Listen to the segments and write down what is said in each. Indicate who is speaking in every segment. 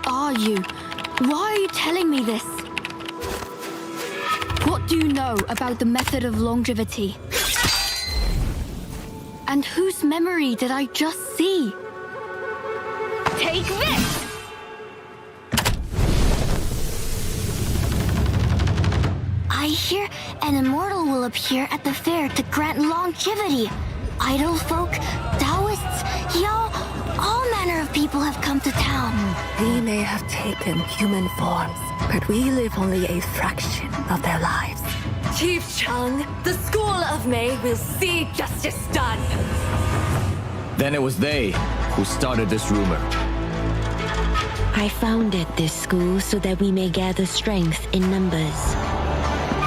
Speaker 1: are you? Why are you telling me this? What do you know about the method of longevity? And whose memory did I just see? Take this! I hear an immortal will appear at the fair to grant longevity. Idle folk, Taoists, y'all, all manner of people have come to town.
Speaker 2: We may have taken human forms, but we live only a fraction of their lives.
Speaker 3: Chief Chung, the School of May will see justice done.
Speaker 4: Then it was they who started this rumor.
Speaker 5: I founded this school so that we may gather strength in numbers.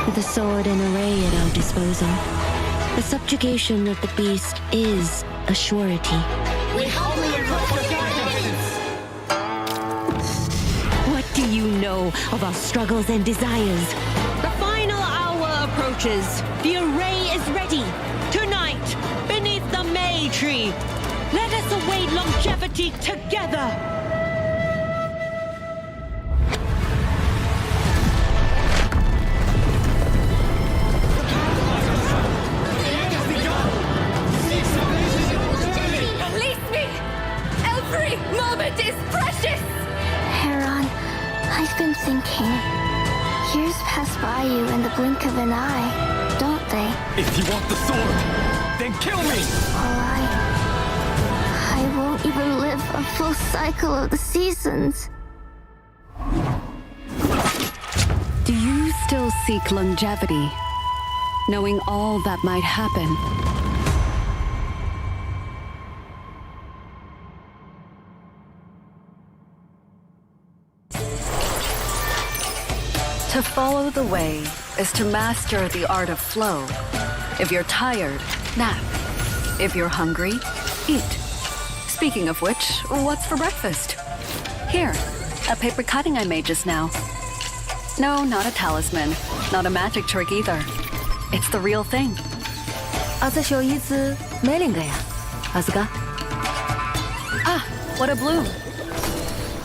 Speaker 5: With a sword and array at our disposal, the subjugation of the beast is a surety.
Speaker 6: We humbly request your guidance!
Speaker 5: What do you know of our struggles and desires?
Speaker 7: The final hour approaches. The array is ready. Tonight, beneath the May tree, let us await longevity together.
Speaker 3: Release me! Every moment is precious!
Speaker 1: Heron, I've been thinking. Years pass by you in the blink of an eye, don't they?
Speaker 4: If you want the sword, then kill me!
Speaker 1: Well, I won't even live a full cycle of the seasons.
Speaker 8: Do you still seek longevity, knowing all that might happen?
Speaker 2: To follow the way is to master the art of flow. If you're tired, nap. If you're hungry, eat. Speaking of which, what's for breakfast? Here, a paper cutting I made just now. No, not a talisman, not a magic trick either. It's the real thing.
Speaker 3: 啊，这小椅子没灵个呀，阿斯嘎。
Speaker 2: Ah, what a bloom.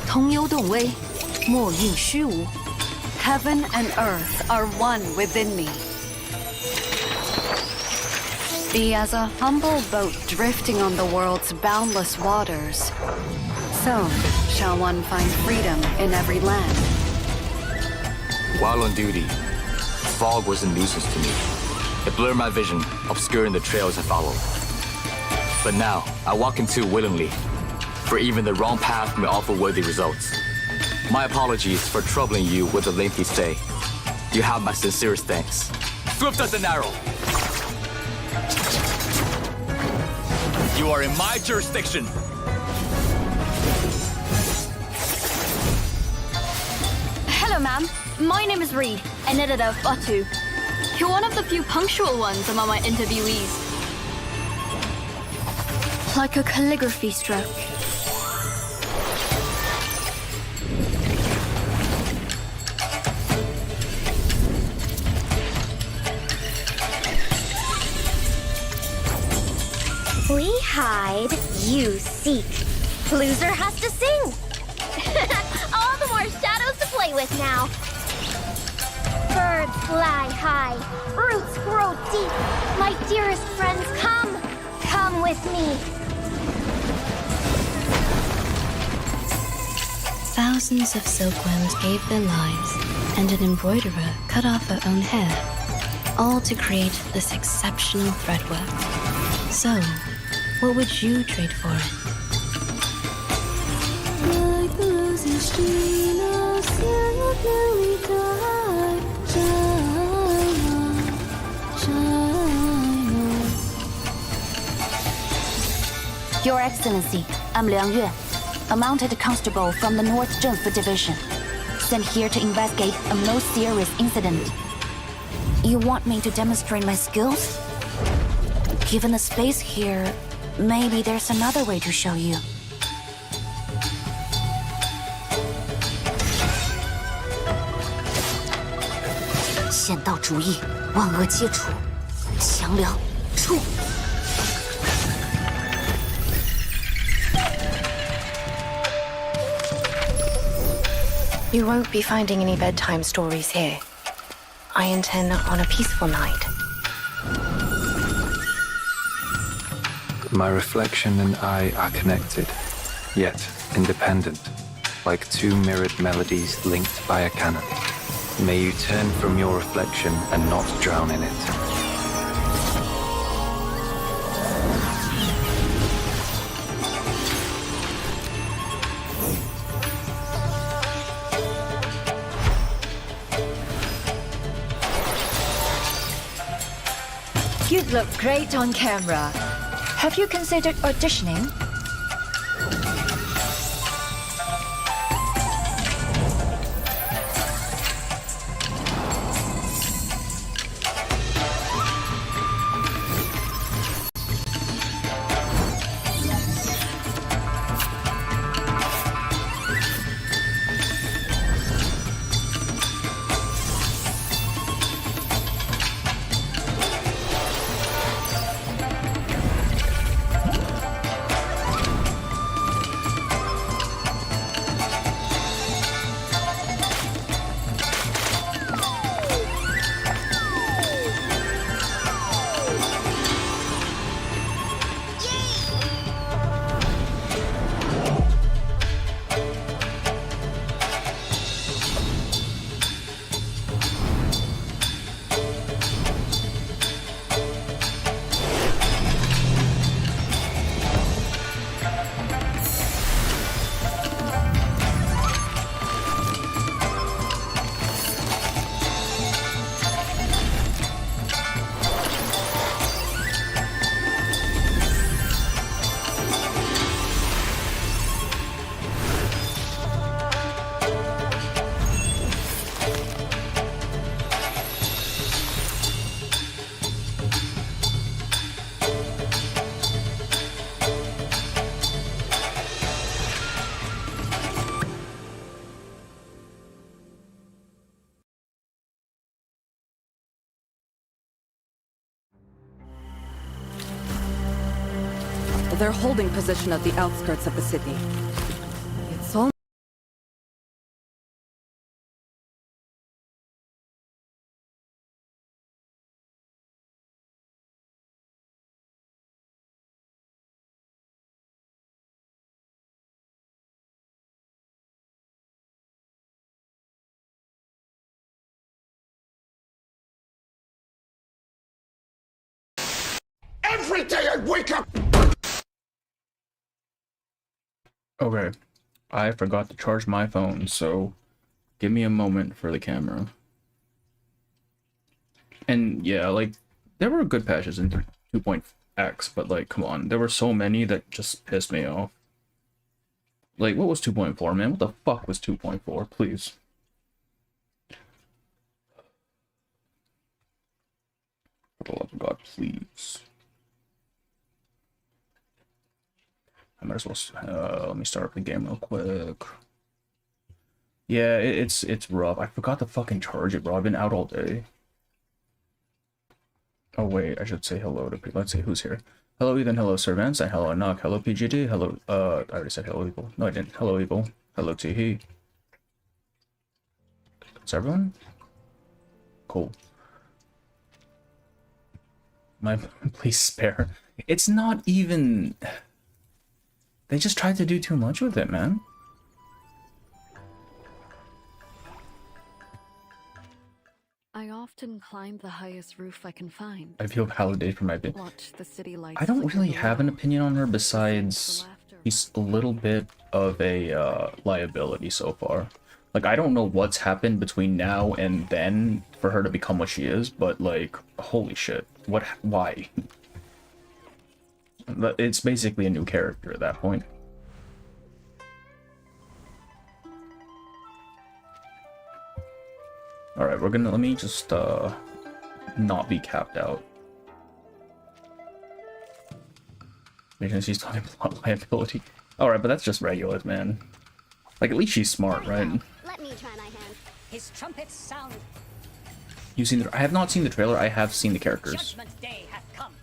Speaker 3: 同幽动微，莫运虚无。
Speaker 2: Heaven and earth are one within me. Be as a humble boat drifting on the world's boundless waters. So shall one find freedom in every land.
Speaker 4: While on duty, fog was a nuisance to me. It blurred my vision, obscuring the trails I followed. But now, I walk into it willingly, for even the wrong path may offer worthy results. My apologies for troubling you with a lengthy stay. You have my sincerest thanks. Swift as an arrow. You are in my jurisdiction.
Speaker 1: Hello, ma'am. My name is Reed, an editor of Batu. You're one of the few punctual ones among my interviewees. Like a calligraphy stroke.
Speaker 9: We hide, you seek. Loser has to sing. All the more shadows to play with now. Birds fly high, roots grow deep. My dearest friends, come with me.
Speaker 5: Thousands of silkworms gave their lives, and an embroiderer cut off her own hair, all to create this exceptional threadwork. So, what would you trade for it?
Speaker 1: Like the losing stream of silver tide, shine on, shine on.
Speaker 10: Your Excellency, I'm Liang Yue, a mounted constable from the North Zhenfu Division, sent here to investigate a most serious incident. You want me to demonstrate my skills? Given the space here, maybe there's another way to show you. 剑道主义，万恶皆除，强梁出。
Speaker 11: You won't be finding any bedtime stories here. I intend on a peaceful night.
Speaker 12: My reflection and I are connected, yet independent, like two mirrored melodies linked by a canon. May you turn from your reflection and not drown in it.
Speaker 13: You'd look great on camera. Have you considered auditioning?
Speaker 2: They're holding position at the outskirts of the city. It's all...
Speaker 6: Every day I wake up!
Speaker 14: Okay, I forgot to charge my phone, so give me a moment for the camera. And yeah, like, there were good patches in 2.x, but like, come on, there were so many that just pissed me off. Like, what was 2.4, man? What the fuck was 2.4? Please. For the love of God, please. I might as well, let me start up the game real quick. Yeah, it's rough. I forgot to fucking charge it, bro. I've been out all day. Oh wait, I should say hello to people. Let's see who's here. Hello Ethan, hello Sir Vance, and hello Enoch, hello PGD, hello, I already said hello Evil. No, I didn't. Hello Evil. Hello Teehee. Is everyone? Cool. Please spare. It's not even... They just tried to do too much with it, man.
Speaker 2: I often climb the highest roof I can find.
Speaker 14: I feel validated for my opinion.
Speaker 2: Watch the city lights.
Speaker 14: I don't really have an opinion on her besides he's a little bit of a liability so far. Like, I don't know what's happened between now and then for her to become what she is, but like, holy shit. What? Why? It's basically a new character at that point. Alright, let me just, not be capped out. Agency's talking plot liability. Alright, but that's just regular, man. Like, at least she's smart, right?
Speaker 9: Let me try my hand.
Speaker 15: His trumpets sound.
Speaker 14: You've seen I have not seen the trailer, I have seen the characters.
Speaker 15: Judgment day hath come.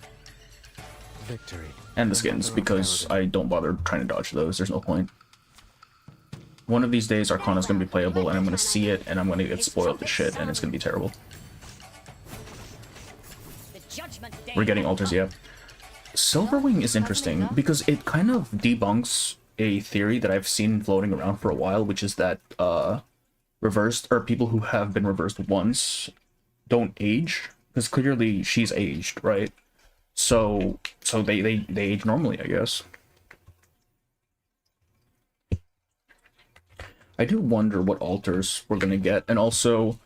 Speaker 14: Victory. And the skins, because I don't bother trying to dodge those, there's no point. One of these days, Arcana's gonna be playable, and I'm gonna see it, and I'm gonna get spoiled to shit, and it's gonna be terrible. We're getting altars, yeah. Silverwing is interesting, because it kind of debunks a theory that I've seen floating around for a while, which is that, reversed, or people who have been reversed once don't age, because clearly she's aged, right? So they age normally, I guess. I do wonder what altars we're gonna get, and also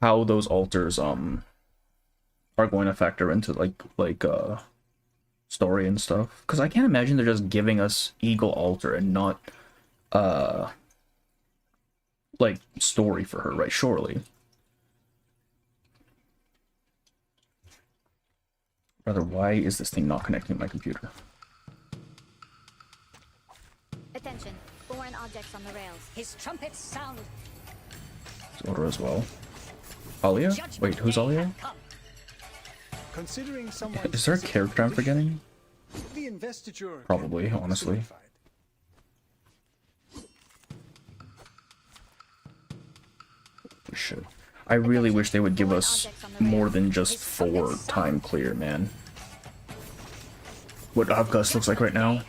Speaker 14: how those altars are going to factor into like story and stuff. Because I can't imagine they're just giving us Eagle Altar and not like story for her, right? Surely. Brother, why is this thing not connecting to my computer?
Speaker 9: Attention, foreign objects on the rails.
Speaker 15: His trumpets sound.
Speaker 14: Order as well. Alia? Wait, who's Alia?
Speaker 16: Considering
Speaker 14: Is there a character I'm forgetting?
Speaker 16: the investiture
Speaker 14: Probably, honestly. Shit. I really wish they would give us more than just 4 time clear, man. What Avgus looks like right now?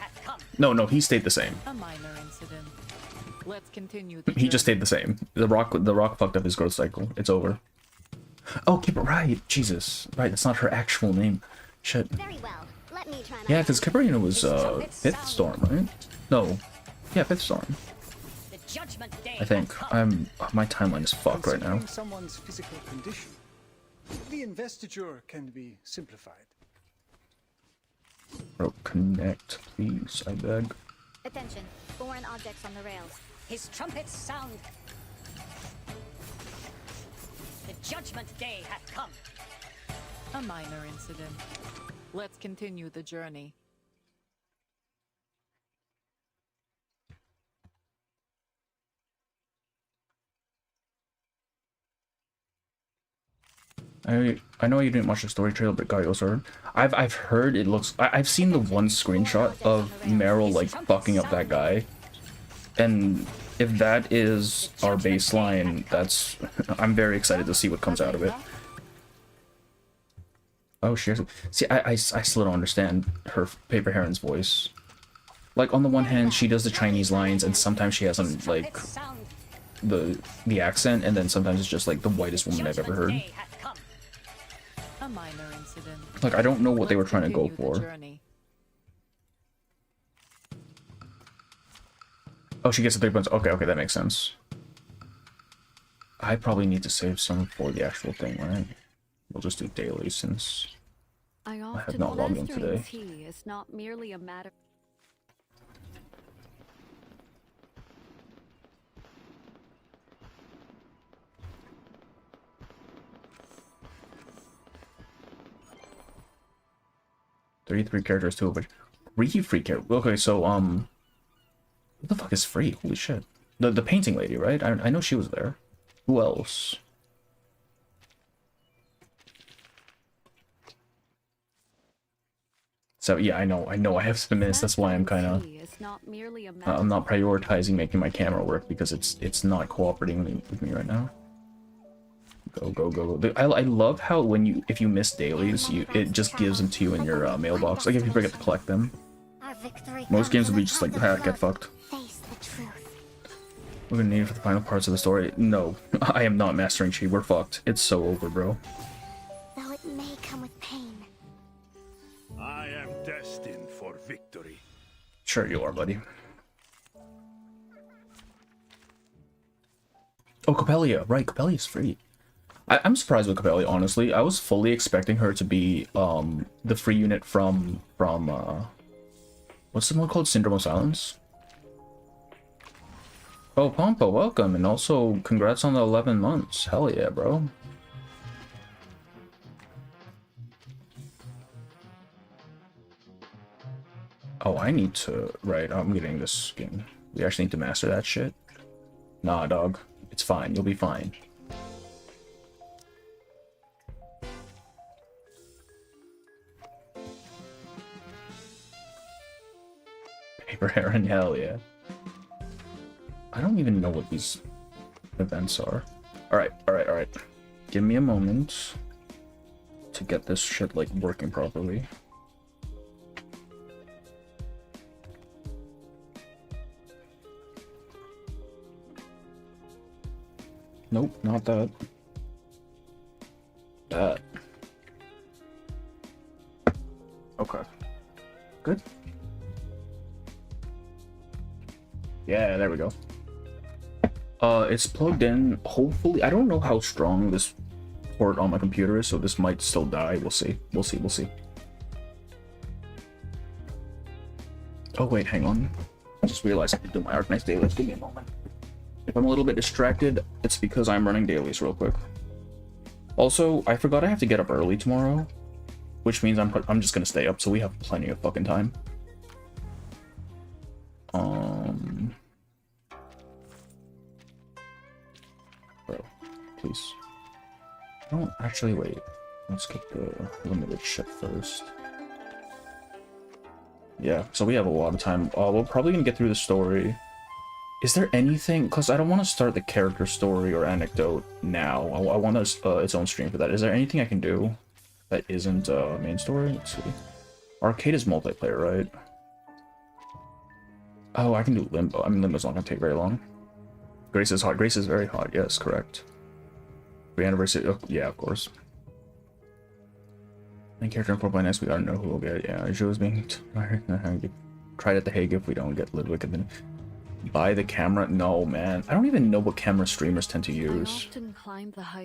Speaker 14: No, he stayed the same.
Speaker 17: A minor incident. Let's continue.
Speaker 14: He just stayed the same. The rock fucked up his growth cycle. It's over. Oh, Kipper, right. Jesus. Right, that's not her actual name. Shit.
Speaker 9: Very well. Let me try
Speaker 14: Yeah, because Kipperina was 5th Storm, right? No. Yeah, 5th Storm. I think. My timeline is fucked right now.
Speaker 16: Someone's physical condition, the investiture can be simplified.
Speaker 14: Bro, connect, please, I beg.
Speaker 9: Attention, foreign objects on the rails.
Speaker 15: His trumpets sound. The judgment day hath come.
Speaker 17: A minor incident. Let's continue the journey.
Speaker 14: I know you didn't watch the story trailer, but Gaio's heard. I've heard it looks. I've seen the one screenshot of Meryl like fucking up that guy, and if that is our baseline, that's. I'm very excited to see what comes out of it. Oh, seriously. See, I still don't understand her Paper Heron's voice. Like, on the one hand, she does the Chinese lines, and sometimes she has like the accent, and then sometimes it's just like the whitest woman I've ever heard.
Speaker 17: A minor incident.
Speaker 14: Like, I don't know what they were trying to go for. Oh, she gets the 3 points. Okay, that makes sense. I probably need to save some for the actual thing, right? We'll just do daily since I have not logged in today.
Speaker 2: It's not merely a matter.
Speaker 14: $33 characters, 2 of which 3 free characters. Okay, so what the fuck is free? Holy shit! The painting lady, right? I know she was there. Who else? So yeah, I know. I have 7 minutes. That's why I'm kind of. I'm not prioritizing making my camera work because it's not cooperating with me right now. Go. I love how if you miss dailies, it just gives them to you in your mailbox. Like if you forget to collect them. Most games will be just like, get fucked. We're gonna need it for the final parts of the story. No, I am not mastering Chi. We're fucked. It's so over, bro.
Speaker 9: Though it may come with pain.
Speaker 18: I am destined for victory.
Speaker 14: Sure you are, buddy. Oh, Copelia. Right, Copelia's free. I'm surprised with Copelia, honestly. I was fully expecting her to be the free unit from what's the one called? Syndrome of Silence? Oh, Pompa, welcome, and also congrats on the 11 months. Hell yeah, bro. Oh, I need to... Right, I'm getting this skin. We actually need to master that shit. Nah, dog. It's fine. You'll be fine. Paper Heron, hell yeah. I don't even know what these events are. Alright. Give me a moment to get this shit, like, working properly. Nope, not that. That. Okay. Good. Yeah, there we go. It's plugged in. Hopefully, I don't know how strong this port on my computer is, so this might still die. We'll see. We'll see. Oh wait, hang on. I just realized I can do my Arknights dailies. Give me a moment. If I'm a little bit distracted, it's because I'm running dailies real quick. Also, I forgot I have to get up early tomorrow, which means I'm just gonna stay up, so we have plenty of fucking time. Bro, please. Don't actually wait. Let's get the limited ship first. Yeah, so we have a lot of time. We're probably gonna get through the story. Is there anything? Because I don't want to start the character story or anecdote now. I want its own stream for that. Is there anything I can do that isn't main story? Let's see. Arcade is multiplayer, right? Oh, I can do Limbo. I mean, Limbo's not gonna take very long. Grace is hot. Grace is very hot. Yes, correct. Re-anniversary. Oh, yeah, of course. Main character in 4 next week. I don't know who will get. Yeah, Joe's being tried at the Hague if we don't get Ludwig, and then buy the camera. No, man. I don't even know what camera streamers tend to use.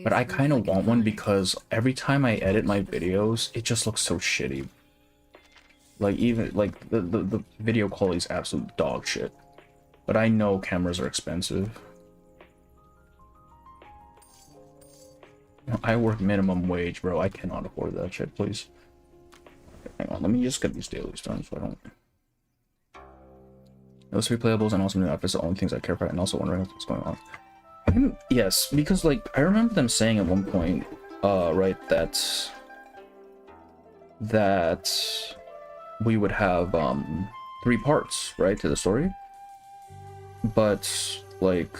Speaker 14: But I kind of want one because every time I edit my videos, it just looks so shitty. Like, even, like, the video quality is absolute dog shit. But I know cameras are expensive. I work minimum wage, bro. I cannot afford that shit, please. Hang on, let me just get these dailies done so I don't... Those replayables and also new outfits are the only things I care about, and also wondering what's going on. Yes, because, like, I remember them saying at one point, right, that we would have, 3 parts, right, to the story? But, like,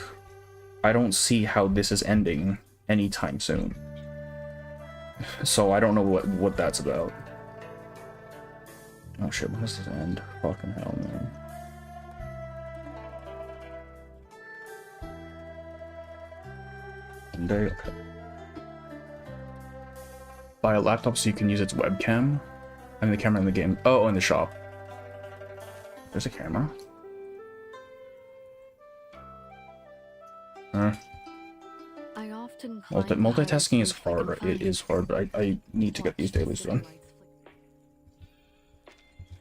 Speaker 14: I don't see how this is ending anytime soon. So I don't know what that's about. Oh shit, when does this end? Fucking hell, man. Day, okay. Buy a laptop so you can use its webcam. And the camera in the game. Oh, in the shop. There's a camera. Multitasking is hard. It is hard, but I need to get these dailies done.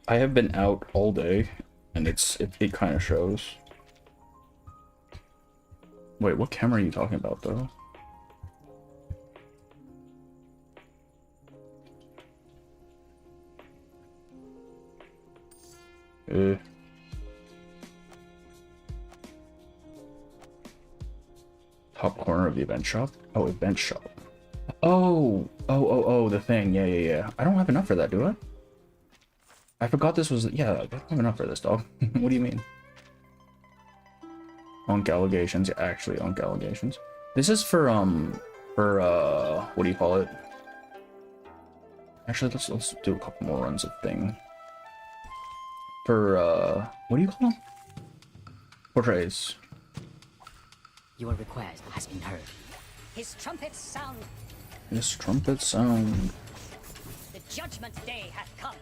Speaker 14: I have been out all day, and it kind of shows. Wait, what camera are you talking about, though? Top corner of the event shop? Oh, event shop. Oh, the thing. Yeah. I don't have enough for that, do I? I forgot this was... Yeah, I don't have enough for this, dog. What do you mean? Unk allegations. Yeah, actually, unk allegations. This is for, what do you call it? Actually, let's do a couple more runs of thing. For, what do you call them? Portrays.
Speaker 15: Your request has been heard. His trumpets sound.
Speaker 14: His trumpets sound.
Speaker 15: The judgment day hath come.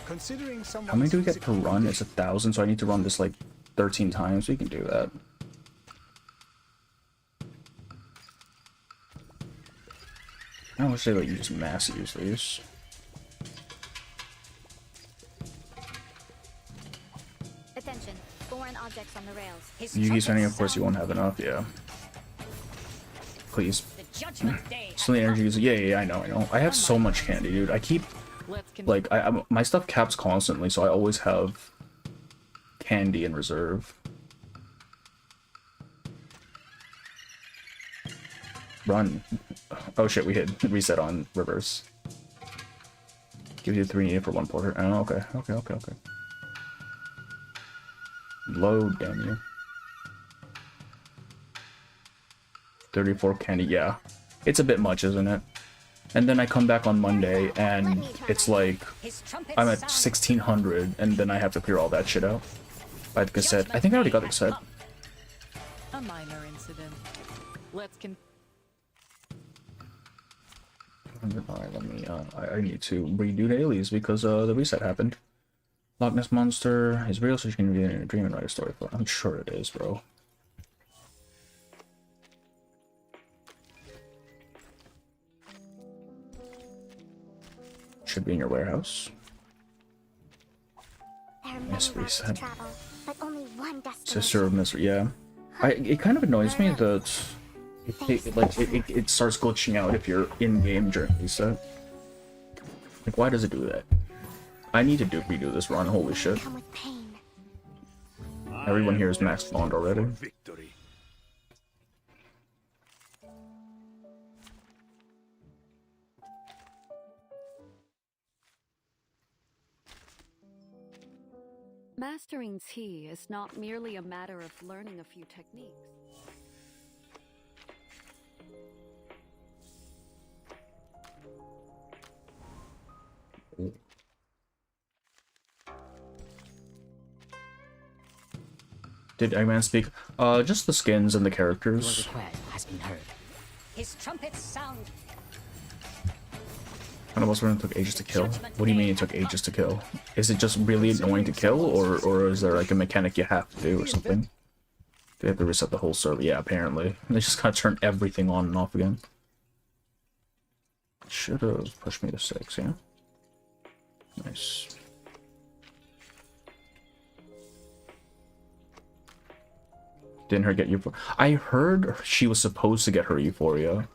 Speaker 16: Considering
Speaker 14: how many do we get per run? It's 1,000, so I need to run this like 13 times. We can do that. I wish they let you just mass use these.
Speaker 9: Attention, foreign objects on the rails.
Speaker 14: You use any, of course you won't have enough, yeah. Please. So the energy user, yeah, I know. I have so much candy, dude. I keep, like, my stuff caps constantly, so I always have candy in reserve. Run. Oh shit, we hit reset on reverse. Gives you 3 needed for 1 porter. Oh, okay. Load, damn you. 34 candy, yeah. It's a bit much, isn't it? And then I come back on Monday, and it's like, I'm at 1600, and then I have to clear all that shit out. By the cassette. I think I already got the cassette.
Speaker 17: A minor incident. Let's
Speaker 14: Alright, let me, I need to redo dailies because, the reset happened. Loch Ness Monster is real, so you can read it in a dream and write a story for it. I'm sure it is, bro. Should be in your warehouse. Yes, reset. Sister of Misery, yeah. It kind of annoys me that it starts glitching out if you're in-game during reset. Like, why does it do that? I need to redo this run, holy shit. Everyone here is max bond already.
Speaker 2: Mastering tea is not merely a matter of learning a few techniques.
Speaker 14: Did Eggman speak? Just the skins and the characters.
Speaker 15: Your request has been heard. His trumpets sound.
Speaker 14: One of us took ages to kill. What do you mean it took ages to kill? Is it just really annoying to kill, or is there like a mechanic you have to do or something? They have to reset the whole server. Yeah, apparently. They just gotta turn everything on and off again. Should have pushed me to 6, yeah? Nice. Didn't her get Euphoria? I heard she was supposed to get her Euphoria,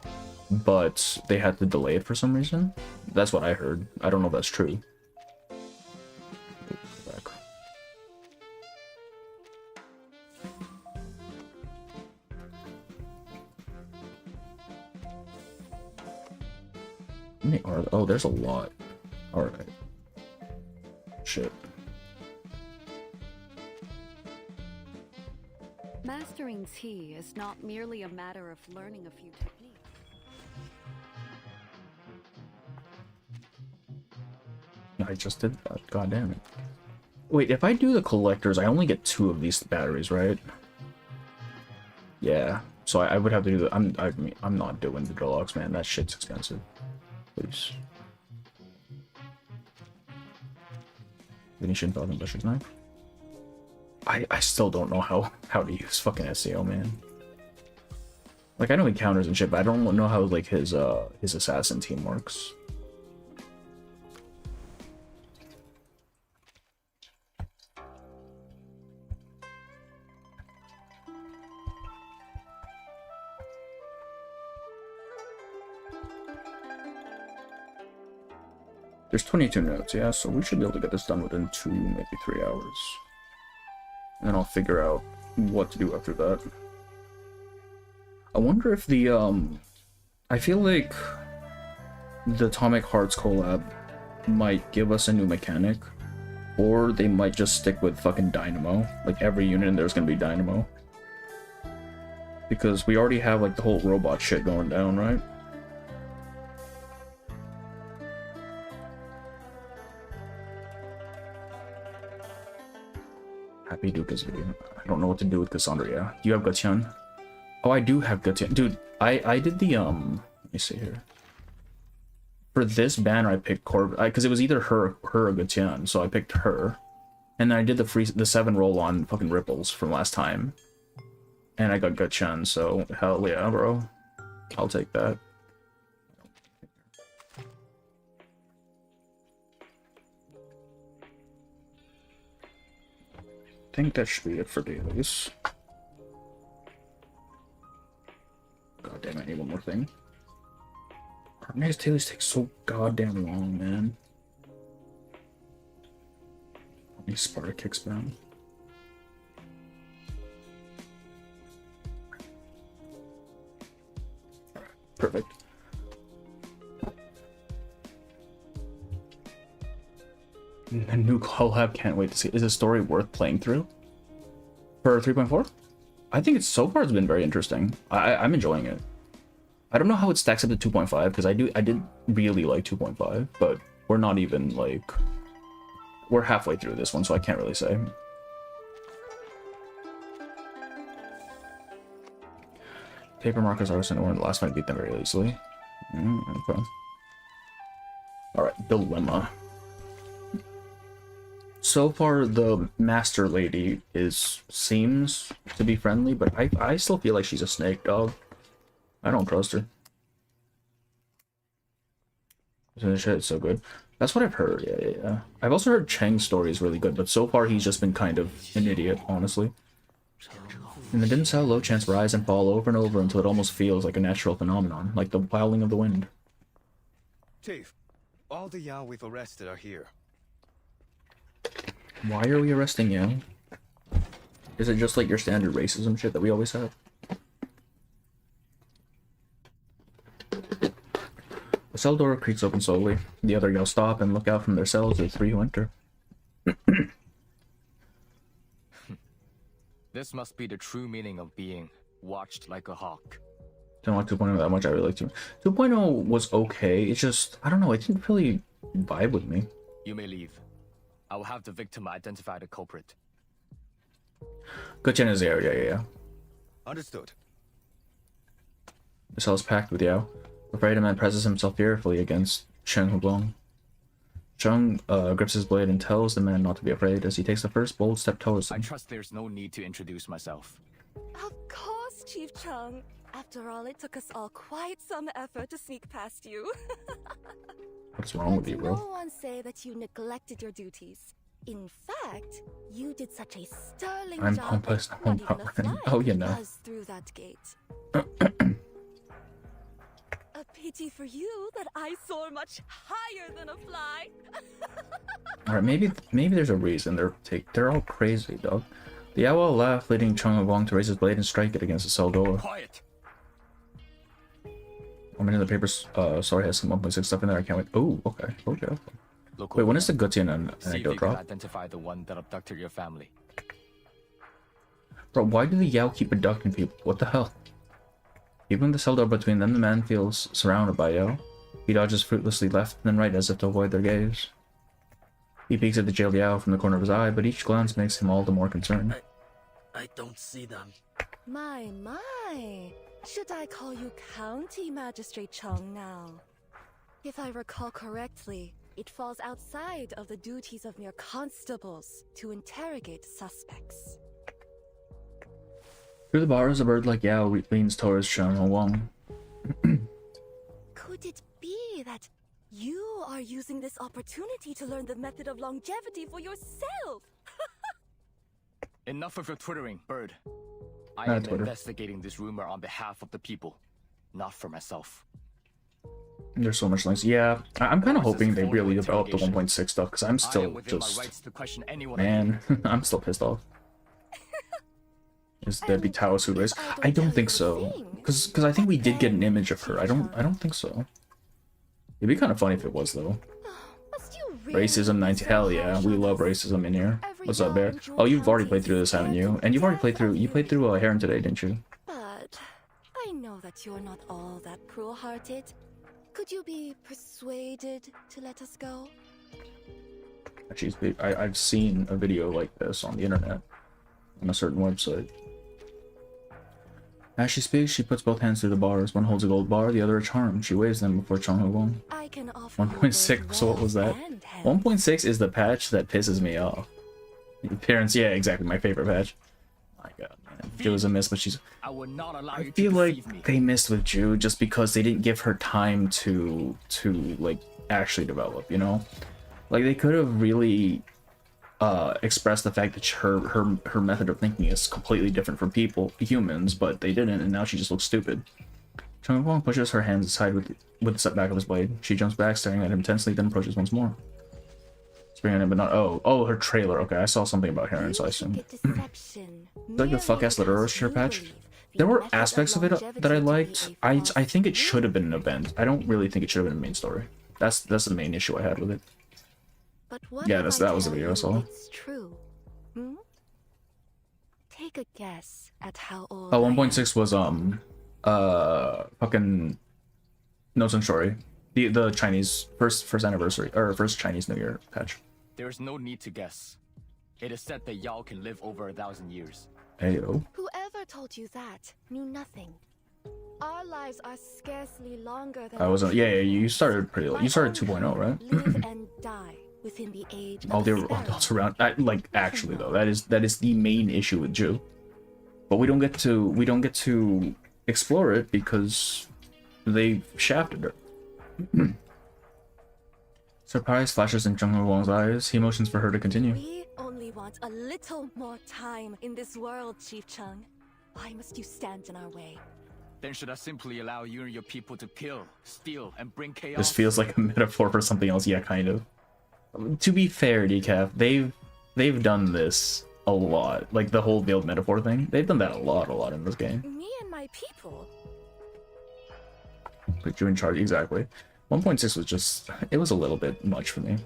Speaker 14: but they had to delay it for some reason. That's what I heard. I don't know if that's true. Back. How many are there? Oh, there's a lot. Alright. Shit.
Speaker 2: Mastering tea is not merely a matter of learning a few techniques.
Speaker 14: I just did that. God damn it. Wait, if I do the collectors, I only get 2 of these batteries, right? Yeah. So I would have to do the. I'm not doing the deluxe, man. That shit's expensive. Please. Venetian Falcon Butcher's Knife. I still don't know how to use fucking SEO, man. Like, I know he counters and shit, but I don't know how like his assassin team works. There's 22 notes, yeah, so we should be able to get this done within 2, maybe 3 hours. And then I'll figure out what to do after that. I wonder if the, I feel like the Atomic Hearts collab might give us a new mechanic, or they might just stick with fucking Dynamo. Like, every unit in there is gonna be Dynamo. Because we already have, like, the whole robot shit going down, right? Happy Dukas video. I don't know what to do with Cassandra, yeah. Do you have Gatian? Oh, I do have Gatian. Dude, I did the, let me see here. For this banner, I picked Corb, because it was either her or Gatian, so I picked her. And then I did the 7 roll on fucking Ripples from last time. And I got Gatian, so hell yeah, bro. I'll take that. I think that should be it for dailies. God damn, I need one more thing. Our next dailies take so goddamn long, man. How many Sparta kicks down? Perfect. A new collab, can't wait to see. Is the story worth playing through? For 3.4? I think it's so far it's been very interesting. I'm enjoying it. I don't know how it stacks up to 2.5 because I did really like 2.5, but we're not even like we're halfway through this one, so I can't really say. Paper markers are sent the last fight beat them very easily. Okay. Alright, dilemma. So far the master lady seems to be friendly, but I still feel like she's a snake dog. I don't trust her. This shit is so good. That's what I've heard, yeah. I've also heard Chang's story is really good, but so far he's just been kind of an idiot, honestly. In the dim cell, low chants rise and fall over and over until it almost feels like a natural phenomenon, like the howling of the wind.
Speaker 19: Chief, all the Yao we've arrested are here.
Speaker 14: Why are we arresting you? Is it just like your standard racism shit that we always have? The cell door creaks open slowly. The other Yao stop and look out from their cells as the three who enter.
Speaker 4: This must be the true meaning of being watched like a hawk.
Speaker 14: Don't like 2.0 that much. I really like 2.0 was okay. It's just, I don't know, it didn't really vibe with me.
Speaker 4: You may leave. I will have the victim identify the culprit.
Speaker 14: Good is there, yeah.
Speaker 19: Understood.
Speaker 14: The cell is packed with Yao. Afraid, a man presses himself fearfully against Chen Hublong. Chung grips his blade and tells the man not to be afraid as he takes the first bold step towards him.
Speaker 4: I trust there's no need to introduce myself.
Speaker 3: Of course, Chief Chung. After all, it took us all quite some effort to sneak past you.
Speaker 14: What's wrong with you, bro?
Speaker 3: No one say that you neglected your duties. In fact, you did such a sterling
Speaker 14: I'm
Speaker 3: job.
Speaker 14: complex.
Speaker 3: Not even a fly
Speaker 14: Oh, you know.
Speaker 3: buzzed through that gate. A pity for you that I soar much higher than a fly.
Speaker 14: Alright, maybe there's a reason they're all crazy, dog. The Yao laughed, leading Chung Hublong to raise his blade and strike it against the cell door.
Speaker 4: Quiet.
Speaker 14: I'm in the papers. Sorry, has some 1.6 stuff in there. I can't wait. Oh, okay. Wait, when is the Gutian anecdote drop?
Speaker 4: Identify the one that abducted your family.
Speaker 14: Bro, why do the Yao keep abducting people? What the hell? Even with the cell door between them, the man feels surrounded by Yao. He dodges fruitlessly left and then right as if to avoid their gaze. He peeks at the jailed Yao from the corner of his eye, but each glance makes him all the more concerned.
Speaker 6: I don't see them.
Speaker 3: My. Should I call you County Magistrate Chung now? If I recall correctly, it falls outside of the duties of mere constables to interrogate suspects.
Speaker 14: Through the bars, a bird like Yao leans towards Chung Hublong.
Speaker 3: Could it be that you are using this opportunity to learn the method of longevity for yourself?
Speaker 4: Enough of your twittering, bird. I am investigating this rumor on behalf of the people, not for myself.
Speaker 14: There's so much links. Yeah, I'm kind of hoping they really develop the 1.6 stuff, because I'm still just... Man, I'm still pissed off. Is there be Tao's who race? I don't think so. Because I think we did get an image of her. I don't think so. It'd be kind of funny if it was, though. Racism 19. Hell yeah, we love racism in here. What's up, Bear? Oh, you've already played through this, haven't you? And you've already played through... You played through Heron today, didn't you?
Speaker 3: But I know that you're not all that cruel-hearted. Could you be persuaded to let us go?
Speaker 14: Actually, I've seen a video like this on the internet. On a certain website. As she speaks, she puts both hands through the bars. One holds a gold bar, the other a charm. She waves them before Chung Hublong. 1.6, so what was that? 1.6 is the patch that pisses me off. The appearance, yeah, exactly, my favorite patch. My god, man. It was a miss, but she's... I feel like they missed with Ju just because they didn't give her time to like, actually develop, you know? Like, they could have really... express the fact that her method of thinking is completely different from humans, but they didn't, and now she just looks stupid. Chung Hublong pushes her hands aside with the setback of his blade. She jumps back, staring at him intensely, then approaches once more. Springing in, but not... Oh, her trailer. Okay, I saw something about Heron, so I assume. Like the fuck-ass literalist shirt patch. There were aspects of it that I liked. I think it should have been an event. I don't really think it should have been a main story. That's the main issue I had with it.
Speaker 3: But what
Speaker 14: Yeah, that was the video I saw.
Speaker 3: It's true. Take a guess at how old.
Speaker 14: Oh, 1.6 was fucking No Sun Story, the Chinese first anniversary or first Chinese New Year patch.
Speaker 4: There is no need to guess. It is said that Yao can live over 1,000 years.
Speaker 14: Ayo.
Speaker 3: Whoever told you that knew nothing. Our lives are scarcely longer than.
Speaker 14: I wasn't. Yeah, you started pretty. You started 2.0, right?
Speaker 3: Live and die within the age.
Speaker 14: All the adults around. Like actually though, that is the main issue with Ju. But we don't get to explore it because they shafted her. Surprise flashes in Chung Wang's eyes. He motions for her to continue.
Speaker 3: We only want a little more time in this world, Chief Chung. Why must you stand in our way?
Speaker 4: Then should I simply allow you and your people to kill, steal, and bring chaos?
Speaker 14: This feels like a metaphor for something else. Yeah, kind of. To be fair, Decaf, they've done this a lot. Like the whole veiled metaphor thing. They've done that a lot in this game.
Speaker 3: Me and my people.
Speaker 14: Put you in charge, exactly. 1.6 was just, it was a little bit much for me.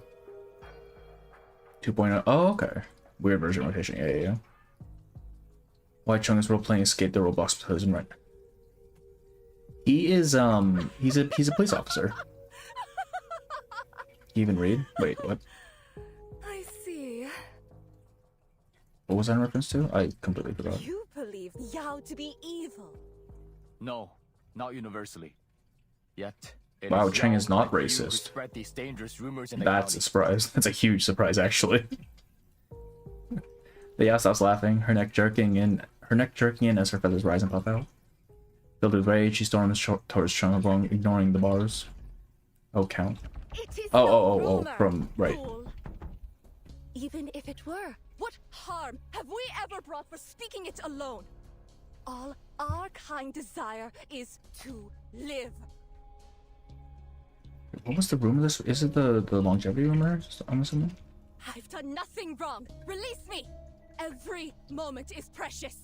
Speaker 14: 2.0, oh, okay. Weird version rotation, yeah. Why Chung is role-playing Escape the Roblox prison, right? He is, he's a police officer. You even read? Wait, what?
Speaker 3: I see.
Speaker 14: What was that in reference to? I completely forgot.
Speaker 3: You believe Yao to be evil?
Speaker 4: No, not universally. Yet.
Speaker 14: Wow, Cheng is not racist. That's a surprise. That's a huge surprise, actually. The Yao stops laughing, her neck jerking in as her feathers rise and puff out. Filled with rage, she storms towards Chung, ignoring the bars. Oh, count. Oh, from right.
Speaker 3: Even if it were, what harm have we ever brought for speaking it alone? All our kind desire is to live.
Speaker 14: What was the rumor? This is it the longevity rumor? I'm assuming.
Speaker 3: I've done nothing wrong. Release me. Every moment is precious.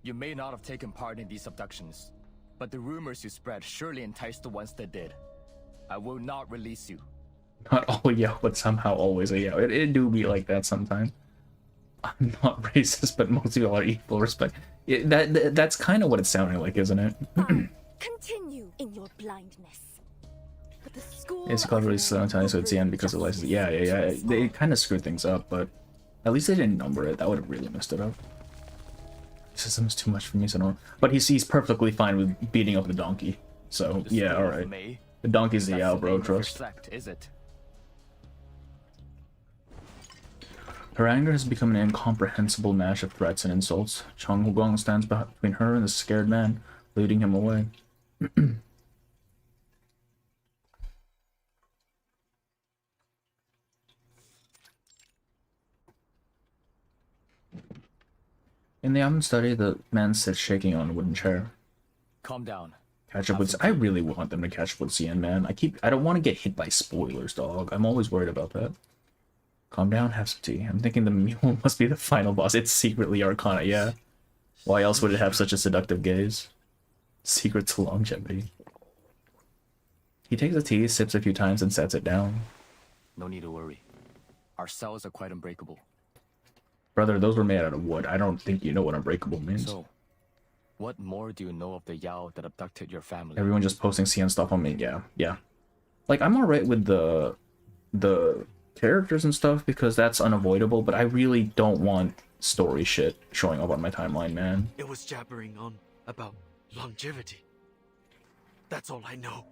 Speaker 4: You may not have taken part in these abductions, but the rumors you spread surely enticed the ones that did. I will not release you.
Speaker 14: Not all Yao, but somehow always a Yao. It do be like that sometimes. I'm not racist, but most people are equal respect. That's kind of what it's sounding like, isn't it?
Speaker 3: Continue in your blindness. But the school
Speaker 14: It's cleverly slow time, so it's the end because of license. Yeah. They kind of screwed things up, but at least they didn't number it. That would have really messed it up. System is too much for me, so no. But he's perfectly fine with beating up the donkey. So yeah, all right. The donkey's the Yao, bro. Trust.
Speaker 4: Is it?
Speaker 14: Her anger has become an incomprehensible mash of threats and insults. Chung Hugong stands between her and the scared man, leading him away. In the almond study, the man sits shaking on a wooden chair.
Speaker 4: Calm down.
Speaker 14: Catch up with. I really want them to catch up with CN, man. I don't want to get hit by spoilers, dog. I'm always worried about that. Calm down, have some tea. I'm thinking the mule must be the final boss. It's secretly Arcana, yeah. Why else would it have such a seductive gaze? Secret to longevity. He takes the tea, sips a few times, and sets it down.
Speaker 4: No need to worry. Our cells are quite unbreakable.
Speaker 14: Brother, those were made out of wood. I don't think you know what unbreakable means.
Speaker 4: So, what more do you know of the Yao that abducted your family?
Speaker 14: Everyone just posting CN stuff on me. Yeah. Like, I'm alright with the characters and stuff because that's unavoidable, but I really don't want story shit showing up on my timeline, man.
Speaker 6: It was jabbering on about longevity. That's all I know.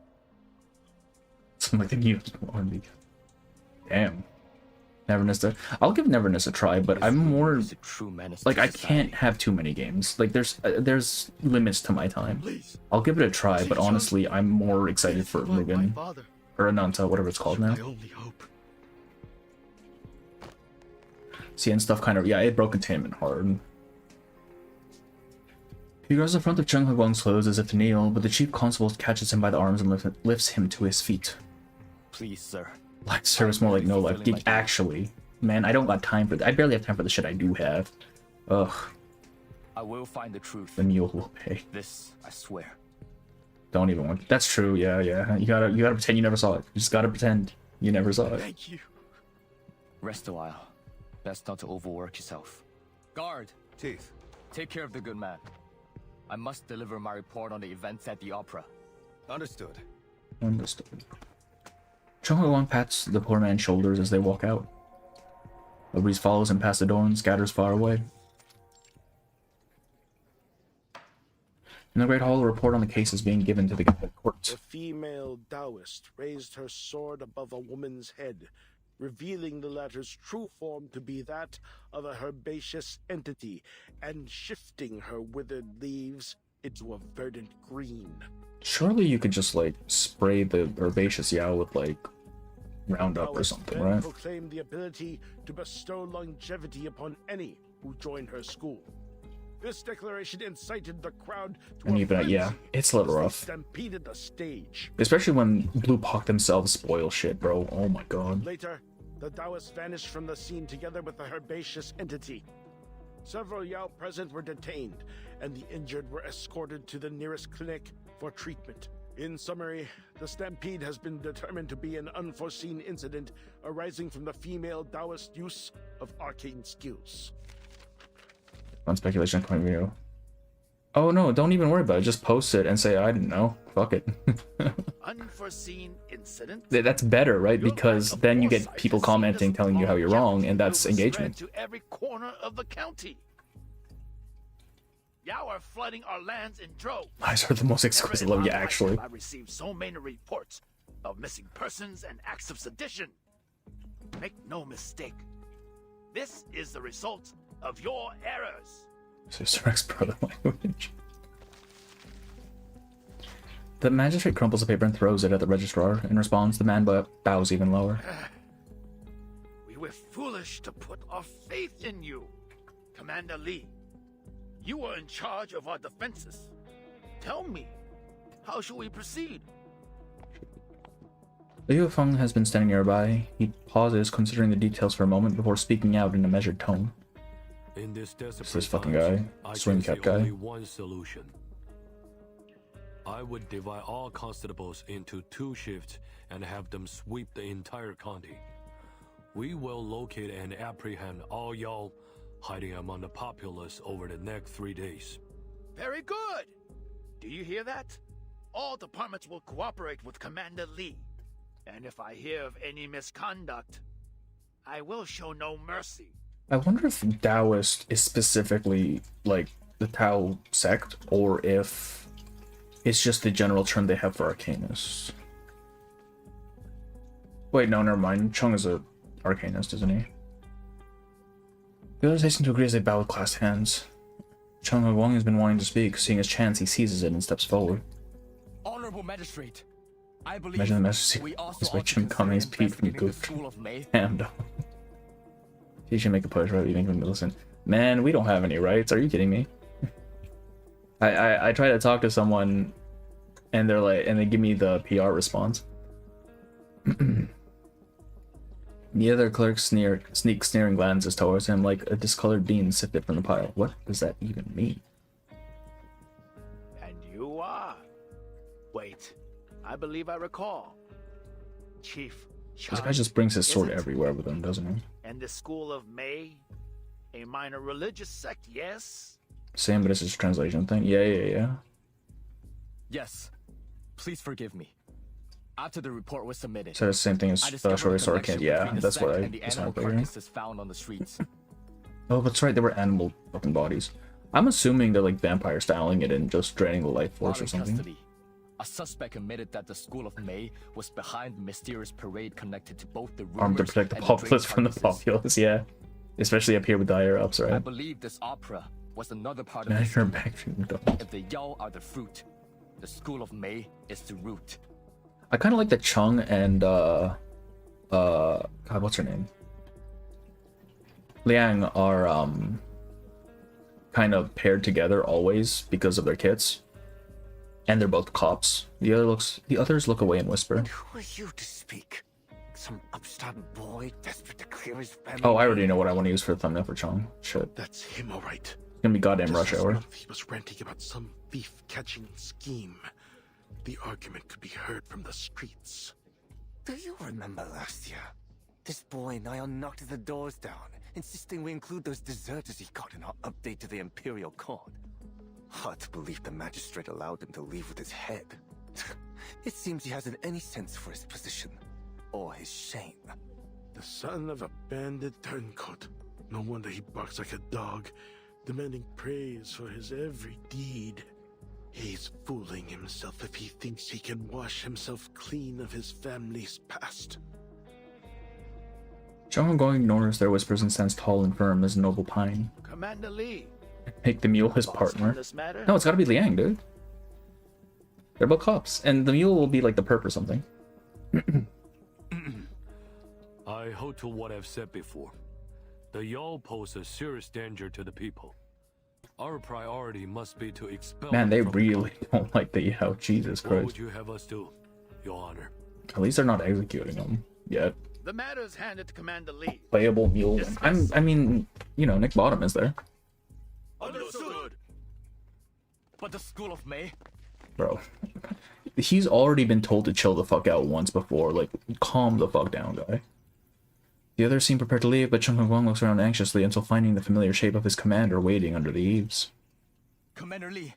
Speaker 14: Something like the news on me. Damn. Neverness. I'll give Neverness a try, but I'm more like I can't have too many games. Like there's limits to my time. I'll give it a try, but honestly, I'm more excited for Mugen or Ananta, whatever it's called now. CN stuff kind of, yeah, it broke containment hard. He goes in front of Chung Hagwang's clothes as if to kneel, but the chief constable catches him by the arms and lifts him to his feet.
Speaker 4: Please, sir.
Speaker 14: Life service more like no life. Actually, man, I don't got time for that. I barely have time for the shit I do have. Ugh.
Speaker 4: I will find the truth.
Speaker 14: The mule will pay.
Speaker 4: This, I swear.
Speaker 14: Don't even want. That's true. Yeah. You gotta pretend you never saw it. You just gotta pretend you never saw it.
Speaker 6: Thank you.
Speaker 4: Rest a while. Best not to overwork yourself. Guard.
Speaker 19: Teeth.
Speaker 4: Take care of the good man. I must deliver my report on the events at the opera.
Speaker 19: Understood.
Speaker 14: Understood. Chung Won pats the poor man's shoulders as they walk out. A breeze follows him past the door and scatters far away. In the Great Hall, a report on the case is being given to the court.
Speaker 20: The female Taoist raised her sword above a woman's head, revealing the latter's true form to be that of a herbaceous entity, and shifting her withered leaves into a verdant green.
Speaker 14: Surely you could just, like, spray the herbaceous Yao with, like, Roundup or something,
Speaker 20: then
Speaker 14: right?
Speaker 20: proclaimed the ability to bestow longevity upon any who joined her school. This declaration incited the crowd to
Speaker 14: And
Speaker 20: a
Speaker 14: even, yeah,
Speaker 20: frenzy
Speaker 14: it's a little
Speaker 20: as they
Speaker 14: rough.
Speaker 20: stampeded the stage.
Speaker 14: Especially when Blue Pock themselves spoil shit, bro. Oh my god.
Speaker 20: Later, the Taoists vanished from the scene together with the herbaceous entity. Several Yao present were detained, and the injured were escorted to the nearest clinic for treatment. In summary, the stampede has been determined to be an unforeseen incident arising from the female Taoist use of arcane skills.
Speaker 14: On speculation point of view. Oh no, don't even worry about it. Just post it and say, I didn't know. Fuck it.
Speaker 18: Unforeseen incident?
Speaker 14: That's better, right? Because then you get people commenting telling you how you're wrong, and that's engagement.
Speaker 18: To every corner of the county. Yao are flooding our lands in droves.
Speaker 14: Eyes are the most exquisite love, yeah, actually.
Speaker 18: I received so many reports of missing persons and acts of sedition. Make no mistake. This is the result of your errors.
Speaker 14: Sister X brother language. The magistrate crumples the paper and throws it at the registrar. In response, the man bows even lower.
Speaker 18: We were foolish to put our faith in you, Commander Lee. You were in charge of our defenses. Tell me, how should we proceed?
Speaker 14: Liu Feng has been standing nearby. He pauses, considering the details for a moment before speaking out in a measured tone.
Speaker 21: In this
Speaker 14: It's this fucking guy, swing cap guy.
Speaker 21: only one solution. I would divide all constables into 2 shifts and have them sweep the entire county. We will locate and apprehend all y'all hiding among the populace over the next 3 days.
Speaker 18: Very good. Do you hear that? All departments will cooperate with Commander Lee. And if I hear of any misconduct, I will show no mercy.
Speaker 14: I wonder if Taoist is specifically, like, the Tao sect, or if it's just the general term they have for arcanists. Wait, no, never mind. Chung is a arcanist, isn't he? The others hasten to agree as they bow with clasped hands. Chung Wong has been wanting to speak. Seeing his chance, he seizes it and steps forward.
Speaker 4: Honorable Magistrate, I believe
Speaker 14: Imagine the message
Speaker 4: we
Speaker 14: is
Speaker 4: also
Speaker 14: by
Speaker 4: ought to
Speaker 14: Jim
Speaker 4: consider
Speaker 14: Cummings, Pete from
Speaker 4: investigating the
Speaker 14: Goofed.
Speaker 4: School of May.
Speaker 14: And he should make a push, right? You make him listen. Man, we don't have any rights. Are you kidding me? I try to talk to someone, and they're like, and they give me the PR response. The other clerks sneak sneering glances towards him like a discolored bean sifted from the pile. What does that even mean?
Speaker 18: And you are. Wait, I believe I recall. Chief Chung,
Speaker 14: This guy just brings his sword
Speaker 18: is it?
Speaker 14: everywhere with him, doesn't he?
Speaker 18: And the School of May? A minor religious sect, yes?
Speaker 14: Same, but it's just a translation thing. Yeah.
Speaker 4: Yes. Please forgive me. After the report was submitted,
Speaker 14: So it's the same thing as
Speaker 4: I discovered
Speaker 14: Shorty
Speaker 4: a
Speaker 14: Sword
Speaker 4: connection
Speaker 14: Can't. Yeah,
Speaker 4: between the
Speaker 14: that's what
Speaker 4: sect
Speaker 14: I
Speaker 4: and the
Speaker 14: was
Speaker 4: animal
Speaker 14: figuring.
Speaker 4: carcasses found on the streets.
Speaker 14: Oh, that's right, they were animal fucking bodies. I'm assuming they're like vampire styling it and just draining the life force
Speaker 4: While
Speaker 14: or
Speaker 4: in
Speaker 14: something.
Speaker 4: custody, a suspect admitted that the School of May was behind the mysterious parade connected to both the
Speaker 14: Armed to
Speaker 4: rulers
Speaker 14: protect the
Speaker 4: and
Speaker 14: populace
Speaker 4: drink
Speaker 14: from the
Speaker 4: carcasses.
Speaker 14: populace, yeah. Especially up here with the higher ups,
Speaker 4: I
Speaker 14: right?
Speaker 4: believe this opera was another part of
Speaker 14: Now
Speaker 4: the
Speaker 14: you're
Speaker 4: scheme.
Speaker 14: back from the
Speaker 4: If the Yao are the fruit, the School of May is the root.
Speaker 14: I kind of like that Chung and God, what's her name? Liang are kind of paired together always because of their kits, and they're both cops. The others look away and whisper.
Speaker 20: Who are you to speak? Some upstart boy desperate to clear his family.
Speaker 14: Oh, I already know what I want to use for the thumbnail for Chung. Shit,
Speaker 20: That's him, all right.
Speaker 14: it's gonna be goddamn rush
Speaker 20: Just
Speaker 14: hour.
Speaker 20: last month he was ranting about some thief-catching scheme. The argument could be heard from the streets. Do you remember last year?
Speaker 7: This boy Niall knocked the doors down, insisting we include those deserters he got in our update to the Imperial Court. Hard to believe the magistrate allowed him to leave with his head. It seems he hasn't any sense for his position, or his shame.
Speaker 20: The son of a bandit turncoat. No wonder he barks like a dog, demanding praise for his every deed. He's fooling himself if he thinks he can wash himself clean of his family's past.
Speaker 14: Chung ignores their whispers and stands tall and firm as a noble pine.
Speaker 18: Commander Lee.
Speaker 14: Make the mule his partner. No, it's gotta be Liang, dude. They're both cops, and the mule will be like the perp or something.
Speaker 21: I hold to what I've said before. The Yao pose a serious danger to the people. Our priority must be to expel.
Speaker 14: Man, they really don't like the Yao. Jesus
Speaker 21: What
Speaker 14: Christ.
Speaker 21: would you have us do, Your Honor?
Speaker 14: At least they're not executing them yet.
Speaker 18: The matter is handed to Commander Lee.
Speaker 14: Playable mule. I mean, you know, Nick Bottom is there.
Speaker 7: Understood. But the School of May?
Speaker 14: Bro. He's already been told to chill the fuck out once before. Like, calm the fuck down, guy. The others seem prepared to leave, but Chung Guang looks around anxiously until finding the familiar shape of his commander waiting under the eaves.
Speaker 7: Commander Lee.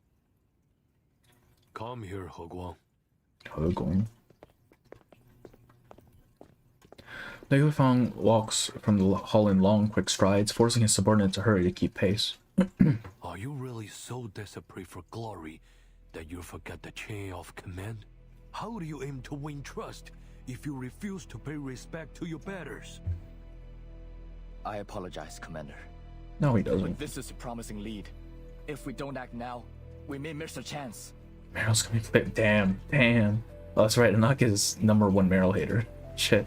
Speaker 21: Come here, He Guang.
Speaker 14: He Guang. Liu Fang walks from the hall in long, quick strides, forcing his subordinate to hurry to keep pace.
Speaker 21: Are you really so desperate for glory that you forget the chain of command? How do you aim to win trust if you refuse to pay respect to your betters?
Speaker 7: I apologize, Commander.
Speaker 14: No, he doesn't.
Speaker 7: But this is a promising lead. If we don't act now, we may miss a chance.
Speaker 14: Meryl's gonna be played. Damn. Oh, that's right. Anak is #1 Meryl hater. Shit.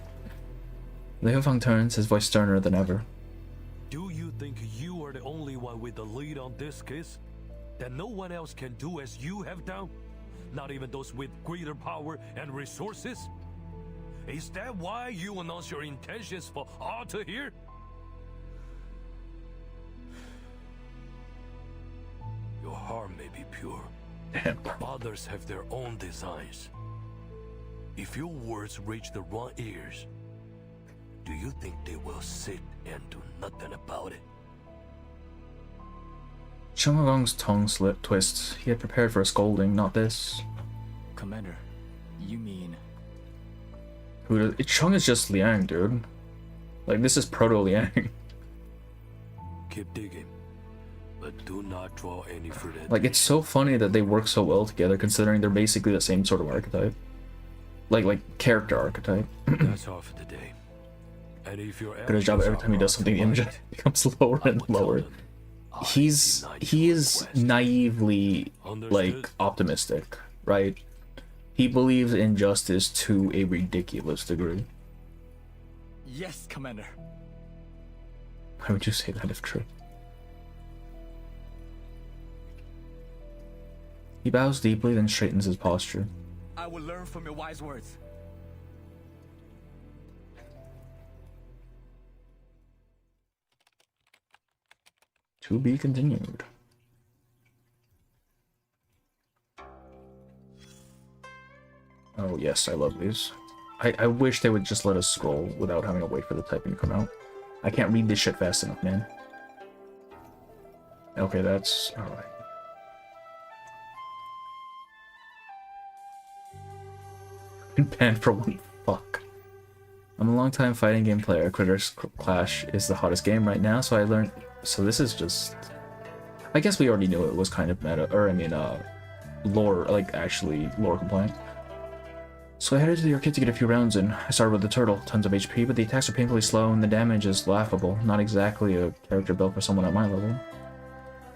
Speaker 14: Liu Fang turns, his voice sterner than ever.
Speaker 21: Do you think you are the only one with the lead on this case? That no one else can do as you have done? Not even those with greater power and resources? Is that why you announce your intentions for all to hear? Your heart may be pure. Others have their own designs. If your words reach the wrong ears, do you think they will sit and do nothing about it?
Speaker 14: Chung Guang's tongue twists. He had prepared for a scolding, not this.
Speaker 7: Commander, you mean...
Speaker 14: Chung is just Liang, dude. Like, this is proto-Liang.
Speaker 21: Keep digging, but do not draw any further.
Speaker 14: Like, it's so funny that they work so well together, considering they're basically the same sort of archetype. Like character archetype.
Speaker 21: That's all for today. And if your
Speaker 14: Good job. Every time he does something, the image becomes lower and lower. He is naively, like, optimistic, right? He believes in justice to a ridiculous degree.
Speaker 7: Yes, Commander.
Speaker 14: Why would you say that if true? He bows deeply, then straightens his posture.
Speaker 7: I will learn from your wise words.
Speaker 14: To be continued. Oh yes, I love these. I wish they would just let us scroll without having to wait for the typing to come out. I can't read this shit fast enough, man. Okay, that's alright. Been banned for one fuck. I'm a long-time fighting game player. Critters Clash is the hottest game right now, so I learned... So this is just... I guess we already knew it was kind of meta, or I mean, lore, like, actually lore compliant. So I headed to the arcade to get a few rounds in. I started with the turtle, tons of HP, but the attacks are painfully slow and the damage is laughable. Not exactly a character built for someone at my level.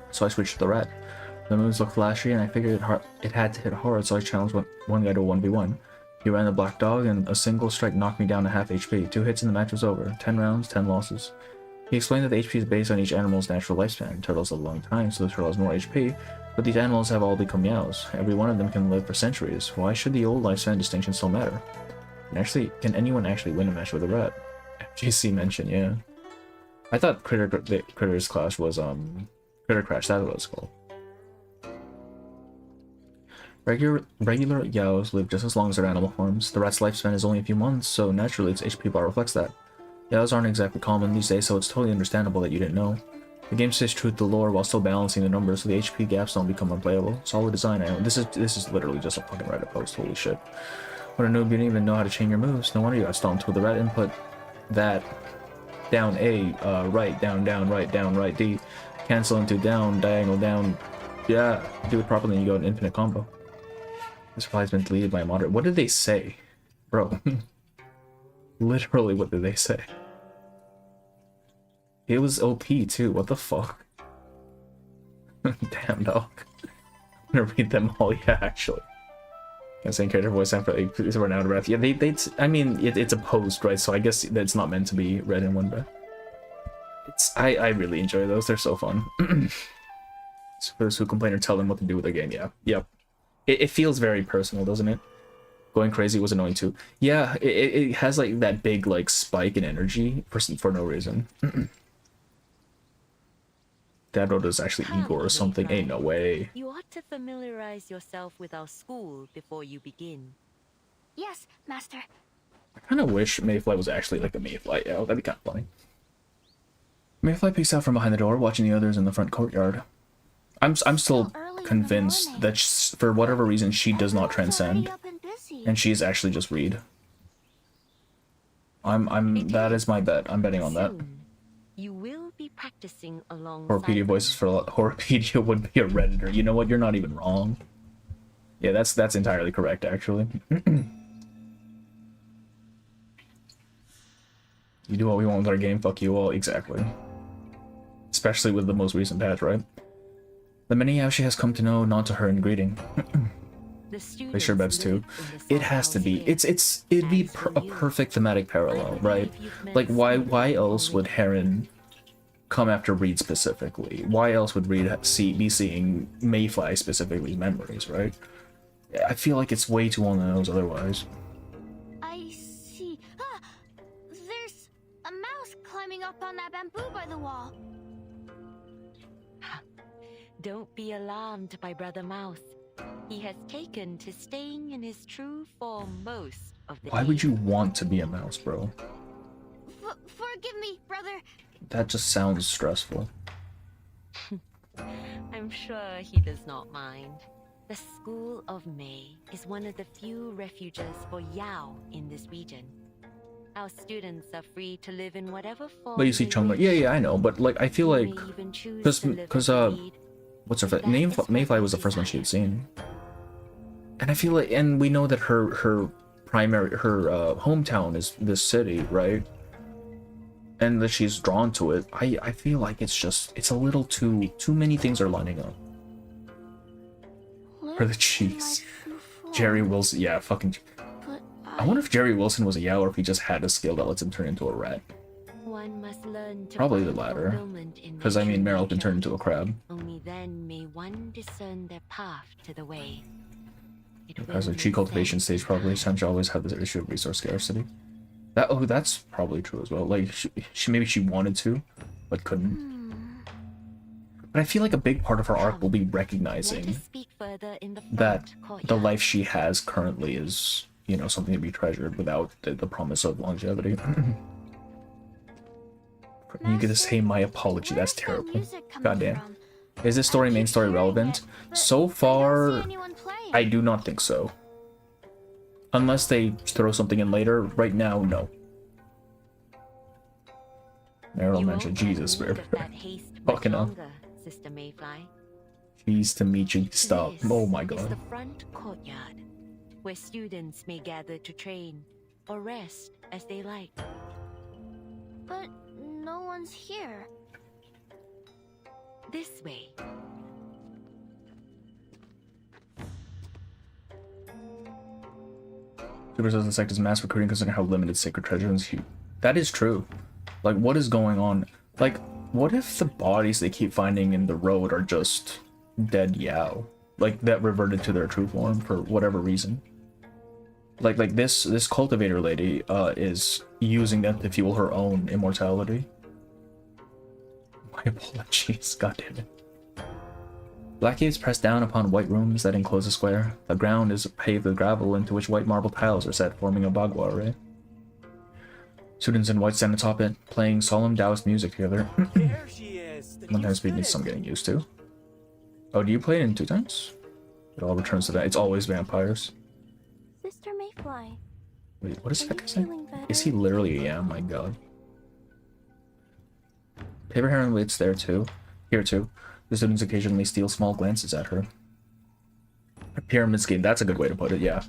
Speaker 14: So I switched to the rat. The moves looked flashy and I figured it had to hit hard, so I challenged one guy to 1v1. He ran the black dog and a single strike knocked me down to half HP. 2 hits and the match was over. 10 rounds, 10 losses. He explained that the HP is based on each animal's natural lifespan. Turtles live a long time, so the turtle has more HP, but these animals have all become meows. Every one of them can live for centuries. Why should the old lifespan distinction still matter? And can anyone actually win a match with a rat? FGC mentioned, yeah. I thought Critters Clash was, Critter Crash, that's what it's called. Regular Yaos live just as long as their animal forms. The rat's lifespan is only a few months, so naturally its HP bar reflects that. Yeah, those aren't exactly common these days, so it's totally understandable that you didn't know. The game stays true to the lore while still balancing the numbers so the HP gaps don't become unplayable. Solid design, I know. This is literally just a fucking Reddit post, holy shit. What a noob, you didn't even know how to chain your moves. No wonder you got stomped with the red input. That down A, right, down, right, D. Cancel into down, diagonal, down. Yeah, do it properly and you go an infinite combo. This reply has been deleted by a moderator. What did they say? Bro. Literally, what did they say? It was OP too, what the fuck? Damn, dog. I'm gonna read them all, yeah, actually. Same character voice after they run out of breath. Yeah, I mean, it's a post, right? So I guess that's not meant to be read in one breath. I really enjoy those, they're so fun. So for those who complain or tell them what to do with their game, yeah. Yep. It feels very personal, doesn't it? Going crazy was annoying too. Yeah, it has like that big like spike in energy for no reason. Dad wrote is actually Igor or something. Ain't no way.
Speaker 8: You ought to familiarize yourself with our school before you begin.
Speaker 1: Yes, Master.
Speaker 14: I kind of wish Mayfly was actually like the Mayfly. Yeah, that'd be kind of funny. Mayfly peeks out from behind the door, watching the others in the front courtyard. I'm still convinced that for whatever reason she does not transcend, and she's actually just Reed. That is my bet. I'm betting on that.
Speaker 8: You will be practicing alongside
Speaker 14: Horpedia voices for Horpedia would be a redditor. You know what? You're not even wrong. Yeah, that's entirely correct, actually. You do what we want with our game. Fuck you all. Exactly. Especially with the most recent patch, right? The many Yaoshi has come to know, not to her in greeting. They sure bets too. It has to be. It'd be a perfect thematic parallel, right? Like why else would Heron come after Reed specifically? Why else would Reed be seeing Mayfly specifically memories, right? I feel like it's way too on the nose otherwise.
Speaker 1: I see. Ah, there's a mouse climbing up on that bamboo by the wall.
Speaker 8: Don't be alarmed by Brother Mouse. He has taken to staying in his true form most of the
Speaker 14: Why
Speaker 8: day.
Speaker 14: would you want to be a mouse, bro?
Speaker 1: Forgive me, brother.
Speaker 14: That just sounds stressful.
Speaker 8: I'm sure he does not mind. The School of May is one of the few refuges for Yao in this region. Our students are free to live in whatever form.
Speaker 14: But you see Chung, like, yeah, I know, but like I feel like because what's her name? Mayfly was the first one she had seen, and I feel like, and we know that her hometown is this city, right? And that she's drawn to it. I feel like it's a little too many things are lining up. For the cheese, Jerry Wilson, yeah, fucking. I wonder if Jerry Wilson was a Yao or if he just had a skill that lets him turn into a rat.
Speaker 8: One must learn to
Speaker 14: Probably the latter, because I mean Meryl can turn into a crab.
Speaker 8: Only then may one discern their path to the way.
Speaker 14: As a chi cultivation stage, probably Sanji always had this issue of resource scarcity. That's probably true as well. Like maybe she wanted to, but couldn't. But I feel like a big part of her arc will be recognizing that the life she has currently is, you know, something to be treasured without the promise of longevity. You get to say my apology. That's terrible. Goddamn. Is this main story relevant? So far, I do not think so. Unless they throw something in later. Right now, no. Meryl mentioned Jesus, fucking hell.
Speaker 8: Sister Mayfly.
Speaker 14: Pleased to meet you. Stop. Oh my
Speaker 8: Is
Speaker 14: god.
Speaker 8: the front courtyard, where students may gather to train or rest as they like.
Speaker 1: But no one's here.
Speaker 8: This way.
Speaker 14: Super doesn't sect is mass recruiting considering how limited sacred treasures he. That is true. Like, what is going on? Like, what if the bodies they keep finding in the road are just dead Yao? Like, that reverted to their true form for whatever reason. Like this cultivator lady is using them to fuel her own immortality. My apologies, goddammit. Black caves press down upon white rooms that enclose a square. The ground is paved with gravel into which white marble tiles are set, forming a bagua array. Students in white stand atop it, playing solemn Taoist music together.
Speaker 5: There she is.
Speaker 14: One time speed needs some getting used to. Oh, do you play it in 2 times? It all returns to that. It's always vampires.
Speaker 9: Sister Mayfly.
Speaker 14: Wait, what is that guy saying? Is he literally? Yeah, my god. Paper Heron waits there too. Here too. The students occasionally steal small glances at her. A pyramid scheme. That's a good way to put it, yeah.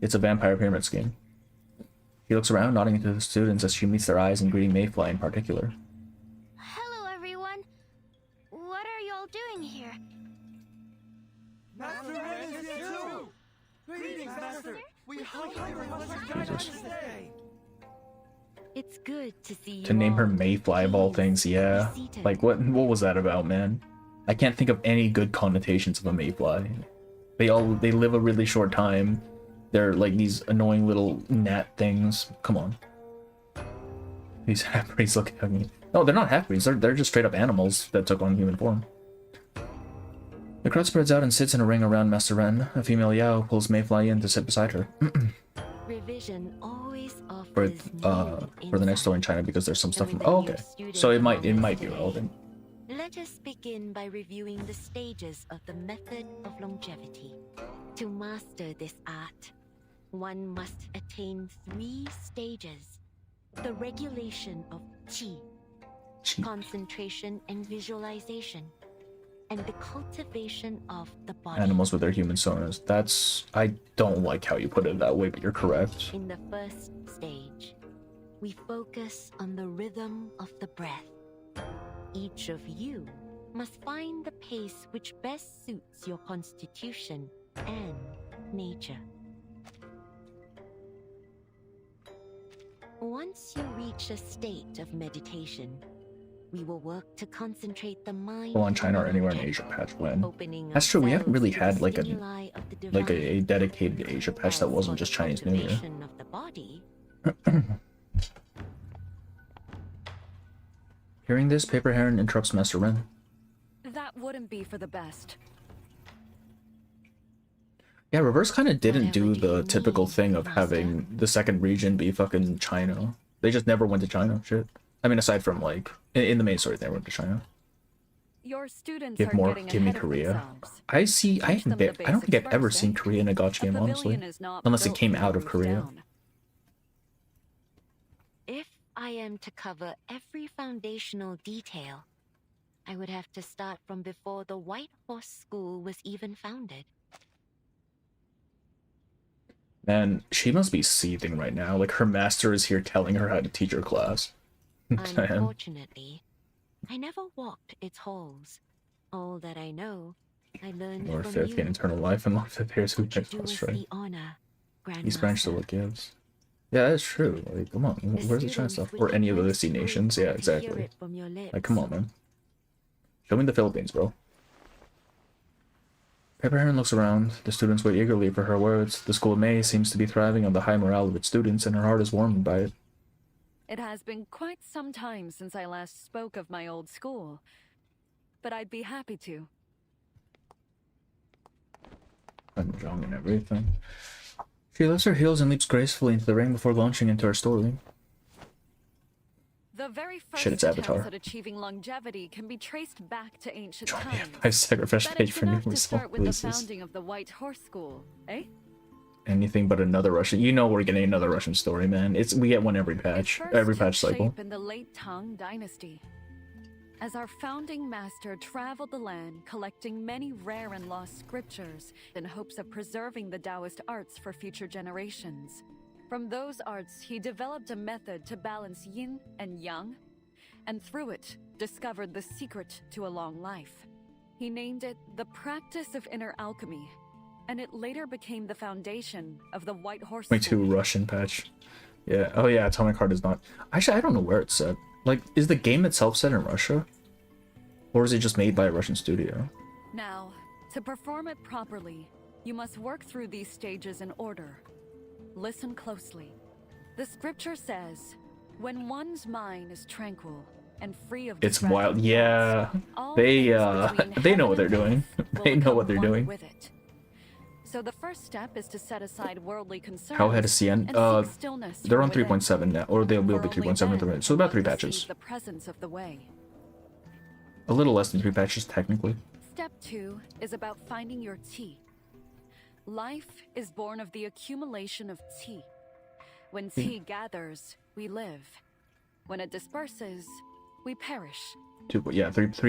Speaker 14: It's a vampire pyramid scheme. He looks around, nodding to the students as she meets their eyes and greeting Mayfly in particular.
Speaker 1: Hello, everyone. What are y'all doing here?
Speaker 5: Master Ren is here too. Greetings, Master. We hope everyone was
Speaker 14: Jesus.
Speaker 5: today.
Speaker 8: It's good to see you.
Speaker 14: To name her
Speaker 8: all.
Speaker 14: Mayfly of all things, yeah. Like, what was that about, man? I can't think of any good connotations of a Mayfly. They live a really short time. They're like these annoying little gnat things. Come on. These half-breeds look at me. No, they're not half-breeds. They're just straight up animals that took on human form. The crowd spreads out and sits in a ring around Master Ren. A female Yao pulls Mayfly in to sit beside her.
Speaker 8: Revision always
Speaker 14: for
Speaker 8: offers
Speaker 14: the next story in China because there's some stuff from. Oh, okay. So it might be relevant.
Speaker 8: Let us begin by reviewing the stages of the method of longevity. To master this art, one must attain 3 stages. The regulation of qi, concentration and visualization, and the cultivation of the body.
Speaker 14: Animals with their human sonars. That's... I don't like how you put it that way, but you're correct.
Speaker 8: In the first stage, we focus on the rhythm of the breath. Each of you must find the pace which best suits your constitution and nature. Once you reach a state of meditation, we will work to concentrate the mind
Speaker 14: Well, in China or anywhere in Asia Patch when. That's true, we haven't really had like a dedicated Asia Patch that wasn't just Chinese New Year.
Speaker 8: of the body.
Speaker 14: Hearing this, Paper Heron interrupts Master Ren.
Speaker 13: That wouldn't be for the best.
Speaker 14: Yeah, Reverse kind of didn't do the typical thing of having the second region be fucking China. They just never went to China, shit. I mean, aside from like, in the main story, they went to China.
Speaker 13: Your students
Speaker 14: Give
Speaker 13: are
Speaker 14: more,
Speaker 13: getting
Speaker 14: give me
Speaker 13: ahead of
Speaker 14: Korea.
Speaker 13: themselves.
Speaker 14: I don't think I've ever seen Korea in a gacha game, honestly. Unless it came out of Korea.
Speaker 8: If I am to cover every foundational detail, I would have to start from before the White Horse School was even founded.
Speaker 14: Man, she must be seething right now. Like, her master is here telling her how to teach her class. Damn.
Speaker 8: Unfortunately, I never walked its halls. All that I know, I learned
Speaker 14: Lord
Speaker 8: from
Speaker 14: Fifth,
Speaker 8: you.
Speaker 14: gain eternal life, and Lord Fifth hears who
Speaker 8: Do
Speaker 14: takes
Speaker 8: us
Speaker 14: us right.
Speaker 8: the honor,
Speaker 14: East Branch still what gives. Yeah, that's true. Like, come on, where's the China stuff? Or any of the destinations? Yeah, exactly. Like, come on, man. Show me the Philippines, bro. Paper Heron looks around. The students wait eagerly for her words. The school of May seems to be thriving on the high morale of its students, and her heart is warmed by it.
Speaker 13: It has been quite some time since I last spoke of my old school, but I'd be happy to.
Speaker 14: I'm Chung and everything. She lifts her heels and leaps gracefully into the ring before launching into her story.
Speaker 13: The very first
Speaker 14: Shit, it's Avatar.
Speaker 13: attempts at achieving longevity can be traced back to ancient times.
Speaker 14: I sacrifice
Speaker 13: But
Speaker 14: page
Speaker 13: it's
Speaker 14: for new
Speaker 13: enough to
Speaker 14: result
Speaker 13: start with the
Speaker 14: releases.
Speaker 13: founding of the White Horse School, eh?
Speaker 14: Anything but another Russian. You know we're getting another Russian story, man. We get one every patch. Every patch cycle.
Speaker 13: Shape in the late Tang Dynasty. As our founding master traveled the land, collecting many rare and lost scriptures in hopes of preserving the Taoist arts for future generations. From those arts, he developed a method to balance yin and yang, and through it, discovered the secret to a long life. He named it the practice of inner alchemy, and it later became the foundation of the White Horse School.
Speaker 14: 22 Russian patch. Yeah. Oh yeah, Atomic Heart is not. Actually, I don't know where it's set. Like, is the game itself set in Russia? Or is it just made by a Russian studio?
Speaker 13: Now, to perform it properly, you must work through these stages in order. Listen closely. The scripture says, when one's mind is tranquil and free of
Speaker 14: It's wild. Yeah. They know what they're doing. They know what they're doing.
Speaker 13: with it. So the first step is to set aside worldly concerns.
Speaker 14: How ahead is CN?
Speaker 13: And seek stillness
Speaker 14: They're on
Speaker 13: from within.
Speaker 14: 3.7 now, or they will be 3.7 at the rate. So about 3 patches.
Speaker 13: The presence of the way.
Speaker 14: A little less than 3 patches, technically.
Speaker 13: Step 2 is about finding your tea. Life is born of the accumulation of tea. When tea gathers, we live. When it disperses, we perish.
Speaker 14: 3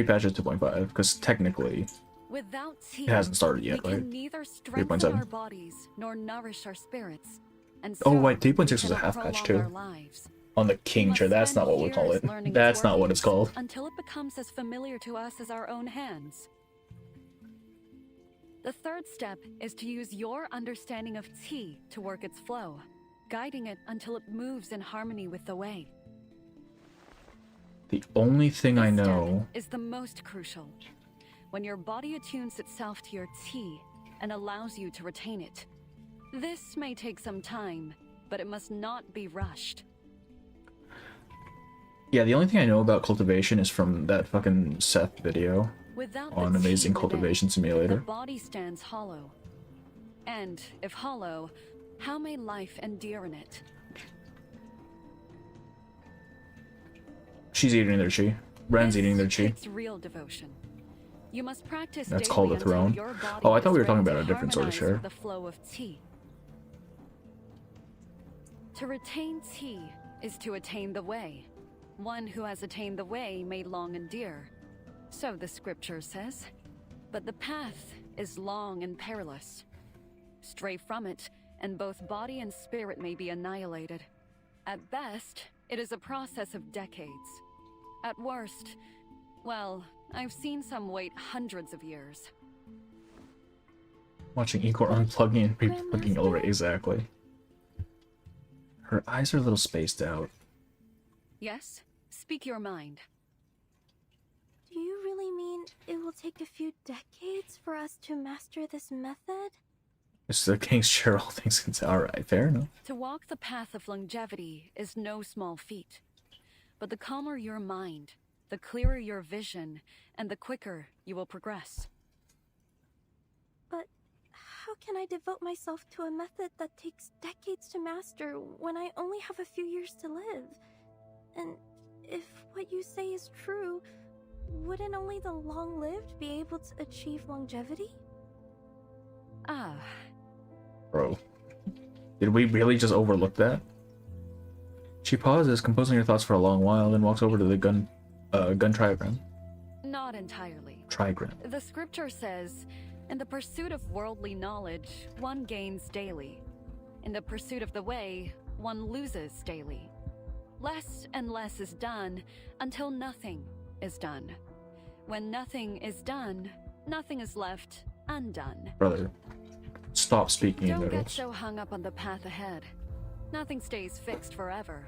Speaker 14: patches, 2.5, because technically
Speaker 13: Without tea,
Speaker 14: it hasn't started yet,
Speaker 13: we
Speaker 14: right?
Speaker 13: can neither strengthen
Speaker 14: 3.7.
Speaker 13: our bodies nor nourish our spirits. And
Speaker 14: Oh,
Speaker 13: so
Speaker 14: wait, 3.6 was
Speaker 13: we
Speaker 14: a half
Speaker 13: cannot
Speaker 14: patch
Speaker 13: prolong
Speaker 14: too.
Speaker 13: our lives.
Speaker 14: On the king chair, that's not what we call it. That's not what it's called.
Speaker 13: Until it becomes as familiar to us as our own hands. The third step is to use your understanding of tea to work its flow, guiding it until it moves in harmony with the way.
Speaker 14: The only thing I know
Speaker 13: Is the most crucial. When your body attunes itself to your tea and allows you to retain it. This may take some time, but it must not be rushed.
Speaker 14: Yeah, the only thing I know about cultivation is from that fucking Seth video
Speaker 13: Without
Speaker 14: on
Speaker 13: the
Speaker 14: Amazing
Speaker 13: tea
Speaker 14: Cultivation
Speaker 13: within,
Speaker 14: Simulator.
Speaker 13: The body stands hollow. And if hollow, how may life endure in it?
Speaker 14: She's eating their chi. Ren's eating their chi.
Speaker 13: It's real devotion. You must practice
Speaker 14: That's
Speaker 13: daily
Speaker 14: called a
Speaker 13: until
Speaker 14: throne.
Speaker 13: your body
Speaker 14: Oh, I thought we were
Speaker 13: is
Speaker 14: talking
Speaker 13: ready
Speaker 14: about
Speaker 13: to
Speaker 14: a different sort of
Speaker 13: harmonize
Speaker 14: share.
Speaker 13: with the flow of tea. To retain tea is to attain the way. One who has attained the way may long endure. So the scripture says. But the path is long and perilous. Stray from it, and both body and spirit may be annihilated. At best, it is a process of decades. At worst, well, I've seen some wait hundreds of years.
Speaker 14: Watching Igor unplugging and replugging over exactly. Her eyes are a little spaced out.
Speaker 13: Yes? Speak your mind.
Speaker 9: Do you really mean it will take a few decades for us to master this method?
Speaker 14: It's the king's chair, all things considered. Alright, fair enough.
Speaker 13: To walk the path of longevity is no small feat. But the calmer your mind, the clearer your vision, and the quicker you will progress.
Speaker 9: But how can I devote myself to a method that takes decades to master when I only have a few years to live? And if what you say is true, wouldn't only the long-lived be able to achieve longevity?
Speaker 13: Ah.
Speaker 14: Bro. Did we really just overlook that? She pauses, composing her thoughts for a long while, then walks over to the gun trigram.
Speaker 13: Not entirely.
Speaker 14: Trigram.
Speaker 13: The scripture says, in the pursuit of worldly knowledge, one gains daily. In the pursuit of the way, one loses daily. Less and less is done until nothing is done. When nothing is done, nothing is left undone.
Speaker 14: Brother, stop speaking in
Speaker 13: Don't get
Speaker 14: riddles.
Speaker 13: so hung up on the path ahead. Nothing stays fixed forever.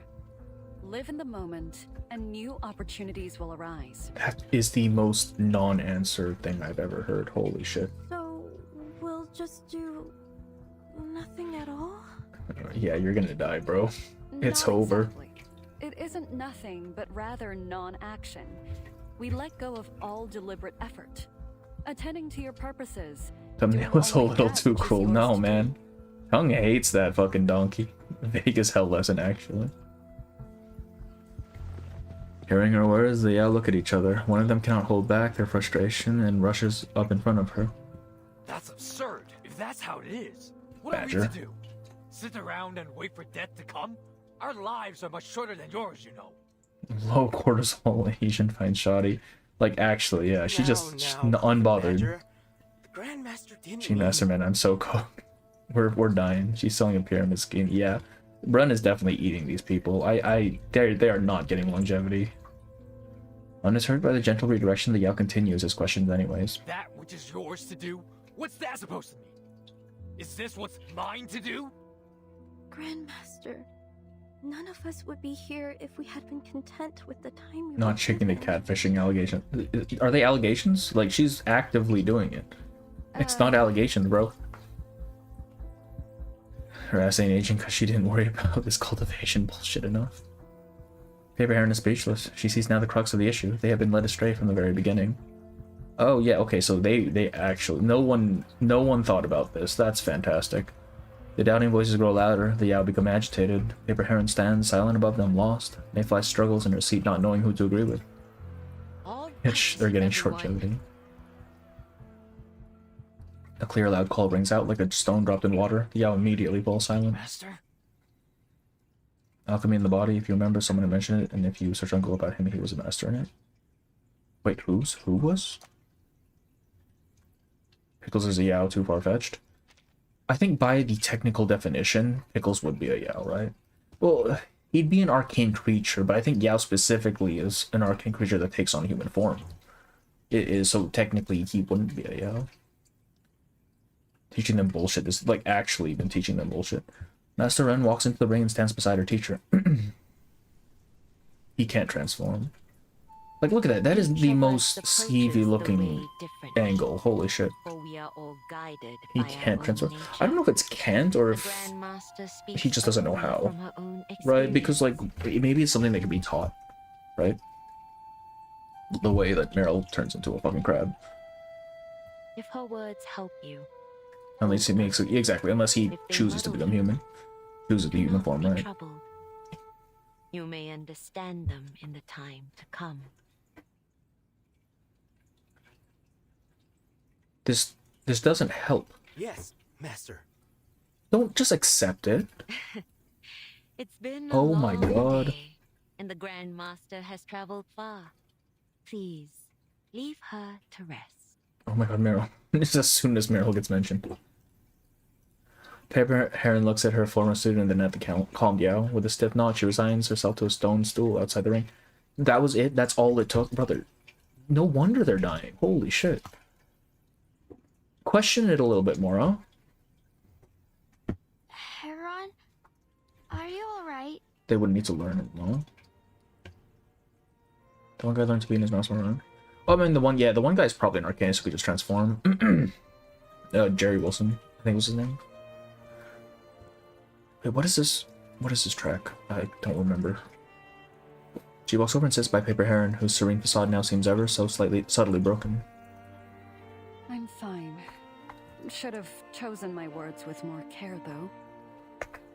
Speaker 13: Live in the moment, and new opportunities will arise.
Speaker 14: That is the most non-answer thing I've ever heard. Holy shit.
Speaker 9: So, we'll just do nothing at all?
Speaker 14: Yeah, you're gonna die, bro. It's
Speaker 13: Not
Speaker 14: over.
Speaker 13: exactly. It isn't nothing, but rather non-action. We let go of all deliberate effort. Attending to your purposes.
Speaker 14: Thumbnail was a little too cruel. No, man. Chung hates that fucking donkey. Vague as hell lesson, actually. Hearing her words, they all look at each other. One of them cannot hold back their frustration and rushes up in front of her.
Speaker 5: That's absurd. If that's how it is, what
Speaker 14: Badger.
Speaker 5: are we to do? Sit around and wait for death to come? Our lives are much shorter than yours, you know.
Speaker 14: Low cortisol Asian finds shoddy. Like, actually, yeah, she just she's unbothered.
Speaker 5: The Grandmaster didn't
Speaker 14: She Masterman, I'm so cooked. We're dying. She's selling a pyramid scheme. Yeah. Brun is definitely eating these people. They are not getting longevity. Undeterred by the gentle redirection, the Yao continues his questions anyways.
Speaker 5: That which is yours to do? What's that supposed to mean? Is this what's mine to do?
Speaker 9: Grandmaster, none of us would be here if we had been content with the time we
Speaker 14: Not shaking the catfishing allegation. Are they allegations? Like, she's actively doing it. It's not allegations, bro. Her ass ain't aging because she didn't worry about this cultivation bullshit enough. Paper Heron is speechless. She sees now the crux of the issue. They have been led astray from the very beginning. Oh yeah, okay, so they actually no one thought about this. That's fantastic. The doubting voices grow louder, the Yao become agitated. Paper Heron stands silent above them, lost. Mayfly struggles in her seat, not knowing who to agree with. They're getting short longevity. A clear loud call rings out like a stone dropped in water. The Yao immediately falls silent.
Speaker 5: Master?
Speaker 14: Alchemy in the body, if you remember, someone had mentioned it, and if you search on Google about him, he was a master in it. Wait, who was? Pickles is a Yao, too far-fetched. I think by the technical definition, Pickles would be a Yao, right? Well, he'd be an arcane creature, but I think Yao specifically is an arcane creature that takes on human form. It is, so technically he wouldn't be a Yao. Teaching them bullshit. This is like actually been teaching them bullshit. Master Ren walks into the ring and stands beside her teacher. He can't transform. Like, look at that. That is the most skeevy looking angle. Holy shit. He can't transform. I don't know if it's can't or if he just doesn't know how. Right? Because, like, maybe it's something that can be taught. Right? The way that Meryl turns into a fucking crab.
Speaker 8: If her words help you.
Speaker 14: Unless he makes it. Exactly. Unless he chooses to become human. Chooses the human form, right?
Speaker 8: Troubled. You may understand them in the time to come.
Speaker 14: This doesn't help.
Speaker 5: Yes, Master.
Speaker 14: Don't just accept it.
Speaker 8: It's been a
Speaker 14: oh my
Speaker 8: long
Speaker 14: god.
Speaker 8: Day, and the Grand Master has traveled far. Please, leave her to rest.
Speaker 14: Oh my god, Meryl. Just as soon as Meryl gets mentioned. Paper Heron looks at her former student and then at the calm Yao. With a stiff nod, she resigns herself to a stone stool outside the ring. That was it? That's all it took? Brother, no wonder they're dying. Holy shit. Question it a little bit more, huh?
Speaker 1: Heron, are you alright?
Speaker 14: They wouldn't need to learn it, no? The one guy learned to be in his mouse run. Oh, I mean, the one guy's probably an arcanist who could just transform. Jerry Wilson, I think was his name. Wait, what is this? What is this track? I don't remember. She walks over and sits by Paper Heron, whose serene facade now seems ever so subtly broken.
Speaker 13: I'm fine. Should have chosen my words with more care, though.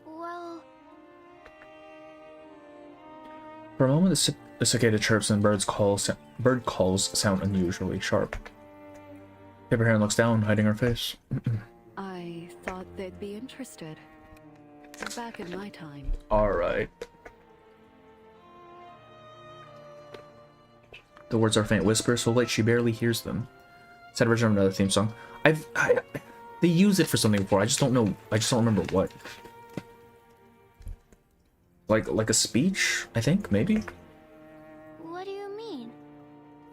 Speaker 1: Well...
Speaker 14: For a moment, the cicada chirps and bird calls sound unusually sharp. Paper Heron looks down, hiding her face.
Speaker 13: I thought they'd be interested. Back in my time.
Speaker 14: Alright. The words are faint whispers, so light she barely hears them. It's that version of another theme song. They used it for something before. I just don't know. I just don't remember what. Like a speech, I think, maybe?
Speaker 1: What do you mean?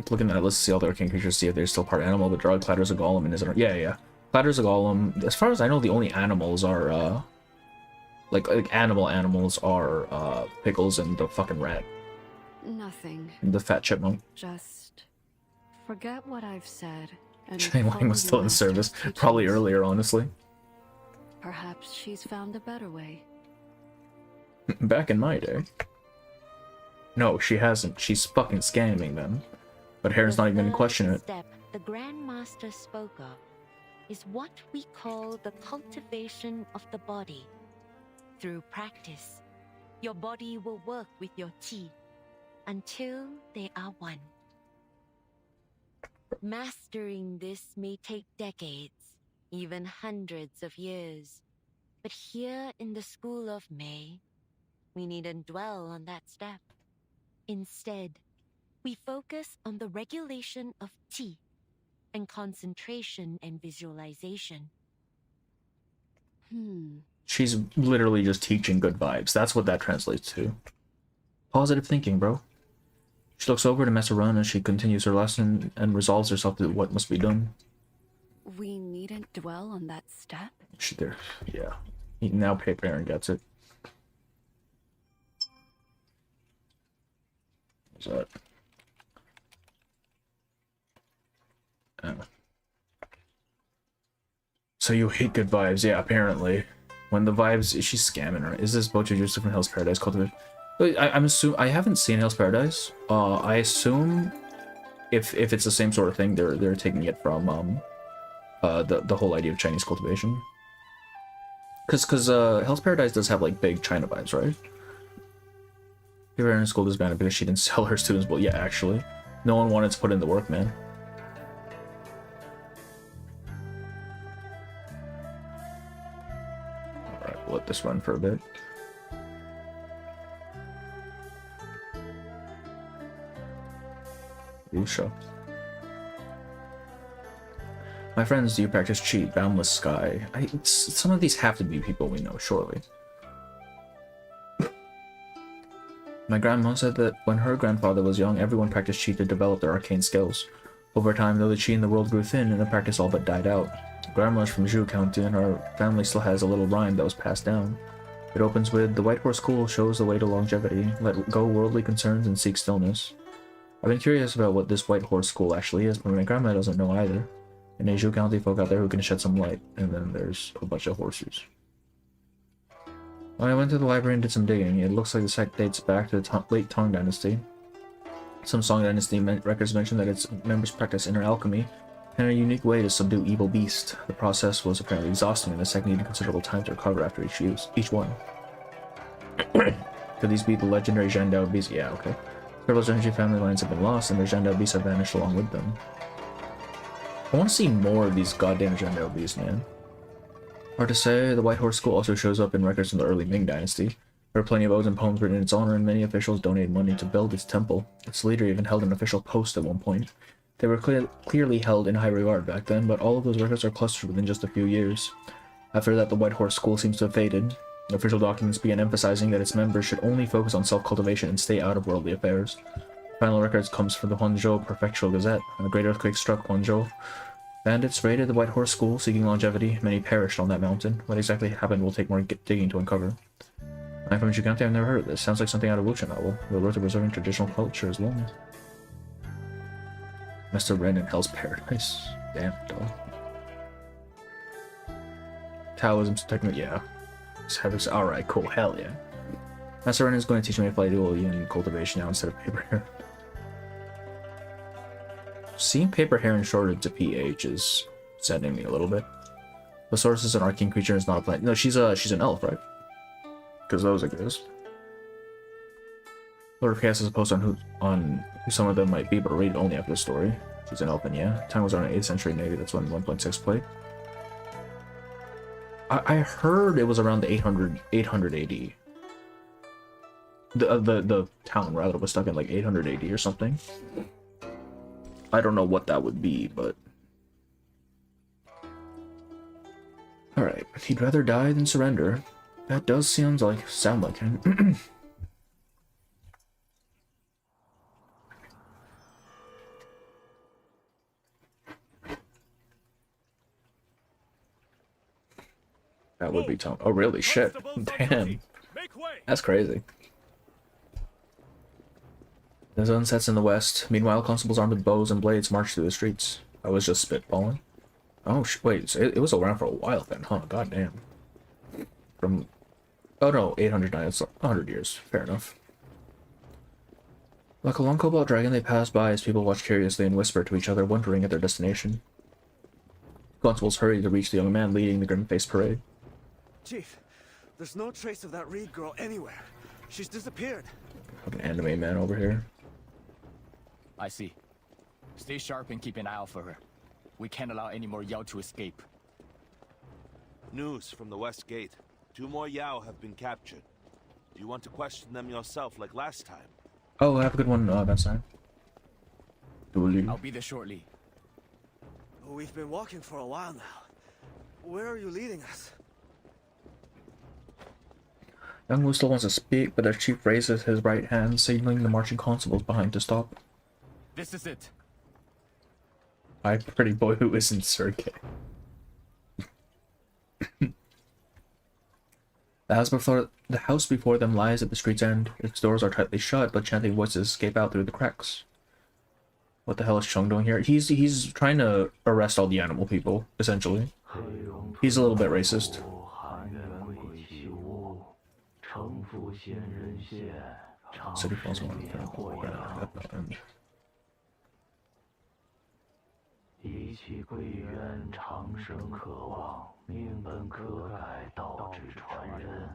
Speaker 14: Looking at it, let's see all the arcane creatures, see if they're still part animal. The drug Clatter's a golem, and is it? Yeah. Clatter's a golem. As far as I know, the only animals are like animals are Pickles and the fucking rat.
Speaker 13: Nothing.
Speaker 14: The fat chipmunk.
Speaker 13: Just forget what I've said. And
Speaker 14: Shane Wang was still in service. Probably earlier, honestly.
Speaker 13: Perhaps she's found a better way.
Speaker 14: Back in my day. No, she hasn't. She's fucking scamming them. But Heron's not even gonna question it.
Speaker 8: Step the Grand Master spoke of is what we call the cultivation of the body. Through practice, your body will work with your chi until they are one. Mastering this may take decades, even hundreds of years. But here in the School of May, we needn't dwell on that step. Instead, we focus on the regulation of chi and concentration and visualization.
Speaker 14: She's literally just teaching good vibes. That's what that translates to. Positive thinking, bro. She looks over to Master Ren as she continues her lesson and resolves herself to what must be done.
Speaker 13: We needn't dwell on that step?
Speaker 14: Yeah. Now Paper Heron gets it. What's that? So you hate good vibes, yeah, apparently. When the vibes, she's scamming her. Is this Bocha Juice from Hell's Paradise cultivation? I'm assuming I haven't seen Hell's Paradise. I assume if it's the same sort of thing, they're taking it from the whole idea of Chinese cultivation. Cause Hell's Paradise does have like big China vibes, right? Your parents school is banned because she didn't sell her students. Well, yeah, actually, no one wanted to put in the work, man. All right, we'll let this run for a bit. Lucia. My friends, do you practice cheat? Boundless Sky. Some of these have to be people we know, surely. My grandma said that when her grandfather was young, everyone practiced cheat to develop their arcane skills. Over time, though, the chi in the world grew thin, and the practice all but died out. Grandma's from Zhu County, and our family still has a little rhyme that was passed down. It opens with, "The White Horse School shows the way to longevity. Let go worldly concerns and seek stillness." I've been curious about what this White Horse School actually is, but my grandma doesn't know either. And there's Zhu County folk out there who can shed some light, and then there's a bunch of horses. When I went to the library and did some digging, it looks like the sect dates back to the late Tang Dynasty. Some Song Dynasty records mention that its members practice inner alchemy and a unique way to subdue evil beasts. The process was apparently exhausting, and the sect needed considerable time to recover after each one. Could these be the legendary Zhandao beasts? Yeah, okay. Several Zhenji family lines have been lost, and their Zhandao beasts have vanished along with them. I want to see more of these goddamn Zhandao beasts, man. Hard to say, the White Horse School also shows up in records from the early Ming Dynasty. There are plenty of odes and poems written in its honor, and many officials donated money to build its temple. Its leader even held an official post at one point. They were clearly held in high regard back then, but all of those records are clustered within just a few years. After that, the White Horse School seems to have faded. Official documents began emphasizing that its members should only focus on self-cultivation and stay out of worldly affairs. Final records comes from the Huanzhou Prefectural Gazette. A great earthquake struck Huanzhou. Bandits raided the White Horse School, seeking longevity. Many perished on that mountain. What exactly happened will take more digging to uncover. I'm from Zhu County, I've never heard of this. Sounds like something out of a Wuxia novel. The road to preserving traditional culture is long. Mr. Ren in Hell's Paradise. Damn, dog. Taoism's technically, yeah. Alright, cool, hell yeah. Master Ren is going to teach me Mayfly dual in cultivation now instead of paper hair. Seeing paper hair and shorted to PH is saddening me a little bit. The source is an arcane creature, is not a plant. No, she's an elf, right? Because those exist. Lord of Chaos is a post on who some of them might be, but I'll read it only after the story. She's an elf, and yeah. Time was around the 8th century, maybe that's when 1.6 played. I heard it was around the 800 AD. The town, rather, was stuck in like 800 AD or something. I don't know what that would be, but... Alright, he'd rather die than surrender. That does sound like him. That would be Tom. Oh, really? Shit. Damn. That's crazy. The sun sets in the west. Meanwhile, constables armed with bows and blades march through the streets. I was just spitballing. Oh, wait. So it was around for a while then, huh? God damn. From... Oh no, 809. It's 100 years. Fair enough. Like a long cobalt dragon, they pass by as people watch curiously and whisper to each other, wondering at their destination. Constables hurry to reach the young man leading the grim-faced parade.
Speaker 7: Chief, there's no trace of that Reed girl anywhere. She's disappeared.
Speaker 14: Fucking anime man over here.
Speaker 4: I see. Stay sharp and keep an eye out for her. We can't allow any more Yao to escape.
Speaker 10: News from the West Gate. 2 more Yao have been captured. Do you want to question them yourself like last time?
Speaker 14: Oh, have a good one, Benstein.
Speaker 4: I'll be there shortly.
Speaker 7: We've been walking for a while now. Where are you leading us?
Speaker 14: Young Wu still wants to speak, but their chief raises his right hand, signaling the marching constables behind to stop.
Speaker 4: This is it.
Speaker 14: My pretty boy who isn't Sergei. The house before them lies at the street's end. Its doors are tightly shut, but chanting voices escape out through the cracks. What the hell is Chung doing here? He's trying to arrest all the animal people, essentially. He's a little bit racist. City falls on
Speaker 12: 一起归元，长生渴望，命本可改，道之传人，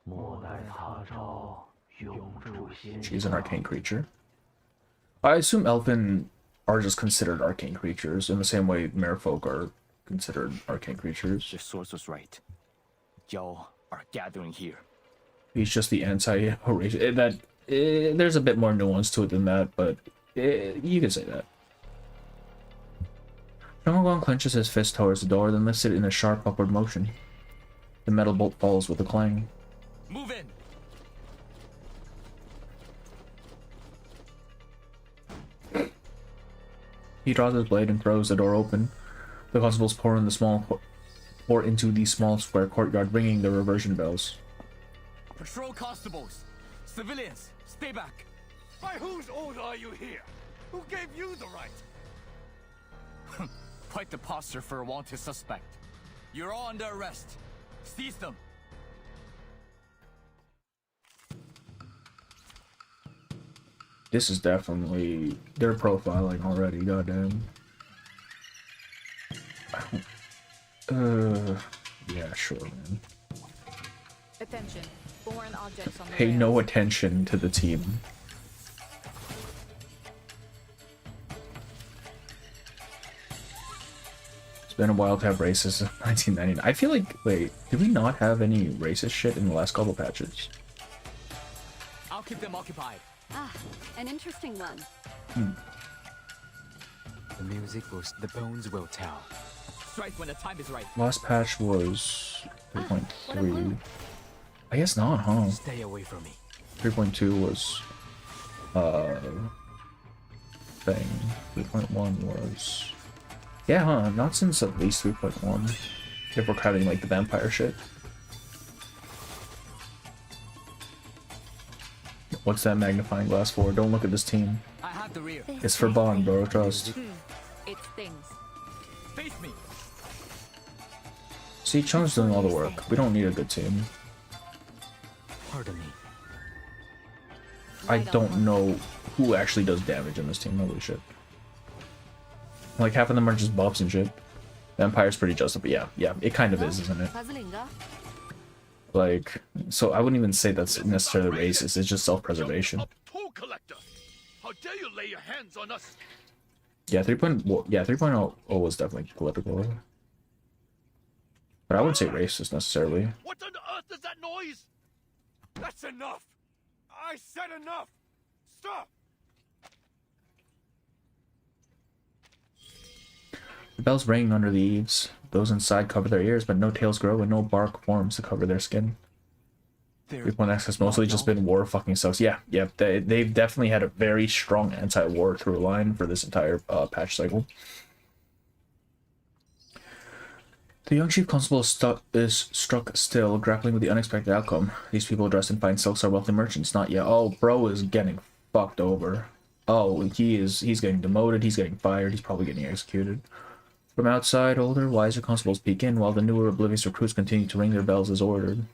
Speaker 12: 莫待他朝，永驻先。
Speaker 14: She's an arcane creature. I assume elfin are just considered arcane creatures in the same way merfolk are considered arcane creatures.
Speaker 4: The source was right. Y'all are gathering here.
Speaker 14: He's just the anti-Horatio. There's a bit more nuance to it than that, but you can say that. Chung clenches his fist towards the door, then lifts it in a sharp upward motion. The metal bolt falls with a clang.
Speaker 5: Move in.
Speaker 14: He draws his blade and throws the door open. The constables pour into the small square courtyard, ringing the reversion bells.
Speaker 5: Patrol constables, civilians, stay back. By whose order are you here? Who gave you the right? Quite the posture for a wanted suspect. You're all under arrest. Seize them.
Speaker 14: This is definitely... they're profiling already, goddamn. Yeah, sure, man.
Speaker 17: Attention. Foreign objects on the
Speaker 14: Pay
Speaker 17: rails.
Speaker 14: no attention to the team. It's been a while to have races in 1999. I feel like, wait, did we not have any racist shit in the last couple patches?
Speaker 5: I'll keep them occupied.
Speaker 13: Ah, an interesting one.
Speaker 11: The music will, the bones will tell.
Speaker 5: Strike when the time is right.
Speaker 14: Last patch was 3.3. I guess not, huh?
Speaker 11: Stay away from me.
Speaker 14: 3.2 was thing. 3.1 was, yeah, huh? Not since at least 3.1. If we're having like the vampire shit. What's that magnifying glass for? Don't look at this team.
Speaker 5: I have the rear.
Speaker 14: It's for Bond, bro. Trust.
Speaker 17: It stings.
Speaker 5: Face me.
Speaker 14: See, Chung's doing all the work. We don't need a good team.
Speaker 11: Pardon me.
Speaker 14: I don't know who actually does damage in this team. Holy shit. Like, half of them are just buffs and shit. Vampire's pretty justified. Yeah, it kind of is, isn't it? Like, so I wouldn't even say that's necessarily racist. It's just self-preservation.
Speaker 18: Toll collector! How dare you lay your hands on us?
Speaker 14: Yeah, 3.0 was definitely political. But I wouldn't say racist necessarily.
Speaker 18: What on earth is that noise?
Speaker 5: That's enough! I said enough! Stop!
Speaker 14: The bells ring under the eaves. Those inside cover their ears, but no tails grow and no bark forms to cover their skin. 3.x has mostly just been war fucking sucks. Yeah, they've definitely had a very strong anti-war through line for this entire patch cycle. The young chief constable is struck still, grappling with the unexpected outcome. These people dressed in fine silks are wealthy merchants, not yet. Oh, bro is getting fucked over. Oh, he's getting demoted, he's getting fired, he's probably getting executed. From outside, older, wiser constables peek in, while the newer oblivious recruits continue to ring their bells as ordered.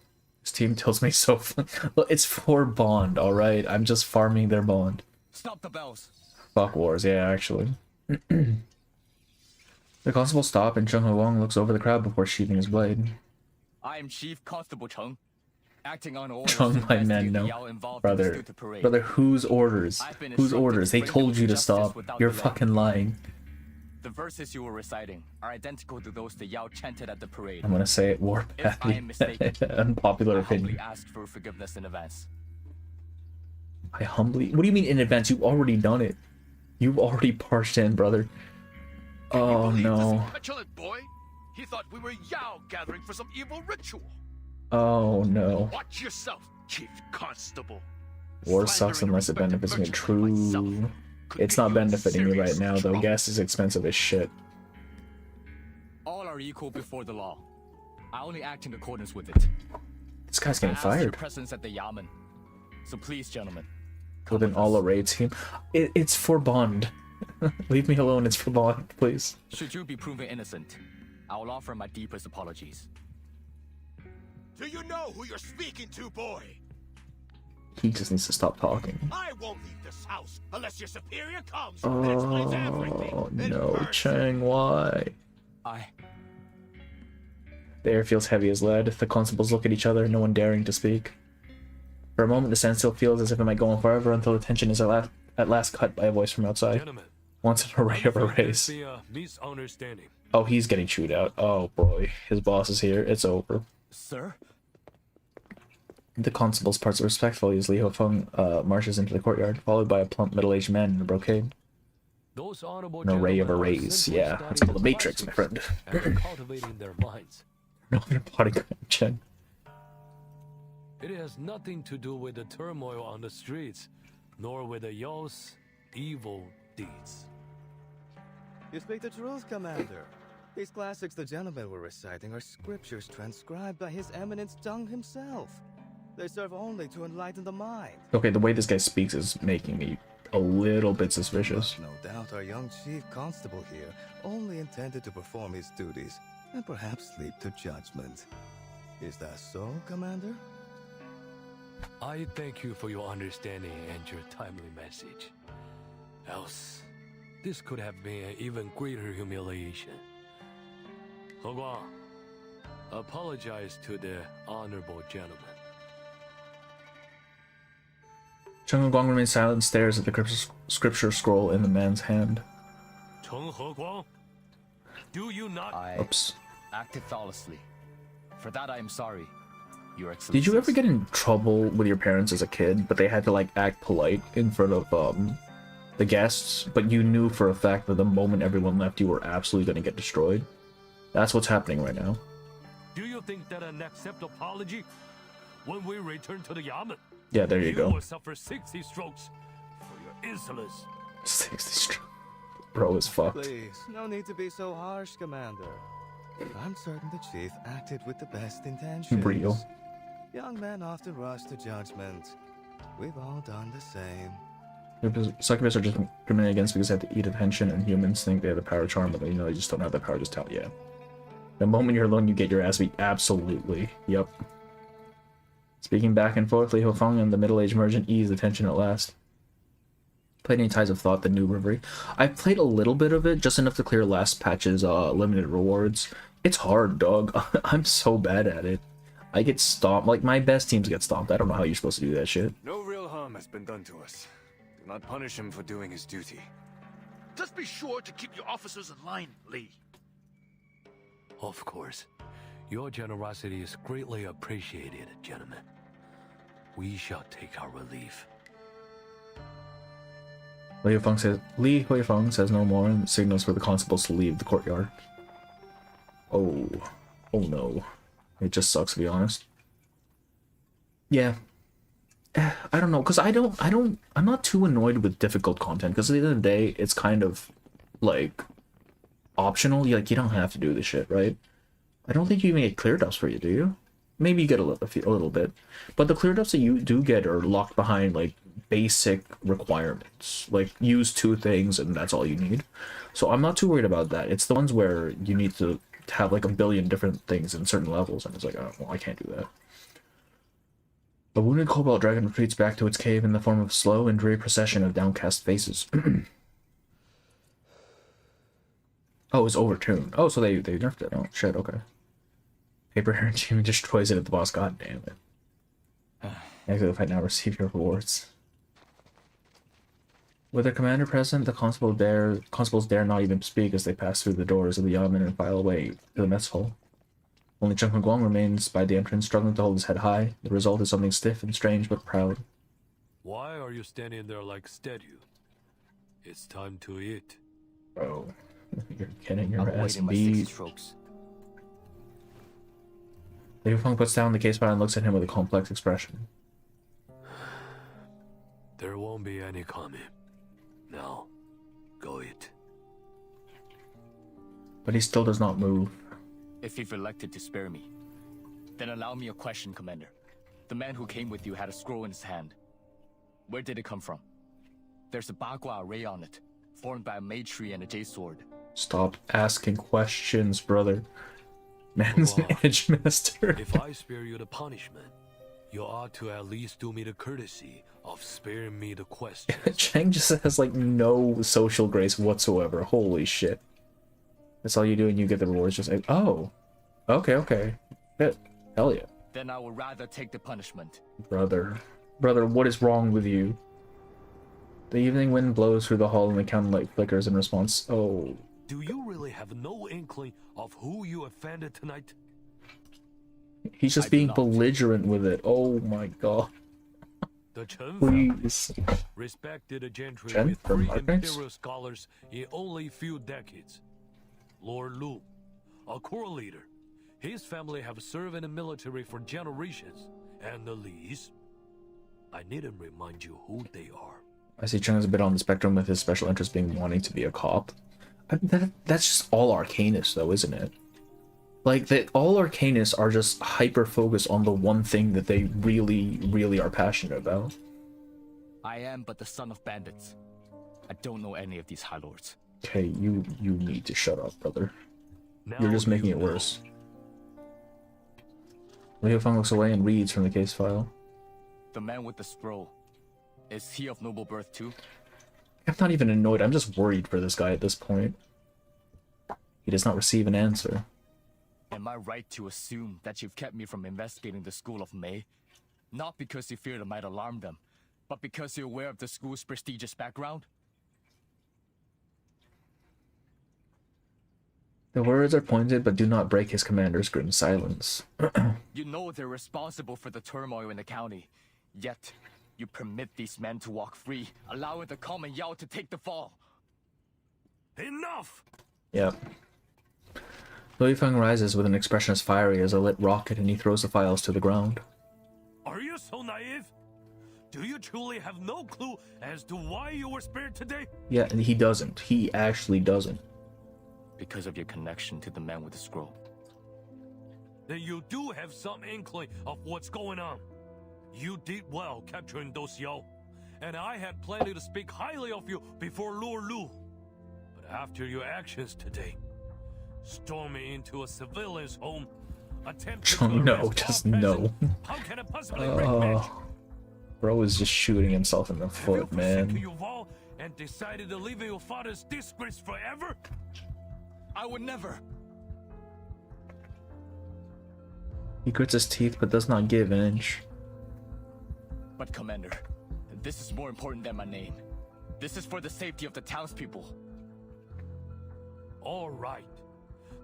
Speaker 14: This team tells me so. Look, it's for Bond, alright? I'm just farming their Bond.
Speaker 5: Stop the bells.
Speaker 14: Fuck wars, yeah, actually. The constables stop, and Chung Wong looks over the crowd before sheathing his blade.
Speaker 5: I am Chief Constable Chung, acting on orders
Speaker 14: Chung, my man, no. Brother, whose orders? Whose orders? They told you to stop. You're fucking lying.
Speaker 5: The verses you were reciting are identical to those the Yao chanted at the parade.
Speaker 14: I'm gonna say it warpathy.
Speaker 5: If I am mistaken,
Speaker 14: Unpopular
Speaker 5: I humbly
Speaker 14: opinion.
Speaker 5: ask for forgiveness in advance.
Speaker 14: I humbly... What do you mean in advance? You've already done it. You've already parched in, brother. Oh, no.
Speaker 18: Petulant boy? He thought we were Yao gathering for some evil ritual.
Speaker 14: Oh, no.
Speaker 18: Watch yourself, Chief Constable.
Speaker 14: War sucks unless it benefits me. True. It's not benefiting me right now, though. Gas is expensive as shit.
Speaker 5: All are equal before the law. I only act in accordance with it.
Speaker 14: This guy's getting
Speaker 5: I asked your
Speaker 14: fired.
Speaker 5: presence at the Yamen. So please, gentlemen.
Speaker 14: With an all-array team. It's for Bond. Leave me alone, it's for Bond, please.
Speaker 5: Should you be proven innocent, I will offer my deepest apologies.
Speaker 18: Do you know who you're speaking to, boy?
Speaker 14: He just needs to stop talking.
Speaker 18: I won't leave this house unless your superior comes and explains everything.
Speaker 14: Oh no, Chung, why? The air feels heavy as lead. The constables look at each other, no one daring to speak. For a moment, the standstill feels as if it might go on forever until the tension is at last cut by a voice from outside.
Speaker 21: Gentlemen,
Speaker 14: Once an array of arrays.
Speaker 21: there's a misunderstanding.
Speaker 14: Oh, he's getting chewed out. Oh boy, his boss is here. It's over.
Speaker 4: Sir?
Speaker 14: The constables parts respectfully as Li Hofeng marches into the courtyard, followed by a plump middle-aged man in a brocade.
Speaker 21: Those honorable
Speaker 14: An array of
Speaker 21: gentlemen are
Speaker 14: arrays.
Speaker 21: simply
Speaker 14: Yeah, that's
Speaker 21: studying
Speaker 14: called the Matrix, my friend.
Speaker 21: and are cultivating their minds.
Speaker 14: No, your bodyguard, Chen.
Speaker 21: It has nothing to do with the turmoil on the streets, nor with the Yao's evil deeds.
Speaker 19: You speak the truth, Commander. These classics the gentlemen were reciting are scriptures transcribed by His Eminence Chung himself. They serve only to enlighten the mind.
Speaker 14: Okay, the way this guy speaks is making me a little bit suspicious.
Speaker 19: No doubt our young chief constable here only intended to perform his duties and perhaps leap to judgment. Is that so, Commander?
Speaker 21: I thank you for your understanding and your timely message. Else, this could have been an even greater humiliation. He Guang, apologize to the honorable gentleman.
Speaker 14: Chung Guang remains silent and stares at the scripture scroll in the man's hand.
Speaker 21: Chung He Guang, do you not?
Speaker 4: I
Speaker 14: Oops.
Speaker 4: acted thoughtlessly. For that I am sorry, Your Excellency.
Speaker 14: Did you ever get in trouble with your parents as a kid, but they had to like act polite in front of the guests, but you knew for a fact that the moment everyone left, you were absolutely going to get destroyed? That's what's happening right now.
Speaker 21: Do you think that an acceptable apology when we return to the Yamen?
Speaker 14: Yeah, there you go.
Speaker 21: You will suffer 60 strokes for your insolence.
Speaker 14: 60 strokes. Bro is fucked.
Speaker 19: Please, no need to be so harsh, Commander. I'm certain the chief acted with the best intentions.
Speaker 14: Real.
Speaker 19: Young men often rush to judgment. We've all done the same.
Speaker 14: Succubists are just discriminated against because they have to eat attention, and humans think they have the power to charm, but you know they just don't have the power to tell. Yeah. The moment you're alone, you get your ass beat. Absolutely. Yep. Speaking back and forth, Li Hofeng and the middle-aged merchant ease the tension at last. Played any Ties of Thought, the new Reverie? I've played a little bit of it, just enough to clear last patch's limited rewards. It's hard, dog. I'm so bad at it. I get stomped. Like, my best teams get stomped. I don't know how you're supposed to do that shit.
Speaker 7: No real harm has been done to us. Do not punish him for doing his duty.
Speaker 18: Just be sure to keep your officers in line, Lee.
Speaker 21: Of course. Your generosity is greatly appreciated, gentlemen. We shall take our relief.
Speaker 14: Li Huifeng says no more and signals for the constables to leave the courtyard. Oh no. It just sucks, to be honest. Yeah. I don't know, because I'm not too annoyed with difficult content, because at the end of the day, it's kind of, like, optional. You don't have to do this shit, right? I don't think you even get cleared ups for you, do you? Maybe you get a little bit. But the cleared ups that you do get are locked behind, like, basic requirements. Like, use 2 things and that's all you need. So I'm not too worried about that. It's the ones where you need to have, like, a billion different things in certain levels, and it's like, oh, well, I can't do that. The wounded cobalt dragon retreats back to its cave in the form of a slow and dreary procession of downcast faces. Oh, it's overtuned. Oh, so they nerfed it. Oh, shit, okay. Paper Heron Jimmy destroys it at the boss. God damn it. Exit the fight now. Receive your rewards. With their commander present, the constables dare not even speak as they pass through the doors of the yamen and file away to the mess hall. Only Chung Guang remains by the entrance, struggling to hold his head high. The result is something stiff and strange, but proud.
Speaker 21: Why are you standing there like statue? It's time to eat.
Speaker 14: Bro, you're getting your ass
Speaker 4: waiting my 60
Speaker 14: beat.
Speaker 4: strokes.
Speaker 14: Liu Feng puts down the case file and looks at him with a complex expression.
Speaker 21: There won't be any comment. Now, go eat.
Speaker 14: But he still does not move.
Speaker 4: If you've elected to spare me, then allow me a question, Commander. The man who came with you had a scroll in his hand. Where did it come from? There's a Bagua array on it, formed by a Mei tree and a Jade sword.
Speaker 14: Stop asking questions, brother. Man's an edge master.
Speaker 21: If I spare you the punishment, You ought to at least do me the courtesy of sparing me the question.
Speaker 14: Chang just has like no social grace whatsoever. Holy shit. That's all you do and you get the rewards. Just like, oh, okay. Hell yeah.
Speaker 4: Then I would rather take the punishment.
Speaker 14: Brother, what is wrong with you? The evening wind blows through the hall and the candlelight flickers in response. Oh.
Speaker 21: Do you really have no inkling of who you offended tonight?
Speaker 14: He's just being belligerent with it. Oh my god.
Speaker 21: The Chen
Speaker 14: Please.
Speaker 21: Respected gentry
Speaker 14: Chen
Speaker 21: with
Speaker 14: from
Speaker 21: 3
Speaker 14: Markets?
Speaker 21: imperial scholars in only few decades. Lord Lu, a core leader. His family have served in the military for generations. And the Lees, I needn't remind you who they are.
Speaker 14: I see Chung is a bit on the spectrum with his special interest being wanting to be a cop. That's just all Arcanists though, isn't it? Like, all Arcanists are just hyper-focused on the one thing that they really are passionate about.
Speaker 4: I am but the son of bandits. I don't know any of these High Lords.
Speaker 14: Okay, you need to shut up, brother. You're just making it worse. Liu Feng looks away and reads from the case file.
Speaker 4: The man with the scroll. Is he of noble birth too?
Speaker 14: I'm not even annoyed, I'm just worried for this guy at this point. He does not receive an answer.
Speaker 4: Am I right to assume that you've kept me from investigating the school of May? Not because you feared it might alarm them, but because you're aware of the school's prestigious background?
Speaker 14: The words are pointed but do not break his commander's grim silence.
Speaker 4: You know they're responsible for the turmoil in the county, yet you permit these men to walk free, allowing the common Yao to take the fall.
Speaker 21: Enough!
Speaker 14: Yep. Liu Feng rises with an expression as fiery as a lit rocket and he throws the files to the ground.
Speaker 21: Are you so naive? Do you truly have no clue as to why you were spared today?
Speaker 14: Yeah, and he doesn't. He actually doesn't.
Speaker 4: Because of your connection to the man with the scroll.
Speaker 21: Then you do have some inkling of what's going on. You did well capturing those Yao, and I had plenty to speak highly of you before Lord Lu. But after your actions today, storming into a civilian's home, attempting to arrest
Speaker 14: just
Speaker 21: all
Speaker 14: no.
Speaker 21: present, how can I possibly recommend you?
Speaker 14: Bro is just shooting himself in the foot, man.
Speaker 21: You vow and decided to live in your father's disgrace forever?
Speaker 4: I would never.
Speaker 14: He grits his teeth but does not give an inch.
Speaker 4: But Commander, this is more important than my name. This is for the safety of the townspeople.
Speaker 21: All right.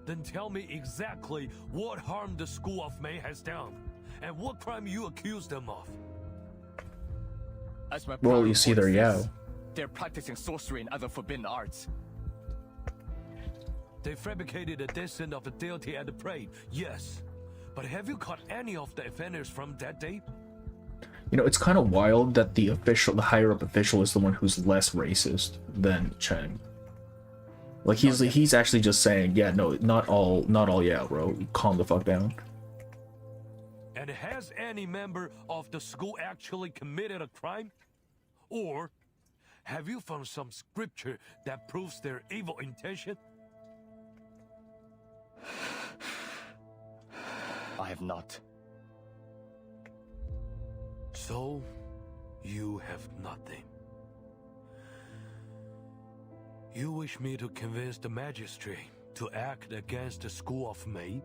Speaker 21: Then tell me exactly what harm the School of May has done, and what crime you accuse them of.
Speaker 4: As my
Speaker 14: Well, you see their Yao.
Speaker 4: They're practicing sorcery and other forbidden arts.
Speaker 21: They fabricated a descent of the deity at the parade, yes. But have you caught any of the offenders from that date?
Speaker 14: You know, it's kind of wild that the higher up official is the one who's less racist than Chang. Like he's actually just saying, yeah, no, not all, yeah, bro, calm the fuck down.
Speaker 21: And has any member of the school actually committed a crime? Or have you found some scripture that proves their evil intention?
Speaker 4: I have not.
Speaker 21: So, you have nothing. You wish me to convince the magistrate to act against the School of May,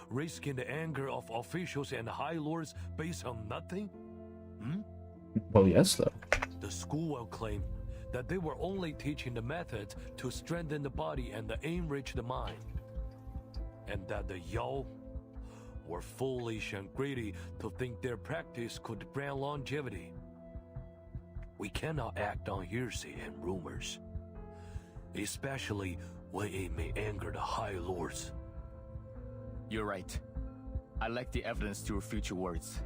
Speaker 21: risking the anger of officials and high lords based on nothing? Hmm?
Speaker 14: Well, yes, though.
Speaker 21: The school will claim that they were only teaching the method to strengthen the body and enrich the mind, and that the Yao were foolish and greedy to think their practice could grant longevity. We cannot act on hearsay and rumors, especially when it may anger the High Lords.
Speaker 4: You're right. I lack the evidence to refute your words.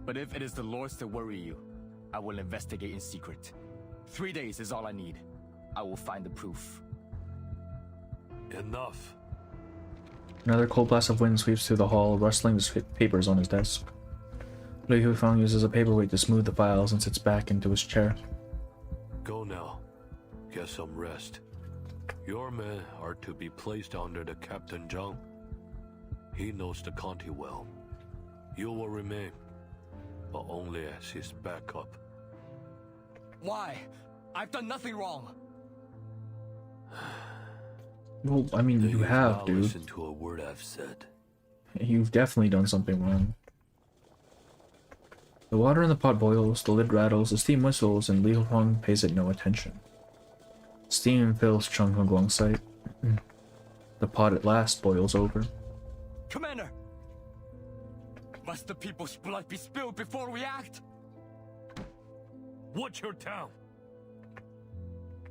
Speaker 4: But if it is the Lords that worry you, I will investigate in secret. 3 days is all I need. I will find the proof.
Speaker 21: Enough.
Speaker 14: Another cold blast of wind sweeps through the hall, rustling the papers on his desk. Liu Feng uses a paperweight to smooth the files and sits back into his chair.
Speaker 21: Go now. Get some rest. Your men are to be placed under the Captain Chung. He knows the county well. You will remain, but only as his backup.
Speaker 5: Why? I've done nothing wrong.
Speaker 14: Well, I mean, you have, dude.
Speaker 21: Listen to a word I've said.
Speaker 14: You've definitely done something wrong. The water in the pot boils, the lid rattles, the steam whistles, and Li Huang pays it no attention. Steam fills Chung Guang's sight. The pot at last boils over.
Speaker 5: Commander! Must the people's blood be spilled before we act?
Speaker 21: Watch your tongue!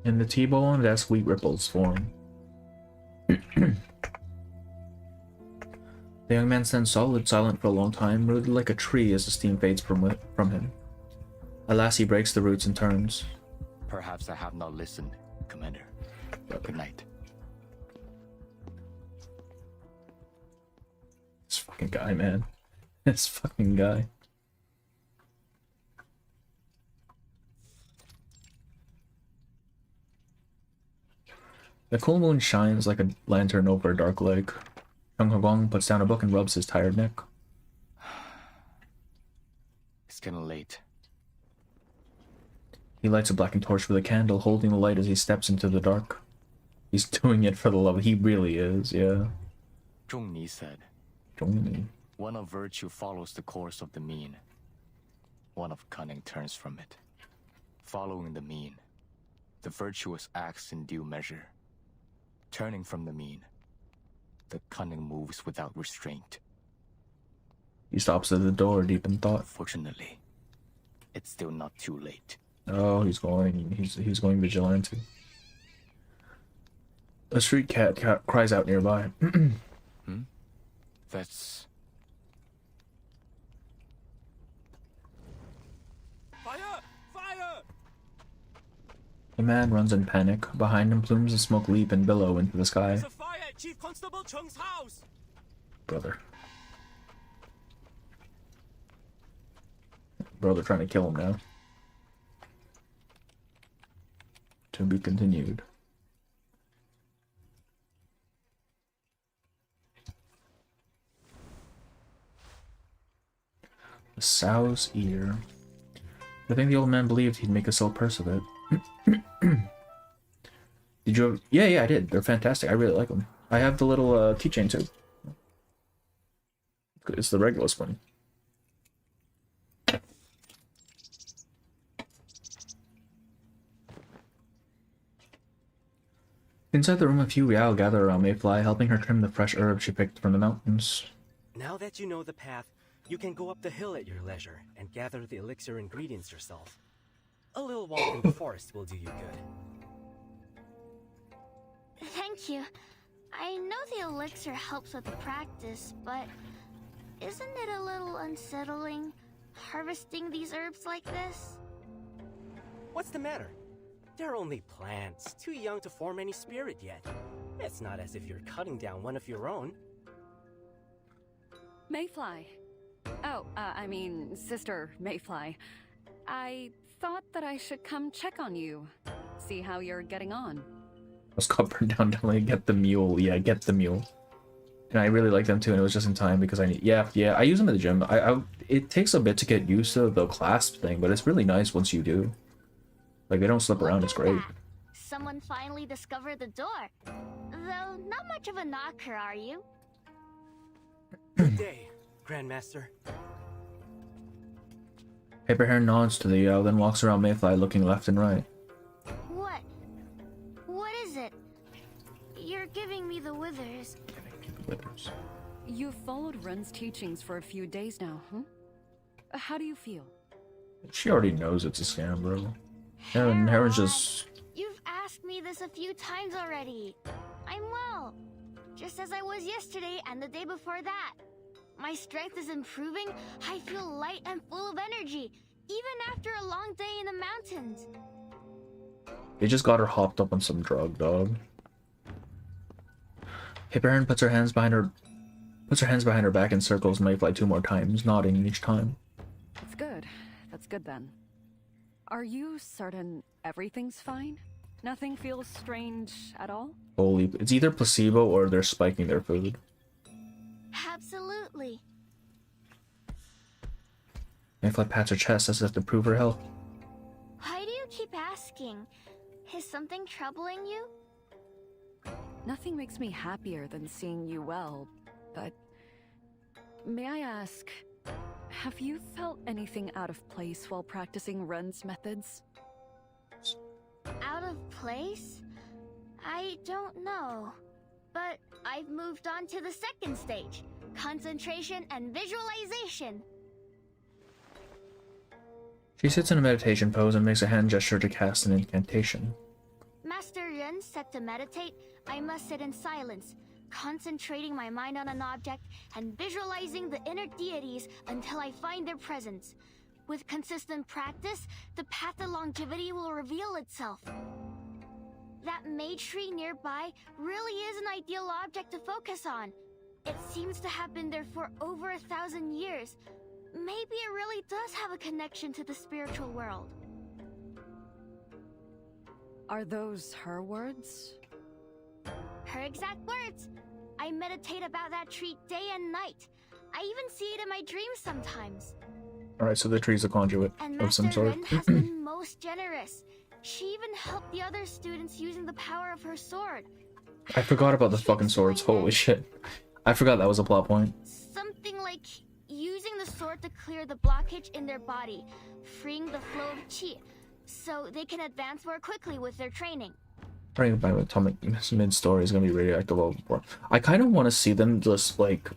Speaker 14: In the tea-bowl on the desk, wheat ripples form. The young man stands solid, silent for a long time, rooted like a tree as the steam fades from him. At last he breaks the roots and turns.
Speaker 4: Perhaps I have not listened, Commander. Good night.
Speaker 14: This fucking guy, man. This fucking guy. The cool moon shines like a lantern over a dark lake. Chung Guang puts down a book and rubs his tired neck.
Speaker 4: It's getting late.
Speaker 14: He lights a blackened torch with a candle, holding the light as he steps into the dark. He's doing it for the love. He really is, yeah.
Speaker 4: Zhongni said,
Speaker 14: Zhongni.
Speaker 4: One of virtue follows the course of the mean. One of cunning turns from it. Following the mean, the virtuous acts in due measure. Turning from the mean, the cunning moves without restraint.
Speaker 14: He stops at the door, deep in thought.
Speaker 4: Fortunately, it's still not too late.
Speaker 14: Oh, he's going vigilante. A street cat cries out nearby.
Speaker 4: That's...
Speaker 5: Fire! Fire!
Speaker 14: The man runs in panic. Behind him, plumes of smoke leap and billow into the sky.
Speaker 5: There's a fire at Chief Constable Chung's house!
Speaker 14: Brother, trying to kill him now. To be continued. The sow's ear. I think the old man believed he'd make a silk purse of it. Did you? Yeah, I did. They're fantastic. I really like them. I have the little keychain too. It's the regular one. Inside the room, a few Riao gather around Mayfly, helping her trim the fresh herbs she picked from the mountains.
Speaker 16: Now that you know the path, you can go up the hill at your leisure and gather the elixir ingredients yourself. A little walk in the forest will do you good.
Speaker 1: Thank you. I know the elixir helps with the practice, but isn't it a little unsettling harvesting these herbs like this?
Speaker 16: What's the matter? They're only plants, too young to form any spirit yet. It's not as if you're cutting down one of your own.
Speaker 13: Mayfly. Oh, I mean, Sister Mayfly. I thought that I should come check on you. See how you're getting on.
Speaker 14: Let's go burn down, definitely get the mule. Yeah, get the mule. And I really like them too, and it was just in time because I need... Yeah, I use them at the gym. It takes a bit to get used to the clasp thing, but it's really nice once you do. Like, they don't slip around, it's great.
Speaker 1: Someone finally discovered the door. Though, not much of a knocker, are you?
Speaker 16: Good day, Grandmaster.
Speaker 14: Paperhair nods to the Yao, then walks around Mayfly looking left and right.
Speaker 1: What? What is it? You're giving me the withers.
Speaker 13: You've followed Ren's teachings for a few days now, huh? How do you feel?
Speaker 14: She already knows it's a scam, bro. Heron's just...
Speaker 1: You've asked me this a few times already. I'm well. Just as I was yesterday and the day before that. My strength is improving. I feel light and full of energy, even after a long day in the mountains.
Speaker 14: They just got her hopped up on some drug, dog. Paperhair puts her hands behind her back and circles Mayfly 2 more times, nodding each time.
Speaker 13: That's good. That's good then. Are you certain everything's fine? Nothing feels strange at all?
Speaker 14: Holy... It's either placebo or they're spiking their food.
Speaker 1: Absolutely.
Speaker 14: Mayfly pats her chest as if to prove her health.
Speaker 1: Why do you keep asking? Is something troubling you?
Speaker 13: Nothing makes me happier than seeing you well, but may I ask, have you felt anything out of place while practicing Ren's methods?
Speaker 1: Out of place? I don't know. But I've moved on to the second stage, concentration and visualization.
Speaker 14: She sits in a meditation pose and makes a hand gesture to cast an incantation.
Speaker 1: Master Ren said to meditate, I must sit in silence, concentrating my mind on an object and visualizing the inner deities until I find their presence. With consistent practice, the path to longevity will reveal itself. That May tree nearby really is an ideal object to focus on. It seems to have been there for over 1,000 years. Maybe it really does have a connection to the spiritual world.
Speaker 13: Are those her words?
Speaker 1: Her exact words. I meditate about that tree day and night. I even see it in my dreams sometimes.
Speaker 14: Alright, so the tree's a conduit
Speaker 1: And
Speaker 14: of some
Speaker 1: Master
Speaker 14: sort.
Speaker 1: Ren has been most generous. She even helped the other students using the power of her sword.
Speaker 14: I forgot about the fucking swords. Holy shit. I forgot that was a plot point.
Speaker 1: Something like using the sword to clear the blockage in their body, freeing the flow of chi, so they can advance more quickly with their training.
Speaker 14: Bring back Atomic mid-story is gonna be radioactive level 4. I kind of want to see them just like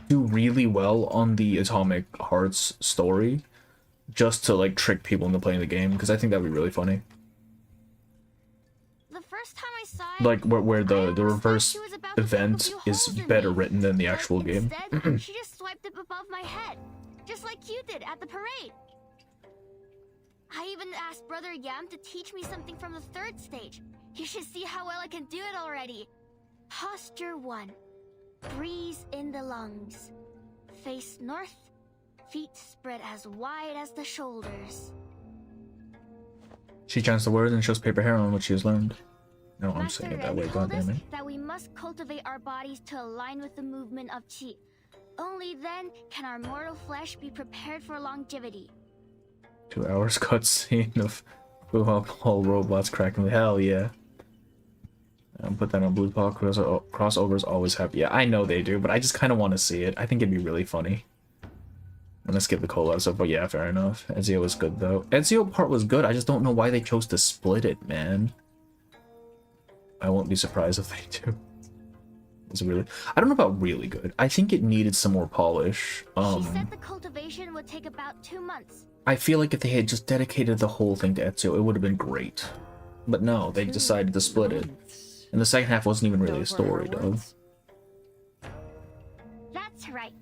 Speaker 14: do really well on the Atomic Hearts story, just to like trick people into playing the game, because I think that'd be really funny.
Speaker 1: The first time I saw it,
Speaker 14: Like where the reverse event is better written than the actual game.
Speaker 1: instead, she just swiped it above my head, just like you did at the parade. I even asked Brother Yam to teach me something from the third stage. You should see how well I can do it already. Posture 1. Breeze in the lungs. Face north. Feet spread as wide as the shoulders.
Speaker 14: She chants the words and shows paper hair on what she has learned. No, I'm
Speaker 1: Master
Speaker 14: saying it that
Speaker 1: Ren
Speaker 14: way,
Speaker 1: told us
Speaker 14: goddammit.
Speaker 1: that we must cultivate our bodies to align with the movement of chi. Only then can our mortal flesh be prepared for longevity.
Speaker 14: 2 hours cutscene of all robots cracking the hell, yeah. Put that on Blue Paw. Crossovers always have. Yeah, I know they do, but I just kind of want to see it. I think it'd be really funny. I'm gonna skip the cola stuff, but yeah, fair enough. Ezio was good though. Ezio part was good. I just don't know why they chose to split it, man. I won't be surprised if they do. It's really. I don't know about really good. I think it needed some more polish.
Speaker 1: She said the cultivation would take about 2 months.
Speaker 14: I feel like if they had just dedicated the whole thing to Ezio, it would have been great. But no, they decided to split it. And the second half wasn't even really a story, though.
Speaker 1: That's right.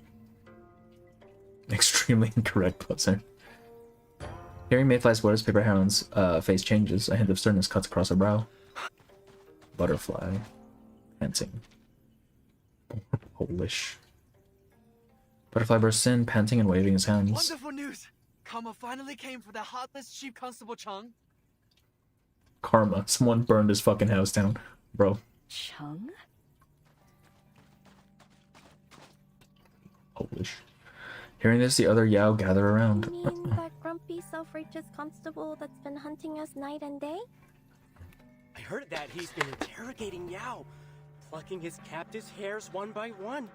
Speaker 14: Extremely incorrect, Buzzer. Hearing Mayfly's words, Paper Heron's face changes. A hint of sternness cuts across her brow. Butterfly. Panting. Polish. Butterfly bursts in, panting and waving his hands.
Speaker 6: Wonderful news! Karma finally came for the heartless Chief Constable Chung.
Speaker 14: Karma. Someone burned his fucking house down. Bro.
Speaker 13: Chung?
Speaker 14: Polish. Hearing this, the other Yao gather around.
Speaker 9: You mean that grumpy, self-righteous constable that's been hunting us night and day?
Speaker 16: I heard that he's been interrogating Yao, plucking his captive's hairs one by one.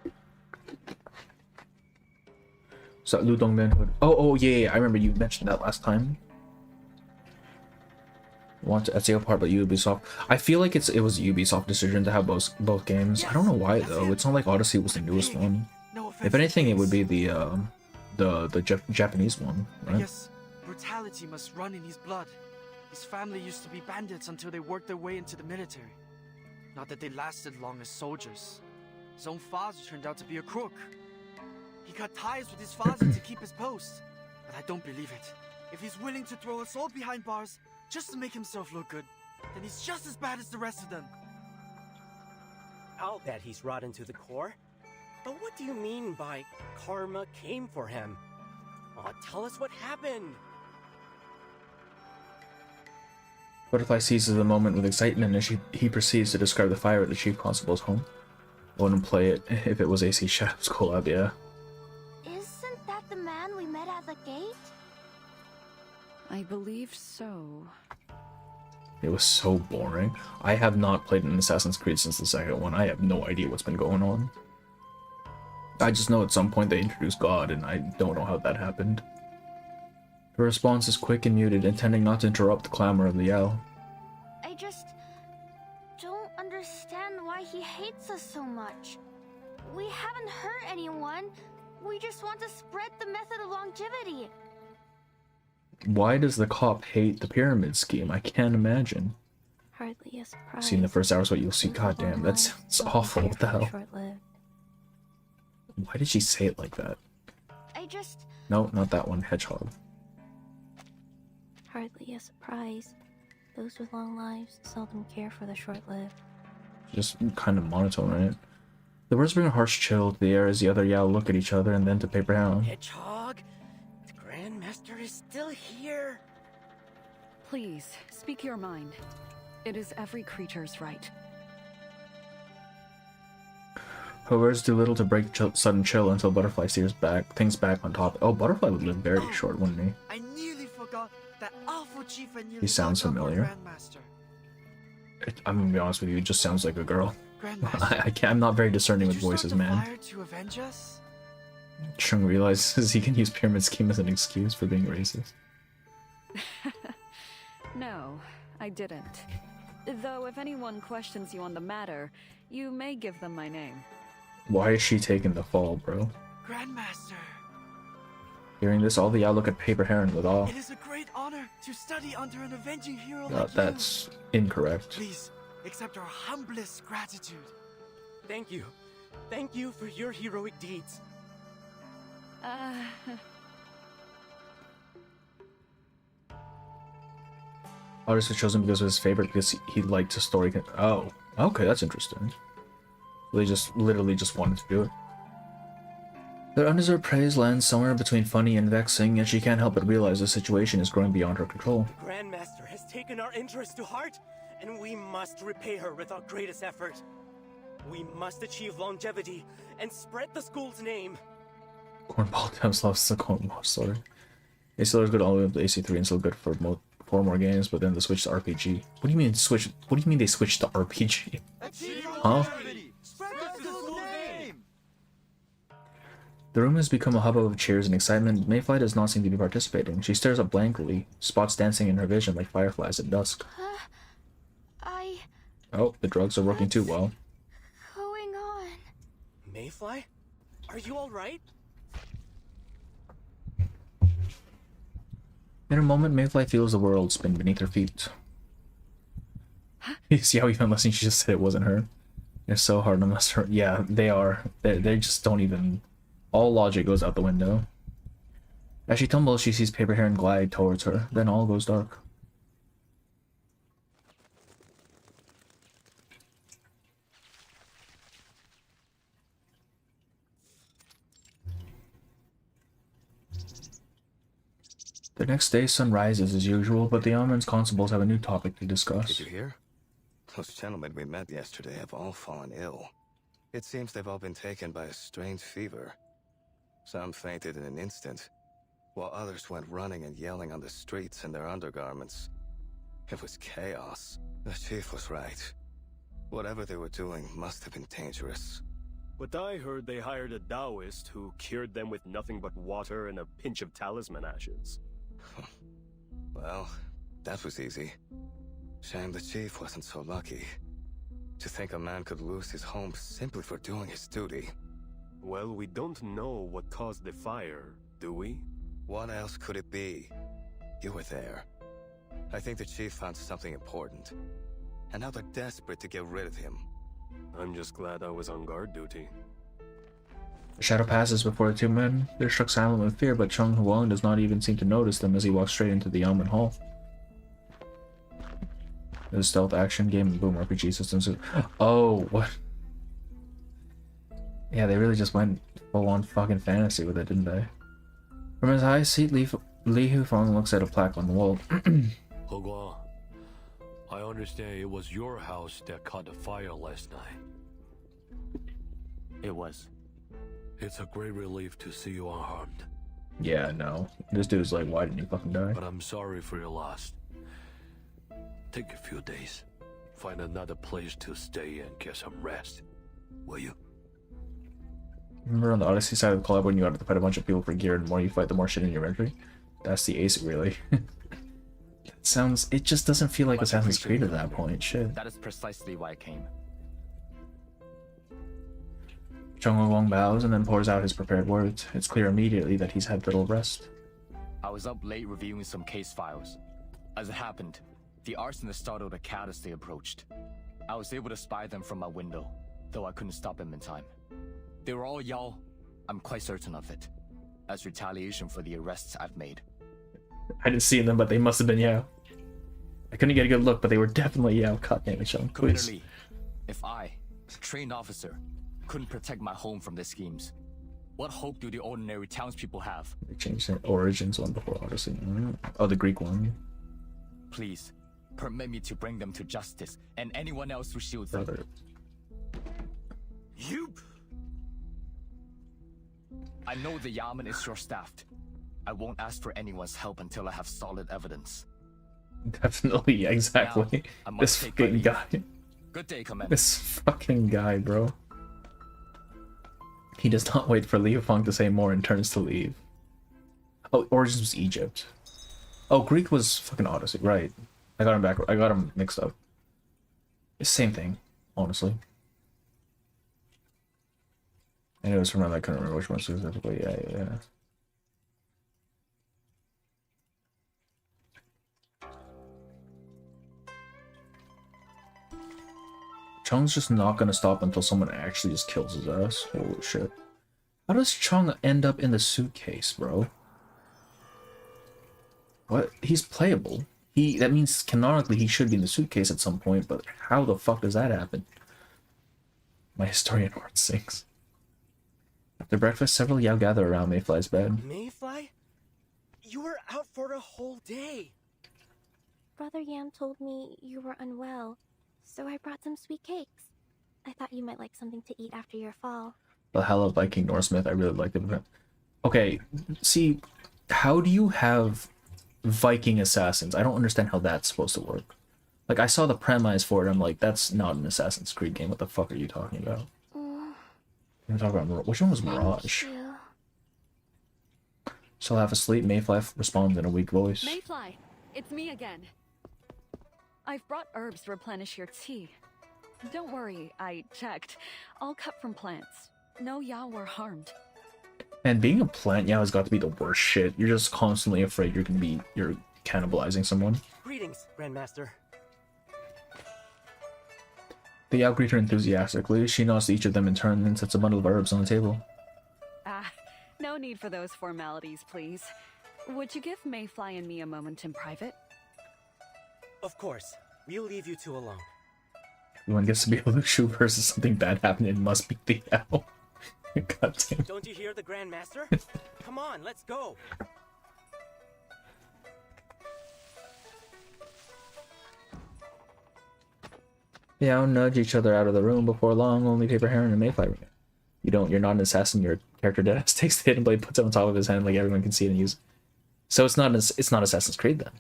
Speaker 14: So Ludong Manhood. Oh yeah, I remember you mentioned that last time. Want to Ezio part, but Ubisoft. I feel like it was a Ubisoft decision to have both games. I don't know why though. It's not like Odyssey was the newest one. If anything, it would be the Japanese one,
Speaker 6: I
Speaker 14: right?
Speaker 6: guess brutality must run in his blood. His family used to be bandits until they worked their way into the military. Not that they lasted long as soldiers. His own father turned out to be a crook. He cut ties with his father to keep his post. But I don't believe it. If he's willing to throw us all behind bars just to make himself look good, then he's just as bad as the rest of them.
Speaker 16: I'll bet he's rotten to the core. But what do you mean by karma came for him? Tell us what happened.
Speaker 14: Butterfly seizes the moment with excitement as he proceeds to describe the fire at the Chief Constable's home. I wouldn't play it if it was AC Shadow's collab, yeah.
Speaker 1: Isn't that the man we met at the
Speaker 13: I believe so.
Speaker 14: It was so boring. I have not played an Assassin's Creed since the second one. I have no idea what's been going on. I just know at some point they introduced God, and I don't know how that happened. Her response is quick and muted, intending not to interrupt the clamor of the owl.
Speaker 1: I just don't understand why he hates us so much. We haven't hurt anyone. We just want to spread the method of longevity.
Speaker 14: Why does the cop hate the pyramid scheme? I can't imagine.
Speaker 9: Hardly a surprise.
Speaker 14: See in the first hours what you'll see. God damn, that's awful. What the hell? Why did she say it like that?
Speaker 1: I just...
Speaker 14: No, not that one. Hedgehog.
Speaker 9: Hardly a surprise. Those with long lives seldom care for the short-lived.
Speaker 14: Just kind of monotone, right? The words bring a harsh chill to the air as the other Yao look at each other and then to Paper Hound.
Speaker 16: Hedgehog? The Grandmaster is still here.
Speaker 13: Please, speak your mind. It is every creature's right.
Speaker 14: Her words do little to break sudden chill until Butterfly steers things back on top. Oh, Butterfly would live very short, wouldn't he?
Speaker 6: I nearly forgot that awful chief and
Speaker 14: He sounds familiar. I'm gonna be honest with you, it just sounds like a girl. I'm not very discerning with voices, man.
Speaker 6: To avenge us?
Speaker 14: Chung realizes he can use Pyramid Scheme as an excuse for being racist.
Speaker 13: No, I didn't. Though if anyone questions you on the matter, you may give them my name.
Speaker 14: Why is she taking the fall, bro?
Speaker 6: Grandmaster.
Speaker 14: Hearing this, all the Yao look at Paper Heron with awe.
Speaker 6: It is a great honor to study under an avenging hero like
Speaker 14: That's incorrect.
Speaker 6: Please, accept our humblest gratitude.
Speaker 16: Thank you. Thank you for your heroic deeds.
Speaker 14: Artist was chosen because it was his favorite because he liked the story. Oh, okay, that's interesting. They just literally just wanted to do it. Their undeserved praise lands somewhere between funny and vexing, and she can't help but realize the situation is growing beyond her control.
Speaker 16: The Grandmaster has taken our interest to heart, and we must repay her with our greatest effort. We must achieve longevity and spread the school's name.
Speaker 14: Cornball Thames loves the Cornball story. AC is good all the way up to AC3 and still good for 4 more games, but then they switch to RPG. What do you mean switch? What do you mean they switched to RPG? Huh? The room has become a hubbub of cheers and excitement. Mayfly does not seem to be participating. She stares up blankly, spots dancing in her vision like fireflies at dusk. Oh, the drugs are working too well.
Speaker 1: Going on?
Speaker 16: Mayfly? Are you alright?
Speaker 14: In a moment, Mayfly feels the world spin beneath her feet. You see how even listening, she just said it wasn't her? They're so hard to mess her. Yeah, they are. They just don't even... All logic goes out the window. As she tumbles, she sees Paper Heron glide towards her. Then all goes dark. The next day, sun rises as usual, but the Almonds constables have a new topic to discuss.
Speaker 7: Did you hear? Those gentlemen we met yesterday have all fallen ill. It seems they've all been taken by a strange fever. Some fainted in an instant, while others went running and yelling on the streets in their undergarments. It was chaos. The chief was right. Whatever they were doing must have been dangerous.
Speaker 15: But I heard they hired a Taoist who cured them with nothing but water and a pinch of talisman ashes.
Speaker 7: Well, that was easy. Shame the chief wasn't so lucky. To think a man could lose his home simply for doing his duty.
Speaker 15: Well, we don't know what caused the fire, do we?
Speaker 7: What else could it be? You were there. I think the chief found something important. And now they're desperate to get rid of him.
Speaker 15: I'm just glad I was on guard duty.
Speaker 14: A shadow passes before the two men. They're struck silent with fear, but Chung Huang does not even seem to notice them as he walks straight into the Almond Hall. The stealth action game and boom RPG systems. Oh, what? Yeah, they really just went full-on fucking fantasy with it, didn't they? From his high seat, Li Hufang looks at a plaque on the wall.
Speaker 21: He Guang, I understand it was your house that caught the fire last night.
Speaker 15: It was.
Speaker 21: It's a great relief to see you unharmed.
Speaker 14: Yeah, no. This dude's like, why didn't you fucking die?
Speaker 21: But I'm sorry for your loss. Take a few days. Find another place to stay and get some rest. Will you?
Speaker 14: Remember on the Odyssey side of the collab when you had to fight a bunch of people for gear, and the more you fight, the more shit in your inventory? That's the ace, really. It just doesn't feel like Assassin's Creed at that point. Shit.
Speaker 4: That is precisely why I came.
Speaker 14: Chung bows and then pours out his prepared words. It's clear immediately that he's had little rest.
Speaker 4: I was up late reviewing some case files. As it happened, the arsonist startled a cat as they approached. I was able to spy them from my window, though I couldn't stop them in time. They were all Yao, I'm quite certain of it, as retaliation for the arrests I've made.
Speaker 14: I didn't see them, but they must have been Yao. I couldn't get a good look, but they were definitely Yao. God damn it, Chung, please.
Speaker 4: Commander Lee, if I, trained officer, couldn't protect my home from their schemes, what hope do the ordinary townspeople have?
Speaker 14: They changed their origins one before Odyssey. Oh, the Greek one.
Speaker 4: Please, permit me to bring them to justice, and anyone else who shields them.
Speaker 16: You...
Speaker 4: I know the Yamen is short-staffed. I won't ask for anyone's help until I have solid evidence.
Speaker 14: Definitely, yeah, exactly.
Speaker 4: Now,
Speaker 14: This fucking guy.
Speaker 4: Good day, Commander.
Speaker 14: This fucking guy, bro. He does not wait for Liu Feng to say more and turns to leave. Oh, Origins was Egypt. Oh, Greek was fucking Odyssey, right. I got him back. I got him mixed up. It's the same thing, honestly. And it was from I couldn't remember which one specifically. Yeah. Chung's just not gonna stop until someone actually just kills his ass. Holy shit. How does Chung end up in the suitcase, bro? What? He's playable. That means canonically he should be in the suitcase at some point, but how the fuck does that happen? My historian heart sinks. After breakfast, several Yao gather around Mayfly's bed.
Speaker 16: Mayfly? You were out for a whole day.
Speaker 9: Brother Yam told me you were unwell, so I brought some sweet cakes. I thought you might like something to eat after your fall.
Speaker 14: Valhalla Viking Norsemith, I really liked it. Okay, see, how do you have Viking assassins? I don't understand how that's supposed to work. Like, I saw the premise for it, I'm like, that's not an Assassin's Creed game. What the fuck are you talking about? I'm talking about which one was Mirage? Still half asleep, Mayfly responds in a weak voice.
Speaker 13: Mayfly, it's me again. I've brought herbs to replenish your tea. Don't worry, I checked. All cut from plants. No Yao were harmed.
Speaker 14: And being a plant Yao has got to be the worst shit. You're just constantly afraid you're cannibalizing someone.
Speaker 16: Greetings, Grandmaster.
Speaker 14: The Yao greet her enthusiastically. She nods to each of them in turn and sets a bundle of herbs on the table.
Speaker 13: No need for those formalities, please. Would you give Mayfly and me a moment in private?
Speaker 16: Of course. We'll leave you two alone.
Speaker 14: Everyone gets to be a Lushu versus something bad happened. It must be the Yao. God damn.
Speaker 16: Don't you hear the Grandmaster? Come on, let's go.
Speaker 14: Yao nudge each other out of the room. Before long, only Paper Heron and Mayfly remain. You're not an assassin. Your character deadass takes the hidden blade, puts it on top of his hand, like everyone can see it and use it. So it's not Assassin's Creed then.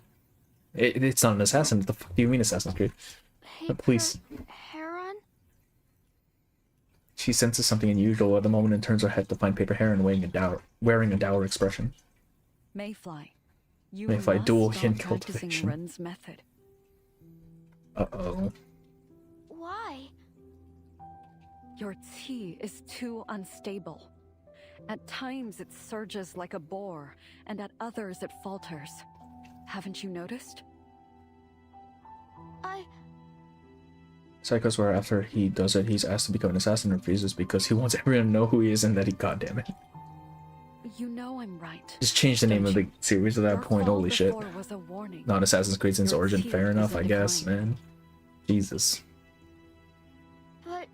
Speaker 14: It's not an assassin. What the fuck do you mean Assassin's Creed? Please.
Speaker 1: Heron?
Speaker 14: She senses something unusual at the moment and turns her head to find Paper Heron wearing a dour expression.
Speaker 13: Mayfly, you
Speaker 14: Mayfly
Speaker 13: must
Speaker 14: dual
Speaker 13: stop
Speaker 14: yin
Speaker 13: practicing
Speaker 14: cultivation.
Speaker 13: Ren's method.
Speaker 14: Uh-oh.
Speaker 1: Why?
Speaker 13: Your tea is too unstable. At times it surges like a boar, and at others it falters. Haven't you noticed?
Speaker 14: Psycho swear after he does it, he's asked to become an assassin and refuses because he wants everyone to know who he is and that he, goddammit.
Speaker 13: You know I'm right.
Speaker 14: Just change the name of the series at that point, holy shit.
Speaker 13: Was a warning.
Speaker 14: Not Assassin's Creed since
Speaker 13: Your
Speaker 14: Origin,
Speaker 13: tea
Speaker 14: fair
Speaker 13: is
Speaker 14: enough,
Speaker 13: in
Speaker 14: I guess,
Speaker 13: decline.
Speaker 14: man. Jesus.
Speaker 1: But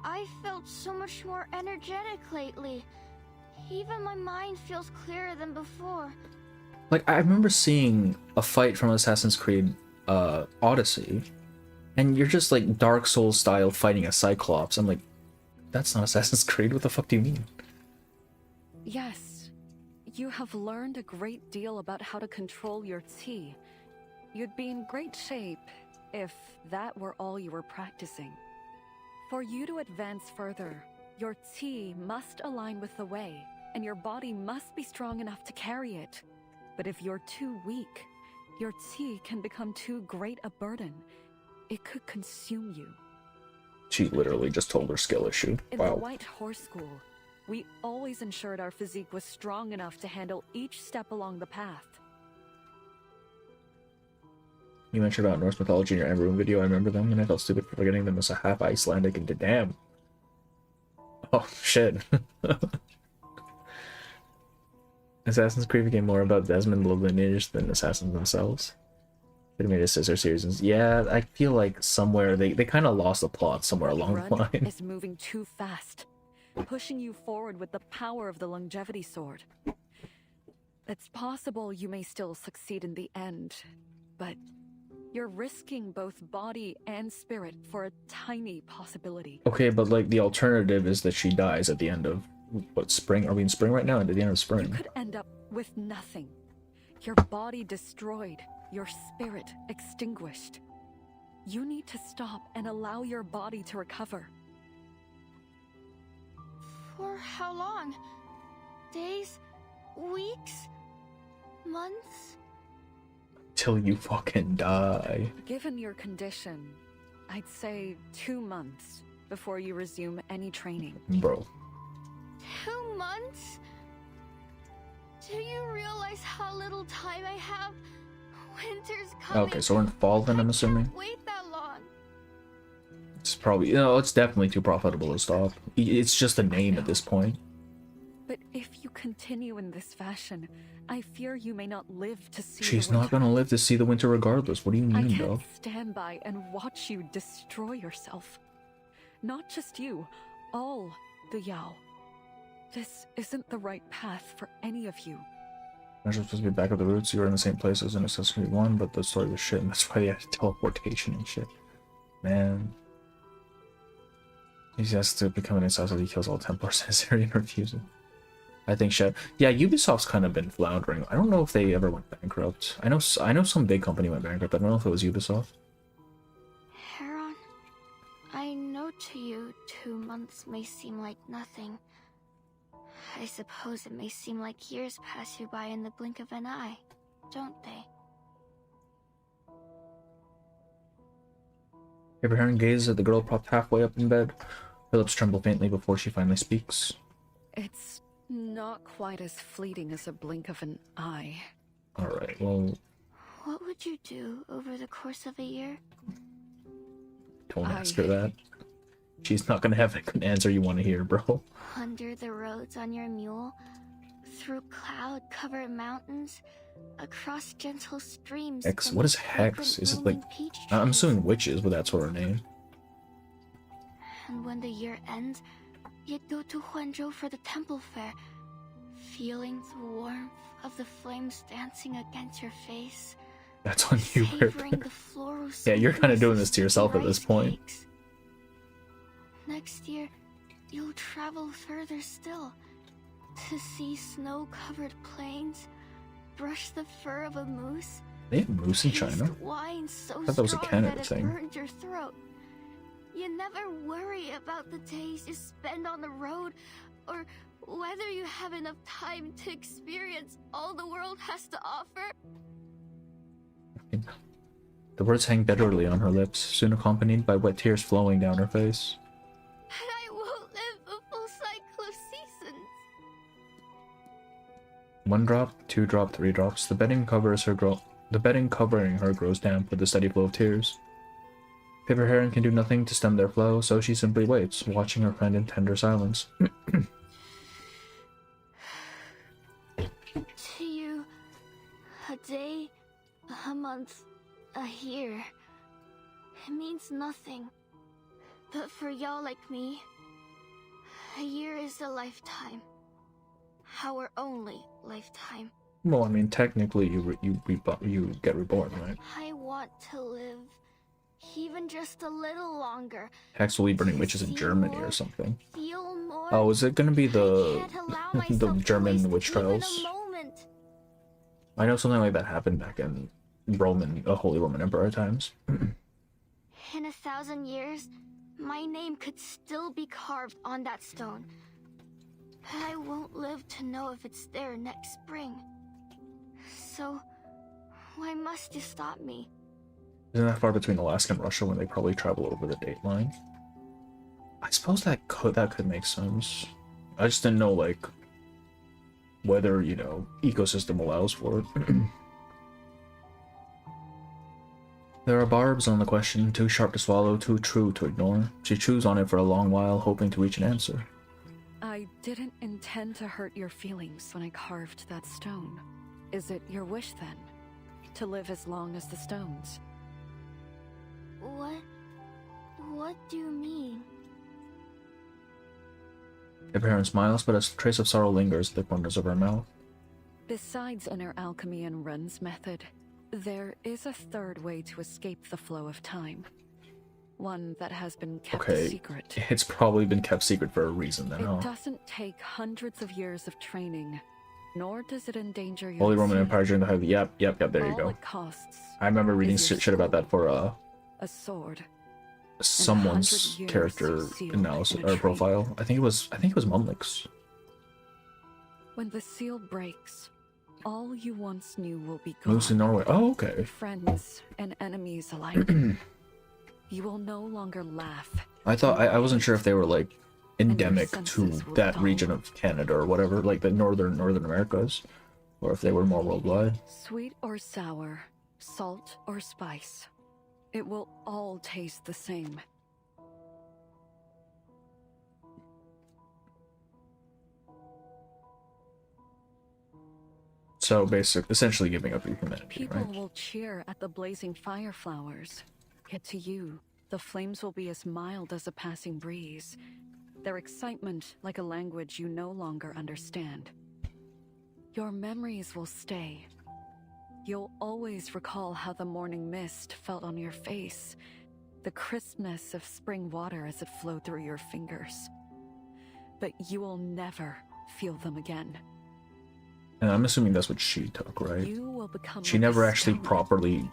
Speaker 1: I felt so much more energetic lately. Even my mind feels clearer than before.
Speaker 14: Like, I remember seeing a fight from Assassin's Creed Odyssey, and you're just like Dark Souls style fighting a Cyclops. I'm like, that's not Assassin's Creed, what the fuck do you mean?
Speaker 13: Yes, you have learned a great deal about how to control your qi. You'd be in great shape if that were all you were practicing. For you to advance further, your qi must align with the way, and your body must be strong enough to carry it. But if you're too weak, your qi can become too great a burden. It could consume you.
Speaker 14: She literally just told her skill issue.
Speaker 13: In the White Horse School, we always ensured our physique was strong enough to handle each step along the path.
Speaker 14: You mentioned about Norse mythology in your Amber Room video. I remember them, and I felt stupid for forgetting them as a half Icelandic and damn. Oh, shit. Assassin's Creed became more about Desmond lineage than assassins themselves. They made a sister series. Yeah, I feel like somewhere they kind of lost the plot somewhere along the line.
Speaker 13: Is moving too fast, pushing you forward with the power of the longevity sword. It's possible you may still succeed in the end, but you're risking both body and spirit for a tiny possibility.
Speaker 14: Okay, but like the alternative is that she dies at the end of what, spring? Are we in spring right now? At the end of spring.
Speaker 13: You could end up with nothing. Your body destroyed, your spirit extinguished. You need to stop and allow your body to recover.
Speaker 1: For how long? Days? Weeks? Months?
Speaker 14: Till you fucking die.
Speaker 13: Given your condition, I'd say 2 months before you resume any training.
Speaker 14: Bro.
Speaker 1: 2 months? Do you realize how little time I have? Winter's coming.
Speaker 14: Okay, so we're in fall then, I'm assuming.
Speaker 1: Wait that long.
Speaker 14: It's probably, it's definitely too profitable to stop. It's just a name at this point.
Speaker 13: But if you continue in this fashion, I fear you may not live to see
Speaker 14: She's
Speaker 13: the winter.
Speaker 14: not gonna live to see the winter regardless. What do you mean,
Speaker 13: I can't
Speaker 14: bro?
Speaker 13: stand by and watch you destroy yourself. Not just you, all the Yao. This isn't the right path for any of you.
Speaker 14: I'm supposed to be back at the roots. You were in the same place as in Assassin's Creed 1, but the story was shit, and that's why they had teleportation and shit. Man. He has to become an assassin. He kills all Templars and Syrian refuses. I think shit. Yeah, Ubisoft's kind of been floundering. I don't know if they ever went bankrupt. I know some big company went bankrupt. I don't know if it was Ubisoft.
Speaker 1: Heron, I know to you 2 months may seem like nothing. I suppose it may seem like years pass you by in the blink of an eye, don't they?
Speaker 14: Abraham gazes at the girl propped halfway up in bed. Her lips tremble faintly before she finally speaks.
Speaker 13: It's not quite as fleeting as a blink of an eye.
Speaker 14: Alright, well...
Speaker 1: What would you do over the course of a year?
Speaker 14: Don't ask her that. She's not gonna have an answer you want to hear, bro.
Speaker 1: Wander the roads on your mule, through cloud-covered mountains, across gentle streams.
Speaker 14: What is Hex? Is it like... I'm assuming witches, but that's her name.
Speaker 1: And when the year ends, you'd go to Huanzhou for the temple fair, feeling the warmth of the flames dancing against your face.
Speaker 14: That's on you, yeah, you're kind of doing this to yourself at this point.
Speaker 1: Next year, you'll travel further still, to see snow-covered plains, brush the fur of a moose.
Speaker 14: They have moose in China?
Speaker 1: Wine so
Speaker 14: I thought that was a
Speaker 1: strong
Speaker 14: Canada
Speaker 1: that it
Speaker 14: thing.
Speaker 1: burned your throat. You never worry about the days you spend on the road, or whether you have enough time to experience all the world has to offer.
Speaker 14: The words hang bitterly on her lips, soon accompanied by wet tears flowing down her face.
Speaker 1: And I won't live a full cycle of seasons.
Speaker 14: 1 drop, 2 drop, 3 drops. The bedding covering her grows damp with the steady flow of tears. Paper Heron can do nothing to stem their flow, so she simply waits, watching her friend in tender silence.
Speaker 1: To you, a day, a month, a year, it means nothing. But for y'all like me, a year is a lifetime. Our only lifetime.
Speaker 14: Well, I mean, technically, you get reborn, right?
Speaker 1: I want to live even just a little longer.
Speaker 14: Hex will be burning witches in Germany or something.
Speaker 1: Feel more.
Speaker 14: Oh, is it gonna be the
Speaker 1: I can't allow myself
Speaker 14: the
Speaker 1: to
Speaker 14: German
Speaker 1: waste
Speaker 14: witch
Speaker 1: even a
Speaker 14: trials?
Speaker 1: moment.
Speaker 14: I know something like that happened back in Holy Roman Empire times.
Speaker 1: In 1,000 years, my name could still be carved on that stone. But I won't live to know if it's there next spring. So, why must you stop me?
Speaker 14: Isn't that far between Alaska and Russia when they probably travel over the date line? I suppose that could make sense. I just didn't know, like, whether, you know, ecosystem allows for it. There are barbs on the question, too sharp to swallow, too true to ignore. She chews on it for a long while, hoping to reach an answer.
Speaker 13: I didn't intend to hurt your feelings when I carved that stone. Is it your wish, then? To live as long as the stones?
Speaker 1: What do you mean?
Speaker 14: Paper smiles, but a trace of sorrow lingers at the corners of her mouth.
Speaker 13: Besides inner alchemy and Ren's method, there is a third way to escape the flow of time. One that has been kept secret.
Speaker 14: It's probably been kept secret for a reason then,
Speaker 13: It doesn't take hundreds of years of training, nor does it endanger your
Speaker 14: Holy Roman
Speaker 13: sea.
Speaker 14: Empire during the Heavy. Yep, there you
Speaker 13: All
Speaker 14: go.
Speaker 13: it costs
Speaker 14: I remember reading
Speaker 13: is your
Speaker 14: shit about that for
Speaker 13: a sword.
Speaker 14: someone's character analysis or profile. I think it was Mumlik's.
Speaker 13: When the seal breaks, all you once knew will be gone.
Speaker 14: Moose in Norway. Oh, okay.
Speaker 13: Friends and enemies alike. You will no longer laugh.
Speaker 14: I thought I wasn't sure if they were like endemic to that region of Canada or whatever, like the northern Americas, or if they were more worldwide.
Speaker 13: Sweet or sour, salt or spice, it will all taste the same.
Speaker 14: So essentially giving up your humanity,
Speaker 13: People
Speaker 14: right?
Speaker 13: will cheer at the blazing fire flowers. Yet to you, the flames will be as mild as a passing breeze. Their excitement like a language you no longer understand. Your memories will stay. You'll always recall how the morning mist felt on your face, the crispness of spring water as it flowed through your fingers. But you will never feel them again.
Speaker 14: And I'm assuming that's what she took, right?
Speaker 13: You will become
Speaker 14: She
Speaker 13: like
Speaker 14: never
Speaker 13: a
Speaker 14: actually
Speaker 13: stone.
Speaker 14: properly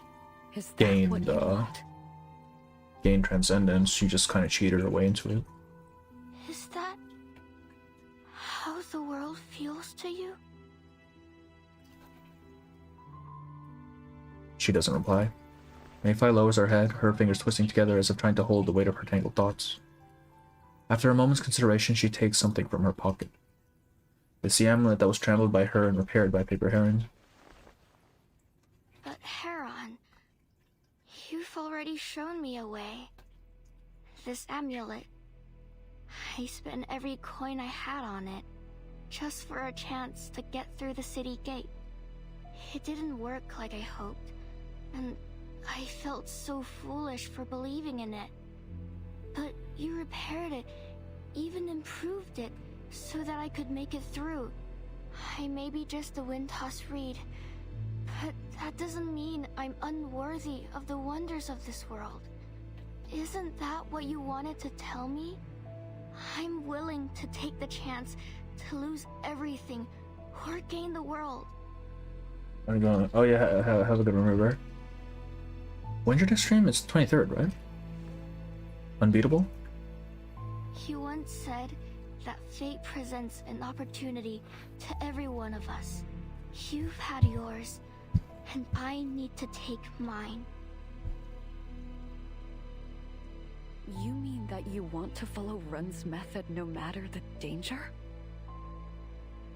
Speaker 13: Is that
Speaker 14: gained
Speaker 13: what you want?
Speaker 14: gained transcendence. She just kind of cheated her way into it.
Speaker 1: Is that how the world feels to you?
Speaker 14: She doesn't reply. Mayfly lowers her head, her fingers twisting together as if trying to hold the weight of her tangled thoughts. After a moment's consideration, she takes something from her pocket. It's the amulet that was trampled by her and repaired by Paper Heron.
Speaker 1: But Heron, you've already shown me a way. This amulet. I spent every coin I had on it, just for a chance to get through the city gate. It didn't work like I hoped, and I felt so foolish for believing in it. But you repaired it, even improved it, so that I could make it through. I may be just a wind-tossed reed, but that doesn't mean I'm unworthy of the wonders of this world. Isn't that what you wanted to tell me? I'm willing to take the chance to lose everything or gain the world.
Speaker 14: I'm going. Oh yeah, have a good one, River. When's your next stream? It's 23rd, right? Unbeatable?
Speaker 1: You once said that fate presents an opportunity to every one of us. You've had yours, and I need to take mine.
Speaker 13: You mean that you want to follow Ren's method no matter the danger?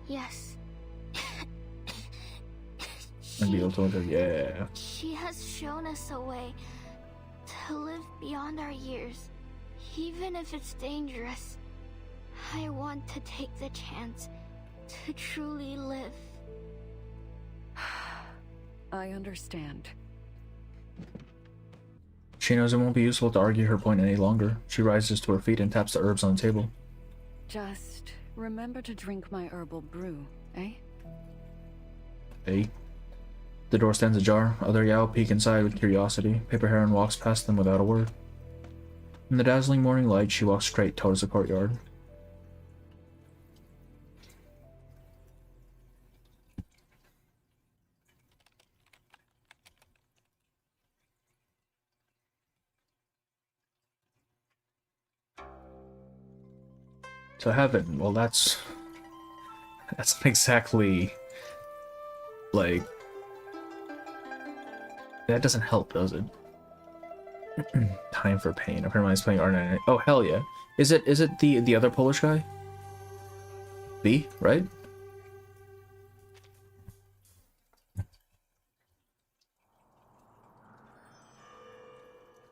Speaker 1: Yes.
Speaker 14: Unbeatable, yeah.
Speaker 1: She has shown us a way to live beyond our years, even if it's dangerous. I want to take the chance to truly live.
Speaker 13: I understand.
Speaker 14: She knows it won't be useful to argue her point any longer. She rises to her feet and taps the herbs on the table.
Speaker 13: Just remember to drink my herbal brew, eh?
Speaker 14: Hey. The door stands ajar. Other Yao peek inside with curiosity. Paper Heron walks past them without a word. In the dazzling morning light, she walks straight towards the courtyard. To heaven. Well, that's not exactly like that doesn't help, does it? Time for pain. A friend of mine is playing R9. Oh hell yeah! Is it the other Polish guy? V, right?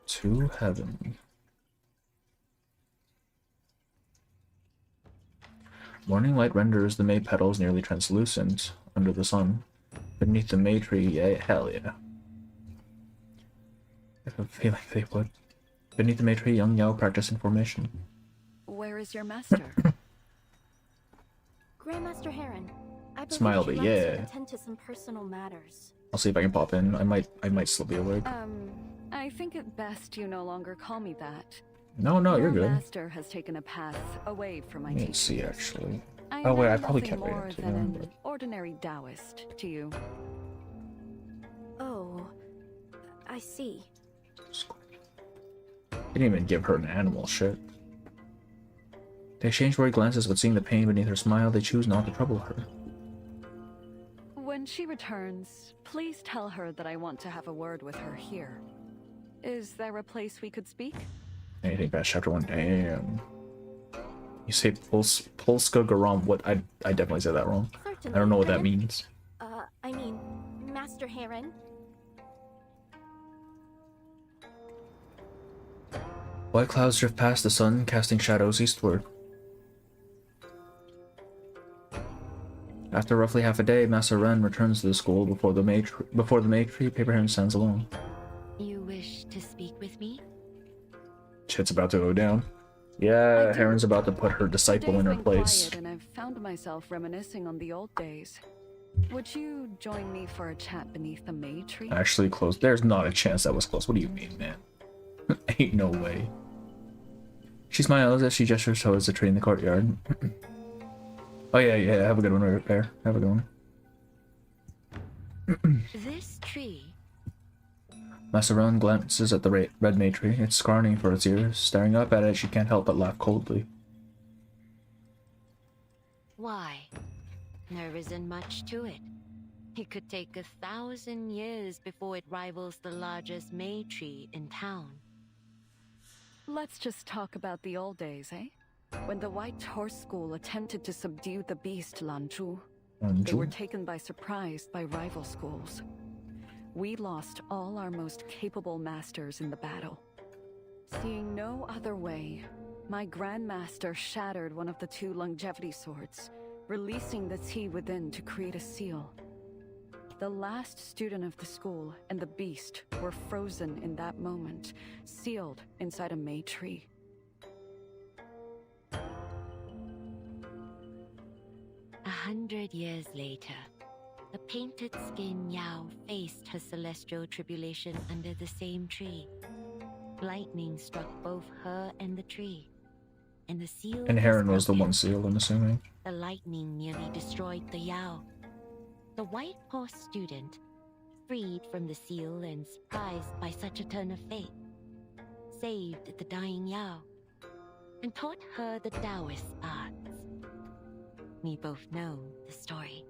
Speaker 14: To heaven. Morning light renders the May petals nearly translucent under the sun. Beneath the May tree, yeah, hell yeah. I have a feeling they would. Beneath the May tree, young Yao practice in formation.
Speaker 13: Where is your master?
Speaker 3: Grandmaster Heron, I believe
Speaker 14: Smile,
Speaker 3: she
Speaker 14: but
Speaker 3: likes to
Speaker 14: yeah.
Speaker 3: attend to some personal matters.
Speaker 14: I'll see if I can pop in. I might still be awake.
Speaker 13: I think it best you no longer call me that.
Speaker 14: No, you're
Speaker 13: Your
Speaker 14: good.
Speaker 13: master has taken a path away from my
Speaker 14: Let's see,
Speaker 13: teachings.
Speaker 14: actually.
Speaker 13: I
Speaker 14: Oh wait,
Speaker 13: am
Speaker 14: I probably
Speaker 13: nothing
Speaker 14: kept it
Speaker 13: more
Speaker 14: into
Speaker 13: than
Speaker 14: them,
Speaker 13: an
Speaker 14: but
Speaker 13: ordinary Taoist to you.
Speaker 3: Oh, I see.
Speaker 14: didn't even give her an animal shit. They exchange worried glances, but seeing the pain beneath her smile, they choose not to trouble her.
Speaker 13: When she returns, please tell her that I want to have a word with her here. Is there a place we could speak?
Speaker 14: Anything past chapter 1? Damn. You say Polska Garam. What? I definitely said that wrong.
Speaker 3: Certainly,
Speaker 14: I don't know what that
Speaker 3: Heron.
Speaker 14: means.
Speaker 3: I mean, Master Heron.
Speaker 14: White clouds drift past the sun, casting shadows eastward. After roughly half a day, Master Ren returns to the school before the May tree. Paper Heron stands alone.
Speaker 8: You wish to speak with me?
Speaker 14: Shit's about to go down. Yeah, Heron's about to put her disciple in her
Speaker 13: Been
Speaker 14: place.
Speaker 13: quiet, and I've found myself reminiscing on the old days. Would you join me for a chat beneath the May tree?
Speaker 14: Actually close. There's not a chance that was close. What do you mean, man? Ain't no way. She smiles as she gestures towards the tree in the courtyard. Oh yeah, have a good one right there. Have a good one.
Speaker 8: This tree?
Speaker 14: Master Ren glances at the red May tree. It's scrawny for its ears. Staring up at it, she can't help but laugh coldly.
Speaker 8: Why? There isn't much to it. It could take 1,000 years before it rivals the largest May tree in town.
Speaker 13: Let's just talk about the old days, eh? When the White Horse School attempted to subdue the beast Lanzhu, they were taken by surprise by rival schools. We lost all our most capable masters in the battle. Seeing no other way, my Grandmaster shattered one of the 2 longevity swords, releasing the Qi within to create a seal. The last student of the school and the beast were frozen in that moment, sealed inside a May tree.
Speaker 8: 100 years later, the painted-skinned Yao faced her celestial tribulation under the same tree. Lightning struck both her and the tree, and the seal
Speaker 14: And Heron was the
Speaker 8: broken.
Speaker 14: one sealed, I'm assuming.
Speaker 8: The lightning nearly destroyed the Yao. The White Horse student, freed from the seal and surprised by such a turn of fate, saved the dying Yao and taught her the Taoist arts. We both know the story.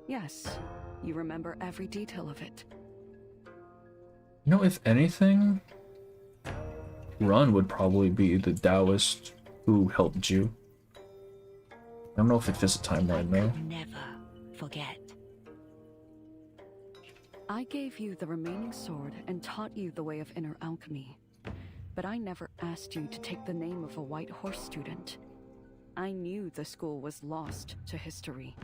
Speaker 13: Yes, you remember every detail of it.
Speaker 14: You know, if anything, Run would probably be the Taoist who helped you. I don't know if it fits the timeline though.
Speaker 8: Never forget.
Speaker 13: I gave you the remaining sword and taught you the way of inner alchemy. But I never asked you to take the name of a White Horse student. I knew the school was lost to history.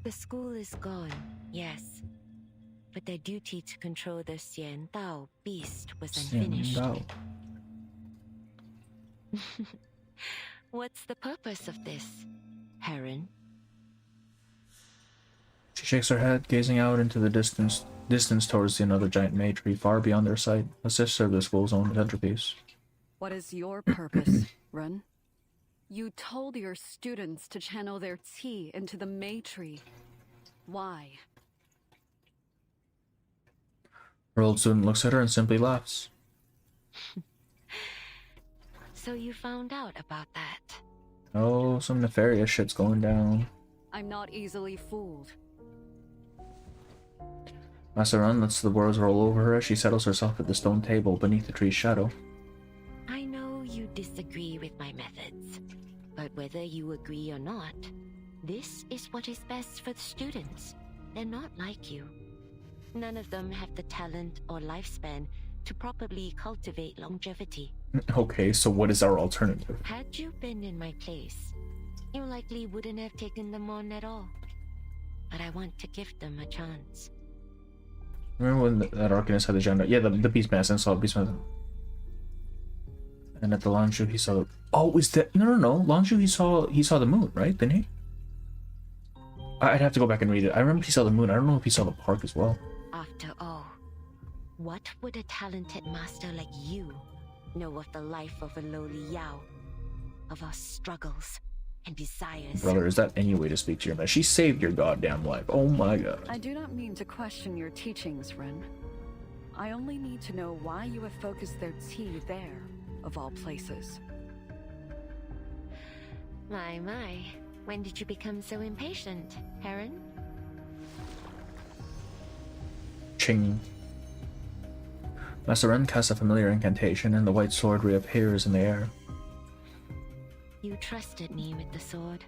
Speaker 8: The school is gone, yes. But their duty to control the Xian Dao beast was unfinished. What's the purpose of this, Heron?
Speaker 14: She shakes her head, gazing out into the distance towards another giant May tree far beyond their sight, a sister of the school's own centerpiece.
Speaker 13: What is your purpose, Run? You told your students to channel their Qi into the May tree. Why?
Speaker 14: Her old student looks at her and simply laughs.
Speaker 8: So you found out about that?
Speaker 14: Oh, some nefarious shit's going down.
Speaker 13: I'm not easily fooled.
Speaker 14: Masaran lets the words roll over her as she settles herself at the stone table beneath the tree's shadow.
Speaker 8: I know you disagree with my methods, but whether you agree or not, this is what is best for the students. They're not like you. None of them have the talent or lifespan to properly cultivate longevity.
Speaker 14: Okay, so what is our alternative?
Speaker 8: Had you been in my place, you likely wouldn't have taken them on at all. But I want to give them a chance.
Speaker 14: Remember when that Arcanist had the gender? Yeah, the Beastmaster and saw Beastmaster. And at the Lanshu he saw. Oh, is that no? Lanshu he saw the moon, right? Didn't he? I'd have to go back and read it. I remember he saw the moon. I don't know if he saw the park as well.
Speaker 8: After all, what would a talented master like you know of the life of a lowly Yao? Of our struggles and desires?
Speaker 14: Brother, is that any way to speak to your man? She saved your goddamn life. Oh my god.
Speaker 13: I do not mean to question your teachings, Ren. I only need to know why you have focused their tea there, of all places.
Speaker 8: My. When did you become so impatient, Heron?
Speaker 14: Ching. Master Ren casts a familiar incantation and the white sword reappears in the air.
Speaker 8: You trusted me with the sword,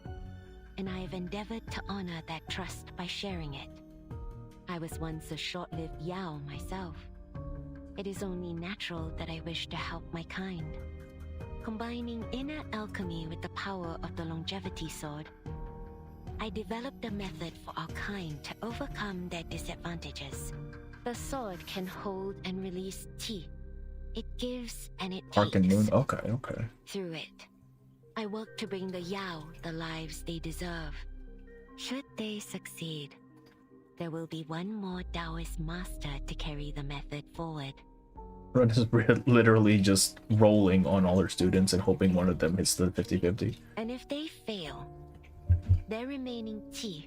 Speaker 8: and I have endeavored to honor that trust by sharing it. I was once a short-lived Yao myself. It is only natural that I wish to help my kind. Combining inner alchemy with the power of the longevity sword, I developed a method for our kind to overcome their disadvantages. The sword can hold and release chi. It gives and it
Speaker 14: Park and
Speaker 8: takes.
Speaker 14: moon? Okay.
Speaker 8: Through it, I work to bring the Yao the lives they deserve. Should they succeed, there will be one more Taoist master to carry the method forward.
Speaker 14: Ren is literally just rolling on all her students and hoping one of them hits the 50-50.
Speaker 8: And if they fail, their remaining chi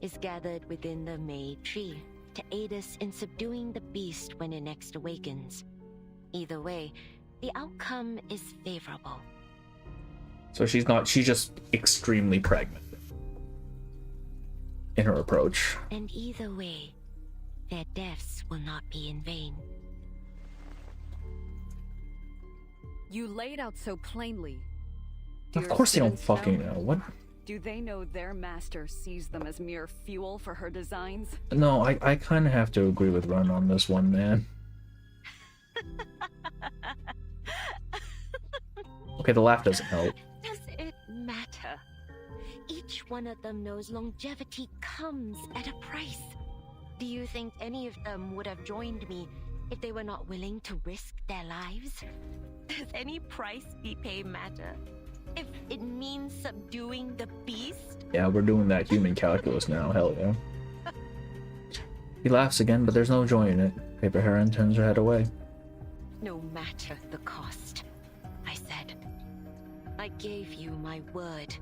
Speaker 8: is gathered within the May tree to aid us in subduing the beast when it next awakens. Either way, the outcome is favorable.
Speaker 14: So she's just extremely pragmatic in her approach.
Speaker 8: And either way, their deaths will not be in vain.
Speaker 13: You laid out so plainly.
Speaker 14: Of course they don't fucking know. What?
Speaker 13: Do they know their master sees them as mere fuel for her designs?
Speaker 14: No, I kind of have to agree with Ren on this one, man. Okay, the laugh doesn't help.
Speaker 8: Does it matter? Each one of them knows longevity comes at a price. Do you think any of them would have joined me if they were not willing to risk their lives? Does any price we pay matter? If it means subduing the beast?
Speaker 14: Yeah, we're doing that human calculus now, hell yeah. He laughs again, but there's no joy in it. Paper Heron turns her head away.
Speaker 8: No matter the cost, I said. I gave you my word.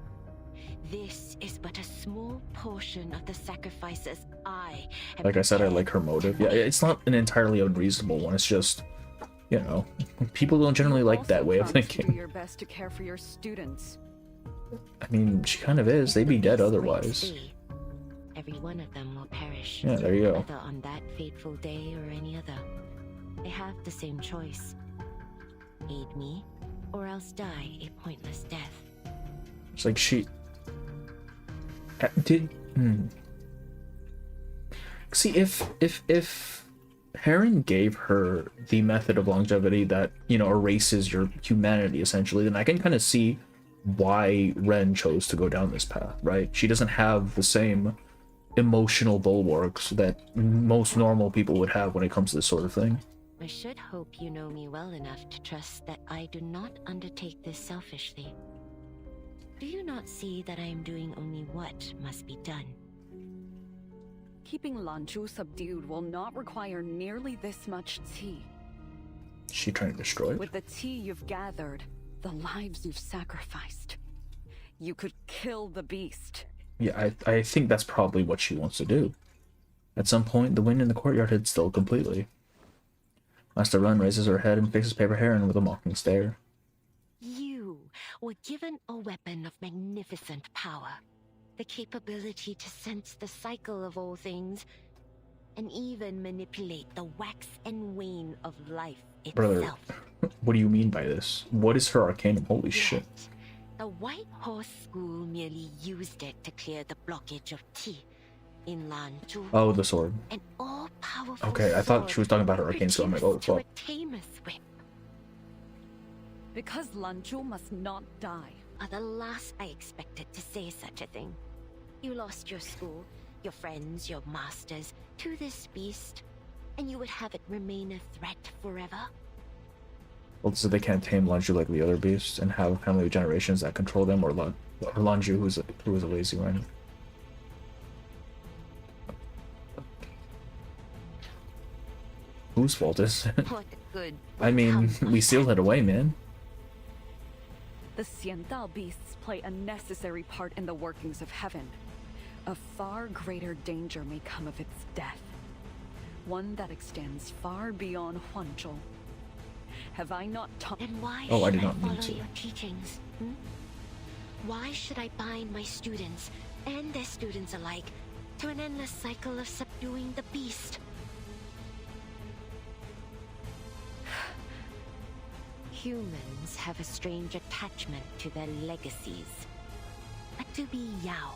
Speaker 8: This is but a small portion of the sacrifices I have
Speaker 14: Like I said, I like her motive. Yeah, it's not an entirely unreasonable one. It's just, you know, people don't generally like that way of thinking.
Speaker 13: Do your best to care for your students.
Speaker 14: I mean, she kind of is. They'd be dead otherwise.
Speaker 8: Every one of them will perish.
Speaker 14: Yeah, there you go.
Speaker 8: Whether on that fateful day or any other. They have the same choice. Aid me, or else die a pointless death.
Speaker 14: It's like she... See, if Heron gave her the method of longevity that, you know, erases your humanity, essentially, then I can kind of see why Ren chose to go down this path, right? She doesn't have the same emotional bulwarks that most normal people would have when it comes to this sort of thing.
Speaker 8: I should hope you know me well enough to trust that I do not undertake this selfishly. Do you not see that I am doing only what must be done?
Speaker 13: Keeping Lanzhu subdued will not require nearly this much tea.
Speaker 14: Is she trying to destroy it?
Speaker 13: With the tea you've gathered, the lives you've sacrificed, you could kill the beast.
Speaker 14: Yeah, I think that's probably what she wants to do. At some point, the wind in the courtyard had stilled completely. Master Run raises her head and fixes Paper Heron with a mocking stare.
Speaker 8: You were given a weapon of magnificent power. The capability to sense the cycle of all things, and even manipulate the wax and wane of life itself.
Speaker 14: Brother, what do you mean by this? What is her arcanum? Holy shit.
Speaker 8: The White Horse School merely used it to clear the blockage of Qi in Lanzhou.
Speaker 14: Oh, the sword.
Speaker 8: An all-powerful
Speaker 14: Okay, I thought she was talking about her arcane sword. I'm like, oh, fuck.
Speaker 13: Because Lanzhou must not die.
Speaker 8: Are the last I expected to say such a thing. You lost your school, your friends, your masters, to this beast, and you would have it remain a threat forever?
Speaker 14: Well, so they can't tame Lanzhou like the other beasts and have a family of generations that control them, or Lanzhou, who is a lazy one. Whose fault is it?
Speaker 8: What good?
Speaker 14: I mean, we sealed it away, man.
Speaker 13: The Xiandao beasts play a necessary part in the workings of heaven. A far greater danger may come of its death. One that extends far beyond Huanzhou. Have I not taught?
Speaker 8: And why
Speaker 14: Oh, I
Speaker 8: should
Speaker 14: did not mean
Speaker 8: follow
Speaker 14: to.
Speaker 8: your teachings? Why should I bind my students and their students alike to an endless cycle of subduing the beast? Humans have a strange attachment to their legacies. But to be Yao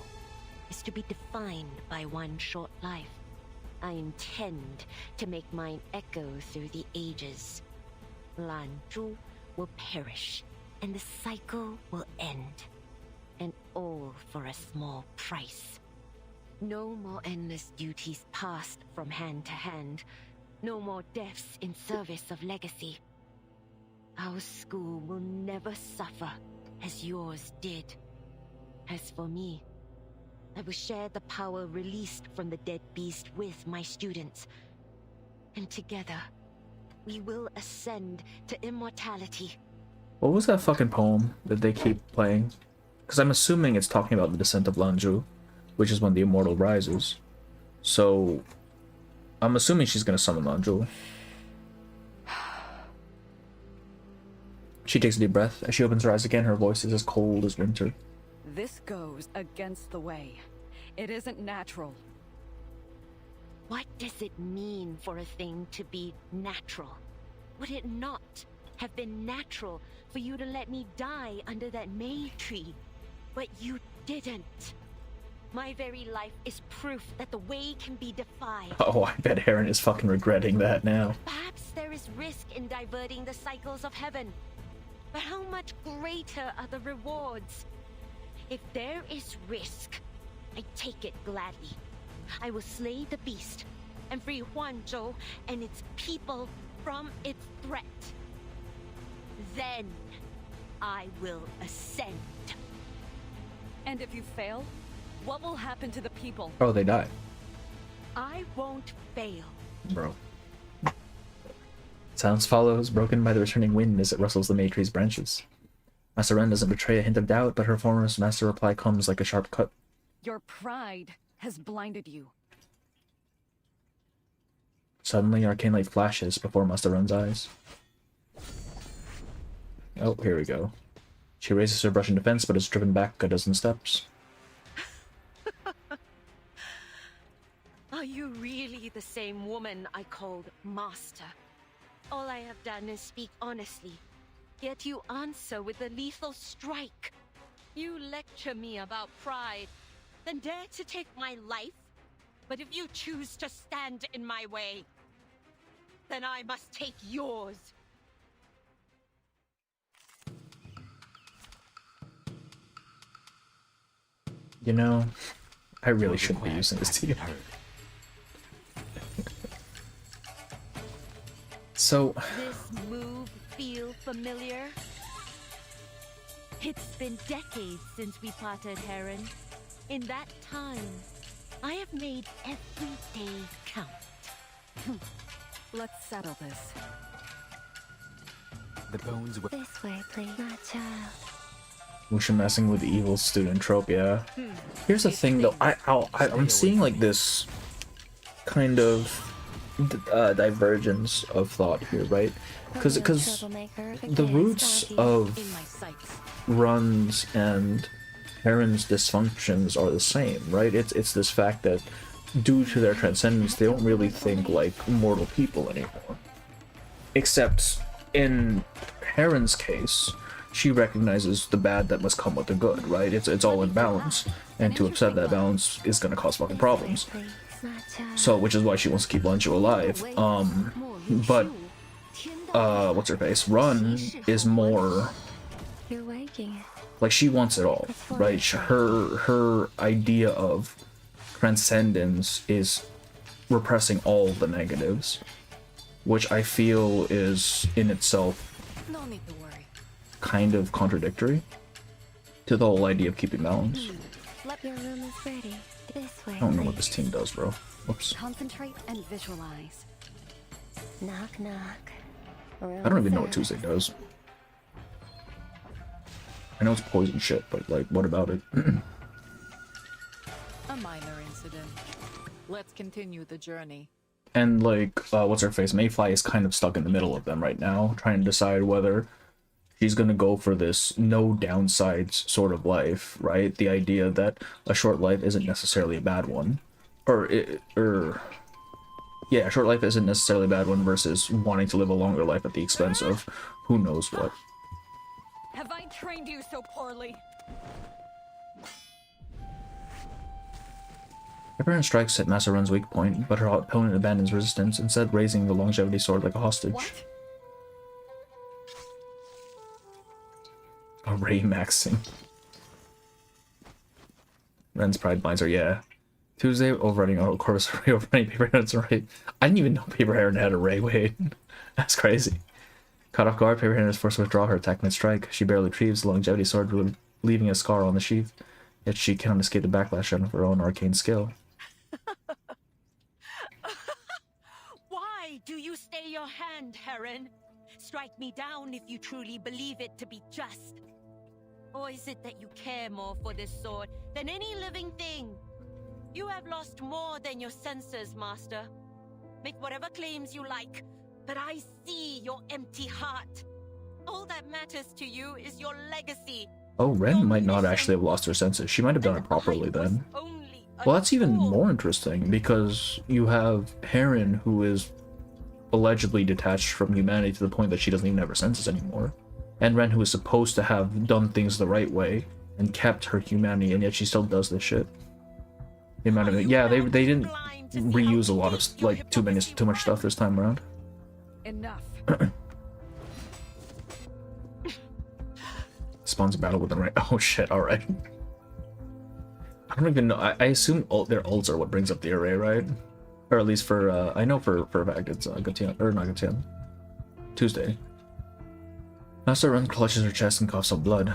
Speaker 8: is to be defined by one short life. I intend to make mine echo through the ages. Lanzhou will perish, and the cycle will end. And all for a small price. No more endless duties passed from hand to hand. No more deaths in service of legacy. Our school will never suffer as yours did. As for me, I will share the power released from the dead beast with my students. And together, we will ascend to immortality.
Speaker 14: What was that fucking poem that they keep playing? Because I'm assuming it's talking about the descent of Lanzhou, which is when the immortal rises. So, I'm assuming she's gonna summon Lanzhou. She takes a deep breath. As she opens her eyes again, her voice is as cold as winter.
Speaker 13: This goes against the way. It isn't natural.
Speaker 8: What does it mean for a thing to be natural? Would it not have been natural for you to let me die under that May tree? But you didn't. My very life is proof that the way can be defied.
Speaker 14: Oh, I bet Heron is fucking regretting that now.
Speaker 8: Perhaps there is risk in diverting the cycles of heaven. But how much greater are the rewards? If there is risk, I take it gladly. I will slay the beast and free Huanzhou and its people from its threat. Then I will ascend.
Speaker 13: And if you fail, what will happen to the people?
Speaker 14: Oh, they die.
Speaker 8: I won't fail.
Speaker 14: Bro. Silence follows, broken by the returning wind as it rustles the May tree's branches. Master Ren doesn't betray a hint of doubt, but her former master reply comes like a sharp cut.
Speaker 13: Your pride has blinded you.
Speaker 14: Suddenly, arcane light flashes before Master Ren's eyes. Oh, here we go. She raises her brush in defense, but is driven back a dozen steps.
Speaker 8: Are you really the same woman I called master? All I have done is speak honestly, yet you answer with a lethal strike. You lecture me about pride, then dare to take my life? But if you choose to stand in my way, then I must take yours.
Speaker 14: You know, I really shouldn't be using this to you. So...
Speaker 8: This move feel familiar? It's been decades since we parted, Heron. In that time, I have made every day count.
Speaker 13: Let's settle this.
Speaker 11: The bones will...
Speaker 9: This way, please, my child.
Speaker 14: Musha messing with the evil student trope, yeah. Here's the thing, though. I'm seeing like this kind of divergence of thought here, right? Because the roots of Run's and Heron's dysfunctions are the same, right? It's this fact that due to their transcendence, they don't really think like mortal people anymore. Except in Heron's case, she recognizes the bad that must come with the good, right? It's all in balance, and to upset that balance is gonna cause fucking problems. So, which is why she wants to keep Lunju alive. But what's her face? Run is more like she wants it all, right? Her idea of transcendence is repressing all the negatives, which I feel is in itself kind of contradictory to the whole idea of keeping balance.
Speaker 9: Your room is ready. This way.
Speaker 14: I don't know what this team does, bro. Whoops.
Speaker 13: Concentrate and visualize.
Speaker 9: Knock knock.
Speaker 14: I don't even know what Tuesday does. I know it's poison shit, but like, what about it?
Speaker 17: A minor incident. Let's continue the journey.
Speaker 14: And like, what's her face? Mayfly is kind of stuck in the middle of them right now, trying to decide whether she's gonna go for this no downsides sort of life, right? The idea that a short life isn't necessarily a bad one, yeah, a short life isn't necessarily a bad one versus wanting to live a longer life at the expense of who knows what.
Speaker 13: Have I trained you so poorly?
Speaker 14: Pepperheron strikes at Master Run's weak point, but her opponent abandons resistance, instead raising the longevity sword like a hostage.
Speaker 13: What?
Speaker 14: Array maxing. Ren's pride blinds her, yeah. Tuesday, overriding auto Corvus array, overriding Paper Heron's array. I didn't even know Paper Heron had array, wait. That's crazy. Caught off guard, Paper Heron is forced to withdraw her attack mid-strike. She barely retrieves the longevity sword, leaving a scar on the sheath. Yet she cannot escape the backlash of her own arcane skill.
Speaker 8: Why do you stay your hand, Heron? Strike me down if you truly believe it to be just. Or is it that you care more for this sword than any living thing? You have lost more than your senses, Master. Make whatever claims you like, but I see your empty heart. All that matters to you is your legacy.
Speaker 14: Oh, Ren might not actually have lost her senses. She might have done it properly then. Well, that's even more interesting, because you have Heron, who is allegedly detached from humanity to the point that she doesn't even have her senses anymore. And Ren, who is supposed to have done things the right way and kept her humanity, and yet she still does this shit. The amount of it. Yeah, they didn't reuse a lot of, like, too much stuff this time around.
Speaker 13: Enough.
Speaker 14: Spawns a battle with the right. Oh shit, alright. I don't even know. I assume their ults are what brings up the array, right? Or at least for, I know for a fact it's Gatian, or not Gatian. Tuesday. Master Run clutches her chest and coughs up blood.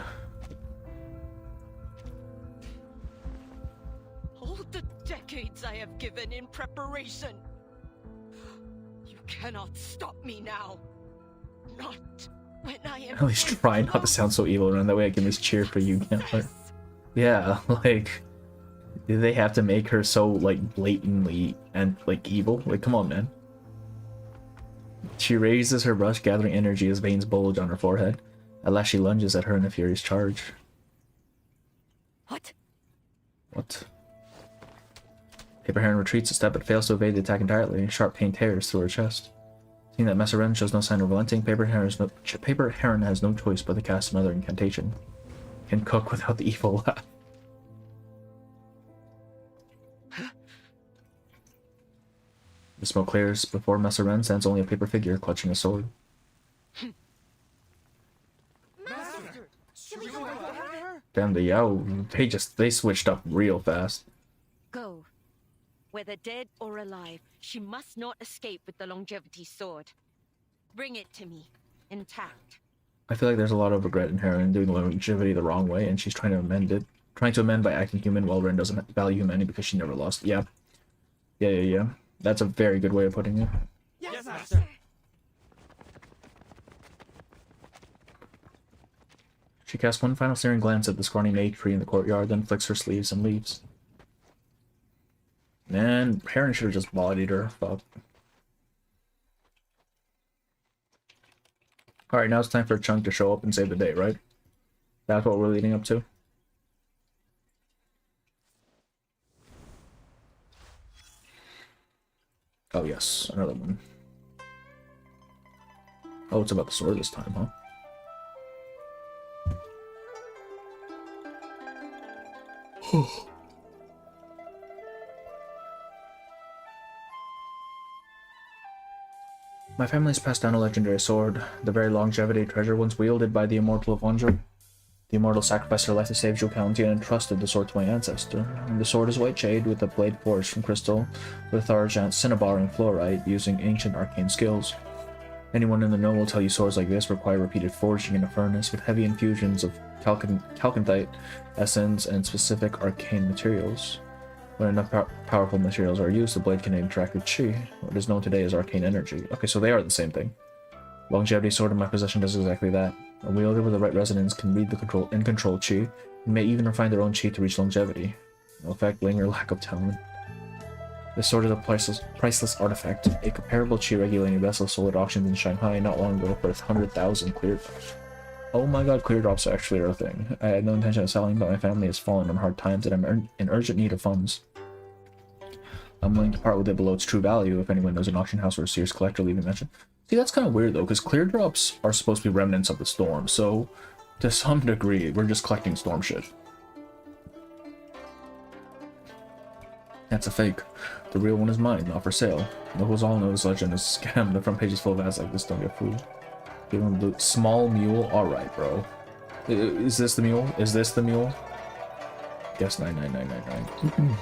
Speaker 8: All the decades I have given in preparation. You cannot stop me now. Not when I am.
Speaker 14: At least try not to sound so evil, and that way I can at least cheer for you. Yeah, like, do they have to make her so, like, blatantly and, like, evil? Like, come on, man. She raises her brush, gathering energy as veins bulge on her forehead. At last she lunges at her in a furious charge.
Speaker 8: What?
Speaker 14: What? Paper Heron retreats a step but fails to evade the attack entirely. Sharp pain tears through her chest. Seeing that Messerin shows no sign of relenting, Paper Heron has no choice but to cast another incantation. Can cook without the evil laugh. The smoke clears before Messerin stands only a paper figure clutching a sword. Damn, the Yao, they switched up real fast.
Speaker 8: Go. Whether dead or alive, she must not escape with the longevity sword. Bring it to me, intact.
Speaker 14: I feel like there's a lot of regret in Heron doing longevity the wrong way, and she's trying to amend it. Trying to amend by acting human, while Ren doesn't value humanity because she never lost. Yeah. Yeah. That's a very good way of putting it.
Speaker 16: Yes, Master.
Speaker 14: She casts one final searing glance at the scrawny maid tree in the courtyard, then flicks her sleeves and leaves. Man, Heron should have just bodied her. Fuck. Alright, now it's time for Chung to show up and save the day, right? That's what we're leading up to. Oh yes, another one. Oh, it's about the sword this time, huh? My family has passed down a legendary sword, the very longevity treasure once wielded by the immortal Avengers. The immortal sacrificed her life to save Zhou County and entrusted the sword to my ancestor. The sword is white jade with a blade forged from crystal, with argent, cinnabar, and fluorite, using ancient arcane skills. Anyone in the know will tell you swords like this require repeated forging in a furnace with heavy infusions of calcantite essence and specific arcane materials. When enough powerful materials are used, the blade can interact with chi, what is known today as arcane energy. Okay, so they are the same thing. Longevity sword in my possession does exactly that. A wielder with the right resonance can read the control chi, and may even refine their own chi to reach longevity. No effect, linger, lack of talent. This sword is a priceless artifact, a comparable chi regulating vessel sold at auctions in Shanghai not long ago for 100,000 clear drops. Oh my god, clear drops actually are a thing. I had no intention of selling, but my family has fallen on hard times and I'm in urgent need of funds. I'm willing to part with it below its true value if anyone knows an auction house or a serious collector, leave a mention. See, that's kind of weird though, because clear drops are supposed to be remnants of the storm, so to some degree, we're just collecting storm shit. That's a fake. The real one is mine, not for sale. Locals all know this legend is a scam. The front page is full of ads like this, don't get fooled. Give him the small mule? Alright, bro. Is this the mule? Is this the mule? Guess 99999.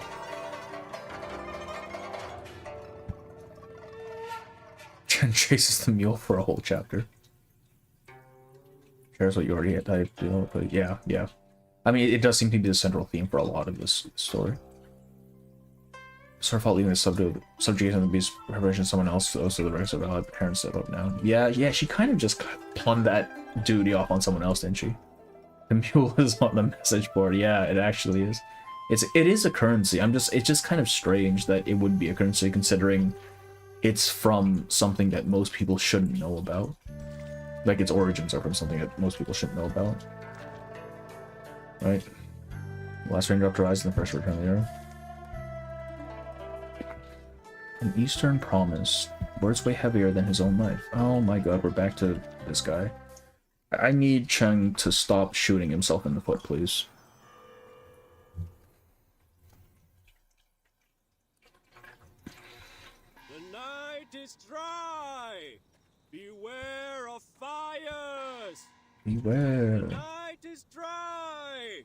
Speaker 14: Chen chases the mule for a whole chapter. Shares what you already had typed, you know, but yeah. I mean, it does seem to be the central theme for a lot of this story. Sort of leaving the subjugation of the beast preparation someone else, so the rest of valid parents step up now. Yeah, she kind of just plunned that duty off on someone else, didn't she? The mule is on the message board. Yeah, it actually is. It is a currency. It's just kind of strange that it would be a currency considering it's from something that most people shouldn't know about. Like, its origins are from something that most people shouldn't know about. Right? Last raindrop dries in the first return of the earth. An Eastern promise. Words weigh heavier than his own life. Oh my god, we're back to this guy. I need Chung to stop shooting himself in the foot, please.
Speaker 15: The night is dry! Beware of fires!
Speaker 14: Beware.
Speaker 15: The night is dry!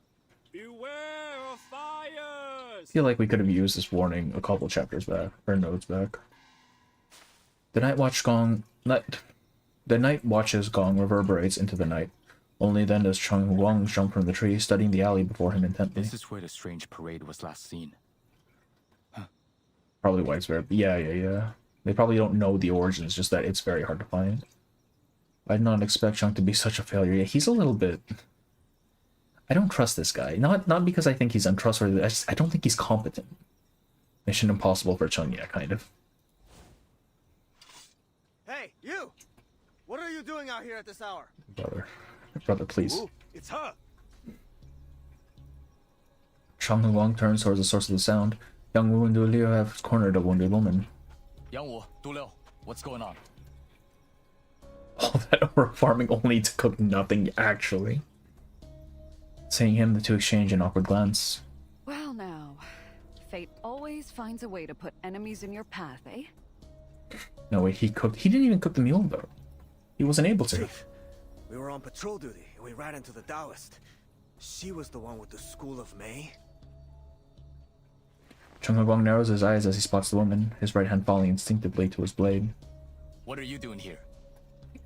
Speaker 15: Beware of fires!
Speaker 14: I feel like we could have used this warning a couple chapters back, or notes back. The night watch's gong reverberates into the night. Only then does Chung Wang jump from the tree, studying the alley before him intently.
Speaker 4: This is where the strange parade was last seen.
Speaker 14: Probably why it's very... Yeah. They probably don't know the origins, just that it's very hard to find. I did not expect Chung to be such a failure. Yeah, he's a little bit... I don't trust this guy. Not because I think he's untrustworthy, I don't think he's competent. Mission impossible for Chung, yeah, kind of.
Speaker 19: Hey, you! What are you doing out here at this hour?
Speaker 14: Brother, please.
Speaker 15: Ooh, it's her!
Speaker 14: Chung Wang turns towards the source of the sound. Yang Wu and Du Liu have cornered a wounded woman.
Speaker 4: Yang Wu, Du Liu, what's going on?
Speaker 14: All that over farming only to cook nothing, actually. Seeing him, the two exchange an awkward glance.
Speaker 13: Well now, fate always finds a way to put enemies in your path, eh?
Speaker 14: No, wait, he didn't even cook the mule, though. He wasn't able to.
Speaker 19: Chief, we were on patrol duty, and we ran into the Taoist. She was the one with the School of May.
Speaker 14: Chung Guang narrows his eyes as he spots the woman, his right hand falling instinctively to his blade.
Speaker 4: What are you doing here?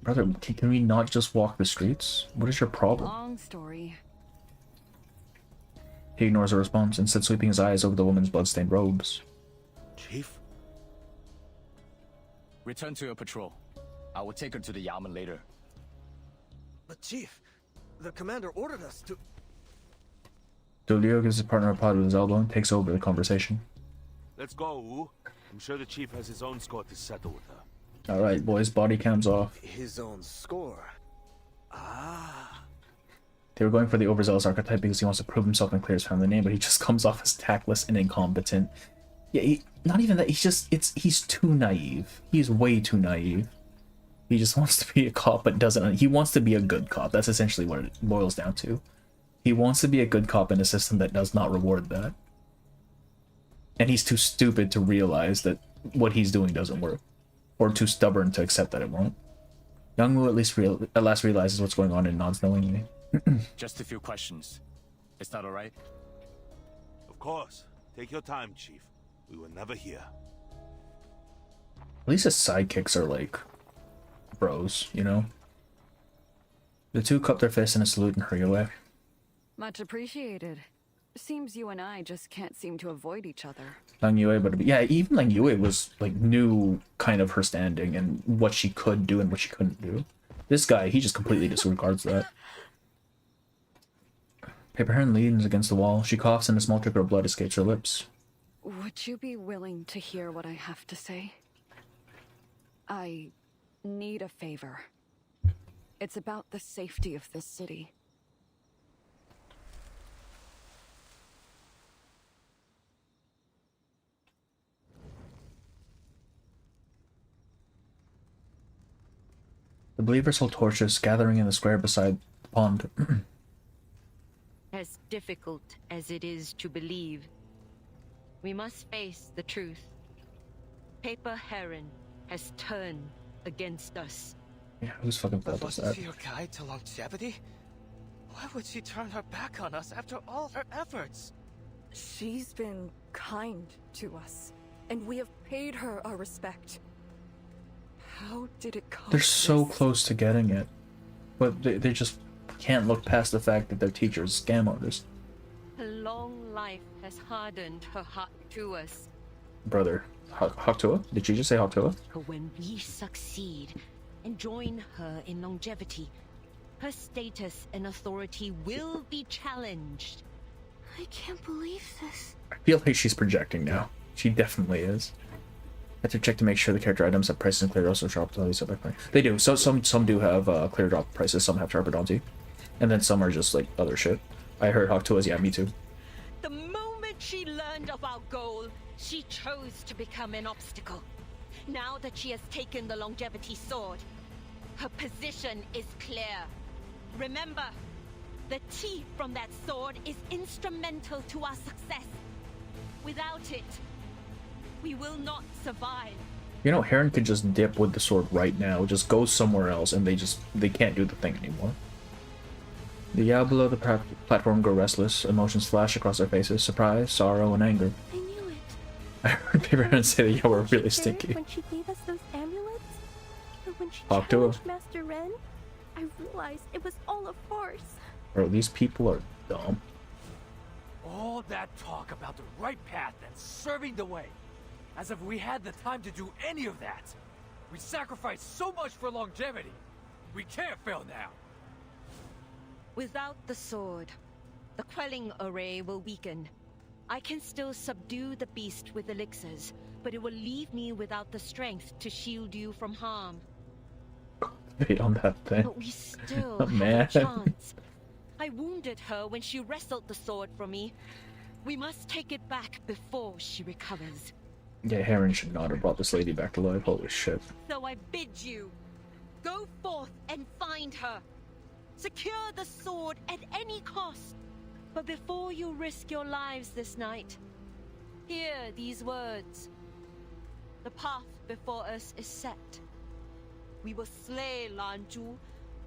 Speaker 14: Brother, can we not just walk the streets? What is your problem?
Speaker 13: Long story.
Speaker 14: He ignores her response, instead sweeping his eyes over the woman's bloodstained robes.
Speaker 19: Chief?
Speaker 4: Return to your patrol. I will take her to the Yamen later.
Speaker 19: But Chief, the commander ordered us to...
Speaker 14: Du Liu gives his partner a pod with his elbow and takes over the conversation.
Speaker 10: Let's go, Wu. I'm sure the chief has his own score to settle with her.
Speaker 14: Alright, boys, body cams off.
Speaker 19: His own score?
Speaker 14: They were going for the overzealous archetype because he wants to prove himself and clear his family name, but he just comes off as tactless and incompetent. Yeah, not even that. He's too naive. He's way too naive. He just wants to be a cop, but doesn't. He wants to be a good cop. That's essentially what it boils down to. He wants to be a good cop in a system that does not reward that. And he's too stupid to realize that what he's doing doesn't work, or too stubborn to accept that it won't. Young-woo at last realizes what's going on and nods knowingly.
Speaker 5: Just a few questions. Is that alright?
Speaker 10: Of course. Take your time, Chief. We were never here.
Speaker 14: At least his sidekicks are like bros, you know? The two cup their fists in a salute and hurry away.
Speaker 13: Much appreciated. Seems you and I just can't seem to avoid each other.
Speaker 14: Lang Yue, but yeah, even Lang Yue was like knew kind of her standing and what she could do and what she couldn't do. This guy, he just completely disregards that. Paper Heron leans against the wall. She coughs and a small trickle of blood escapes her lips.
Speaker 13: Would you be willing to hear what I have to say? I need a favor. It's about the safety of this city.
Speaker 14: The believers hold torches, gathering in the square beside the pond.
Speaker 8: As difficult as it is to believe, we must face the truth. Paper Heron has turned against us.
Speaker 14: Yeah, whose fucking fault is that?
Speaker 6: Your guide to longevity? Why would she turn her back on us after all her efforts?
Speaker 3: She's been kind to us, and we have paid her our respect. How did it come?
Speaker 14: They're so close to getting it, but they just can't look past the fact that their teacher is a scam artist.
Speaker 8: Her long life has hardened her heart to us.
Speaker 14: Brother, Haktua? Did you just say Haktua?
Speaker 8: But when we succeed and join her in longevity, her status and authority will be challenged.
Speaker 1: I can't believe this.
Speaker 14: I feel like she's projecting now. She definitely is. I have to check to make sure the character items have prices and clear also sharp ability. They do. So some do have clear drop prices, some have sharp ability. And then some are just like other shit. I heard Haktua's, yeah, me too.
Speaker 8: The moment she learned of our goal, she chose to become an obstacle. Now that she has taken the longevity sword, her position is clear. Remember, the teeth from that sword is instrumental to our success. Without it, we will not survive.
Speaker 14: You know, Heron could just dip with the sword right now, just go somewhere else, and they can't do the thing anymore. The Yao below the platform grow restless. Emotions flash across their faces: surprise, sorrow, and anger.
Speaker 9: I knew it.
Speaker 14: I heard Paper Heron say that Yao were really stinky.
Speaker 9: When she gave us those amulets, or when she
Speaker 14: Talk to her.
Speaker 9: challenged Master Ren, I realized it was all a farce.
Speaker 14: Bro, these people are dumb.
Speaker 5: All that talk about the right path and serving the way. As if we had the time to do any of that. We sacrificed so much for longevity. We can't fail now.
Speaker 8: Without the sword, the quelling array will weaken. I can still subdue the beast with elixirs, but it will leave me without the strength to shield you from harm.
Speaker 14: Wait on that thing.
Speaker 8: But we still
Speaker 14: Oh,
Speaker 8: have
Speaker 14: man.
Speaker 8: a chance. I wounded her when she wrestled the sword from me. We must take it back before she recovers.
Speaker 14: Yeah, Heron should not have brought this lady back to life. Holy shit.
Speaker 8: So I bid you, go forth and find her. Secure the sword at any cost. But before you risk your lives this night, hear these words. The path before us is set. We will slay Lanju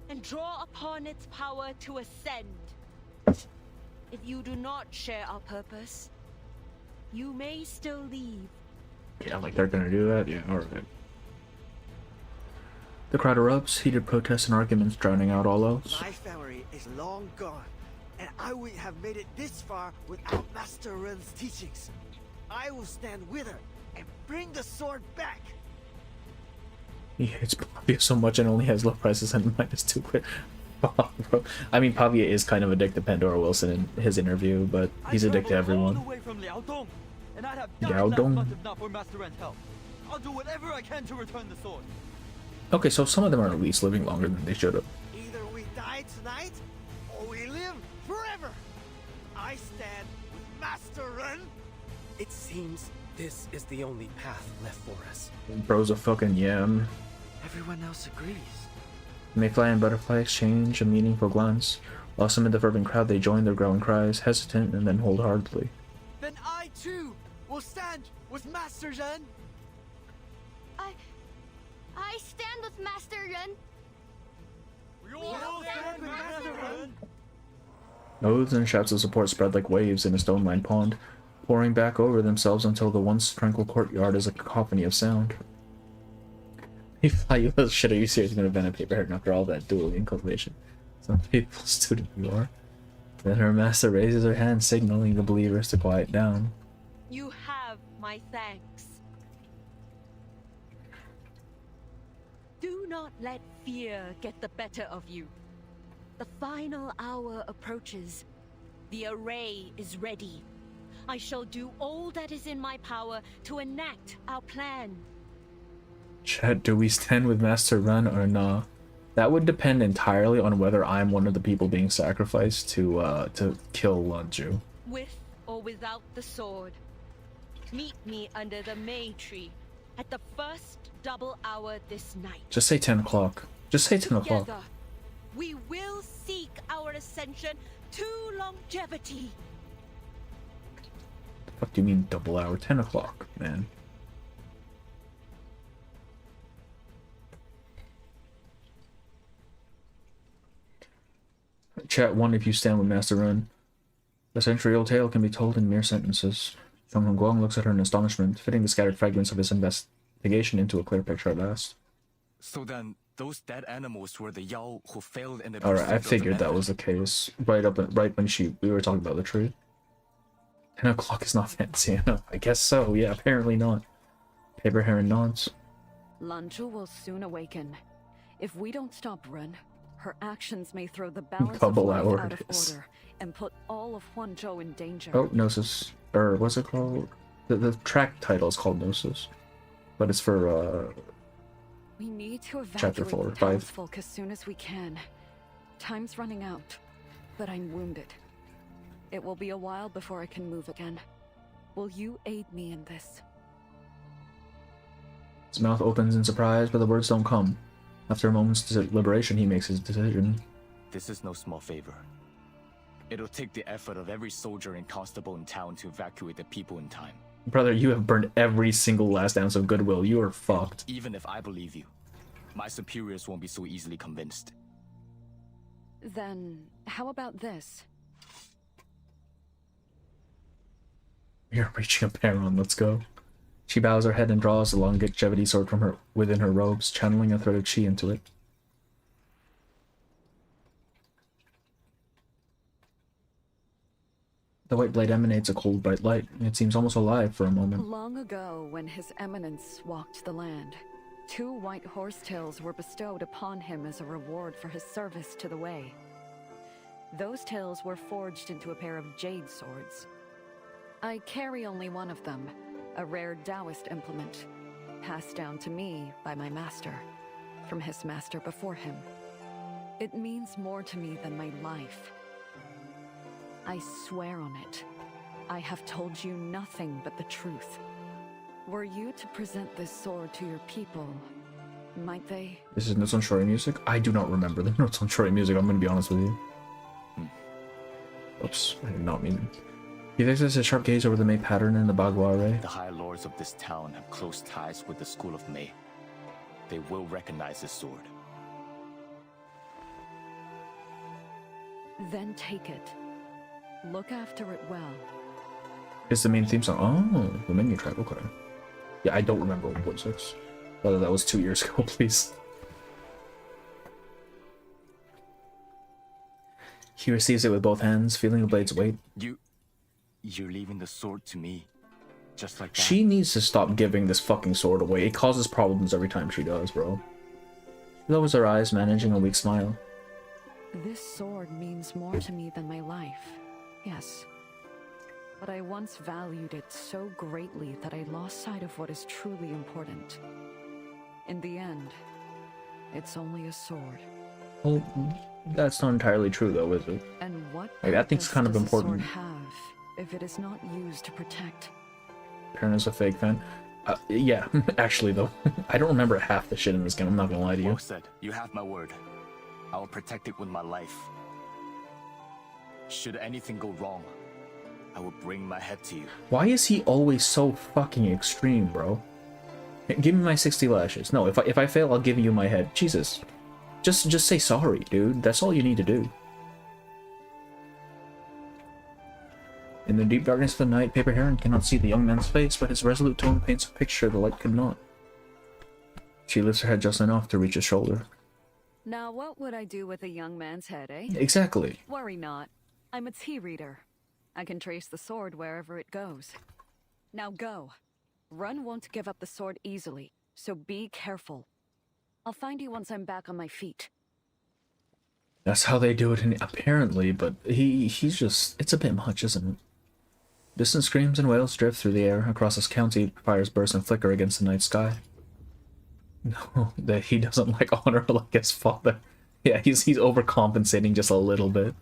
Speaker 8: and draw upon its power to ascend. If you do not share our purpose, you may still leave.
Speaker 14: Yeah, like they're gonna do that? Yeah, alright. The crowd erupts, heated protests and arguments drowning out all else.
Speaker 2: My family is long gone, and I wouldn't have made it this far without Master Ren's teachings. I will stand with her and bring the sword back.
Speaker 14: He hates Pavia so much and only has low prices and -2 quid. I mean, Pavia is kind of a dick to Pandora Wilson in his interview, but he's a dick to everyone.
Speaker 5: And I'd have
Speaker 14: Liao Dong?
Speaker 5: if not for Master Ren's help. I'll do whatever I can to return the sword.
Speaker 14: Okay, so some of them are at least living longer than they should have.
Speaker 2: Either we die tonight, or we live forever. I stand with Master Ren.
Speaker 16: It seems this is the only path left for us.
Speaker 14: Bro's a fucking yam.
Speaker 6: Everyone else agrees.
Speaker 14: Mayfly and Butterfly exchange a meaningful glance. Lost amid the fervent crowd, they join their growling cries, hesitant and then wholeheartedly.
Speaker 2: Then I too will stand with Master Ren.
Speaker 1: I stand with Master Ren.
Speaker 2: We all stand with Master Ren.
Speaker 14: Oaths and shouts of support spread like waves in a stone-lined pond, pouring back over themselves until the once tranquil courtyard is a cacophony of sound. You shit, are you seriously gonna ban a paper head after all that dueling cultivation? Some faithful student you are. Then her master raises her hand, signaling the believers to quiet down.
Speaker 8: You have my thanks. Do not let fear get the better of you. The final hour approaches. The array is ready. I shall do all that is in my power to enact our plan.
Speaker 14: Chat, do we stand with Master Ren or nah? That would depend entirely on whether I'm one of the people being sacrificed to kill Lanju.
Speaker 8: With or without the sword. Meet me under the May tree at the first double hour this night.
Speaker 14: Just say 10 o'clock. Just say 10 o'clock.
Speaker 8: Together, we will seek our ascension to longevity.
Speaker 14: The fuck do you mean double hour? 10 o'clock, man. Chat 1 if you stand with Master Ren. The century-old tale can be told in mere sentences. Chung Guang looks at her in astonishment, fitting the scattered fragments of his investigation into a clear picture at last.
Speaker 7: So then, those dead animals were the Yao who failed in the
Speaker 14: Alright, I figured that was the case. Right when we were talking about the tree. 10 o'clock is not fancy enough. I guess so, yeah, apparently not. Paper Heron nods.
Speaker 13: Lanju will soon awaken. If we don't stop Ren, her actions may throw the balance
Speaker 14: Double
Speaker 13: of life
Speaker 14: hour
Speaker 13: out of
Speaker 14: it is.
Speaker 13: order and put all of Huanzhou in danger.
Speaker 14: Oh, Gnosis. Or what's it called? The track title is called Gnosis. But it's for,
Speaker 13: We need to
Speaker 14: Chapter
Speaker 13: evacuate
Speaker 14: 4,
Speaker 13: the
Speaker 14: 5.
Speaker 13: townsfolk as soon as we can. Time's running out, but I'm wounded. It will be a while before I can move again. Will you aid me in this?
Speaker 14: His mouth opens in surprise, but the words don't come. After a moment's deliberation, he makes his decision.
Speaker 7: This is no small favor. It'll take the effort of every soldier and constable in town to evacuate the people in time.
Speaker 14: Brother, you have burned every single last ounce of goodwill. You are fucked.
Speaker 7: Even if I believe you, my superiors won't be so easily convinced.
Speaker 13: Then, how about this?
Speaker 14: You're reaching a Paron, let's go. She bows her head and draws the longevity sword from within her robes, channeling a thread of chi into it. The white blade emanates a cold, bright light. It seems almost alive for a moment.
Speaker 13: Long ago, when His Eminence walked the land, 2 white horsetails were bestowed upon him as a reward for his service to the Way. Those tails were forged into a pair of jade swords. I carry only one of them, a rare Taoist implement, passed down to me by my master, from his master before him. It means more to me than my life. I swear on it. I have told you nothing but the truth. Were you to present this sword to your people, might they?
Speaker 14: This is Notes on Shori music? I do not remember the Notes on Shori music, I'm gonna be honest with you. Oops, I did not mean it. He fixes his sharp gaze over the May pattern in the Bagua array.
Speaker 7: The high lords of this town have close ties with the school of May. They will recognize this sword.
Speaker 13: Then take it. Look after it well.
Speaker 14: It's the main theme song. Oh, the menu track, okay. Yeah, I don't remember 1.6. Whether that was 2 years ago, please. He receives it with both hands, feeling the blade's weight.
Speaker 7: You're leaving the sword to me. Just like that.
Speaker 14: She needs to stop giving this fucking sword away. It causes problems every time she does, bro. She lowers her eyes, managing a weak smile.
Speaker 13: This sword means more to me than my life, yes. But I once valued it so greatly that I lost sight of what is truly important. In the end, it's only a sword.
Speaker 14: Well, That's not entirely true, though, is it?
Speaker 13: And what
Speaker 14: Like, that thing's
Speaker 13: purpose
Speaker 14: kind of
Speaker 13: does a sword
Speaker 14: important.
Speaker 13: have if it is not used to protect?
Speaker 14: Parent's a fake fan. Yeah, actually, though. I don't remember half the shit in this game, I'm not gonna lie to you.
Speaker 4: Well said. You have my word. I will protect it with my life. Should anything go wrong, I will bring my head to you.
Speaker 14: Why is he always so fucking extreme, bro? Give me my 60 lashes. No, if I fail, I'll give you my head. Jesus. Just say sorry, dude. That's all you need to do. In the deep darkness of the night, Paper Heron cannot see the young man's face, but his resolute tone paints a picture the light could not. She lifts her head just enough to reach his shoulder.
Speaker 13: Now what would I do with a young man's head, eh?
Speaker 14: Exactly.
Speaker 13: Worry not. I'm a tea reader. I can trace the sword wherever it goes. Now go. Run won't give up the sword easily, so be careful. I'll find you once I'm back on my feet.
Speaker 14: That's how they do it, apparently, but he's just... It's a bit much, isn't it? Distant screams and wails drift through the air. Across this county, fires burst and flicker against the night sky. No, that he doesn't like honor like his father. Yeah, he's overcompensating just a little bit.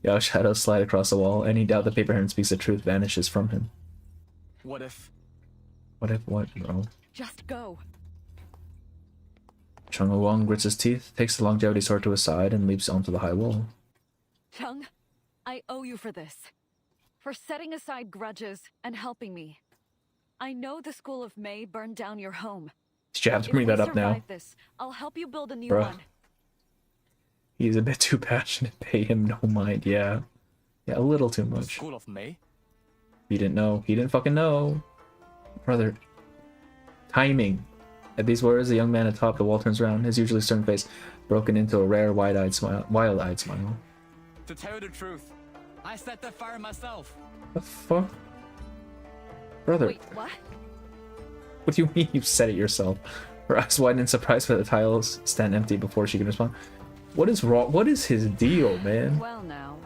Speaker 14: Yeah, shadows slide across the wall. Any doubt the Paper Heron speaks the truth vanishes from him.
Speaker 4: What if...
Speaker 14: What, bro?
Speaker 13: Just go.
Speaker 14: Chung Wong grits his teeth, takes the longevity sword to his side, and leaps onto the high wall.
Speaker 13: Chung, I owe you for this. For setting aside grudges and helping me. I know the School of May burned down your home.
Speaker 14: Did you have to bring that up now?
Speaker 13: This, I'll help you build a new
Speaker 14: Bruh.
Speaker 13: one.
Speaker 14: He's a bit too passionate. Pay him no mind, yeah. Yeah, a little too much.
Speaker 4: School of May?
Speaker 14: He didn't know. He didn't fucking know. Brother. Timing. At these words, the young man atop the wall turns around, his usually stern face broken into a rare wild-eyed smile.
Speaker 4: To tell you the truth, I set the fire myself.
Speaker 14: The fuck? Brother.
Speaker 13: Wait, what?
Speaker 14: What do you mean you said it yourself? Her eyes widen in surprise, but the tiles stand empty before she can respond. What is wrong? What is his deal, man?
Speaker 13: Well now,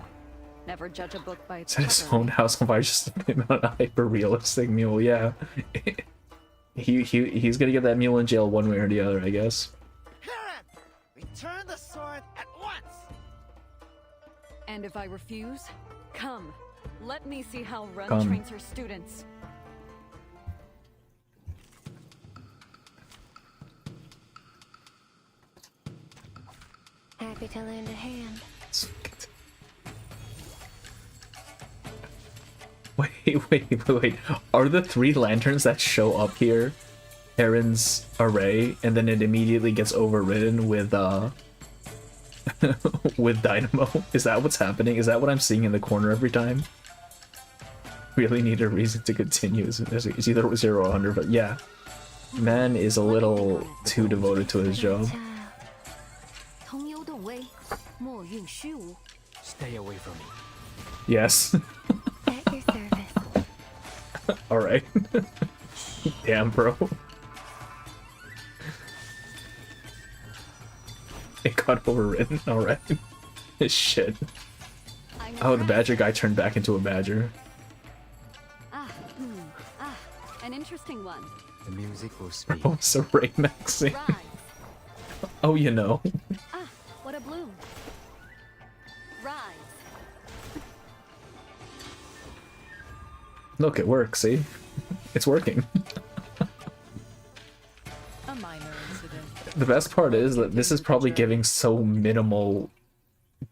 Speaker 13: never judge a book by its
Speaker 14: Set his
Speaker 13: cover.
Speaker 14: own house on fire just to put him on a hyper-realistic mule, yeah. He's gonna get that mule in jail one way or the other, I guess.
Speaker 2: Heron! Return the sword at once!
Speaker 13: And if I refuse, come. Let me see how Run
Speaker 14: Come.
Speaker 13: trains her students.
Speaker 9: Happy to lend a hand.
Speaker 14: Wait. Are the 3 lanterns that show up here Heron's array, and then it immediately gets overridden with with Dynamo? Is that what's happening? Is that what I'm seeing in the corner every time? Really need a reason to continue. It's either 0 or 100, but yeah. Man is a little too devoted to his job.
Speaker 11: Stay away from me.
Speaker 14: Yes.
Speaker 9: At your service.
Speaker 14: Alright. Damn, bro. It got overridden, alright. Shit. Oh, the badger guy turned back into a badger.
Speaker 13: An interesting one.
Speaker 11: The music will speak.
Speaker 14: Oh, so Ray Maxing. Oh, you know.
Speaker 13: What a bloom. Rise.
Speaker 14: Look, it works, see? It's working.
Speaker 17: A minor incident.
Speaker 14: The best part is that this is probably giving so minimal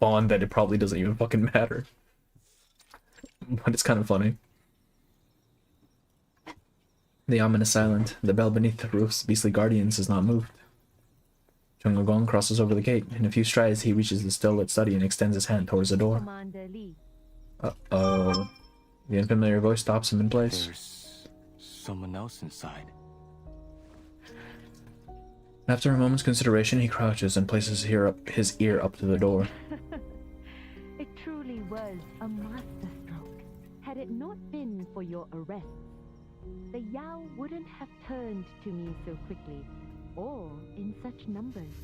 Speaker 14: bond that it probably doesn't even fucking matter. But it's kind of funny. The ominous is silent. The bell beneath the roof's beastly guardians is not moved. Chung Gong crosses over the gate. In a few strides, he reaches the still-lit study and extends his hand towards the door.
Speaker 8: Commander Lee.
Speaker 14: Uh-oh. The unfamiliar voice stops him in place.
Speaker 4: There's someone else inside.
Speaker 14: After a moment's consideration, he crouches and places his ear up to the door.
Speaker 8: It truly was a masterstroke. Had it not been for your arrest, the Yao wouldn't have turned to me so quickly, or in such numbers.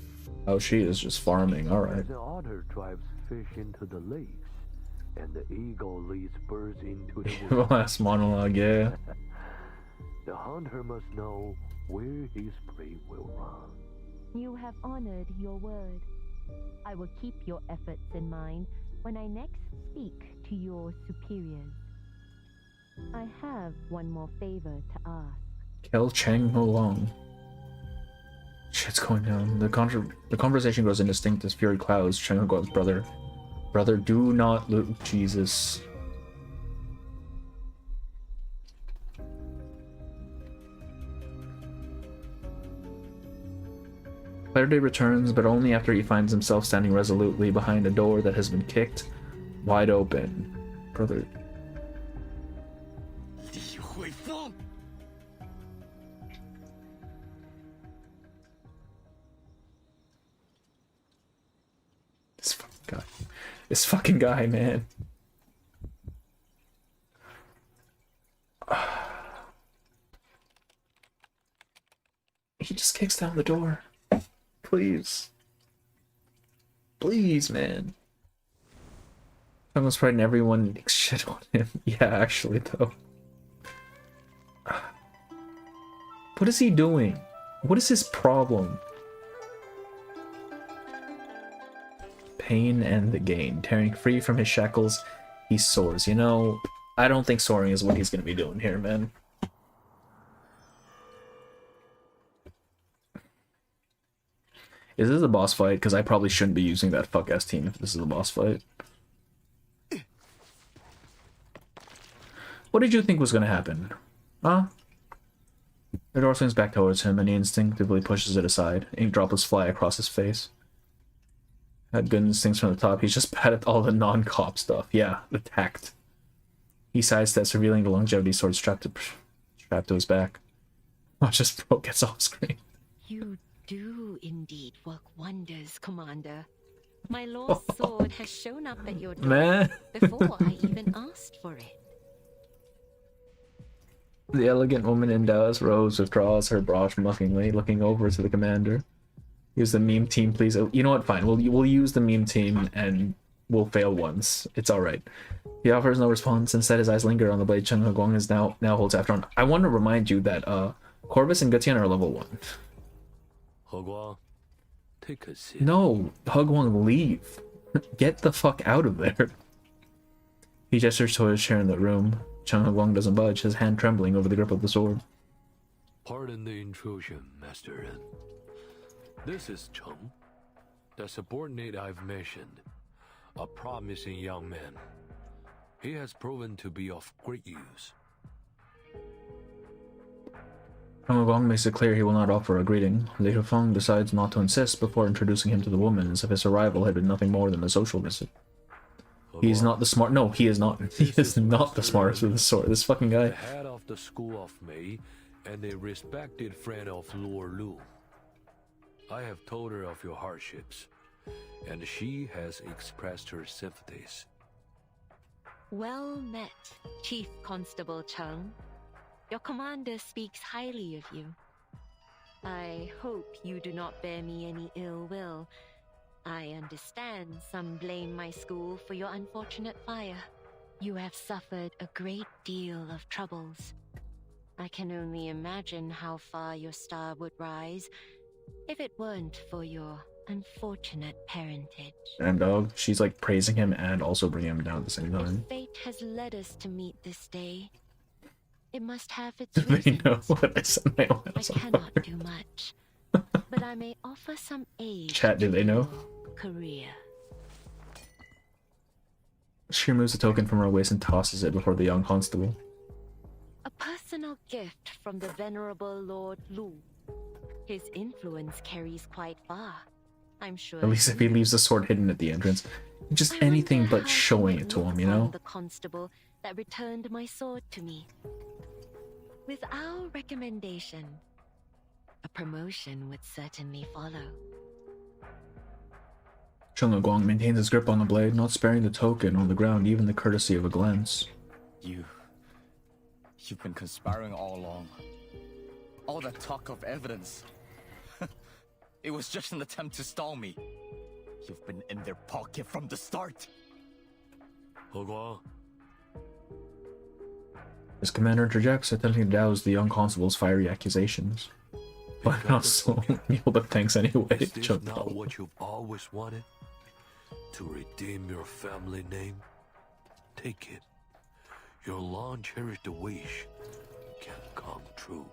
Speaker 14: Oh, she is just farming, alright.
Speaker 20: The otter drives fish into the lakes, and the eagle leads birds into the
Speaker 14: The
Speaker 20: woods.
Speaker 14: last monologue, yeah.
Speaker 20: The hunter must know where his prey will run.
Speaker 8: You have honored your word. I will keep your efforts in mind when I next speak to your superiors. I have one more favor to ask.
Speaker 14: Kill Cheng Long. Shit's going down. The conversation grows indistinct as fury clouds. Cheng Huang's brother. Brother, do not loot. Jesus. Clarity returns, but only after he finds himself standing resolutely behind a door that has been kicked wide open. Brother. This fucking guy. This fucking guy, man. He just kicks down the door. Please. Please, man. Chung was frightened everyone makes shit on him. Yeah, actually, though. What is he doing? What is his problem? Pain and the gain. Tearing free from his shackles, he soars. You know, I don't think soaring is what he's gonna be doing here, man. Is this a boss fight? Because I probably shouldn't be using that fuck-ass team if this is a boss fight. What did you think was gonna happen? Huh? The door swings back towards him and he instinctively pushes it aside. Ink droplets fly across his face. Had good instincts from the top. He's just bad at all the non-cop stuff. Yeah, the tact. He sidesteps, revealing the longevity sword strapped to his back. Watch this bro gets off screen.
Speaker 8: You do indeed work wonders, Commander. My lost sword has shown up at your door
Speaker 14: Man.
Speaker 8: before I even asked for it.
Speaker 14: The elegant woman in Dallas Rose withdraws her brush mockingly, looking over to the commander. Use the meme team, please. You know what? Fine. We'll use the meme team and we'll fail once. It's all right. He offers no response. Instead, his eyes linger on the blade Chung Huang is now holds after on. I want to remind you that Corvus and Gutian are level 1.
Speaker 21: Huguang, take a seat.
Speaker 14: No, Huguang, leave. Get the fuck out of there. He gestures to his chair in the room. Chung Huang doesn't budge, his hand trembling over the grip of the sword.
Speaker 21: Pardon the intrusion, Master Ren. This is Chung, the subordinate I've mentioned, a promising young man. He has proven to be of great use.
Speaker 14: Chung Huang makes it clear he will not offer a greeting. Li Hufeng decides not to insist before introducing him to the woman, as if his arrival had been nothing more than a social visit. He's not the smart. No, he is not. He is not the smartest with the sword. This fucking guy.
Speaker 21: The head of the school of Mei and a respected friend of Lord Lu. I have told her of your hardships, and she has expressed her sympathies.
Speaker 8: Well met, Chief Constable Chung. Your commander speaks highly of you. I hope you do not bear me any ill will. I understand some blame my school for your unfortunate fire. You have suffered a great deal of troubles. I can only imagine how far your star would rise if it weren't for your unfortunate parentage.
Speaker 14: And dog, she's like praising him and also bringing him down at the same time.
Speaker 8: If fate has led us to meet this day, it must have its
Speaker 14: Do they
Speaker 8: reasons.
Speaker 14: know what I said?
Speaker 8: I cannot do much, but I may offer some aid.
Speaker 14: Chat, do they know?
Speaker 8: Career.
Speaker 14: She removes a token from her waist and tosses it before the young constable.
Speaker 8: A personal gift from the venerable Lord Lu. His influence carries quite far. I'm sure.
Speaker 14: At least if he leaves the sword hidden at the entrance. Just anything but showing it to him, you know?
Speaker 8: The constable that returned my sword to me. With our recommendation, a promotion would certainly follow.
Speaker 14: Chung Huang maintains his grip on the blade, not sparing the token on the ground, even the courtesy of a glance.
Speaker 12: You've been conspiring all along. All that talk of evidence. It was just an attempt to stall me. You've been in their pocket from the start.
Speaker 21: Huguang,
Speaker 14: His commander interjects, attempting to douse the young constable's fiery accusations. But also, but thanks anyway.
Speaker 21: Is this
Speaker 14: Chung.
Speaker 21: not what you've always wanted? To redeem your family name? Take it. Your long-cherished wish can come true.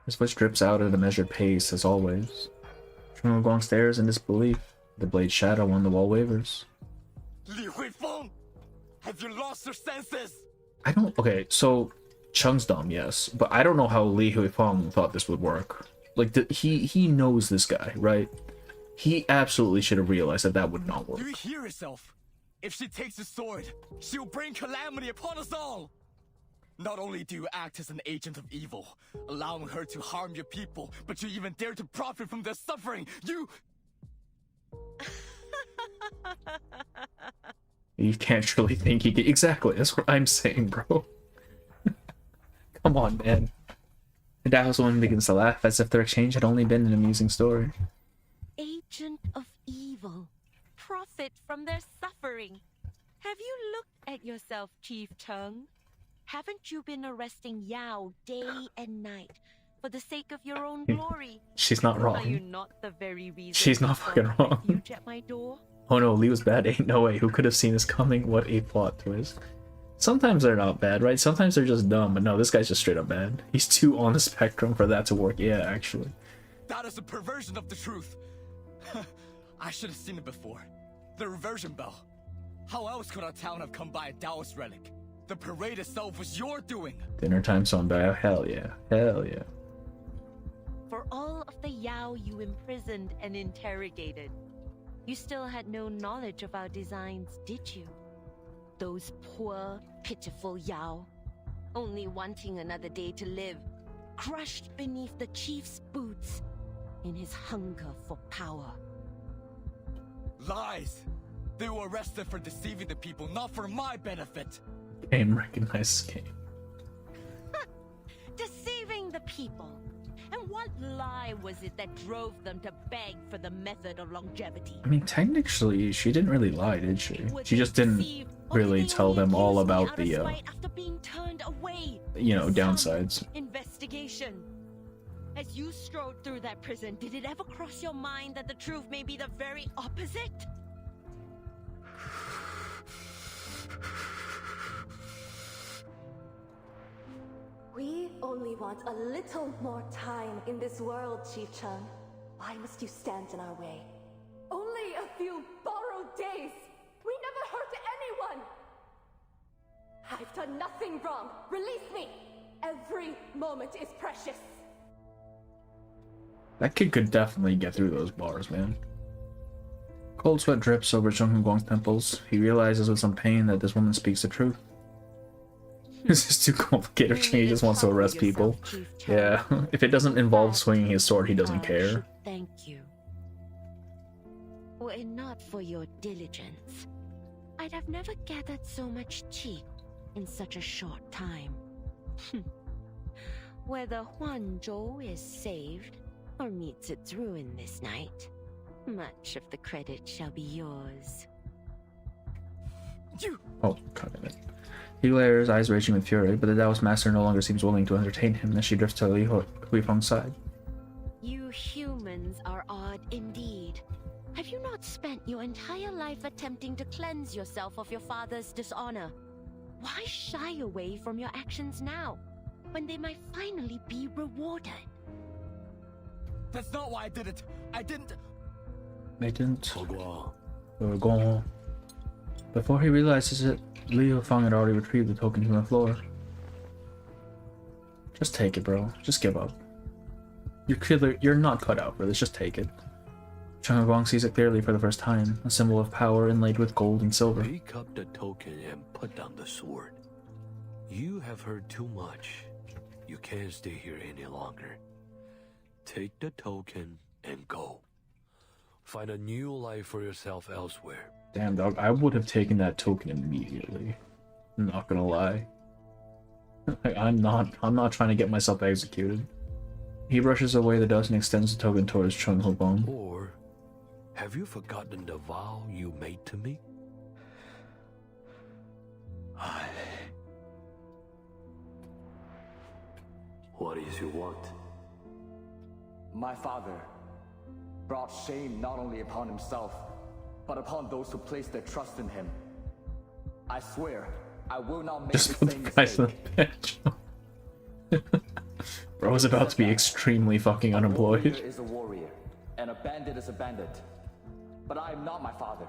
Speaker 14: His voice drips out at a measured pace, as always. Chung Guang stares in disbelief. The blade's shadow on the wall wavers.
Speaker 12: Li Huifeng! Have you lost your senses?
Speaker 14: I don't... Okay, so... Chung's dumb, yes. But I don't know how Li Huifeng thought this would work. Like, he knows this guy, right? He absolutely should have realized that that would not work.
Speaker 12: Do you hear yourself? If she takes the sword, she'll bring calamity upon us all! Not only do you act as an agent of evil, allowing her to harm your people, but you even dare to profit from their suffering! You...
Speaker 14: You can't really think he can... Exactly, that's what I'm saying, bro. Come on, man. The Dao's woman begins to laugh as if their exchange had only been an amusing story.
Speaker 8: Agent of evil. Profit from their suffering. Have you looked at yourself, Chief Chung? Haven't you been arresting Yao day and night for the sake of your own glory?
Speaker 14: She's not wrong.
Speaker 8: Are you not the very reason
Speaker 14: She's not fucking wrong.
Speaker 8: refuge at my door?
Speaker 14: Oh no, Lee was bad. Ain't no way. Who could have seen this coming? What a plot twist. Sometimes they're not bad, right? Sometimes they're just dumb, but no, this guy's just straight up bad. He's too on the spectrum for that to work. Yeah, actually.
Speaker 12: That is a perversion of the truth. I should have seen it before. The reversion bell. How else could our town have come by a Taoist relic? The parade itself was your doing.
Speaker 14: Dinner time song by hell yeah. Hell yeah.
Speaker 8: For all of the Yao you imprisoned and interrogated, you still had no knowledge of our designs, did you? Those poor, pitiful Yao, only wanting another day to live, crushed beneath the chief's boots in his hunger for power.
Speaker 12: Lies! They were arrested for deceiving the people, not for my benefit!
Speaker 14: Game recognizes game.
Speaker 8: Deceiving the people? And what lie was it that drove them to beg for the method of longevity?
Speaker 14: I mean, technically, she didn't really lie, did she? She just didn't really tell them all about the, you know, downsides.
Speaker 8: Investigation. As you strode through that prison, did it ever cross your mind that the truth may be the very opposite?
Speaker 3: We only want a little more time in this world, Chief Chung. Why must you stand in our way? Only a few borrowed days! We never hurt anyone! I've done nothing wrong! Release me! Every moment is precious!
Speaker 14: That kid could definitely get through those bars, man. Cold sweat drips over Chung Guang's temples. He realizes with some pain that this woman speaks the truth. This is too complicated. He just wants to arrest people. Yeah, if it doesn't involve swinging his sword, he doesn't care.
Speaker 8: Thank you. Were it not for your diligence, I'd have never gathered so much qi in such a short time. Whether Huanzhou is saved or meets its ruin this night, much of the credit shall be yours.
Speaker 14: Oh, God damn it. He glares, eyes raging with fury, but the Taoist master no longer seems willing to entertain him as she drifts to Li Huifeng's side.
Speaker 8: You humans are odd indeed. Have you not spent your entire life attempting to cleanse yourself of your father's dishonor? Why shy away from your actions now, when they might finally be rewarded?
Speaker 12: That's not why I did it! I didn't...
Speaker 14: Gone. Before he realizes it, Li Huifeng had already retrieved the token from the floor. Just take it, bro. Just give up. You're not cut out for this. Just take it. Chung Guang sees it clearly for the first time, a symbol of power inlaid with gold and silver.
Speaker 21: Pick up the token and put down the sword. You have heard too much. You can't stay here any longer. Take the token and go. Find a new life for yourself elsewhere.
Speaker 14: Damn, dog, I would have taken that token immediately. I'm not gonna lie. I'm not trying to get myself executed. He brushes away the dust and extends the token towards Chung Guang.
Speaker 21: Or have you forgotten the vow you made to me?
Speaker 20: What is your want?
Speaker 12: My father brought shame not only upon himself, but upon those who placed their trust in him. I swear, I will not make
Speaker 14: Just
Speaker 12: the
Speaker 14: put
Speaker 12: same
Speaker 14: the guys in
Speaker 12: mistake.
Speaker 14: the bench. Bro is about to be extremely fucking
Speaker 12: A warrior
Speaker 14: unemployed.
Speaker 12: is a warrior, and a bandit is a bandit. But I am not my father,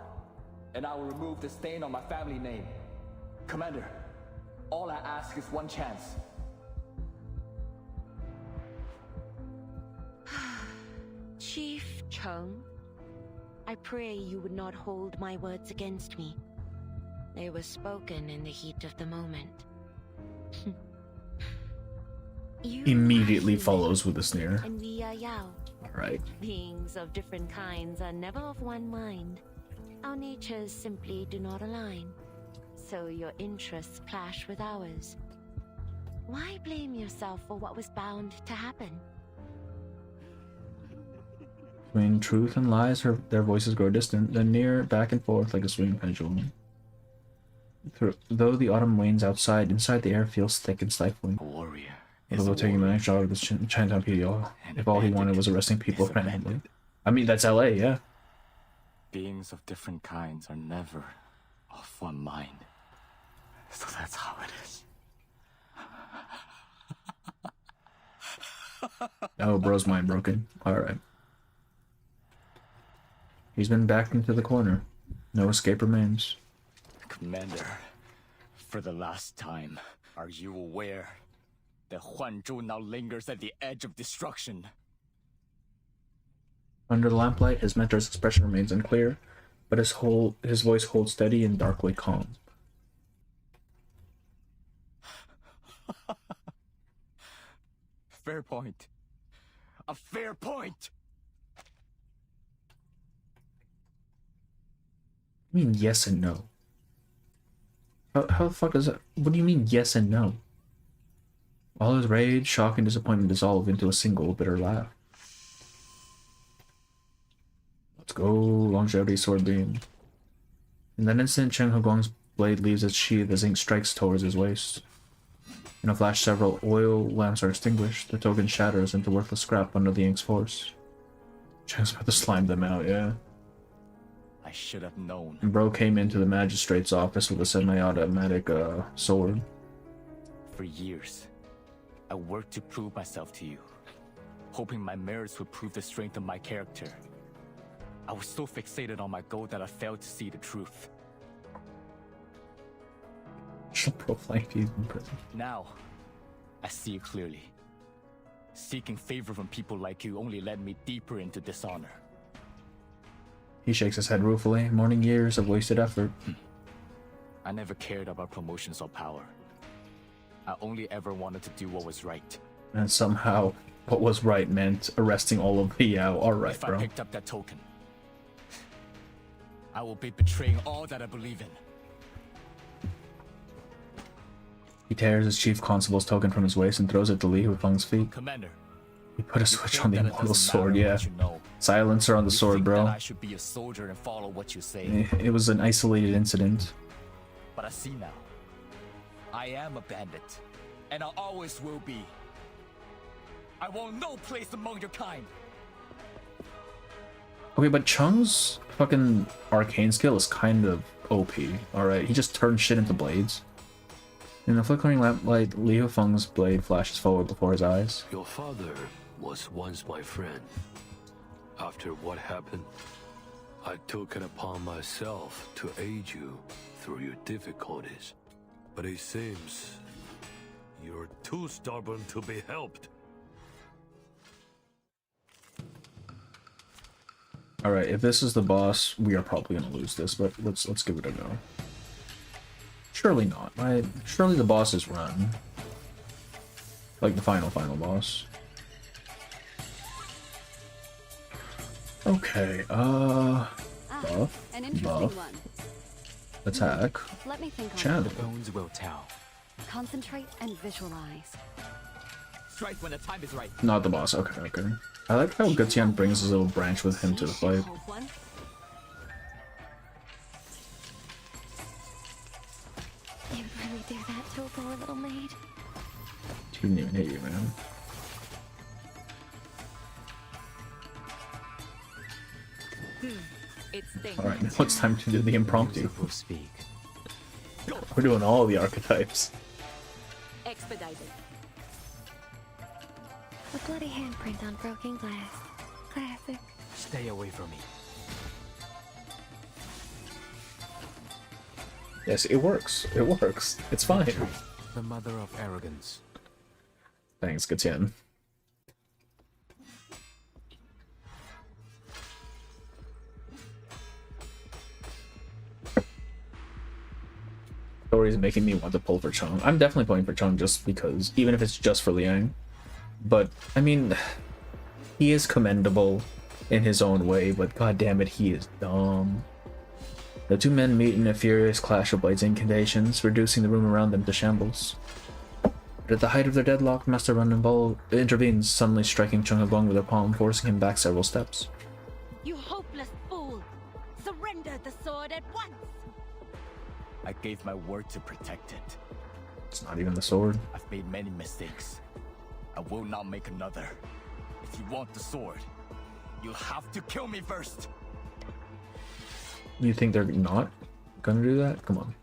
Speaker 12: and I will remove the stain on my family name. Commander, all I ask is one chance.
Speaker 8: Chief Chung, I pray you would not hold my words against me. They were spoken in the heat of the moment. You
Speaker 14: Immediately
Speaker 8: are
Speaker 14: follows
Speaker 8: human,
Speaker 14: with a sneer.
Speaker 8: and we are Yao.
Speaker 14: Alright.
Speaker 8: Beings of different kinds are never of one mind. Our natures simply do not align. So your interests clash with ours. Why blame yourself for what was bound to happen?
Speaker 14: Between truth and lies, their voices grow distant, then near, back and forth like a swinging pendulum. Though the autumn wanes outside, inside the air feels thick and stifling.
Speaker 12: A warrior.
Speaker 14: Although taking the next job of this Chinatown PDO, if all he wanted was arresting people randomly. I mean, that's LA, yeah.
Speaker 12: Beings of different kinds are never of one mind. So that's how it is.
Speaker 14: Oh, bro's mind broken. Alright. He's been backed into the corner. No escape remains.
Speaker 12: Commander, for the last time, are you aware that Huanzhou now lingers at the edge of destruction?
Speaker 14: Under the lamplight, his mentor's expression remains unclear, but his voice holds steady and darkly calm.
Speaker 12: Fair point. A fair point!
Speaker 14: I mean yes and no. How the fuck does that... What do you mean yes and no? All his rage, shock, and disappointment dissolve into a single bitter laugh. Let's go, longevity sword beam. In that instant, Chen Hogong's blade leaves its sheath as ink strikes towards his waist. In a flash, several oil lamps are extinguished. The token shatters into worthless scrap under the ink's force. Chen's about to slime them out, yeah.
Speaker 12: I should have known.
Speaker 14: And bro came into the magistrate's office with a semi-automatic sword.
Speaker 12: For years, I worked to prove myself to you, hoping my merits would prove the strength of my character. I was so fixated on my goal that I failed to see the truth.
Speaker 14: She'll profile you in prison.
Speaker 12: Now, I see it clearly. Seeking favor from people like you only led me deeper into dishonor.
Speaker 14: He shakes his head ruefully, mourning years of wasted effort.
Speaker 12: I never cared about promotions or power. I only ever wanted to do what was right.
Speaker 14: And somehow, what was right meant arresting all of the Yao. Alright, bro.
Speaker 12: If I picked up that token, I will be betraying all that I believe in.
Speaker 14: He tears his chief constable's token from his waist and throws it to Li Hufeng's feet.
Speaker 12: Commander,
Speaker 14: He put a switch on the immortal sword, yeah. Silencer on the sword, bro.
Speaker 12: I should be a soldier and follow what you say.
Speaker 14: It was an isolated incident.
Speaker 12: But I see now. I am a bandit, and I always will be. I want no place among your kind.
Speaker 14: Okay, but Chung's fucking arcane skill is kind of OP, alright? He just turns shit into blades. In the flickering lamplight, Li Hufeng's blade flashes forward before his eyes.
Speaker 21: Your father was once my friend. After what happened, I took it upon myself to aid you through your difficulties. But it seems you're too stubborn to be helped.
Speaker 14: Alright, if this is the boss, we are probably gonna lose this, but let's give it a go. Surely not, right? Surely the boss is run. Like the final boss. Okay, buff,
Speaker 13: an interesting
Speaker 14: buff,
Speaker 13: one.
Speaker 14: attack,
Speaker 13: Let me think on
Speaker 14: channel.
Speaker 13: it.
Speaker 11: Bones will tell.
Speaker 13: Concentrate and visualize.
Speaker 12: Strike when the time is right.
Speaker 14: Not the boss, okay. I like how Gutian brings his little branch with him to the fight.
Speaker 9: You really do that to a poor little maid?
Speaker 14: He didn't even hit you, man. Alright, now it's time to do the impromptu.
Speaker 11: Speak.
Speaker 14: We're doing all the archetypes.
Speaker 8: Expedited.
Speaker 9: A bloody handprint on broken glass. Classic.
Speaker 11: Stay away from me.
Speaker 14: Yes, it works. It works. It's fine.
Speaker 11: The mother of arrogance.
Speaker 14: Thanks, Gatian. Story's making me want to pull for Chung. I'm definitely pulling for Chung just because, even if it's just for Liang. But, I mean, he is commendable in his own way, but god damn it, he is dumb. The two men meet in a furious clash of blades and incantations, reducing the room around them to shambles. But at the height of their deadlock, Master Run intervenes, suddenly striking Chung a blow with a palm, forcing him back several steps.
Speaker 8: You hopeless fool! Surrender the sword at once!
Speaker 12: I gave my word to protect it.
Speaker 14: It's not even the sword.
Speaker 12: I've made many mistakes. I will not make another. If you want the sword, you'll have to kill me first.
Speaker 14: You think they're not gonna do that? Come on.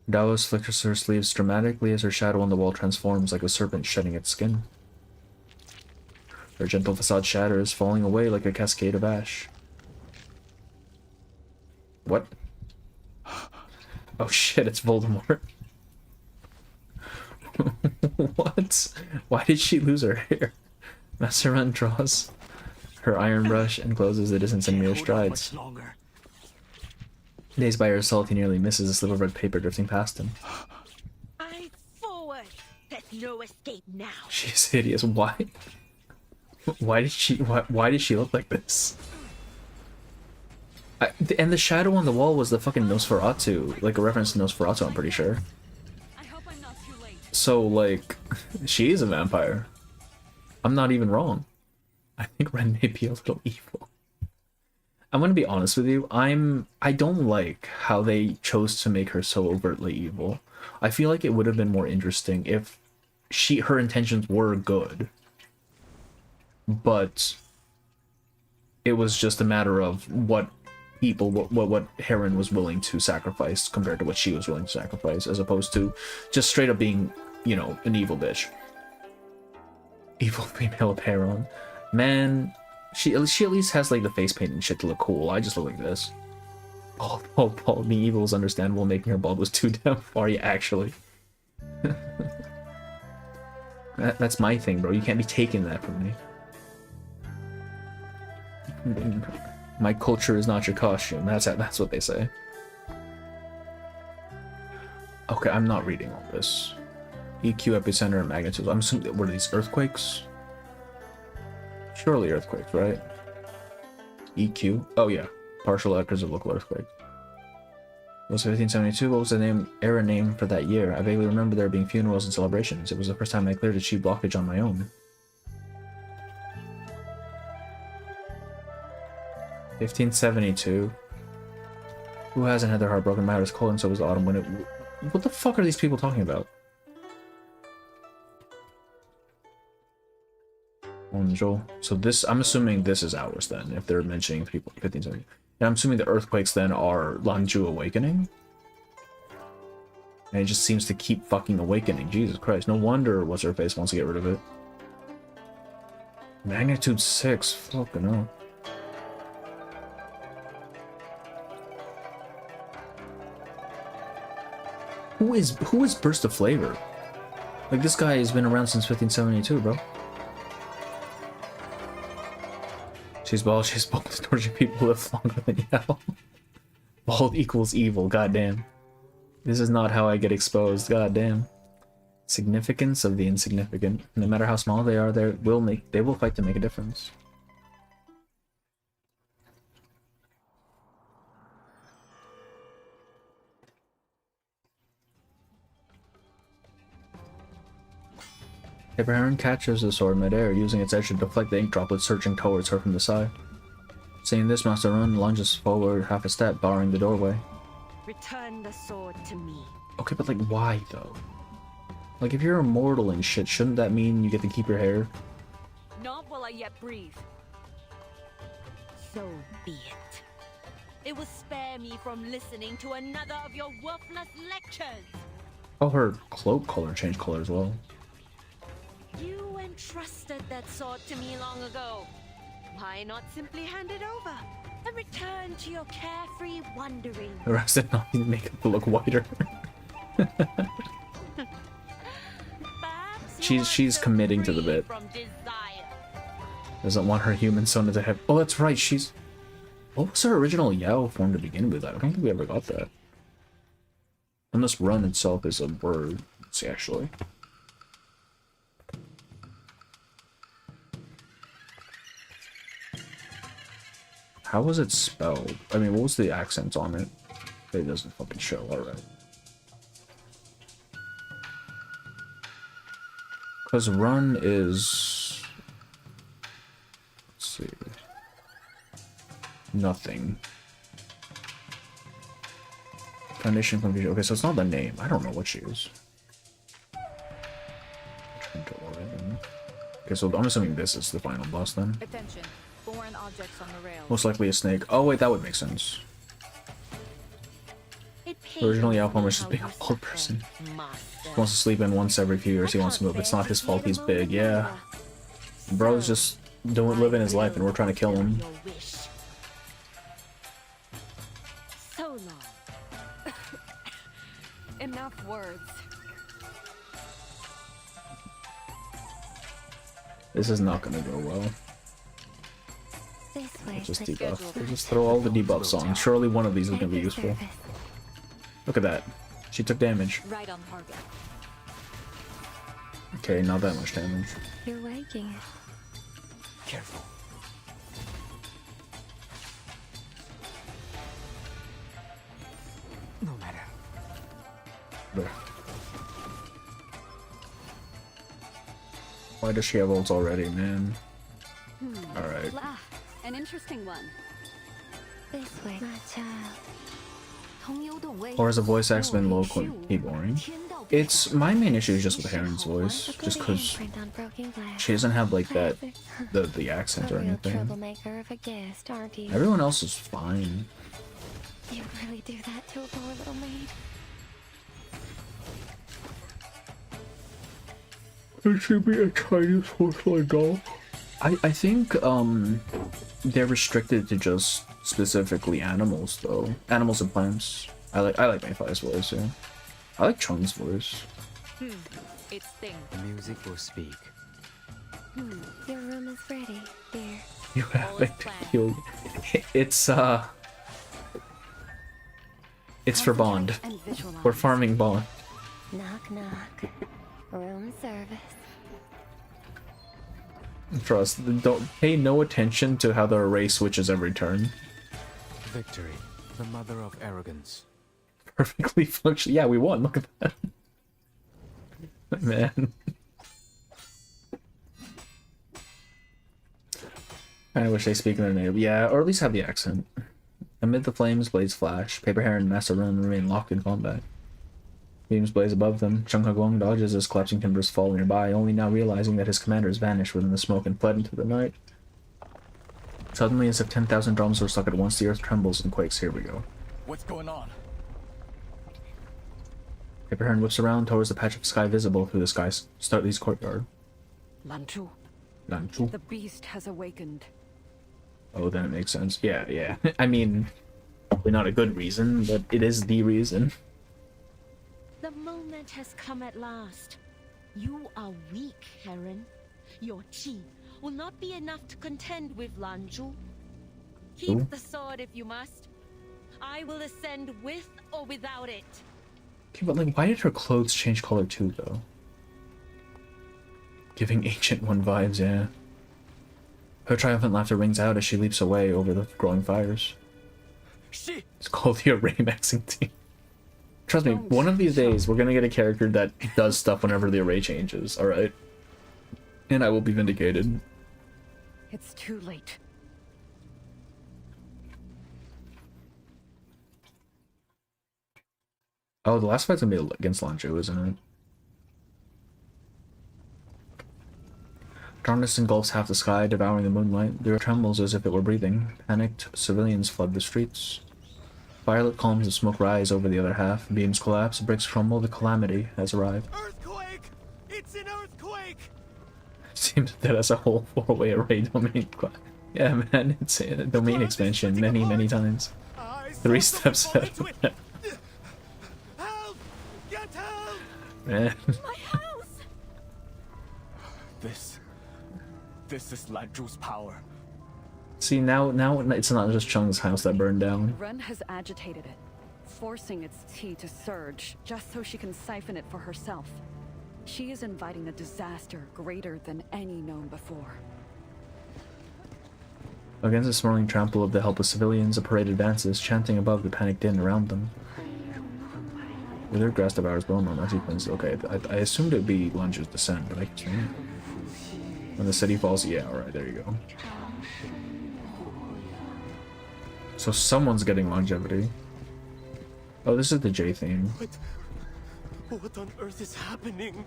Speaker 14: Dallas flickers her sleeves dramatically as her shadow on the wall transforms like a serpent shedding its skin. Her gentle facade shatters, falling away like a cascade of ash. What? Oh shit, it's Voldemort. What? Why did she lose her hair? Masseron draws her iron brush and closes the distance in mere strides. Dazed by her assault, he nearly misses a slip of red paper drifting past him.
Speaker 8: Eyes forward! There's no escape now!
Speaker 14: She's hideous. Why? Why did she look like this? And the shadow on the wall was the fucking Nosferatu, like a reference to Nosferatu, I'm pretty sure. So, like, she is a vampire. I'm not even wrong. I think Ren may be a little evil. I'm gonna be honest with you, I don't like how they chose to make her so overtly evil. I feel like it would have been more interesting if her intentions were good. But it was just a matter of what Heron was willing to sacrifice compared to what she was willing to sacrifice, as opposed to just straight up being, you know, an evil bitch. Evil female Heron. Man, she at least has like the face paint and shit to look cool. I just look like this. Paul, being evil is understandable, making her bald was too damn far, yeah, actually. That's my thing, bro. You can't be taking that from me. My culture is not your costume. That's what they say. Okay, I'm not reading all this. EQ, epicenter, and magnitude. I'm assuming, what are these, earthquakes? Surely earthquakes, right? EQ? Oh yeah. Partial echoes of local earthquake. It was 1572. What was the era name for that year? I vaguely remember there being funerals and celebrations. It was the first time I cleared a cheap blockage on my own. 1572. Who hasn't had their heart broken? My heart is cold, and so was the autumn when it... What the fuck are these people talking about? Angel. So this, I'm assuming this is ours then, if they're mentioning people 1570. And I'm assuming the earthquakes then are Langju awakening? And it just seems to keep fucking awakening. Jesus Christ. No wonder What's-Her-Face wants to get rid of it. Magnitude 6. Fucking hell. Who is Burst of Flavor? Like, this guy has been around since 1572, bro. She's bald, she's bald. Torturing people live longer than Yao. Bald equals evil, goddamn. This is not how I get exposed, goddamn. Significance of the insignificant. No matter how small they are, they will fight to make a difference. Heron catches the sword midair, using its edge to deflect the ink droplets surging towards her from the side. Seeing this, Master Run lunges forward half a step, barring the doorway.
Speaker 8: Return the sword to me.
Speaker 14: Okay, but like, why though? Like, if you're immortal and shit, shouldn't that mean you get to keep your hair?
Speaker 13: Not while I yet breathe.
Speaker 8: So be it. It will spare me from listening to another of your worthless lectures.
Speaker 14: Oh, her cloak color changed color as well.
Speaker 8: You entrusted that sword to me long ago. Why not simply hand it over and return to your carefree wandering?
Speaker 14: The rest did not even make it look whiter. she's committing to the bit. Doesn't want her human son to have. Oh, that's right. She's. What was her original Yao form to begin with? I don't think we ever got that. Unless run itself is a word. Let's see, actually. How was it spelled? I mean, what was the accent on it? It doesn't fucking show. Alright. Because run is... Let's see. Nothing. Foundation confusion. Okay, so it's not the name. I don't know what she is. Okay, so I'm assuming this is the final boss then.
Speaker 17: Attention. Foreign objects on the rail.
Speaker 14: Most likely a snake. Oh wait, that would make sense. Originally, Alpha was just being a old person. He wants to sleep in once every few years. He wants to move. It's not his fault. He's big. Yeah. Bro's just living his life, and we're trying to kill him.
Speaker 13: So long. Enough words.
Speaker 14: This is not gonna go well.
Speaker 9: This way.
Speaker 14: Let's just debuff. We'll just throw all the debuffs on. Surely one of these is gonna be useful. Look at that. She took damage.
Speaker 13: Right on target.
Speaker 14: Okay, not that much damage.
Speaker 9: You're waking it.
Speaker 11: Careful. No matter.
Speaker 14: There. Why does she have ults already, man? Alright.
Speaker 13: An interesting one.
Speaker 9: This way, my child.
Speaker 14: Or has the voice act's been low-key boring? It's my main issue is just with Heron's voice, just because she doesn't have like that the accent or anything.
Speaker 9: Troublemaker of a guest, aren't you?
Speaker 14: Everyone else is fine.
Speaker 9: You really do that to a poor little maid.
Speaker 14: It should be a Chinese porcelain doll. I think they're restricted to just specifically animals though. Animals and plants. I like Mayfly's voice, yeah. I like Chung's voice.
Speaker 17: It's thing.
Speaker 11: The music will speak.
Speaker 9: Your room is ready, dear.
Speaker 14: You haven't healed. It's for Bond. We're farming Bond.
Speaker 9: Knock knock. Room service.
Speaker 14: Trust, don't pay no attention to how the array switches every turn.
Speaker 11: Victory, the mother of arrogance.
Speaker 14: Perfectly functional. Yeah, we won. Look at that. Man. I wish they speak in their native. Yeah, or at least have the accent. Amid the flames, blades flash. Paper Heron and Master Run remain locked in combat. Beams blaze above them. Chung Guang dodges as collapsing timbers fall nearby, only now realizing that his commander has vanished within the smoke and fled into the night. Suddenly, as if 10,000 drums were struck at once, the earth trembles and quakes. Here we go.
Speaker 12: What's going on?
Speaker 14: Paper Heron whips around towards the patch of sky visible through the sky's Startly's courtyard.
Speaker 13: Lanchu.
Speaker 14: Lanchu?
Speaker 13: The beast has awakened.
Speaker 14: Oh, then it makes sense. Yeah, yeah. I mean, probably not a good reason, but it is the reason.
Speaker 8: The moment has come at last. You are weak, Heron. Your chi will not be enough to contend with Lanju. Keep the sword if you must. I will ascend with or without it.
Speaker 14: Okay, but like, why did her clothes change color too, though? Giving Ancient One vibes, yeah. Her triumphant laughter rings out as she leaps away over the growing fires. It's called the Array Maxing Team. Trust me, one of these days we're gonna get a character that does stuff whenever the array changes, alright? And I will be vindicated.
Speaker 13: It's too late.
Speaker 14: Oh, the last fight's gonna be against Lanju, isn't it? Darn Darkness engulfs half the sky, devouring the moonlight. The earth trembles as if it were breathing. Panicked civilians flood the streets. Violet columns of smoke rise over the other half. Beams collapse, bricks crumble. The calamity has arrived.
Speaker 16: Earthquake! It's an earthquake!
Speaker 14: Seems that as a whole 4-way array domain. Yeah, man, it's a domain expansion many times. 3 steps ahead.
Speaker 16: Help! Get help!
Speaker 14: Man.
Speaker 12: My house! This is Landru's power.
Speaker 14: See, now it's not just Chung's house that burned down.
Speaker 13: Ren has agitated it, forcing its tea to surge, just so she can siphon it for herself. She is inviting a disaster greater than any known before.
Speaker 14: Against the swirling trample of the helpless civilians, a parade advances, chanting above the panicked din around them. Withered grass devours bone on that sequence. Okay, I assumed it would be Lunge's descent, but I can't. When the city falls, yeah, alright, there you go. So someone's getting longevity. Oh, this is the J theme.
Speaker 16: What on earth is happening?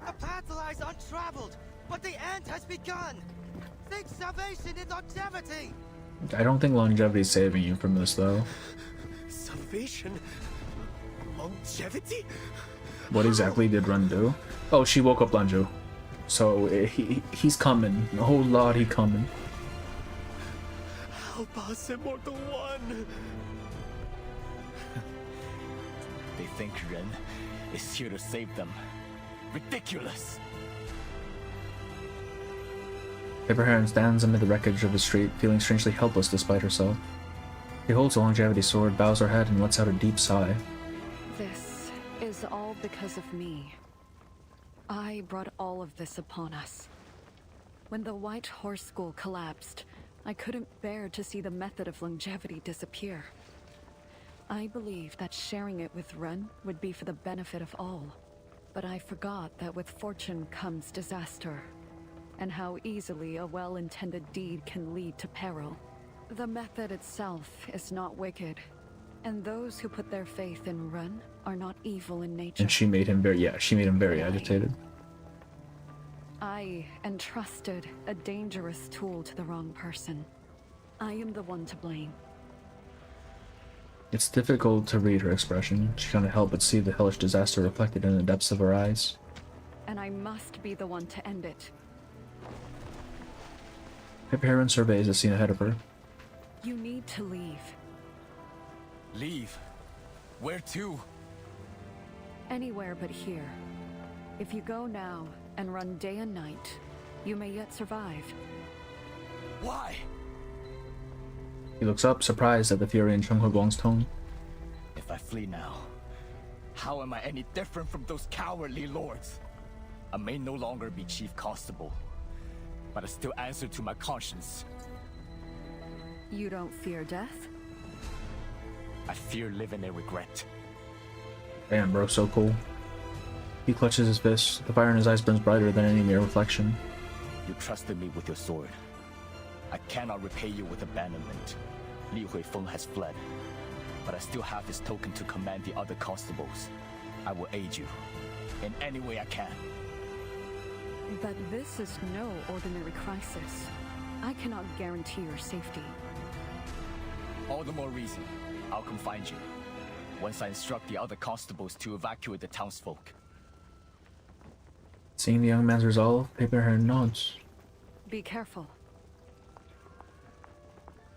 Speaker 2: The path lies untraveled, but the end has begun. Think salvation in longevity.
Speaker 14: I don't think longevity is saving you from this, though.
Speaker 16: Salvation? Longevity?
Speaker 14: What exactly did Ren do? Oh, she woke up Lanju. So he's coming. Oh lord, he coming.
Speaker 16: Help us, Immortal One.
Speaker 12: They think Ren is here to save them. Ridiculous!
Speaker 14: Abraham stands amid the wreckage of the street, feeling strangely helpless despite herself. He holds a longevity sword, bows her head, and lets out a deep sigh.
Speaker 13: This is all because of me. I brought all of this upon us. When the White Horse School collapsed, I couldn't bear to see the method of longevity disappear. I believed that sharing it with Ren would be for the benefit of all. But I forgot that with fortune comes disaster, and how easily a well-intended deed can lead to peril. The method itself is not wicked, and those who put their faith in Ren are not evil in nature.
Speaker 14: And she made him very agitated.
Speaker 13: I entrusted a dangerous tool to the wrong person. I am the one to blame.
Speaker 14: It's difficult to read her expression. She can't help but see the hellish disaster reflected in the depths of her eyes.
Speaker 13: And I must be the one to end it.
Speaker 14: Hyperheron surveys the scene ahead of her.
Speaker 13: You need to leave.
Speaker 12: Leave? Where to?
Speaker 13: Anywhere but here. If you go now and run day and night, you may yet survive.
Speaker 12: Why?
Speaker 14: He looks up, surprised at the fury in Chung Huguang's tone.
Speaker 12: If I flee now, how am I any different from those cowardly lords? I may no longer be chief constable, but I still answer to my conscience.
Speaker 13: You don't fear death?
Speaker 12: I fear living in regret.
Speaker 14: Damn, bro, so cool. He clutches his fist. The fire in his eyes burns brighter than any mere reflection.
Speaker 12: You trusted me with your sword. I cannot repay you with abandonment. Li Huifeng has fled, but I still have his token to command the other constables. I will aid you in any way I can.
Speaker 13: But this is no ordinary crisis. I cannot guarantee your safety.
Speaker 12: All the more reason. I'll come find you, once I instruct the other constables to evacuate the townsfolk.
Speaker 14: Seeing the young man's resolve, Paperhair nods.
Speaker 13: Be careful.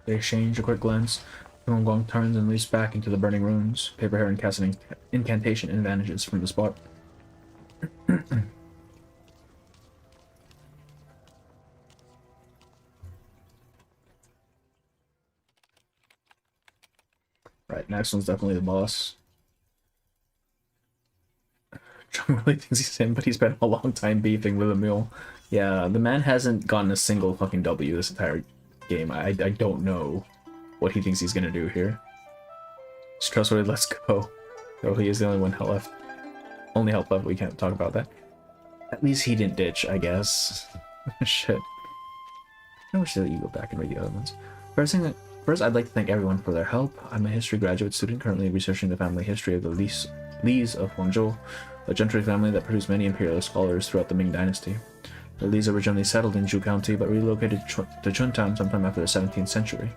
Speaker 14: They exchange a quick glance. Huguang turns and leaps back into the burning ruins. Paperhair casts an incantation and vanishes from the spot. Right, next one's definitely the boss. Chung really thinks he's him, but he spent a long time beefing with a mule. Yeah, the man hasn't gotten a single fucking W this entire game. I don't know what he thinks he's gonna do here. Just trustworthy, let's go. Though he is the only one left. Only help left, we can't talk about that. At least he didn't ditch, I guess. Shit. I wish that you go back and read the other ones. First, I'd like to thank everyone for their help. I'm a history graduate student currently researching the family history of the Lees of Huangzhou, a gentry family that produced many imperial scholars throughout the Ming Dynasty. The Lees originally settled in Zhu County, but relocated to Chuntown sometime after the 17th century.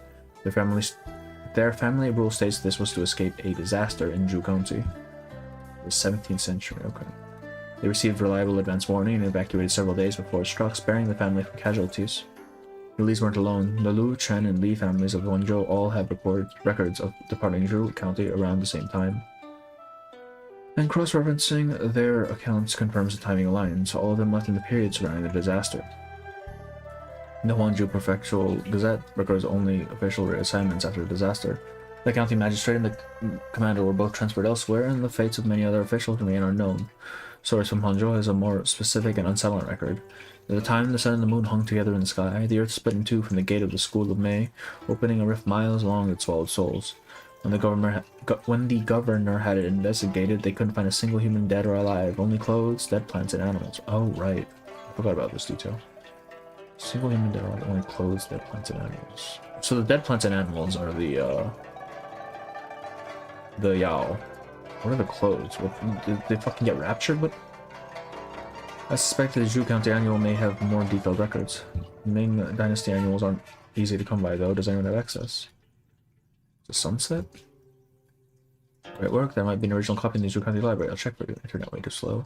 Speaker 14: Their family rule states this was to escape a disaster in Zhu County. The 17th century, okay. They received reliable advance warning and evacuated several days before it struck, sparing the family from casualties. The Lees weren't alone. The Lu, Chen, and Li families of Wenzhou all have records of departing Zhu County around the same time. And cross-referencing their accounts confirms the timing aligns. All of them left in the period surrounding the disaster. The Huangzhou Prefectural Gazette records only official reassignments after the disaster. The county magistrate and the commander were both transferred elsewhere, and the fates of many other officials remain unknown. Source from Huangzhou has a more specific and unsettling record. At the time the sun and the moon hung together in the sky, the earth split in two from the gate of the School of May, opening a rift miles long that swallowed souls. When the governor had it investigated, they couldn't find a single human dead or alive, only clothes, dead plants, and animals. Oh, right. I forgot about this detail. Single human dead or alive, only clothes, dead plants, and animals. So the dead plants and animals are the Yao. What are the clothes? What, did they fucking get raptured? What? I suspect the Zhu County annual may have more detailed records. Ming Dynasty annuals aren't easy to come by, though. Does anyone have access? The sunset? Great work. There might be an original copy in the Zhu County Library. I'll check for you. Internet way too slow.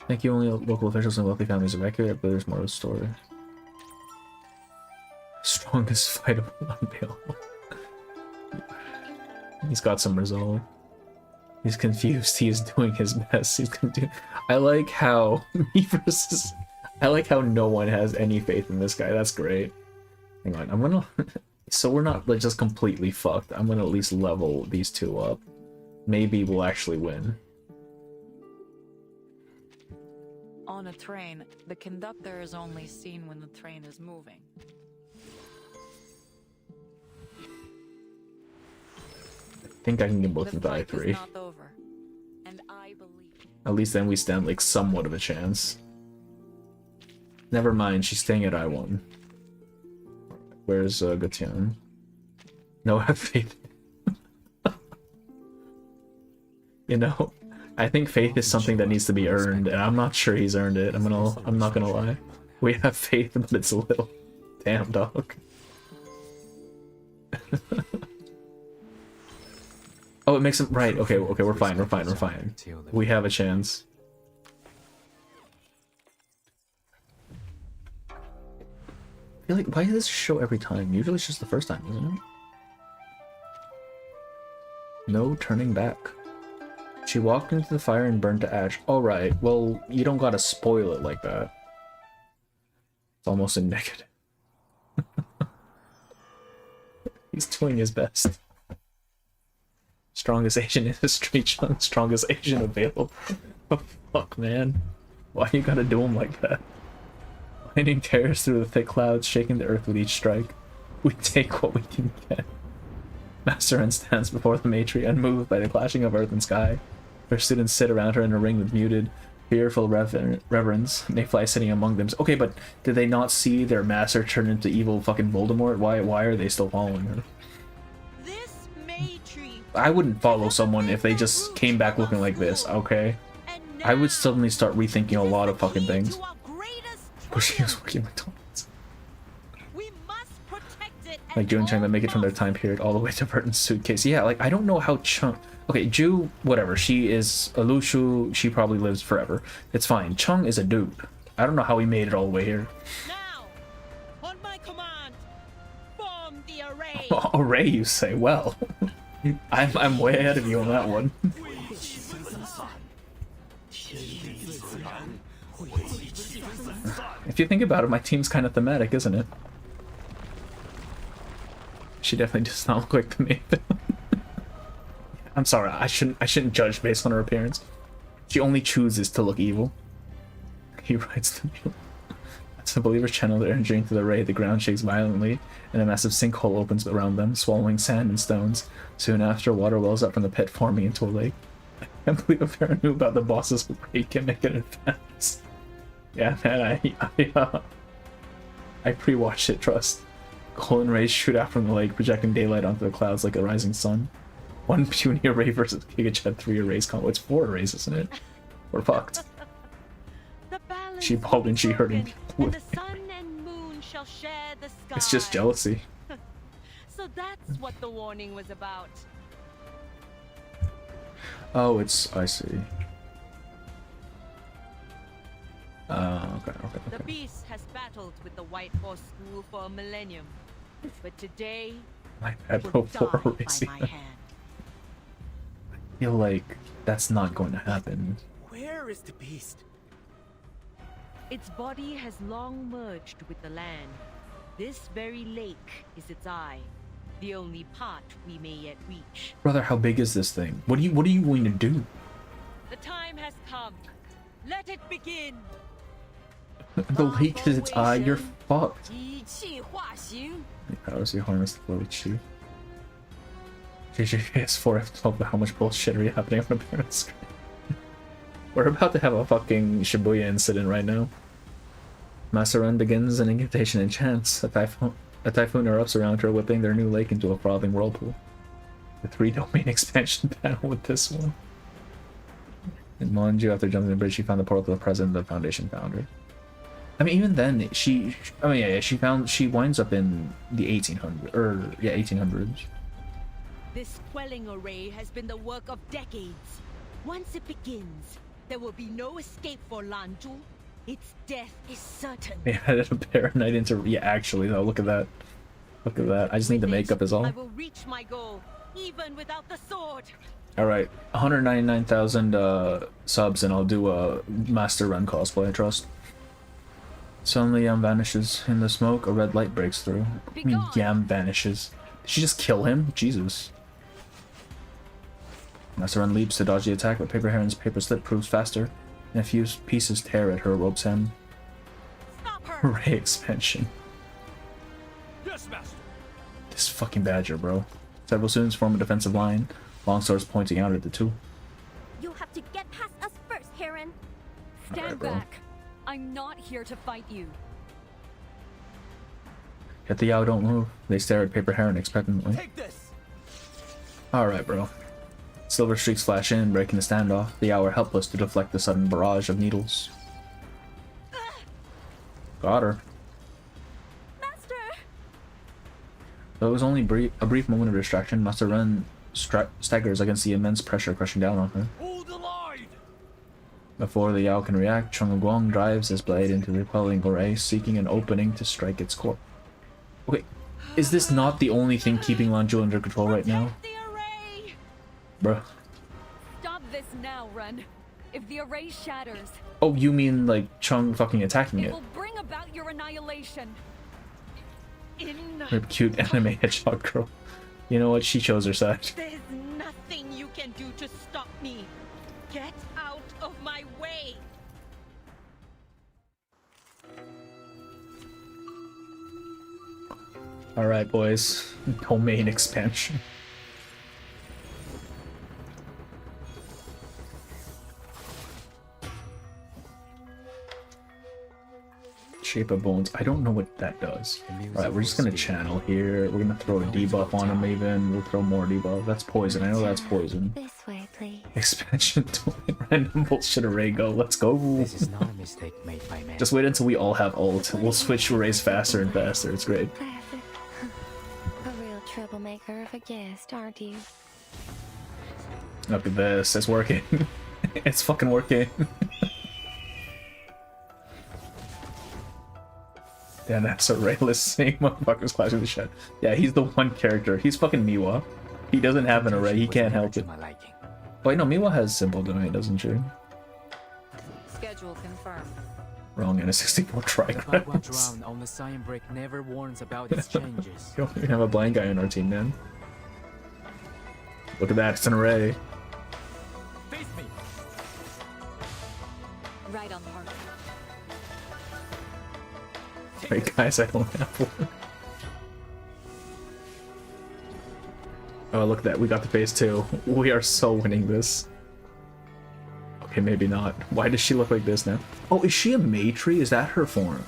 Speaker 14: Thank you. Only local officials and wealthy families evacuated, but there's more to the story. Strongest fightable unavailable. He's got some resolve. He's confused. He is doing his best. He's gonna do. I like how me versus. I like how no one has any faith in this guy. That's great. Hang on. I'm gonna. So we're not like just completely fucked. I'm gonna at least level these two up. Maybe we'll actually win.
Speaker 17: On a train, the conductor is only seen when the train is moving.
Speaker 14: I think I can get both of the I3. At least then we stand like somewhat of a chance. Never mind, she's staying at I1. Where's Gutian? No, have faith. You know, I think faith is something that needs to be earned, and I'm not sure he's earned it. I'm not gonna lie. We have faith, but it's a little. Damn, dog. Oh, it makes him right. Okay, we're fine. We're fine. We have a chance. I feel like, why does this show every time? Usually it's just the first time, isn't it? No turning back. She walked into the fire and burned to ash. Alright, well, you don't gotta spoil it like that. It's almost a negative. He's doing his best. Strongest Asian in history, Chung. Strongest Asian available. Oh, fuck, man. Why you gotta do him like that? Lightning tears through the thick clouds, shaking the earth with each strike. We take what we can get. Master Ren stands before the Maytree, unmoved by the clashing of earth and sky. Her students sit around her in a ring with muted, fearful reverence. Mayfly sitting among them. Okay, but did they not see their master turn into evil fucking Voldemort? Why are they still following her? I wouldn't follow someone if they just came back looking like this, okay? I would suddenly start rethinking a lot of fucking things. But she was working McDonald's. Like Ju and Chung that make it from their time period all the way to Burton's suitcase. Yeah, like I don't know how Chung. Okay, Ju, whatever. She is a Lushu. She probably lives forever. It's fine. Chung is a dude. I don't know how he made it all the way here.
Speaker 18: Now, on my command, form the array.
Speaker 14: Array, you say? Well, I'm way ahead of you on that one. If you think about it, my team's kind of thematic, isn't it? She definitely does not look like the Maven. I'm sorry, I shouldn't judge based on her appearance. She only chooses to look evil. He rides the mule. As the believers channel their energy into the ray, the ground shakes violently, and a massive sinkhole opens around them, swallowing sand and stones. Soon after, water wells up from the pit, forming into a lake. I can't believe Farah knew about the boss's ray gimmick in advance. Yeah, man, I pre-watched it, trust. Golden rays shoot out from the lake, projecting daylight onto the clouds like a rising sun. One puny array versus Gigachad 3 arrays combo. It's 4 arrays, isn't it? We're fucked.
Speaker 18: The balance
Speaker 14: She bawled and she heard him.
Speaker 18: And the sun and moon shall share the sky.
Speaker 14: It's just jealousy.
Speaker 18: So that's what the warning was about.
Speaker 14: Oh, it's... I see. Okay.
Speaker 18: The beast has battled with the White Horse School for a millennium. But today,
Speaker 14: My
Speaker 18: it
Speaker 14: bad
Speaker 18: will die
Speaker 14: before
Speaker 18: by
Speaker 14: erasing
Speaker 18: my
Speaker 14: that.
Speaker 18: hand.
Speaker 14: I feel like that's not going to happen.
Speaker 16: Where is the beast?
Speaker 18: Its body has long merged with the land. This very lake is its eye, the only part we may yet reach.
Speaker 14: Brother, how big is this thing? What are you going to do?
Speaker 18: The time has come. Let it begin.
Speaker 14: The lake is its eye, you're fucked.
Speaker 18: 一气化形.
Speaker 14: How does he harness the flow chi? JJPS4 have to talk about how much bullshit are happening on the parent screen. We're about to have a fucking Shibuya incident right now. Master Ren begins an incantation and chants. A typhoon erupts around her, whipping their new lake into a frothing whirlpool. The 3-domain expansion panel with this one. In Monju, after jumping the bridge, she found the portal to the present of the Foundation founder. I mean, even then, she winds up in the 1800s.
Speaker 18: This quelling array has been the work of decades. Once it begins, there will be no escape for Lanzhu. Its death is certain.
Speaker 14: They added a Paranite into... Yeah, actually, though, look at that. Look at that. I just need the makeup is all.
Speaker 18: I will reach my goal, even without the sword.
Speaker 14: Alright, 199,000 subs and I'll do a Master Run cosplay, I trust. Suddenly Yam vanishes. In the smoke, a red light breaks through. I mean, Yam vanishes. Did she just kill him? Jesus. Master Run leaps to dodge the attack, but Paper Heron's paper slip proves faster, and a few pieces tear at her rope's end. Ray expansion.
Speaker 5: Yes, master.
Speaker 14: This fucking badger, bro. Several students form a defensive line, long swords pointing out at the two.
Speaker 9: You'll have to get past us first, Heron.
Speaker 13: Stand back. I'm not here to fight you.
Speaker 14: Yet the Yao don't move. They stare at Paper Heron expectantly.
Speaker 16: Take this.
Speaker 14: Alright, bro. Silver streaks flash in, breaking the standoff. The Yao are helpless to deflect the sudden barrage of needles. Got her.
Speaker 9: Master!
Speaker 14: Though it was only a brief moment of distraction, Master Ren staggers against the immense pressure crushing down on her.
Speaker 5: Hold the line!
Speaker 14: Before the Yao can react, Chung Guang drives his blade into the quelling array, seeking an opening to strike its core. Okay, is this not the only thing keeping Lanzhou under control right now? Bruh.
Speaker 13: Stop this now, Ren. If the array shatters,
Speaker 14: Oh, you mean like Chung fucking attacking
Speaker 13: it
Speaker 14: it?
Speaker 13: will bring about your annihilation.
Speaker 14: Rip cute anime hedgehog girl. You know what? She chose her side.
Speaker 18: There's nothing you can do to stop me. Get out of my way.
Speaker 14: Alright, boys. Domain expansion. Shape of Bones. I don't know what that does. Alright, we're just gonna channel here. We're gonna throw a debuff on him even. We'll throw more debuff. That's poison. I know that's poison.
Speaker 9: This way, please.
Speaker 14: Expansion to random bullshit array go. Let's go.
Speaker 11: This is not a mistake made by man.
Speaker 14: Just wait until we all have ult. We'll switch arrays faster and faster. It's great.
Speaker 9: Classic. A real troublemaker of a guest, aren't you?
Speaker 14: Look at this. It's working. It's fucking working. Damn, that's a rayless seeing motherfuckers clashing the shit. Yeah, he's the one character. He's fucking Miwa. He doesn't have an array. He can't help it. Wait, no, Miwa has simple domain, doesn't she?
Speaker 17: Schedule confirmed.
Speaker 14: Wrong, and a 64 trigrams.
Speaker 11: Drown on the Cyan Break never warns about its changes.
Speaker 14: You don't even have a blind guy on our team, man. Look at that, it's an array.
Speaker 5: Face me.
Speaker 13: Right on the mark.
Speaker 14: Wait, guys, I don't have one. Oh, look at that. We got the phase 2. We are so winning this. Okay, maybe not. Why does she look like this now? Oh, is she a Maytree? Is that her form?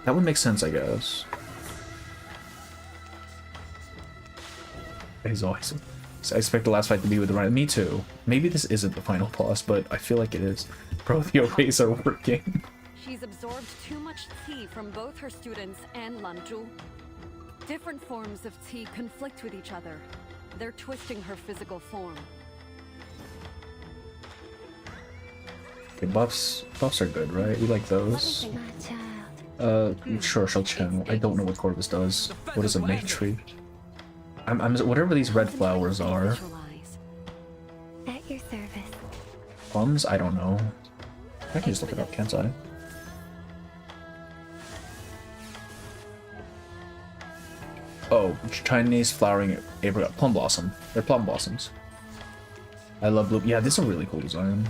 Speaker 14: That would make sense, I guess. He's always... I expect the last fight to be with the Rhino. Me too. Maybe this isn't the final boss, but I feel like it is. Bro, the arrays are working.
Speaker 13: She's absorbed too much tea from both her students and Lanzhu. Different forms of tea conflict with each other. They're twisting her physical form.
Speaker 14: Okay, buffs are good, right? We like those. Sure, Shao Chen. I don't know what Corvus does. What is a Mayfly? I'm whatever these red flowers are.
Speaker 9: At your service.
Speaker 14: Plums? I don't know. I can just look it up, can't I? Oh, Chinese flowering apricot. Plum blossom. They're plum blossoms. I love blue. Yeah, this is a really cool design.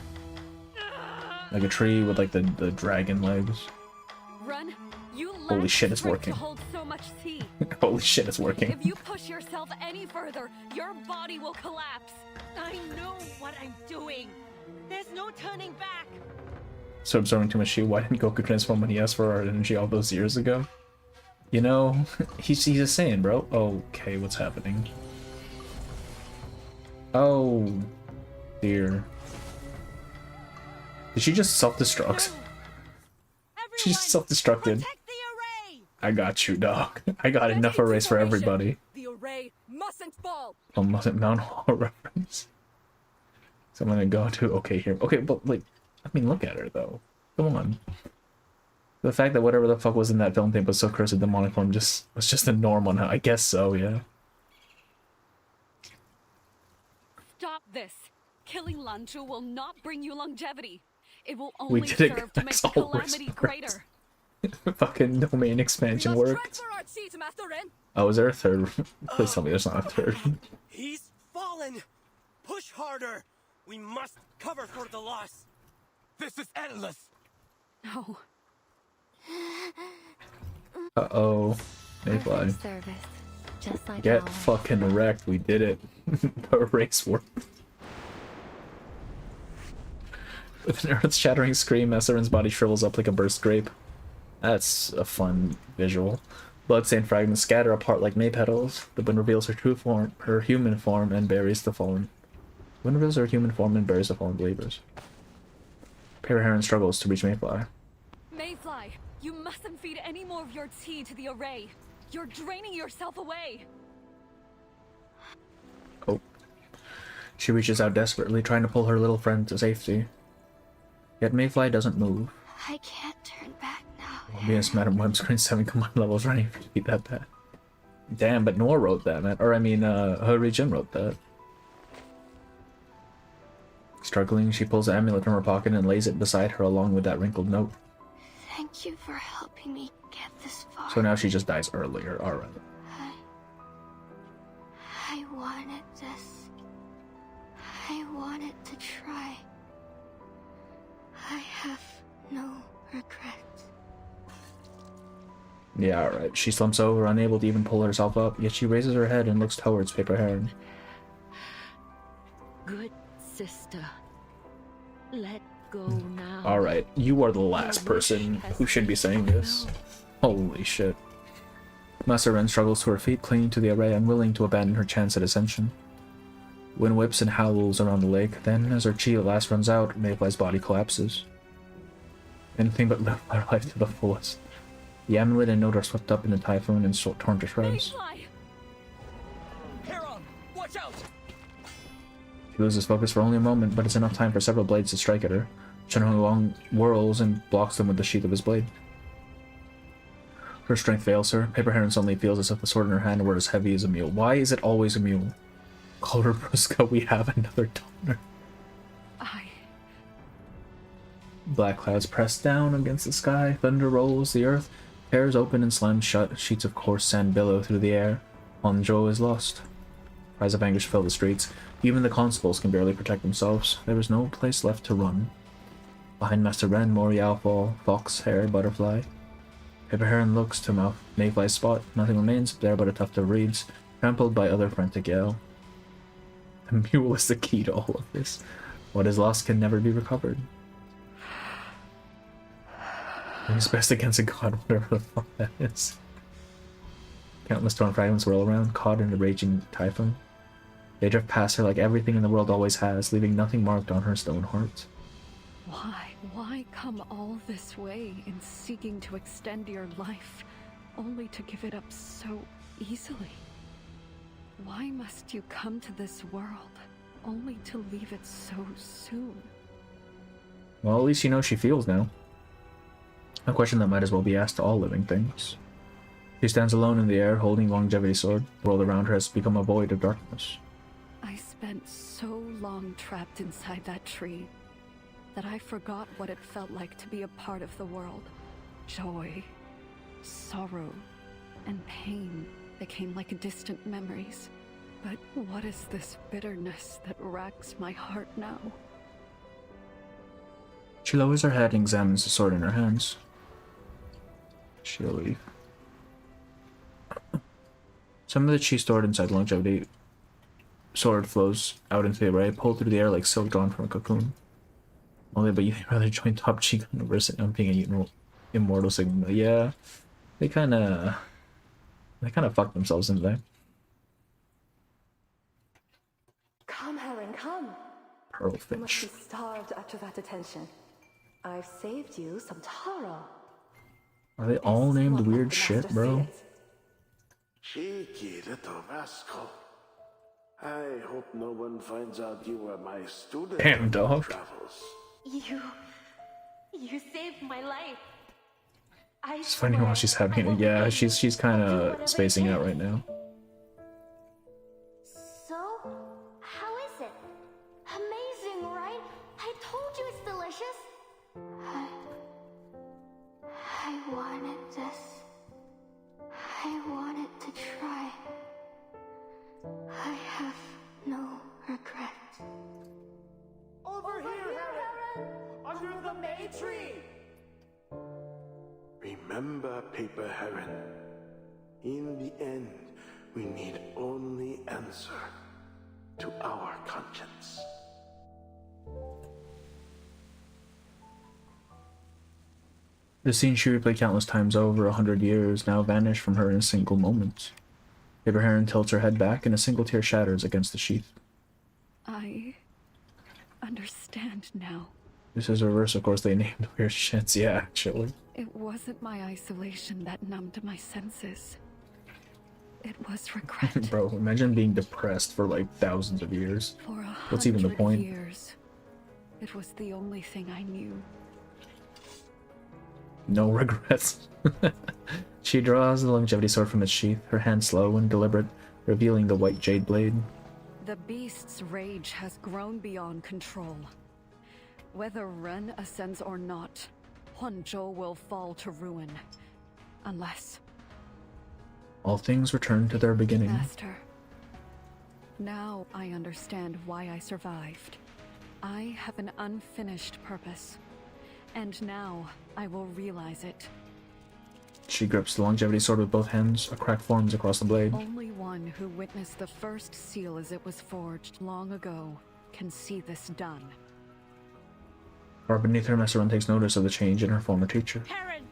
Speaker 14: Like a tree with like the dragon legs.
Speaker 13: Run. You
Speaker 14: Holy shit, it's working.
Speaker 13: hold so much tea.
Speaker 14: Holy shit, it's working.
Speaker 13: If you push yourself any further, your body will collapse.
Speaker 18: I know what I'm doing. There's no turning back.
Speaker 14: So absorbing too much chi. Why didn't Goku transform when he asked for our energy all those years ago? You know, he's a Saiyan, bro. Okay, what's happening? Oh, dear. Did she just self-destruct? She just self-destructed. I got you, dog. I got enough arrays for everybody.
Speaker 13: The array mustn't fall.
Speaker 14: Oh, mustn't Mount Hall reference. So I'm gonna go to okay here. Okay, but like, I mean, look at her though. Come on. The fact that whatever the fuck was in that film tape was so cursed with demonic form was just a norm on her. I guess so, yeah.
Speaker 13: Stop this. Killing Lanzhu will not bring you longevity. It will only
Speaker 14: did it,
Speaker 13: serve to make
Speaker 14: guys.
Speaker 13: the
Speaker 14: All
Speaker 13: calamity
Speaker 14: respect.
Speaker 13: greater.
Speaker 14: Fucking domain expansion worked. Oh, is there a third? Please tell me there's not a third.
Speaker 16: He's fallen. Push harder. We must cover for the loss. This is endless.
Speaker 13: No.
Speaker 14: Uh-oh. Mayfly.
Speaker 9: Service. Just like
Speaker 14: Get
Speaker 9: always.
Speaker 14: fucking wrecked. We did it. The race worked. With an earth-shattering scream, Messeren's body shrivels up like a burst grape. That's a fun visual. Bloodstained fragments scatter apart like May petals. The wind reveals her true form, her human form, and buries the fallen. The wind reveals her human form and buries the fallen believers. Paper Heron struggles to reach Mayfly.
Speaker 13: Mayfly, you mustn't feed any more of your tea to the array. You're draining yourself away.
Speaker 14: Oh. She reaches out desperately, trying to pull her little friend to safety. Yet Mayfly doesn't move.
Speaker 1: I can't turn back now.
Speaker 14: Yes, Madam Web's screen 7 command levels running for to beat that bad. Damn, but Noah wrote that, man. Or I mean, Hurry Jim wrote that. Struggling, she pulls the amulet from her pocket and lays it beside her along with that wrinkled note.
Speaker 1: Thank you for helping me get this far.
Speaker 14: So now she just dies earlier, alright.
Speaker 1: I wanted this. I wanted to try. I have no regrets.
Speaker 14: Yeah, alright. She slumps over, unable to even pull herself up, yet she raises her head and looks towards Paper Heron.
Speaker 8: Good sister. Let go now.
Speaker 14: Alright, you are the last person who should be saying this. Holy shit. Master Ren struggles to her feet, clinging to the array, unwilling to abandon her chance at ascension. Wind whips and howls around the lake, then, as her chi at last runs out, Mayfly's body collapses. Anything but live her life to the fullest. The amulet and note are swept up in the typhoon and torn to shreds.
Speaker 5: Heron, watch out!
Speaker 14: She loses focus for only a moment, but it's enough time for several blades to strike at her. Shenron Long whirls and blocks them with the sheath of his blade. Her strength fails her. Paper Heron suddenly feels as if the sword in her hand were as heavy as a mule. Why is it always a mule? Call her Bruska, we have another donor. Black clouds press down against the sky. Thunder rolls the earth. Tears open and slams shut. Sheets of coarse sand billow through the air. Honjo is lost. Cries of anguish fill the streets. Even the constables can barely protect themselves. There is no place left to run. Behind Master Ren, Moriao fall, Fox, Hare, Butterfly. Paper Heron looks to Mayfly's spot. Nothing remains there but a tuft of reeds, trampled by other frantic yell. The mule is the key to all of this. What is lost can never be recovered. He's best against a god, whatever the fuck that is. Countless torn fragments whirl around, caught in a raging typhoon. They drift past her like everything in the world always has, leaving nothing marked on her stone heart.
Speaker 13: Why come all this way in seeking to extend your life, only to give it up so easily? Why must you come to this world, only to leave it so soon?
Speaker 14: Well, at least you know she feels now. A question that might as well be asked to all living things. She stands alone in the air, holding Longevity's sword. The world around her has become a void of darkness.
Speaker 13: I spent so long trapped inside that tree that I forgot what it felt like to be a part of the world. Joy, sorrow, and pain became like distant memories. But what is this bitterness that racks my heart now?
Speaker 14: She lowers her head and examines the sword in her hands. She'll leave. Some of the chi stored inside Longevity sword flows out into the array, pulled through the air like silk drawn from a cocoon. Only, but you'd rather join Top Chi University on being an immortal Sigma. Yeah, they kind of fucked themselves, didn't they?
Speaker 3: Come, Heron, come.
Speaker 14: Pearl
Speaker 3: You must be
Speaker 14: Finch.
Speaker 3: starved after that attention. I've saved you some taro.
Speaker 14: Are they all named weird shit, bro?
Speaker 20: Cheeky little rascal. I hope no one finds out you were my student.
Speaker 14: Damn, dog.
Speaker 20: Travels.
Speaker 9: You saved my life.
Speaker 14: It's funny while she's having it. Yeah, she's kind of spacing out right now.
Speaker 1: So, how is it? Amazing, right? I told you it's delicious. I wanted this. I wanted to try. I have no regrets.
Speaker 16: Over here, Heron! Under the May tree!
Speaker 20: Remember, Paper Heron. In the end, we need only answer to our conscience.
Speaker 14: The scene she replayed countless times over 100 years now vanished from her in a single moment. Paper Heron tilts her head back and a single tear shatters against the sheath.
Speaker 13: I understand now.
Speaker 14: This is reverse, of course, they named weird shits. Yeah, actually.
Speaker 13: It wasn't my isolation that numbed my senses. It was regret.
Speaker 14: Bro, imagine being depressed for like thousands of years.
Speaker 13: For
Speaker 14: What's even the
Speaker 13: 100
Speaker 14: point?
Speaker 13: years, it was the only thing I knew.
Speaker 14: No regrets. She draws the longevity sword from its sheath, her hand slow and deliberate, revealing the white jade blade.
Speaker 13: The beast's rage has grown beyond control. Whether Ren ascends or not, Huanzhou will fall to ruin. Unless...
Speaker 14: All things return to their beginning.
Speaker 13: Master, now I understand why I survived. I have an unfinished purpose. And now I will realize it.
Speaker 14: She grips the longevity sword with both hands, a crack forms across the blade.
Speaker 13: Only one who witnessed the first seal as it was forged long ago can see this done.
Speaker 14: Far beneath her, Master Ren takes notice of the change in her former teacher.
Speaker 18: Heron,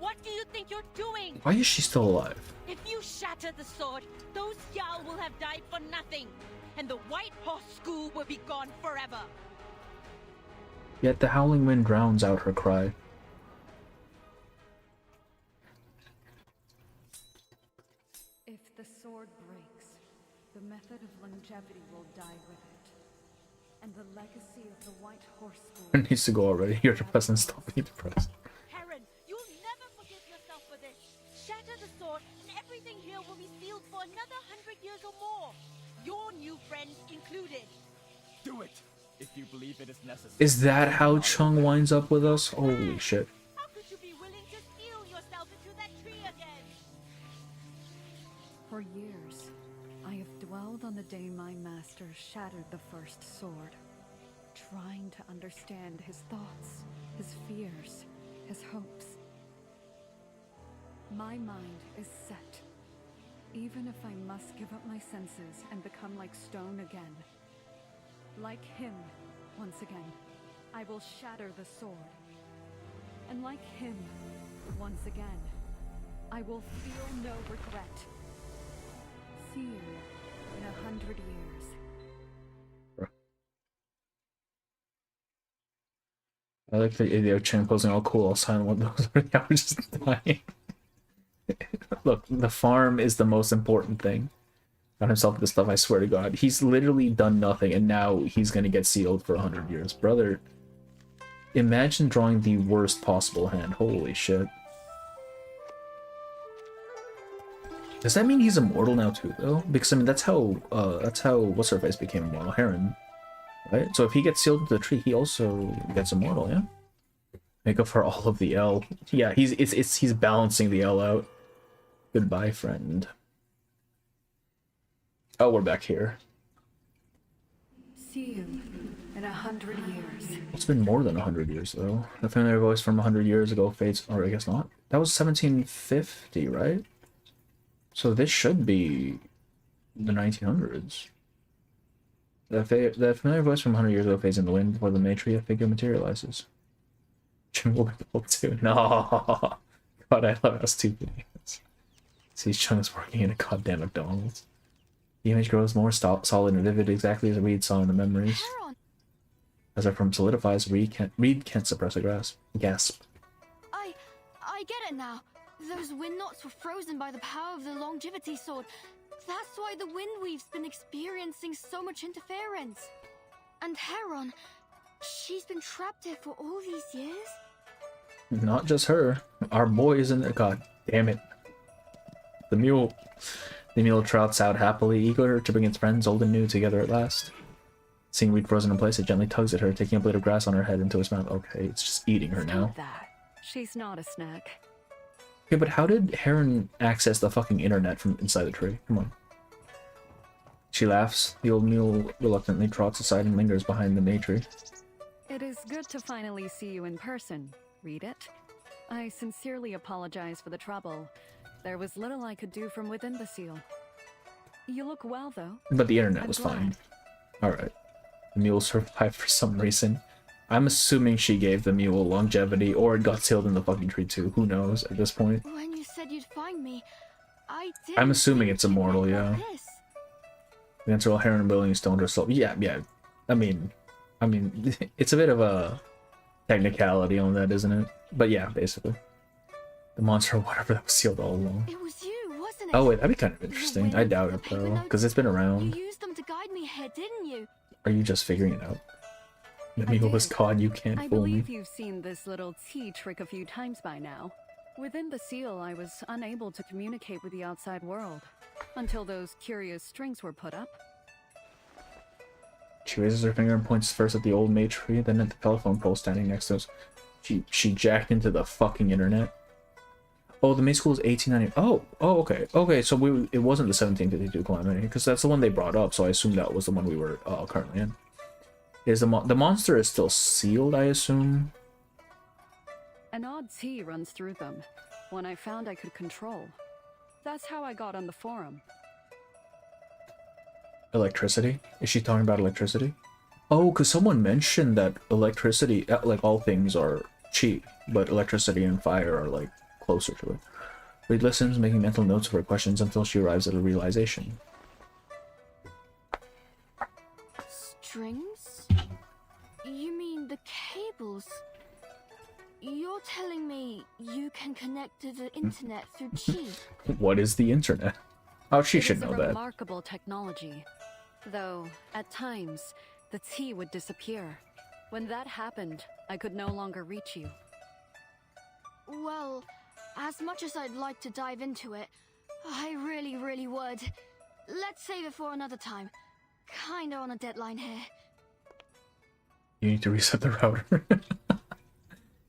Speaker 18: what do you think you're doing?
Speaker 14: Why is she still alive?
Speaker 18: If you shatter the sword, those Yao will have died for nothing, and the White Horse School will be gone forever.
Speaker 14: Yet the howling wind drowns out her cry.
Speaker 13: If the sword breaks, the method of longevity will die with it. And the legacy of the White Horse School...
Speaker 14: It needs to go already. You're depressed and stop being depressed.
Speaker 18: Heron, you'll never forgive yourself for this. Shatter the sword, and everything here will be sealed for another 100 years or more. Your new friends included.
Speaker 12: Do it, if you believe it is necessary.
Speaker 14: Is that how Chung winds up with us? Holy shit.
Speaker 18: How could you be willing to seal yourself into that tree again?
Speaker 13: For years, I have dwelled on the day my master shattered the first sword, trying to understand his thoughts, his fears, his hopes. My mind is set. Even if I must give up my senses and become like stone again. Like him, once again, I will shatter the sword. And like him, once again, I will feel no regret. See you in 100 years.
Speaker 14: I like the idiot Chung posing all cool, all silent when those are the hours just dying. Look, the farm is the most important thing. Got himself this stuff, I swear to God. He's literally done nothing, and now he's gonna get sealed for 100 years. Brother, imagine drawing the worst possible hand. Holy shit. Does that mean he's immortal now too, though? Because, I mean, that's how What's-Her-Face became immortal, Heron. Right? So if he gets sealed to the tree, he also gets immortal, yeah? Make up for all of the L. Yeah, he's balancing the L out. Goodbye, friend. Oh, we're back here.
Speaker 13: See you in 100 years.
Speaker 14: It's been more than 100 years, though. The familiar voice from 100 years ago fades... Or I guess not. That was 1750, right? So this should be the 1900s. The familiar voice from 100 years ago fades in the wind before the Maitreya figure materializes. Chung will be the Pope too. No! God, I love how stupid he is. See, Chung is working in a goddamn McDonald's. The image grows more solid and vivid, exactly as Reed saw in the memories. As our form solidifies, Reed can't suppress a gasp.
Speaker 1: I get it now. Those wind knots were frozen by the power of the longevity sword. That's why the Windweave's been experiencing so much interference. And Heron, she's been trapped here for all these years?
Speaker 14: Not just her. Our boy is in there. God damn it. The mule trouts out happily, eager to bring its friends, old and new, together at last. Seeing Reed frozen in place, it gently tugs at her, taking a blade of grass on her head into its mouth. Okay, it's just eating her now.
Speaker 13: Stop that. She's not a snack.
Speaker 14: Okay, but how did Heron access the fucking internet from inside the tree? Come on. She laughs. The old mule reluctantly trots aside and lingers behind the Maytree.
Speaker 13: It is good to finally see you in person. Read it. I sincerely apologize for the trouble. There was little I could do from within the seal. You look well, though.
Speaker 14: But the internet was fine. Alright. The mule survived for some reason. I'm assuming she gave the mule longevity, or it got sealed in the fucking tree too. Who knows at this point?
Speaker 1: When you said you'd find me, I did.
Speaker 14: I'm assuming it's immortal, yeah. The answer all Heron and Willing stoned herself. Yeah. I mean, it's a bit of a technicality on that, isn't it? But yeah, basically. The monster or whatever that was sealed all along.
Speaker 1: It was you, wasn't it?
Speaker 14: Oh wait, that'd be kind of interesting. I doubt it though, because it's been around.
Speaker 1: You used them to guide me here, didn't you?
Speaker 14: Are you just figuring it out? The mule was caught, you can't
Speaker 13: I
Speaker 14: fool me.
Speaker 13: believe you've seen this little tea trick a few times by now. Within the seal, I was unable to communicate with the outside world, until those curious strings were put up.
Speaker 14: She raises her finger and points first at the old Maytree, then at the telephone pole standing next to us. She jacked into the fucking internet. Oh, the May School is 1890. Oh, okay. Okay, so it wasn't the 1752 calamity, because that's the one they brought up, so I assume that was the one we were currently in. Is the monster is still sealed, I assume?
Speaker 13: An odd tea runs through them, one I found I could control. That's how I got on the forum.
Speaker 14: Electricity? Is she talking about electricity? Oh, because someone mentioned that electricity, like all things are cheap, but electricity and fire are like closer to it. Reed listens, making mental notes of her questions until she arrives at a realization.
Speaker 1: Strings? You mean the cables? You're telling me you can connect to the internet through chi?
Speaker 14: What is the internet? Oh, she should know
Speaker 13: It is a
Speaker 14: that.
Speaker 13: remarkable technology. Though, at times, the tea would disappear. When that happened, I could no longer reach you.
Speaker 1: Well, as much as I'd like to dive into it, I really would. Let's save it for another time. Kinda on a deadline here.
Speaker 14: You need to reset the router.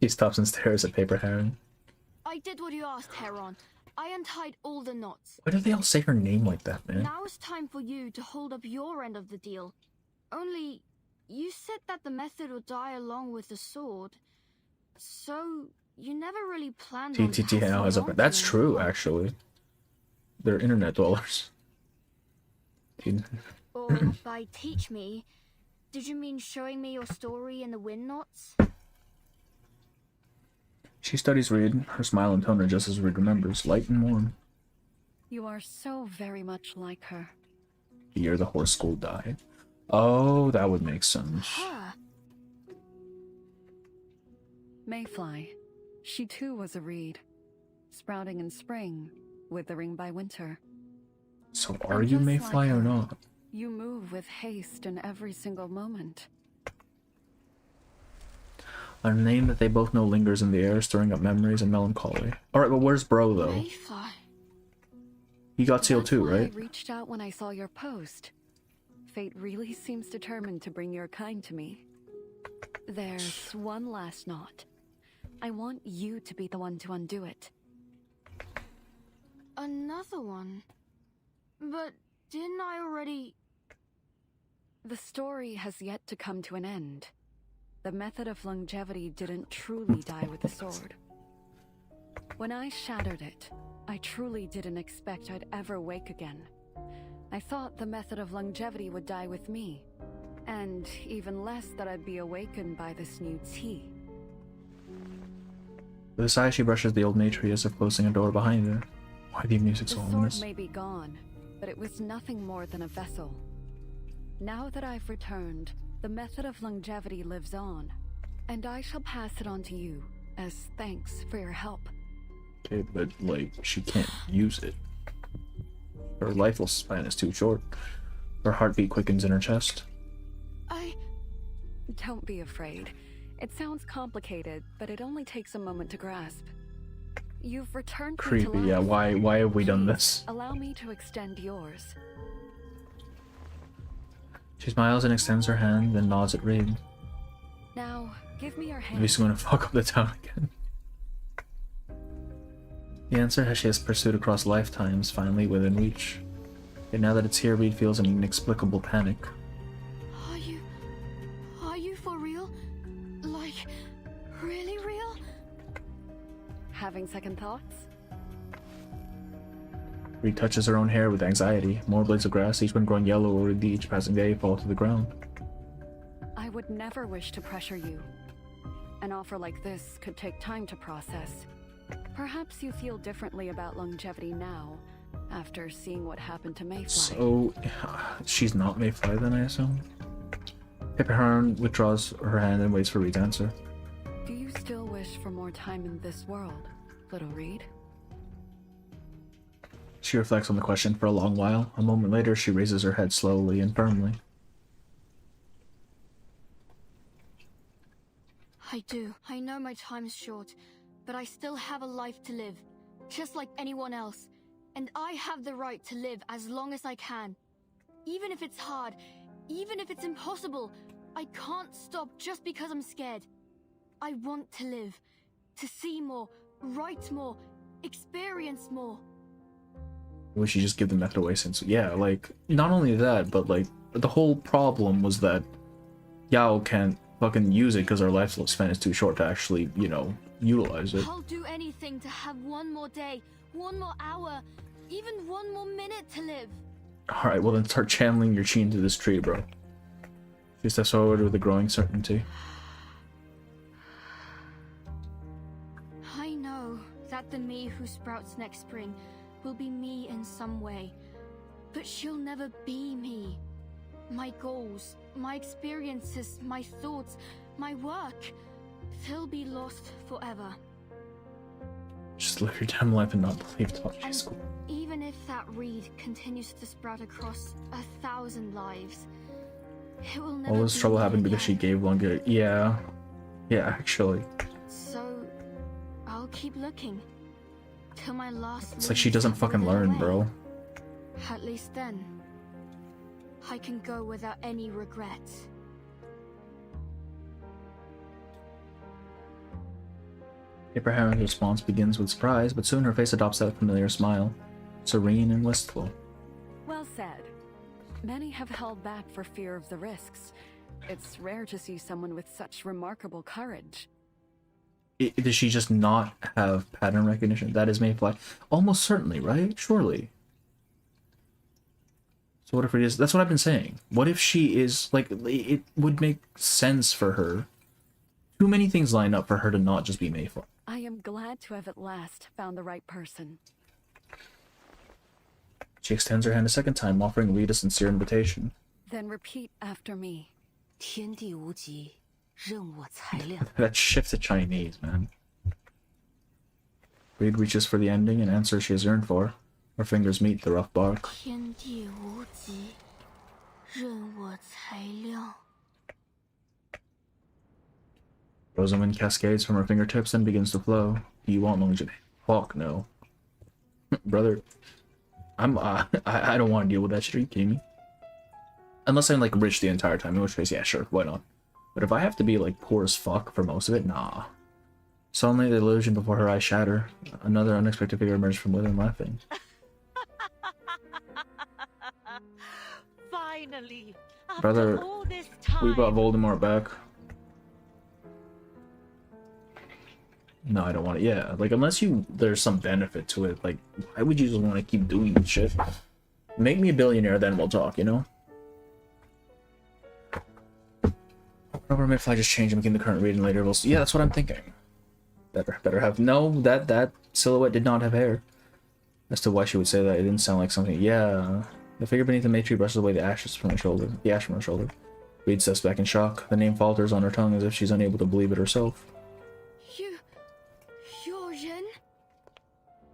Speaker 14: He stops and stares at Paper Heron.
Speaker 1: I did what you asked, Heron. I untied all the knots.
Speaker 14: Why do they all say her name like that, man?
Speaker 1: Now it's time for you to hold up your end of the deal. Only, you said that the method would die along with the sword. So, you never really planned on
Speaker 14: TTT now has a... That's true, actually. They're internet dwellers.
Speaker 1: Or by teach me, did you mean showing me your story in the wind knots?
Speaker 14: She studies Reed. Her smile and tone are just as Reed remembers, light and warm.
Speaker 13: You are so very much like her.
Speaker 14: The year the horse school died. Oh, that would make sense.
Speaker 13: Mayfly. She too was a reed. Sprouting in spring, withering by winter.
Speaker 14: So are you Mayfly or not?
Speaker 13: You move with haste in every single moment.
Speaker 14: A name that they both know lingers in the air, stirring up memories and melancholy. Alright, but where's Bro, though?
Speaker 13: Mayfly.
Speaker 14: He got sealed too, right?
Speaker 13: I reached out when I saw your post. Fate really seems determined to bring your kind to me. There's one last knot. I want you to be the one to undo it.
Speaker 1: Another one? But didn't I already...
Speaker 13: The story has yet to come to an end. The method of longevity didn't truly die with the sword. When I shattered it, I truly didn't expect I'd ever wake again. I thought the method of longevity would die with me, and even less that I'd be awakened by this new tea.
Speaker 14: With a sigh, she brushes the old matri as if closing a door behind her. Why the music so
Speaker 13: The
Speaker 14: ominous?
Speaker 13: sword may be gone, but it was nothing more than a vessel. Now that I've returned, the method of longevity lives on, and I shall pass it on to you as thanks for your help.
Speaker 14: Okay, but like, she can't use it. Her life span is too short. Her heartbeat quickens in her chest.
Speaker 13: Don't be afraid. It sounds complicated, but it only takes a moment to grasp. You've returned me to
Speaker 14: Creepy,
Speaker 13: life.
Speaker 14: yeah, why have we done this?
Speaker 13: Allow me to extend yours.
Speaker 14: She smiles and extends her hand, then nods at Reed.
Speaker 13: Now, give me your hand.
Speaker 14: Maybe she's gonna fuck up the town again. The answer she has pursued across lifetimes, finally within reach. And now that it's here, Reed feels an inexplicable panic.
Speaker 1: Are you for real? Like, really real?
Speaker 13: Having second thoughts?
Speaker 14: Reed touches her own hair with anxiety. More blades of grass, each one growing yellow with each passing day, fall to the ground.
Speaker 13: I would never wish to pressure you. An offer like this could take time to process. Perhaps you feel differently about longevity now, after seeing what happened to Mayfly.
Speaker 14: So, she's not Mayfly then, I assume? Pipperhorn withdraws her hand and waits for Reed's answer.
Speaker 13: Do you still wish for more time in this world, little Reed?
Speaker 14: She reflects on the question for a long while. A moment later, she raises her head slowly and firmly.
Speaker 1: I do. I know my time's short, but I still have a life to live, just like anyone else. And I have the right to live as long as I can. Even if it's hard, even if it's impossible, I can't stop just because I'm scared. I want to live, to see more, write more, experience more.
Speaker 14: We should just give the method away since, yeah, like, not only that, but like, the whole problem was that Yao can't fucking use it because our lifespan is too short to actually, you know, utilize it.
Speaker 1: I'll do anything to have one more day, one more hour, even one more minute to live.
Speaker 14: Alright, well then start channeling your chi into this tree, bro. She steps forward with a growing certainty.
Speaker 1: I know that the me who sprouts next spring will be me in some way, but she'll never be me. My goals, my experiences, my thoughts, my work, they'll be lost forever.
Speaker 14: Just live your damn life and not believe Tachi's school.
Speaker 1: Even if that reed continues to sprout across 1,000 lives, it will never
Speaker 14: All this
Speaker 1: be
Speaker 14: trouble
Speaker 1: me
Speaker 14: happened because she
Speaker 1: again.
Speaker 14: gave longer. Yeah. Yeah, actually.
Speaker 1: So, I'll keep looking. Till my last
Speaker 14: It's like she doesn't fucking learn, bro.
Speaker 1: At least then, I can go without any regrets.
Speaker 14: Abraham's response begins with surprise, but soon her face adopts that familiar smile, serene and wistful.
Speaker 13: Well said. Many have held back for fear of the risks. It's rare to see someone with such remarkable courage.
Speaker 14: Does she just not have pattern recognition? That is Mayfly. Almost certainly, right? Surely. So what if it is? That's what I've been saying. What if she is, like, it would make sense for her. Too many things line up for her to not just be Mayfly.
Speaker 13: I am glad to have at last found the right person.
Speaker 14: She extends her hand a second time, offering Reed a sincere invitation.
Speaker 13: Then repeat after me.
Speaker 18: 天地无极，
Speaker 14: That shift to Chinese, man. Reed reaches for the ending and answer she has yearned for. Her fingers meet the rough bark.
Speaker 1: 天地无极，任我裁量。
Speaker 14: Rosamond cascades from her fingertips and begins to flow. Do you want longevity? Fuck no. Brother, I don't want to deal with that shit. Are you kidding me? Unless I'm like rich the entire time, in which case, yeah, sure, why not? But if I have to be like poor as fuck for most of it, nah. Suddenly, the illusion before her eyes shatter. Another unexpected figure emerged from within, laughing.
Speaker 18: Finally, after
Speaker 14: Brother,
Speaker 18: all this time,
Speaker 14: we brought Voldemort back. No, I don't want it. Yeah, like unless there's some benefit to it. Like, why would you just want to keep doing this shit? Make me a billionaire, then we'll talk. You know. Over Mayfly just changed and became the current reading later. We'll see. Yeah, that's what I'm thinking. Better have no. That silhouette did not have hair. As to why she would say that, it didn't sound like something. Yeah, the figure beneath the May tree brushes away the ashes from her shoulder. The ash from her shoulder. Reed steps back in shock. The name falters on her tongue as if she's unable to believe it herself.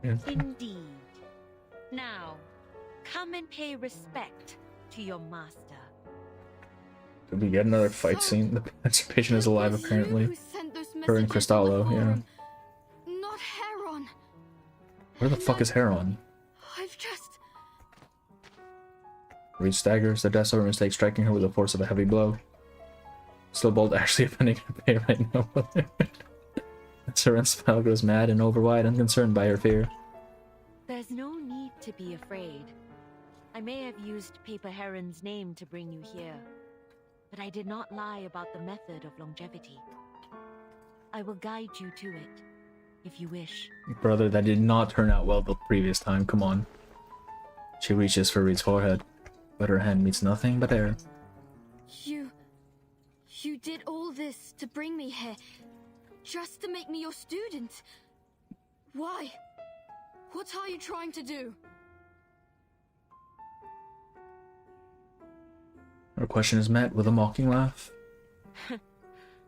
Speaker 14: Yeah.
Speaker 18: Indeed. Now, come and pay respect to your master.
Speaker 14: Did we get another fight scene? The participation is alive, apparently. Her and Cristallo, yeah.
Speaker 1: Not Heron.
Speaker 14: Where the fuck is Heron?
Speaker 1: I've just...
Speaker 14: Reed staggers, the death of her mistake striking her with the force of a heavy blow. Still bold, actually offending her pay right now. Seren's smile grows mad and overwide, unconcerned by her fear.
Speaker 8: There's no need to be afraid. I may have used Paper Heron's name to bring you here, but I did not lie about the method of longevity. I will guide you to it, if you wish.
Speaker 14: Brother, that did not turn out well the previous time, come on. She reaches for Reed's forehead, but her hand meets nothing but air.
Speaker 1: You did all this to bring me here, just to make me your student. Why? What are you trying to do?
Speaker 14: Her question is met with a mocking laugh.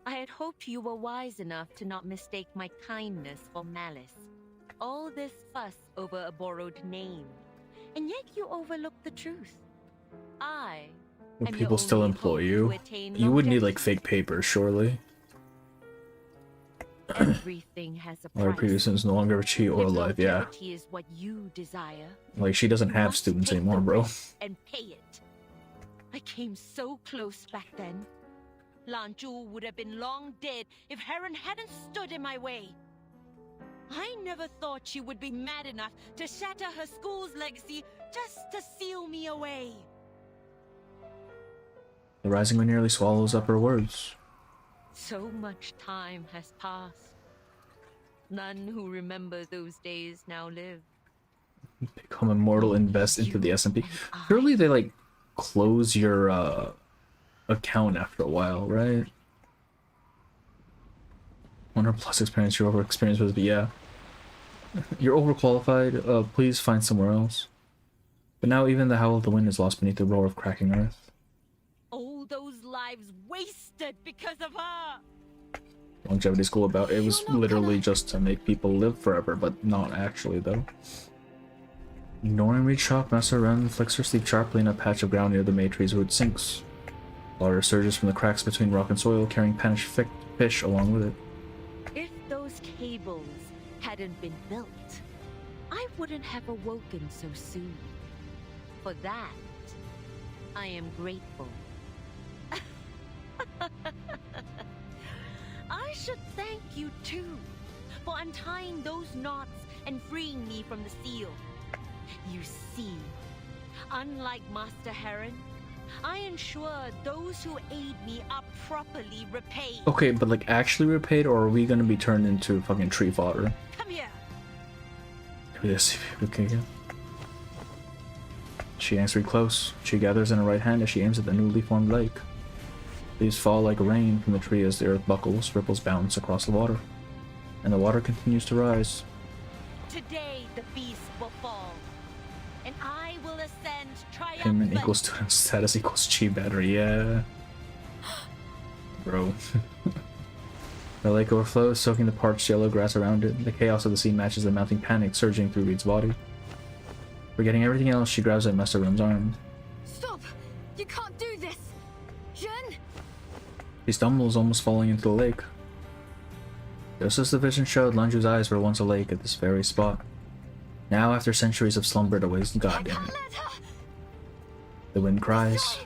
Speaker 8: I had hoped you were wise enough to not mistake my kindness for malice. All this fuss over a borrowed name, and yet you overlooked the truth.
Speaker 14: Would people still employ you? You would need like fake papers, surely.
Speaker 8: Everything has a price.
Speaker 14: Our previous students no longer cheat or alive, yeah.
Speaker 8: Is what you desire.
Speaker 14: Like she doesn't have students anymore, bro.
Speaker 18: And pay it. I came so close back then. Lanju would have been long dead if Heron hadn't stood in my way. I never thought she would be mad enough to shatter her school's legacy just to seal me away.
Speaker 14: The rising wind nearly swallows up her words.
Speaker 8: So much time has passed. None who remember those days now live.
Speaker 14: Become immortal, invest into the S&P. Surely they like close your account after a while, right? 100 plus experience, you're over experienced with, but yeah. You're overqualified, please find somewhere else. But now even the howl of the wind is lost beneath the roar of cracking earth.
Speaker 18: All those lives wasted because of her!
Speaker 14: Longevity school about it was literally just to make people live forever, but not actually though. Ignoring Reed's shock, Master Ren flicks her sleeve sharply in a patch of ground near the May tree's root sinks. Water surges from the cracks between rock and soil, carrying Spanish fish along with it.
Speaker 8: If those cables hadn't been built, I wouldn't have awoken so soon. For that, I am grateful. I should thank you too, for untying those knots and freeing me from the seal. You see, unlike Master Heron, I ensure those who aid me are properly repaid.
Speaker 14: Okay, but like actually repaid, or are we gonna be turned into fucking tree fodder?
Speaker 18: Come here.
Speaker 14: Yes, okay, yeah. She hangs very close. She gathers in her right hand as she aims at the newly formed lake. Leaves fall like rain from the tree as the earth buckles, ripples bounce across the water. And the water continues to rise.
Speaker 18: Today the beast will fall, and I will ascend triumphant.
Speaker 14: Payment equals student status equals chi battery, yeah. Bro. The lake overflows, soaking the parched yellow grass around it. The chaos of the scene matches the mounting panic surging through Reed's body. Forgetting everything else, she grabs at Master Run's arm.
Speaker 13: Stop! You can't do this! Jun!
Speaker 14: He stumbles, almost falling into the lake. Just as the vision showed, Lanju's eyes were once a lake at this very spot. Now, after centuries of slumber, it awakes. Goddamn it. The wind cries.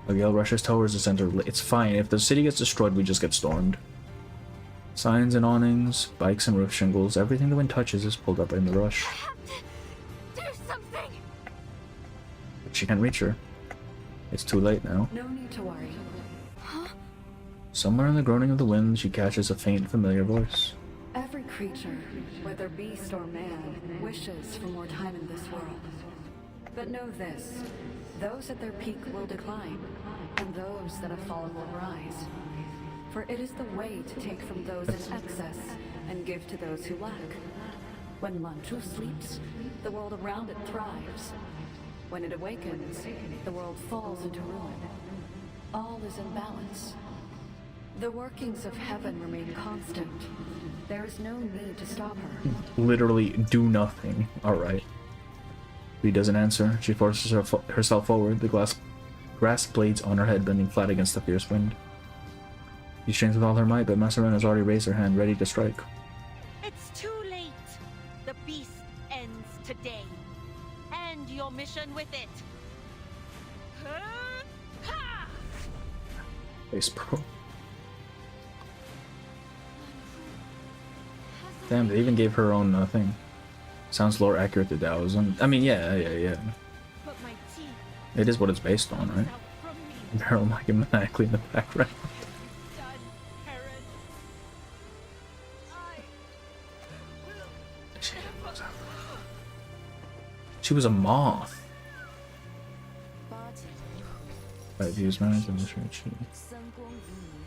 Speaker 14: A gale rushes towards the center. It's fine. If the city gets destroyed, we just get stormed. Signs and awnings, bikes and roof shingles, everything the wind touches is pulled up in the rush.
Speaker 13: Do something!
Speaker 14: But she can't reach her. It's too late now.
Speaker 13: No need to worry. Huh?
Speaker 14: Somewhere in the groaning of the wind, she catches a faint, familiar voice.
Speaker 13: Every creature, whether beast or man, wishes for more time in this world. But know this, those at their peak will decline, and those that have fallen will rise. For it is the way to take from those in excess and give to those who lack. When Lanju sleeps, the world around it thrives. When it awakens, the world falls into ruin. All is in balance. The workings of heaven remain constant. There is no need to stop her.
Speaker 14: Literally do nothing. Alright. Reed doesn't answer. She forces herself forward, the grass blades on her head bending flat against the fierce wind. She strains with all her might, but Masaran has already raised her hand, ready to strike.
Speaker 18: It's too late. The beast ends today. End your mission with it.
Speaker 14: Face pro. Damn, they even gave her own thing. Sounds lore accurate to Taoism. I mean, yeah. It is what it's based on, right? Barrel micing maniacally in the background. She was a moth. Right views managed in this retreat.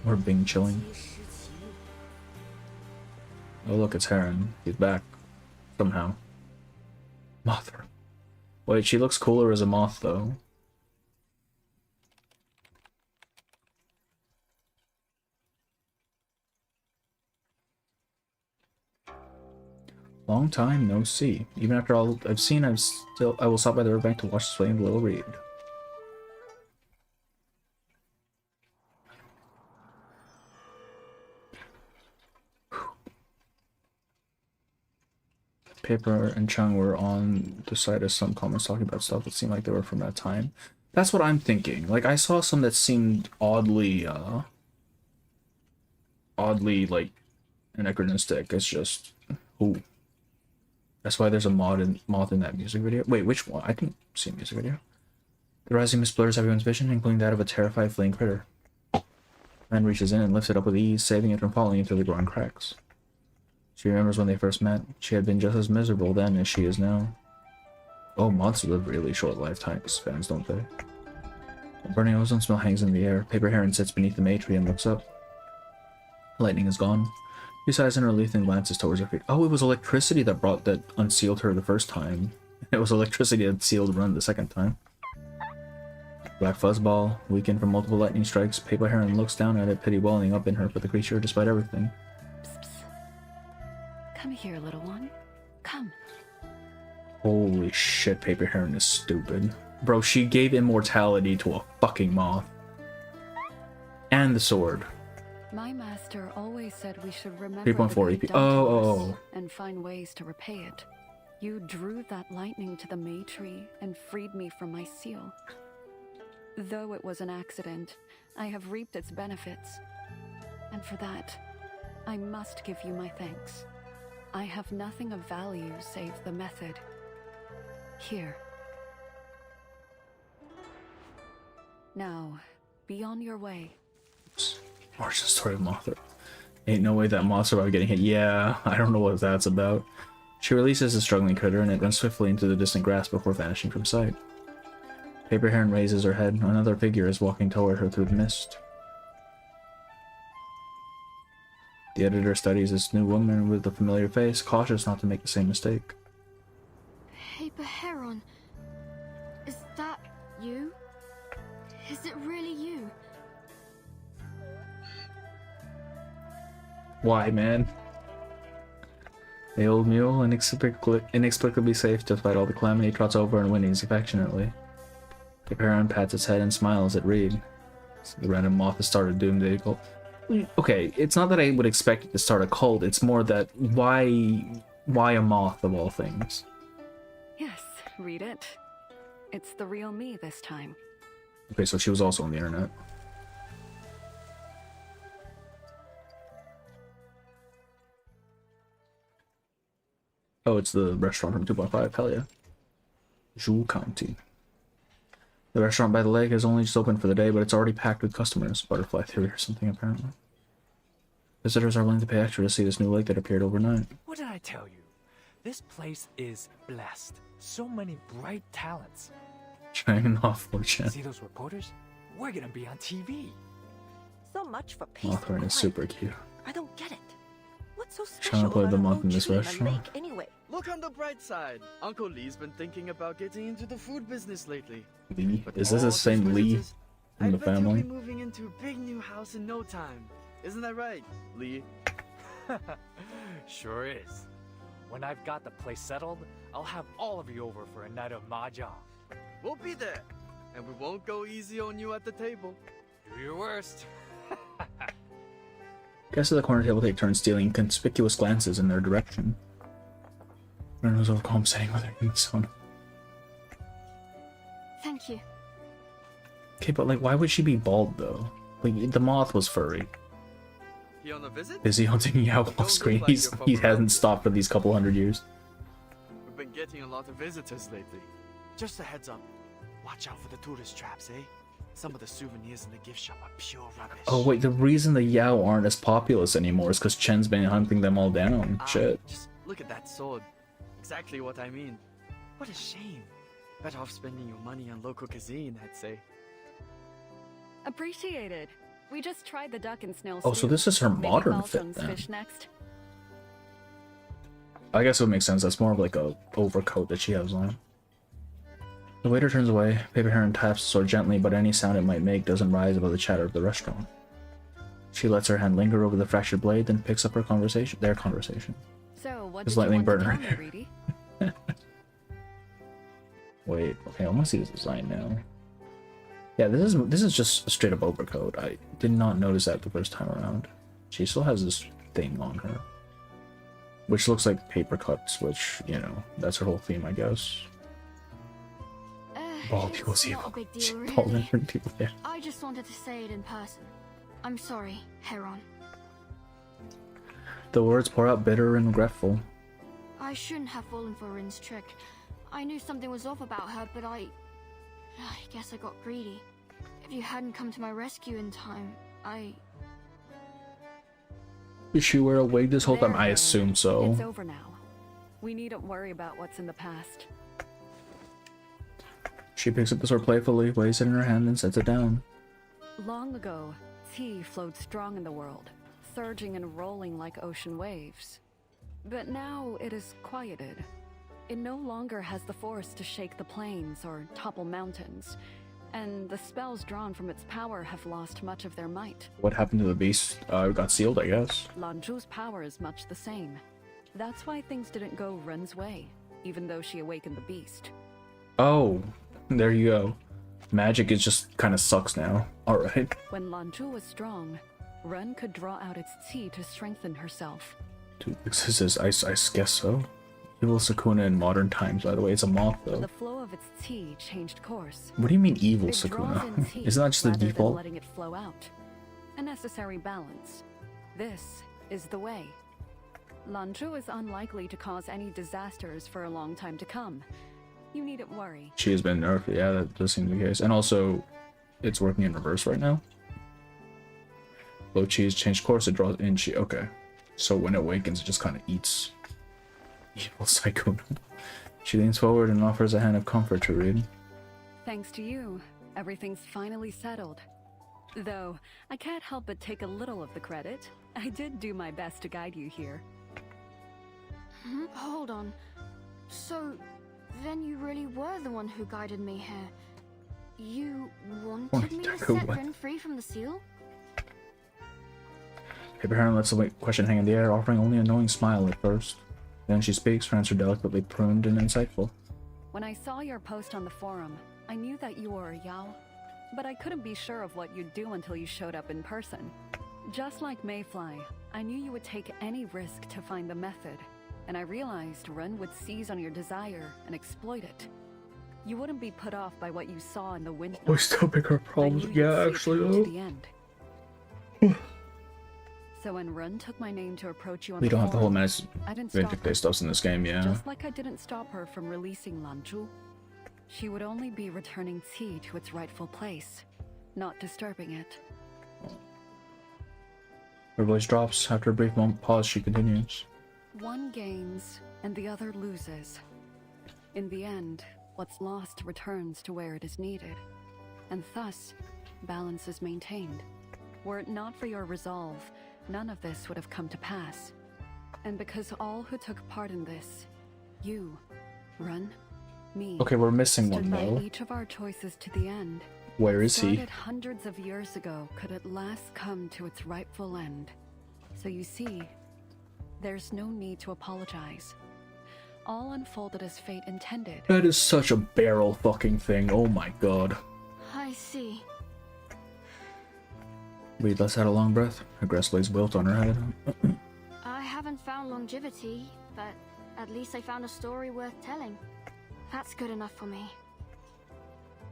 Speaker 14: Or Bing chilling. Oh look, it's Heron. He's back. Somehow. Mothra. Wait, she looks cooler as a moth though. Long time no see. Even after all I've seen, I will stop by the riverbank to watch the swaying little Reed. Paper and Chung were on the side of some comments talking about stuff that seemed like they were from that time. That's what I'm thinking. Like, I saw some that seemed oddly like anachronistic. It's just, ooh. That's why there's a moth in that music video. Wait, which one? I didn't see a music video. The rising mist blurs everyone's vision, including that of a terrified fleeing critter. Man reaches in and lifts it up with ease, saving it from falling into the growing cracks. She remembers when they first met. She had been just as miserable then as she is now. Oh, moths live really short lifespans, don't they? A burning ozone smell hangs in the air. Paper Heron sits beneath the May tree and looks up. Lightning is gone. She sighs in relief and glances towards her feet. Oh, it was electricity that unsealed her the first time. It was electricity that sealed Run the second time. Black fuzzball, weakened from multiple lightning strikes. Paper Heron looks down at it, pity welling up in her for the creature despite everything.
Speaker 13: Come here, little one. Come.
Speaker 14: Holy shit, Paper Heron is stupid. Bro, she gave immortality to a fucking moth. And the sword.
Speaker 13: My master always said we should remember
Speaker 14: 3.4 EP.
Speaker 13: what done to
Speaker 14: Oh.
Speaker 13: us and find ways to repay it. You drew that lightning to the May tree and freed me from my seal. Though it was an accident, I have reaped its benefits. And for that, I must give you my thanks. I have nothing of value save the method. Here. Now, be on your way.
Speaker 14: March the story of Mothra. Ain't no way that moth survived getting hit. Yeah, I don't know what that's about. She releases the struggling critter and it runs swiftly into the distant grass before vanishing from sight. Paper Heron raises her head. Another figure is walking toward her through the mist. The editor studies this new woman with a familiar face, cautious not to make the same mistake.
Speaker 1: Paper Heron, is that you? Is it really you?
Speaker 14: Why, man? The old mule, inexplicably safe despite all the calamity, trots over and whinnies affectionately. The parent pats its head and smiles at Reed. The random moth has started Doomsday cult. Okay, it's not that I would expect it to start a cult, it's more that why a moth of all things?
Speaker 13: Yes, read it. It's the real me this time.
Speaker 14: Okay, so she was also on the internet. Oh, it's the restaurant from 2.5, hell yeah. Zhu County. The restaurant by the lake has only just opened for the day, but it's already packed with customers. Butterfly theory or something, apparently. Visitors are willing to pay extra to see this new lake that appeared overnight.
Speaker 5: What did I tell you? This place is blessed. So many bright talents.
Speaker 14: Trying off fortune.
Speaker 5: See those reporters? We're gonna be on TV.
Speaker 15: So much for peace.
Speaker 14: Mothman is super cute.
Speaker 15: I don't get it. What's so
Speaker 14: Trying to
Speaker 15: special
Speaker 14: play
Speaker 15: about
Speaker 14: the
Speaker 15: an
Speaker 14: moth in
Speaker 15: OG
Speaker 14: this
Speaker 15: in a
Speaker 14: restaurant.
Speaker 15: lake anyway?
Speaker 6: Look on the bright side. Uncle Lee's been thinking about getting into the food business lately.
Speaker 14: Lee?
Speaker 6: But
Speaker 14: Is this the
Speaker 6: all
Speaker 14: same
Speaker 6: these
Speaker 14: Lee
Speaker 6: visitors,
Speaker 14: from the
Speaker 6: I bet you'll
Speaker 14: family?
Speaker 6: be moving into a big new house in no time. Isn't that right, Lee?
Speaker 5: Sure is. When I've got the place settled, I'll have all of you over for a night of mahjong.
Speaker 6: We'll be there. And we won't go easy on you at the table.
Speaker 5: Do your worst.
Speaker 14: Guests at the corner table take turns stealing conspicuous glances in their direction. Ren was overcompensating with her in the zone.
Speaker 1: Thank you.
Speaker 14: Okay, but like, why would she be bald though? Like, the moth was furry.
Speaker 6: He on a visit?
Speaker 14: Is he hunting Yao off screen?
Speaker 6: like you're
Speaker 14: He
Speaker 6: from
Speaker 14: hasn't stopped for these couple hundred years.
Speaker 6: We've been getting a lot of visitors lately. Just a heads up. Watch out for the tourist traps, eh? Some of the souvenirs in the gift shop are pure rubbish.
Speaker 14: Oh wait, the reason the Yao aren't as populous anymore is because Chen's been hunting them all down. Shit.
Speaker 6: Just look at that sword. Exactly what I mean. What a shame. Better off spending your money on local cuisine, I'd say.
Speaker 13: Appreciated. We just tried the duck and snail
Speaker 14: Oh, so
Speaker 13: stew.
Speaker 14: this is her
Speaker 13: Maybe
Speaker 14: modern
Speaker 13: Balchung's
Speaker 14: fit then.
Speaker 13: fish next.
Speaker 14: I guess it would make sense. That's more of like a overcoat that she has on. The waiter turns away. Paper Heron taps the sword gently, but any sound it might make doesn't rise above the chatter of the restaurant. She lets her hand linger over the fractured blade, then picks up their conversation.
Speaker 13: So, what
Speaker 14: His
Speaker 13: did you
Speaker 14: lightning
Speaker 13: want to
Speaker 14: burner.
Speaker 13: tell me, Reedy?
Speaker 14: Wait, okay, I want to see this design now. Yeah, this is just a straight up overcoat. I did not notice that the first time around. She still has this thing on her, which looks like paper cuts, which, you know, that's her whole theme, I guess. Bald people's
Speaker 1: It's not
Speaker 14: evil.
Speaker 1: a big deal,
Speaker 14: Bald
Speaker 1: really.
Speaker 14: different people, yeah.
Speaker 1: I just wanted to say it in person. I'm sorry, Heron.
Speaker 14: The words pour out bitter and regretful.
Speaker 1: I shouldn't have fallen for Rin's trick. I knew something was off about her, but I guess I got greedy. If you hadn't come to my rescue in time,
Speaker 14: Did she wear a wig this whole time?
Speaker 13: There,
Speaker 14: I
Speaker 13: Heron.
Speaker 14: assume so.
Speaker 13: It's over now. We needn't worry about what's in the past.
Speaker 14: She picks up the sword playfully, weighs it in her hand, and sets it down.
Speaker 13: Long ago, tea flowed strong in the world, surging and rolling like ocean waves. But now it is quieted. It no longer has the force to shake the plains or topple mountains, and the spells drawn from its power have lost much of their might.
Speaker 14: What happened to the beast? Got sealed, I guess.
Speaker 13: Lanzhu's power is much the same. That's why things didn't go Ren's way, even though she awakened the beast.
Speaker 14: Oh, there you go. Magic is just kind of sucks now. Alright.
Speaker 13: When Lanzhu was strong, Ren could draw out its qi to strengthen herself.
Speaker 14: Dude, this is, I guess so. Evil Sakuna in modern times, by the way. It's a moth, though.
Speaker 13: The flow of its qi changed course.
Speaker 14: What do you mean evil
Speaker 13: It draws in
Speaker 14: Sakuna?
Speaker 13: qi
Speaker 14: Isn't that just the
Speaker 13: rather than
Speaker 14: default?
Speaker 13: letting it flow out. A necessary balance. This is the way. Lanzhu is unlikely to cause any disasters for a long time to come. You needn't worry.
Speaker 14: She has been nerfed. Yeah, that does seem to be the case. And also, it's working in reverse right now. Low cheese changed course. It draws in chi. Okay. So when it awakens, it just kind of eats evil Sakuna. She leans forward and offers a hand of comfort to Reed.
Speaker 13: Thanks to you, everything's finally settled. Though, I can't help but take a little of the credit. I did do my best to guide you here.
Speaker 1: Hold on. So, then you really were the one who guided me here. You wanted me to set
Speaker 14: what?
Speaker 1: Rin free from the seal?
Speaker 14: Paper Heron lets the question hang in the air, offering only a knowing smile at first. Then she speaks, her answer delicately pruned and insightful.
Speaker 13: When I saw your post on the forum, I knew that you were a Yao, but I couldn't be sure of what you'd do until you showed up in person. Just like Mayfly, I knew you would take any risk to find the method, and I realized Ren would seize on your desire and exploit it. You wouldn't be put off by what you saw in the wind.
Speaker 14: We still pick our problems. Yeah, actually,
Speaker 13: to the end. So when Ren took my name to approach you on
Speaker 14: we don't have the whole
Speaker 13: forum,
Speaker 14: menace
Speaker 13: I didn't stop her.
Speaker 14: Vindicate stuffs in this game, yeah.
Speaker 13: Just like I didn't stop her from releasing Lanzhu, she would only be returning Qi to its rightful place, not disturbing it.
Speaker 14: Her voice drops. After a brief moment pause, she continues.
Speaker 13: One gains, and the other loses. In the end, what's lost returns to where it is needed, and thus, balance is maintained. Were it not for your resolve, none of this would have come to pass. And because all who took part in this, you, Ren, me,
Speaker 14: Okay, we're missing one
Speaker 13: stood by
Speaker 14: though.
Speaker 13: each of our choices to the end.
Speaker 14: Where is he?
Speaker 13: Started hundreds of years ago could at last come to its rightful end. So you see, there's no need to apologize. All unfolded as fate intended.
Speaker 14: That is such a barrel fucking thing. Oh my god.
Speaker 1: I see.
Speaker 14: Reed lets out a long breath. Her grass blades wilt on her head.
Speaker 1: I haven't found longevity, but at least I found a story worth telling. That's good enough for me.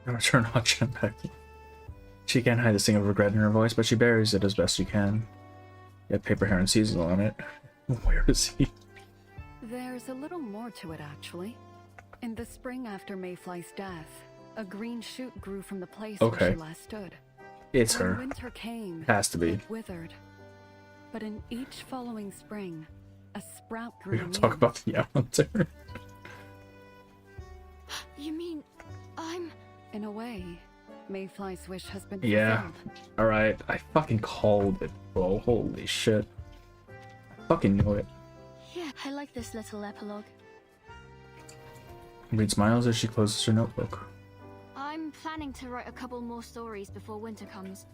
Speaker 14: Return on back. She can't hide the sting of regret in her voice, but she buries it as best she can. Yet Paper Heron seizes on it. Where is he?
Speaker 13: There's a little more to it, actually. In the spring after Mayfly's death, a green shoot grew from the place where she last stood.
Speaker 14: It's
Speaker 13: When
Speaker 14: her.
Speaker 13: winter came,
Speaker 14: Has to be.
Speaker 13: it withered. But in each following spring, a sprout
Speaker 14: We
Speaker 13: grew
Speaker 14: don't
Speaker 13: anew.
Speaker 14: talk about the Yowler.
Speaker 1: You mean I'm...
Speaker 13: In a way, Mayfly's wish has been
Speaker 14: Yeah.
Speaker 13: fulfilled.
Speaker 14: Alright, I fucking called it, bro. Holy shit. I fucking knew it.
Speaker 1: Yeah, I like this little epilogue.
Speaker 14: Reed smiles as she closes her notebook.
Speaker 1: I'm planning to write a couple more stories before winter comes.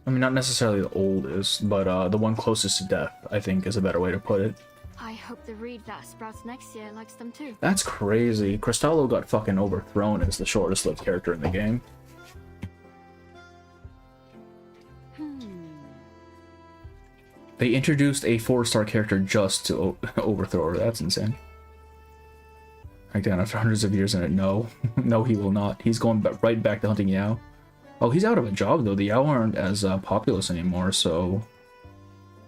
Speaker 14: I mean, not necessarily the oldest, but the one closest to death, I think, is a better way to put it.
Speaker 1: I hope the Reed that sprouts next year likes them too.
Speaker 14: That's crazy. Cristallo got fucking overthrown as the shortest lived character in the game. They introduced a 4-star character just to overthrow her. That's insane. Like, down after hundreds of years in it, no. No, he will not. He's going right back to hunting Yao. Oh, he's out of a job, though. The Yao aren't as populous anymore, so...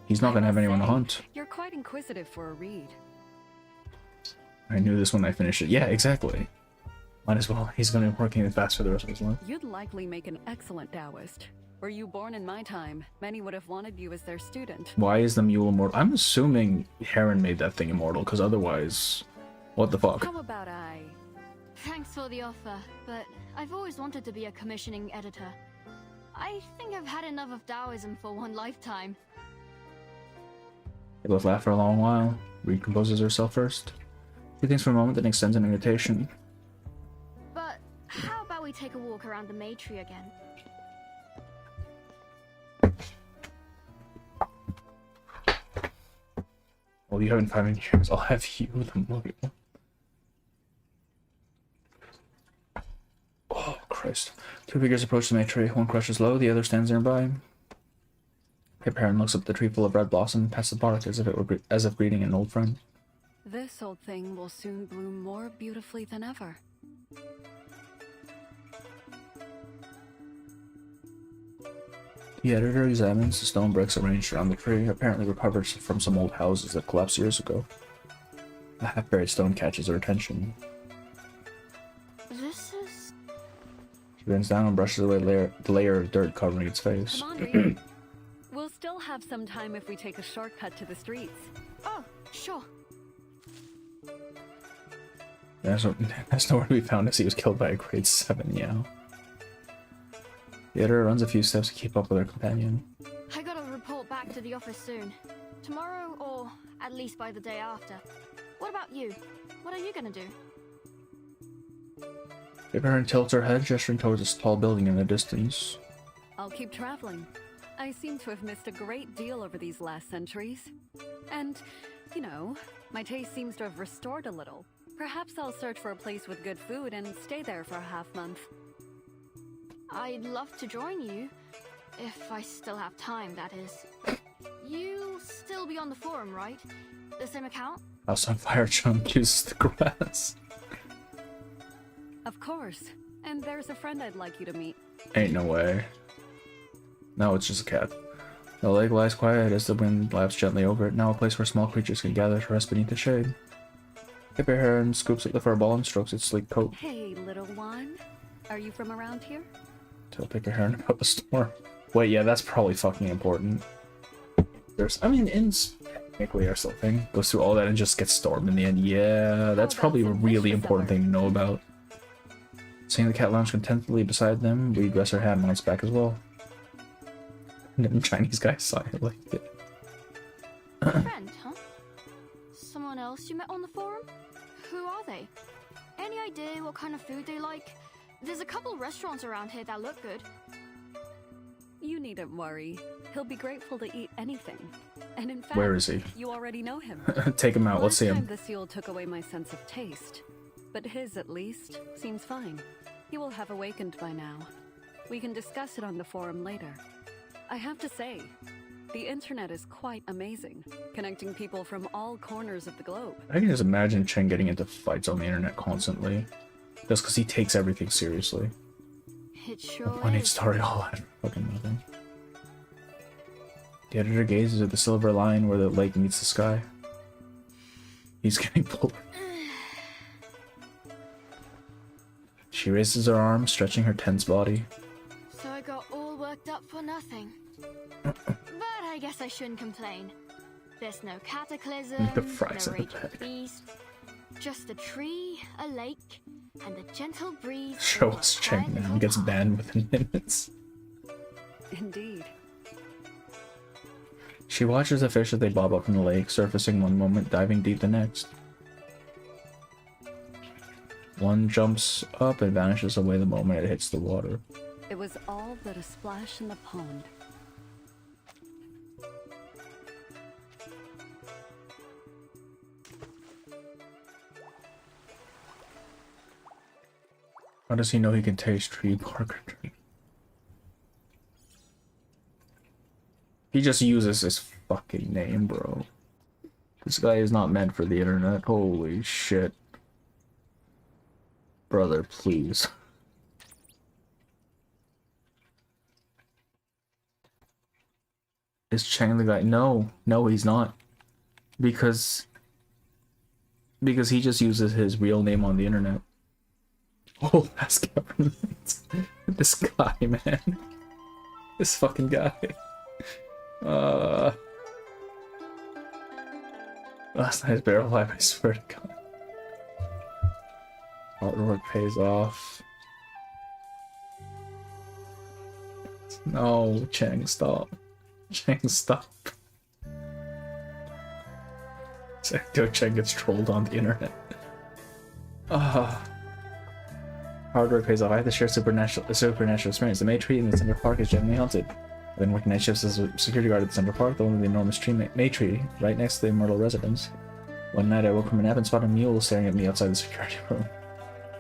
Speaker 14: He's not gonna have anyone to hunt.
Speaker 13: You're quite inquisitive for a Reed.
Speaker 14: I knew this when I finished it. Yeah, exactly. Might as well. He's gonna be working fast for the rest of his life.
Speaker 13: You'd likely make an excellent Taoist. Were you born in my time, many would have wanted you as their student.
Speaker 14: Why is the mule immortal? I'm assuming Heron made that thing immortal, because otherwise... What the fuck?
Speaker 13: How about I...
Speaker 1: Thanks for the offer, but I've always wanted to be a commissioning editor. I think I've had enough of Taoism for one lifetime.
Speaker 14: They both laugh for a long while. Reed composes herself first. She thinks for a moment, then extends an invitation.
Speaker 1: But how about we take a walk around the May tree again?
Speaker 14: Well, you haven't 5 years. I'll have you the movie. Oh, Christ. 2 figures approach the May tree. One crushes low, the other stands nearby. Paper Heron looks up at the tree full of red blossom, past the bark as if greeting an old friend.
Speaker 13: This old thing will soon bloom more beautifully than ever.
Speaker 14: The editor examines the stone bricks arranged around the tree, apparently recovered from some old houses that collapsed years ago. A half-buried stone catches her attention.
Speaker 1: This is...
Speaker 14: She bends down and brushes away the layer of dirt covering its face.
Speaker 13: Come on, Reed. We'll still have some time if we take a shortcut to the streets.
Speaker 1: Oh, sure.
Speaker 14: That's nowhere to be found as he was killed by a grade 7 Yao. The editor runs a few steps to keep up with her companion.
Speaker 1: I gotta report back to the office soon. Tomorrow, or at least by the day after. What about you? What are you gonna do?
Speaker 14: Paper Heron tilts her head, gesturing towards a tall building in the distance.
Speaker 13: I'll keep traveling. I seem to have missed a great deal over these last centuries. And, you know, my taste seems to have restored a little. Perhaps I'll search for a place with good food and stay there for a half-month.
Speaker 1: I'd love to join you. If I still have time, that is. You'll still be on the forum, right? The same account?
Speaker 14: House on fire, Chung uses the grass.
Speaker 13: Of course. And there's a friend I'd like you to meet.
Speaker 14: Ain't no way. No, it's just a cat. The lake lies quiet as the wind laps gently over it, now a place where small creatures can gather to rest beneath the shade. Hipper heron scoops at the fur ball and strokes its sleek coat.
Speaker 13: Hey, little one. Are you from around here?
Speaker 14: Tell Picker Heron about the storm. Wait, yeah, that's probably fucking important. I mean, inns technically are still a thing. Goes through all that and just gets stormed in the end. Yeah, that's probably a really important thing to know about. Seeing the cat lounge contentedly beside them, we dress her hand on its back as well. And then the Chinese guy silently.
Speaker 1: Friend, huh? Someone else you met on the forum? Who are they? Any idea what kind of food they like? There's a couple restaurants around here that look good.
Speaker 13: You needn't worry. He'll be grateful to eat anything. And in fact,
Speaker 14: where is he?
Speaker 13: You already know him.
Speaker 14: Take him out, let's see him.
Speaker 13: Last time the seal took away my sense of taste. But his, at least, seems fine. He will have awakened by now. We can discuss it on the forum later. I have to say, the internet is quite amazing, connecting people from all corners of the globe.
Speaker 14: I can just imagine Chen getting into fights on the internet constantly. Just because he takes everything seriously.
Speaker 1: It sure
Speaker 14: One needs story all that fucking nothing. The editor gazes at the silver line where the lake meets the sky. He's getting pulled. She raises her arm, stretching her tense body.
Speaker 1: So I got all worked up for nothing. But I guess I shouldn't complain. There's no cataclysm,
Speaker 14: The fries
Speaker 1: no
Speaker 14: in the
Speaker 1: raging
Speaker 14: bag.
Speaker 1: beast, just a tree, a lake, and the gentle breeze.
Speaker 14: Show us Cheng now gets banned within minutes.
Speaker 13: Indeed.
Speaker 14: She watches the fish as they bob up from the lake, surfacing one moment, diving deep the next. One jumps up and vanishes away the moment it hits the water.
Speaker 13: It was all but a splash in the pond.
Speaker 14: How does he know he can taste tree bark? He just uses his fucking name, bro. This guy is not meant for the internet. Holy shit. Brother, please. Is Chang the guy? No, he's not. Because he just uses his real name on the internet. Oh, that's government. This guy, man. This fucking guy. Last night's barrel life, I swear to God. Hard work pays off. No, Chang, stop. Chang, stop. Chang gets trolled on the internet. Hard work pays off. I have to share supernatural experience. The May tree in the Central Park is generally haunted. I've been working night shifts as a security guard at the Central Park, the one with the enormous tree, May tree, right next to the immortal residence. One night I woke from a nap and spotted a mule staring at me outside the security room.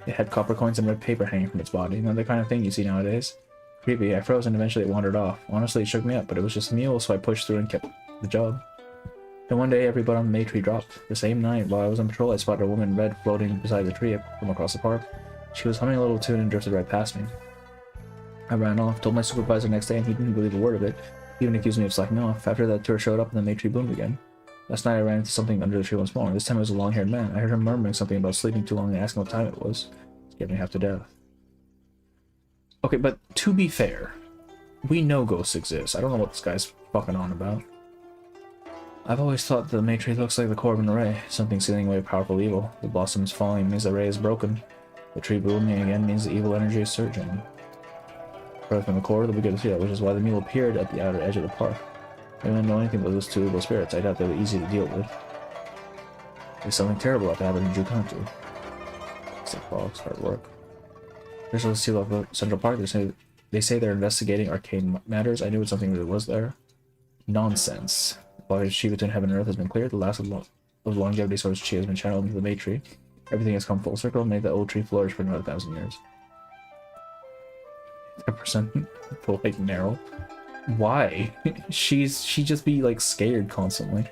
Speaker 14: It had copper coins and red paper hanging from its body, not the kind of thing you see nowadays. Creepy, I froze and eventually it wandered off. Honestly, it shook me up, but it was just a mule, so I pushed through and kept the job. Then one day, everybody on the May tree dropped. The same night, while I was on patrol, I spotted a woman in red floating beside the tree from across the park. She was humming a little tune and drifted right past me. I ran off, told my supervisor next day, and he didn't believe a word of it. He even accused me of slacking off. After that, tour showed up and the May tree bloomed again. Last night I ran into something under the tree once more. This time it was a long-haired man. I heard him murmuring something about sleeping too long and asking what time it was. It scared me half to death. Okay, but to be fair, we know ghosts exist. I don't know what this guy's fucking on about. I've always thought the May tree looks like the core of an array, something sealing away powerful evil. The blossoms falling means the array is broken. The tree blooming again means the evil energy is surging. Further from the core, they'll be good to see that, which is why the mule appeared at the outer edge of the park. I didn't know anything about those two evil spirits. I doubt they were easy to deal with. There's something terrible about to happen in Jukantu. It's like frogs, hard work. There's a seal of the Central Park. They say They say they're investigating arcane matters. I knew something really was there. Nonsense. While she between heaven and earth has been cleared, the last of longevity source chi has been channeled into the May tree. Everything has come full circle and made the old tree flourish for another 1,000 years. 10% like narrow. Why? She just be like scared constantly.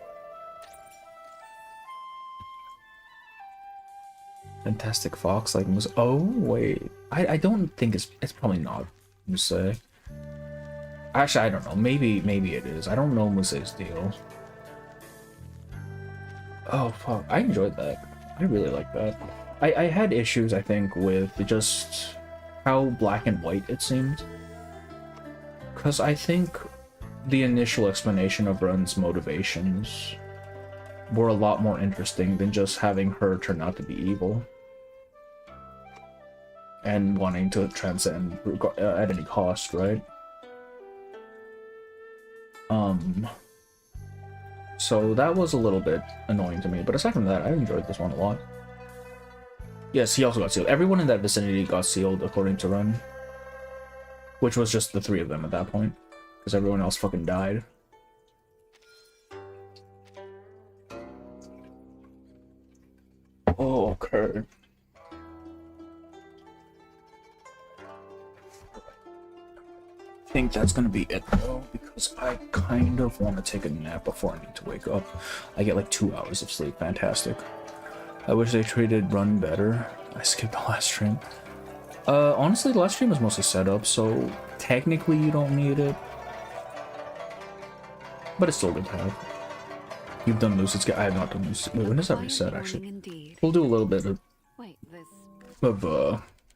Speaker 14: Fantastic fox like Muse. Oh wait, I don't think it's probably not Muse. Actually, I don't know. Maybe it is. I don't know Muse's deal. Oh fuck, I enjoyed that. I really like that. I had issues, I think, with just how black and white it seemed. Because I think the initial explanation of Ren's motivations were a lot more interesting than just having her turn out to be evil. And wanting to transcend at any cost, right? So that was a little bit annoying to me, but aside from that, I enjoyed this one a lot. Yes, he also got sealed. Everyone in that vicinity got sealed, according to Ren. Which was just the 3 of them at that point. Because everyone else fucking died. Oh, okay. I think that's gonna be it though, because I kind of want to take a nap before I need to wake up. I get like 2 hours of sleep. Fantastic. I wish they treated Run better. I skipped the last stream. Honestly, the last stream was mostly set up, so technically you don't need it. But it's still good to have. You've done Lucid. I have not done Lucid. Wait, when does that reset, actually? We'll do a little bit of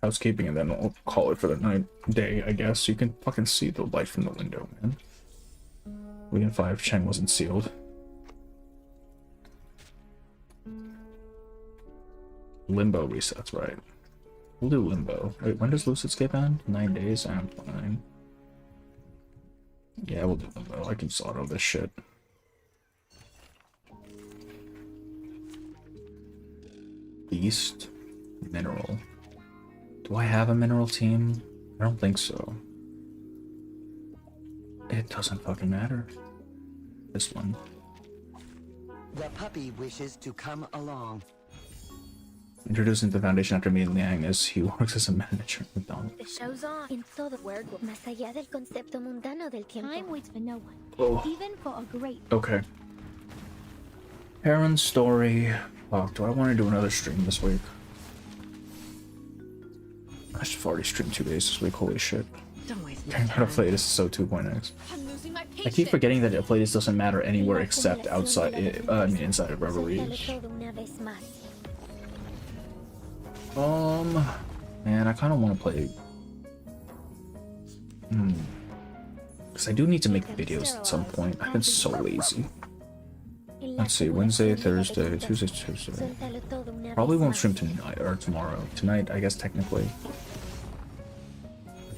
Speaker 14: housekeeping, and then we'll call it for the day, I guess. You can fucking see the light from the window, man. Weekend 5, Cheng wasn't sealed. Limbo resets, right? We'll do Limbo. Wait, when does Lucid Escape end? 9 days? I'm fine. Yeah, we'll do Limbo. I can auto this shit. Beast. Mineral. Do I have a mineral team? I don't think so. It doesn't fucking matter. This one.
Speaker 19: The puppy wishes to come along.
Speaker 14: Introducing the Foundation after meeting Liang as he works as a manager at McDonald's.
Speaker 9: The show's on in todo juego, más allá del concepto mundano del tiempo.
Speaker 1: Time waits for no one,
Speaker 14: Oh.
Speaker 1: even for a great.
Speaker 14: Okay. Heron's story. Fuck, do I want to do another stream this week? I should have already streamed 2 days this week, holy shit.
Speaker 15: Don't waste
Speaker 14: Learning how to play this is so 2.x. I keep forgetting that play this doesn't matter anywhere except outside, inside of Reveries. Man, I kind of want to play. Because I do need to make videos at some point. I've been so lazy. Let's see, Wednesday, Thursday, Tuesday, Tuesday. Probably won't stream tonight or tomorrow. Tonight, I guess technically.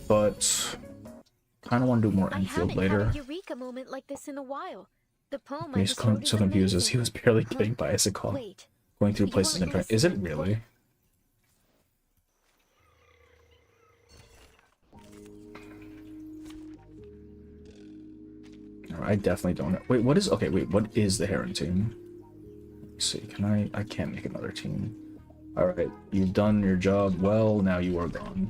Speaker 14: But kind of want to do more infield later.
Speaker 9: Eureka moment like this in a while. The poem
Speaker 14: He's so confused as he was barely getting by as a call. Going through places and trying. Is it really? I definitely don't. Wait, what is? Okay, wait, what is the Heron team? Let's see, can I can't make another team. All right, you've done your job well. Now you are gone.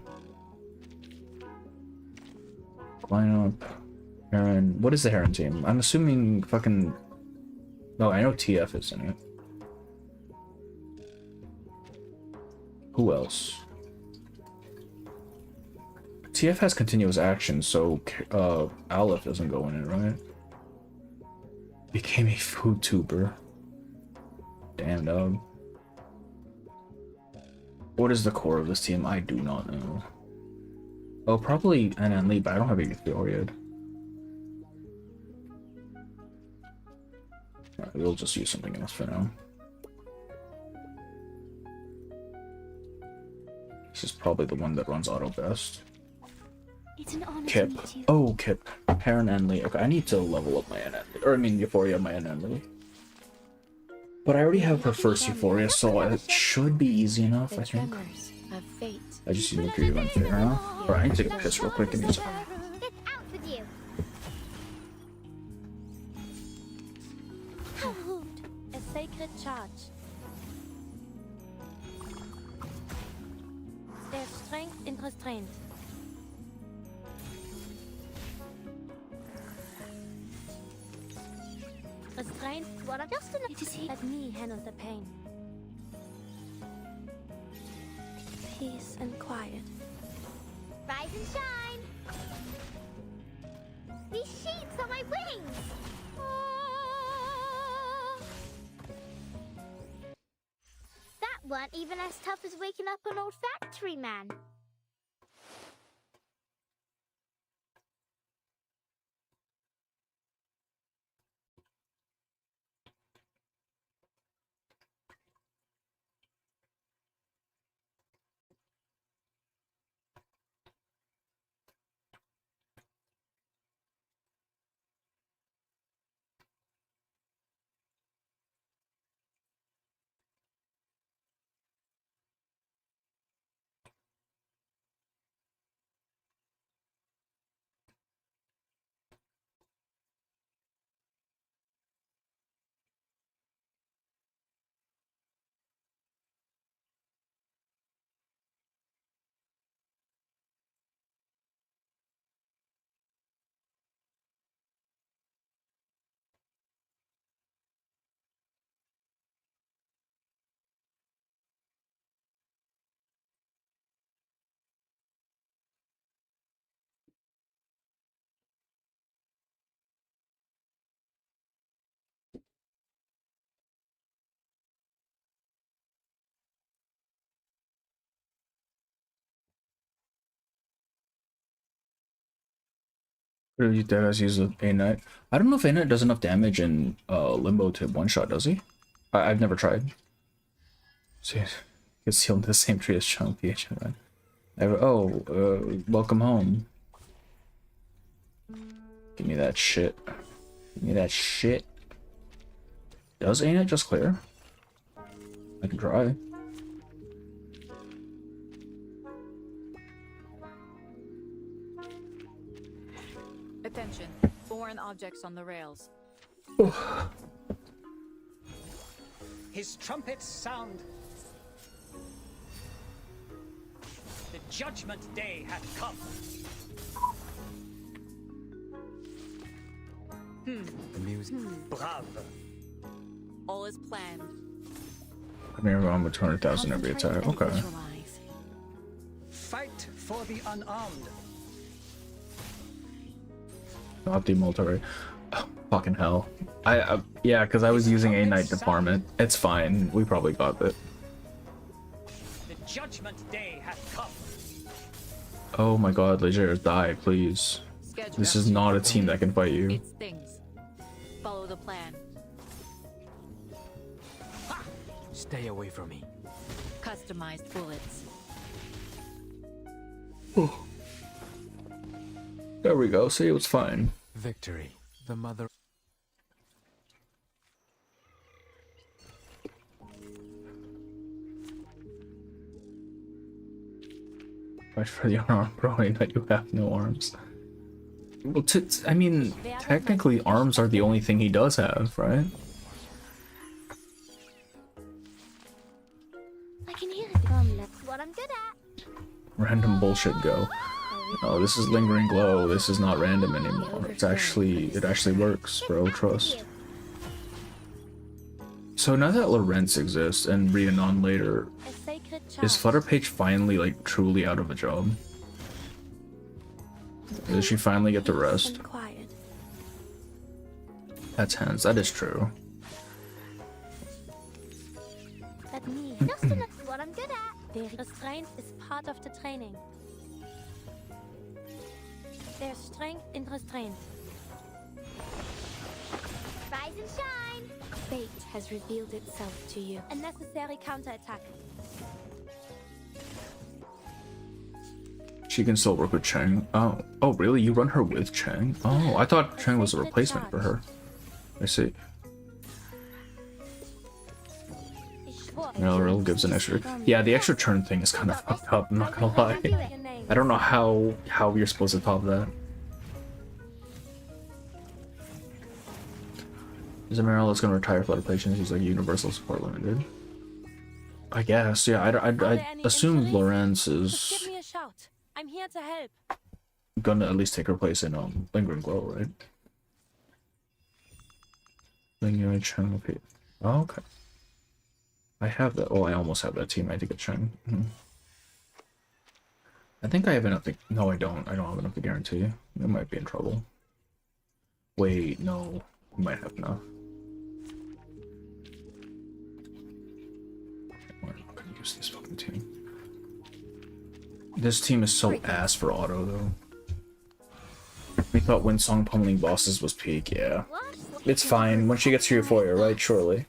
Speaker 14: Line up, Heron. What is the Heron team? I'm assuming fucking. No, I know TF is in it. Who else? TF has continuous action, so Aleph doesn't go in it, right? Became a food tuber. Damn, dog. What is the core of this team? I do not know. Oh, probably NN Lee, but I don't have a Euphoria. Alright, we'll just use something else for now. This is probably the one that runs auto best.
Speaker 1: It's an honor
Speaker 14: Kip.
Speaker 1: to meet you.
Speaker 14: Oh, Kip. Heron and Lee. Okay, I need to level up my NN. Or I mean Euphoria, my NN Lee. But I already have her first Euphoria, so it should be easy enough, I think.
Speaker 3: of fate.
Speaker 14: I just see Mercury run fair now. Alright, I need to take a piss real quick. Give me a second.
Speaker 9: It's out with you.
Speaker 3: A sacred charge. There's strength in restraint. Restraint. What I'm just enough. Let me handle the pain. Peace and quiet.
Speaker 9: Rise and shine. These sheets are my wings. That weren't even as tough as waking up an old factory man.
Speaker 14: Really dead as use of A-Knight. I don't know if A-Knight does enough damage in Limbo to one-shot, does he? I've never tried. See, it's healed in the same tree as Chung, PH, man. Welcome home. Give me that shit. Give me that shit. Does A-Knight just clear? I can try.
Speaker 17: Attention, foreign objects on the rails.
Speaker 10: His trumpets sound. The judgment day hath come. Brave.
Speaker 17: All is planned.
Speaker 14: I mean, I'm with 200,000 every attack. Okay.
Speaker 10: Fight for the unarmed.
Speaker 14: Not the multi. Oh, fucking hell. Yeah, because I was using A-Knight department. It's fine. We probably got it.
Speaker 10: The judgment day hath come.
Speaker 14: Oh my god, Leger, die, please. This is not a team that can fight you.
Speaker 17: It stings. Follow the plan.
Speaker 5: Stay away from me.
Speaker 17: Customized bullets.
Speaker 14: There we go. See, it was fine.
Speaker 11: Victory, the mother.
Speaker 14: Fight for the unarmed bro, that you have no arms. Well, I mean, technically arms are the only thing he does have, right?
Speaker 9: I can hear it. That's what I'm good at.
Speaker 14: Random bullshit go. Oh, this is lingering glow. This is not random anymore. It actually works, bro. Trust. So now that Lorenz exists and Rhiannon later, is Flutterpage finally like truly out of a job? Does she finally get to rest? That's hands. That is true.
Speaker 9: Let me just enough what I'm good at. The restraint is part of the training. There's strength in restraint. Rise and shine! Fate has revealed itself to you. A necessary counterattack.
Speaker 14: She can still work with Chang. Oh, really? You run her with Chang? Oh, I thought Chang was a replacement for her. I see. Real gives an extra. Yeah, the extra turn thing is kind of fucked up. I'm not gonna lie. I don't know how you're supposed to top that. Is Meryl that's gonna retire flood patients? He's like universal support limited. I guess. Yeah. I assume Lorenz is
Speaker 15: Give me a shout. I'm here to help.
Speaker 14: gonna at least take her place in Lingering Glow, right? Lingering Chung. Okay. Oh, okay. I have that. Oh, I almost have that team. I think it's Chung. I think I have enough to. No, I don't. I don't have enough to guarantee. I might be in trouble. Wait, no. I might have enough. We're not gonna use this fucking team. This team is so ass for auto, though. We thought Winsong pummeling bosses was peak, yeah. It's fine. Once she gets to Euphoria, right? Surely.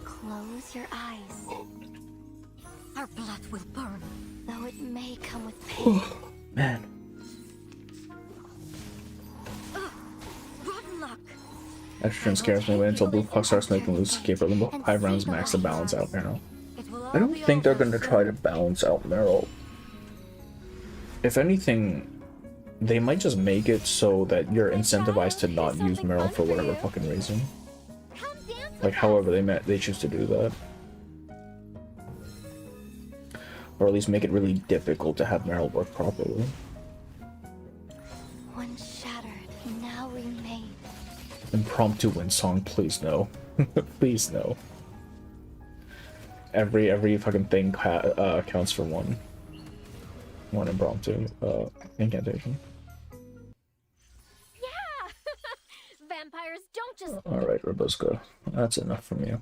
Speaker 1: Close your eyes. Our blood will burn, though it may come with pain.
Speaker 14: Man.
Speaker 1: Rotten luck.
Speaker 14: Extra turn scares me. Wait until Blue Puck starts making loose. Escape for limbo. 5 rounds max to balance out Meryl. I don't think they're going to try to balance out Meryl. If anything, they might just make it so that you're incentivized to not use Meryl for whatever fucking reason. Like, however they choose to do that. Or at least make it really difficult to have Meryl work properly.
Speaker 1: Once shattered, now remain.
Speaker 14: Impromptu Winsong, please no. Please no. Every fucking thing counts for one. One impromptu incantation.
Speaker 9: Yeah! Vampires don't just...
Speaker 14: Alright, Robuska. That's enough from you.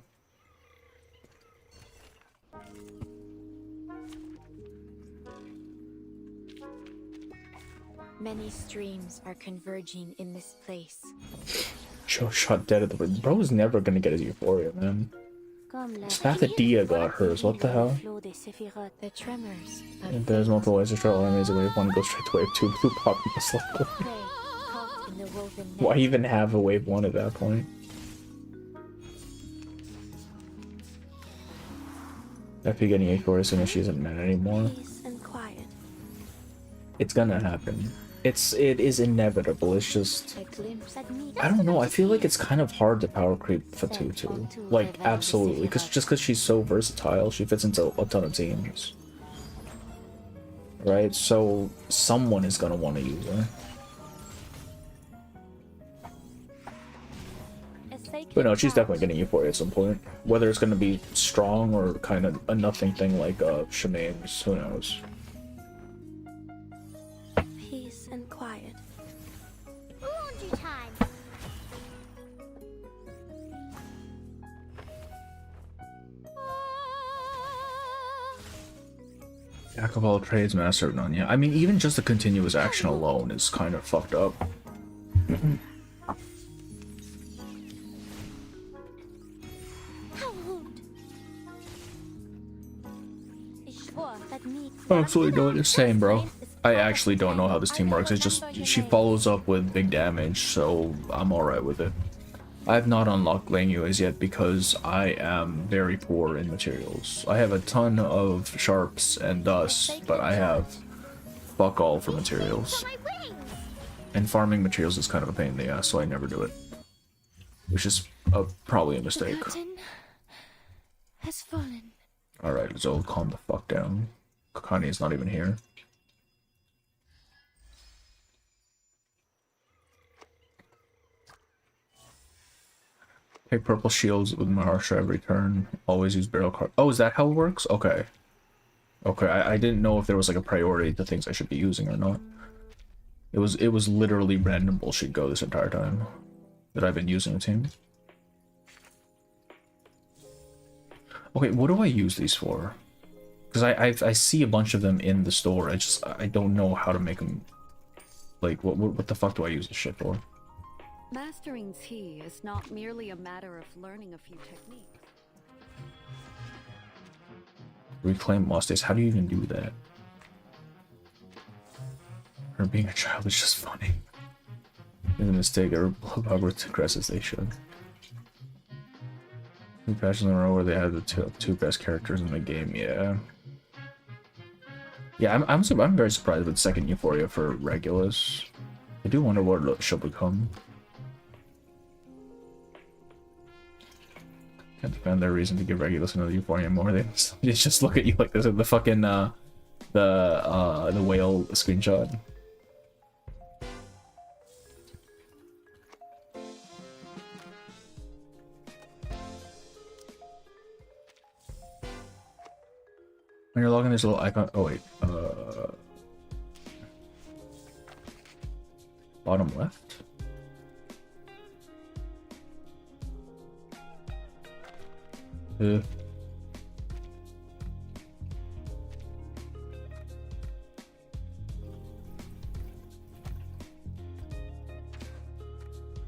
Speaker 7: Many streams are converging in this place.
Speaker 14: Joe shot dead at the bro was never gonna get his Euphoria, man. Spathadia got hers, what the hell?
Speaker 7: The tremors.
Speaker 14: If there's multiple ways to try enemies, wave 1 goes straight to wave 2. Blue pop most likely. Why even have a wave 1 at that point? Effie getting Euphoria as soon as she isn't mad anymore. It's gonna happen. It is inevitable. It's just I don't know. I feel like it's kind of hard to power creep for Tutu. Like absolutely, because she's so versatile, she fits into a ton of teams. Right? So someone is gonna want to use her. But no, she's definitely getting Euphoria at some point. Whether it's gonna be strong or kind of a nothing thing like Shemane's, who knows.
Speaker 7: Peace and quiet.
Speaker 9: Laundry time.
Speaker 14: Jack of all trades, master of none. Yeah, I mean, even just the continuous action alone is kind of fucked up. I absolutely know what you're saying, bro. I actually don't know how this team works. It's just she follows up with big damage, so I'm alright with it. I have not unlocked Language yet because I am very poor in materials. I have a ton of sharps and dust, but I have fuck all for materials. And farming materials is kind of a pain in the ass, so I never do it. Which is probably a mistake.
Speaker 7: Has fallen.
Speaker 14: Alright, so calm the fuck down. Kakani is not even here. Take purple shields with Maharsha every turn. Always use barrel card. Oh, is that how it works? Okay. Okay, I didn't know if there was like a priority to things I should be using or not. It was literally random bullshit go this entire time that I've been using the team. Okay, what do I use these for? Because I see a bunch of them in the store. I don't know how to make them. Like, what the fuck do I use this shit for?
Speaker 13: Mastering tea is not merely a matter of learning a few techniques.
Speaker 14: Reclaim lost days. How do you even do that? Her being a child is just funny. It's a mistake. Or Hogwarts aggress as they should. 2 patches in a row where they had the two best characters in the game. Yeah. Yeah, I'm very surprised with second Euphoria for Regulus. I do wonder what she'll become. Can't defend their reason to give Regulus another Euphoria more. They just look at you like this in the fucking the whale screenshot. When you're logging this little icon, oh wait, bottom left. Because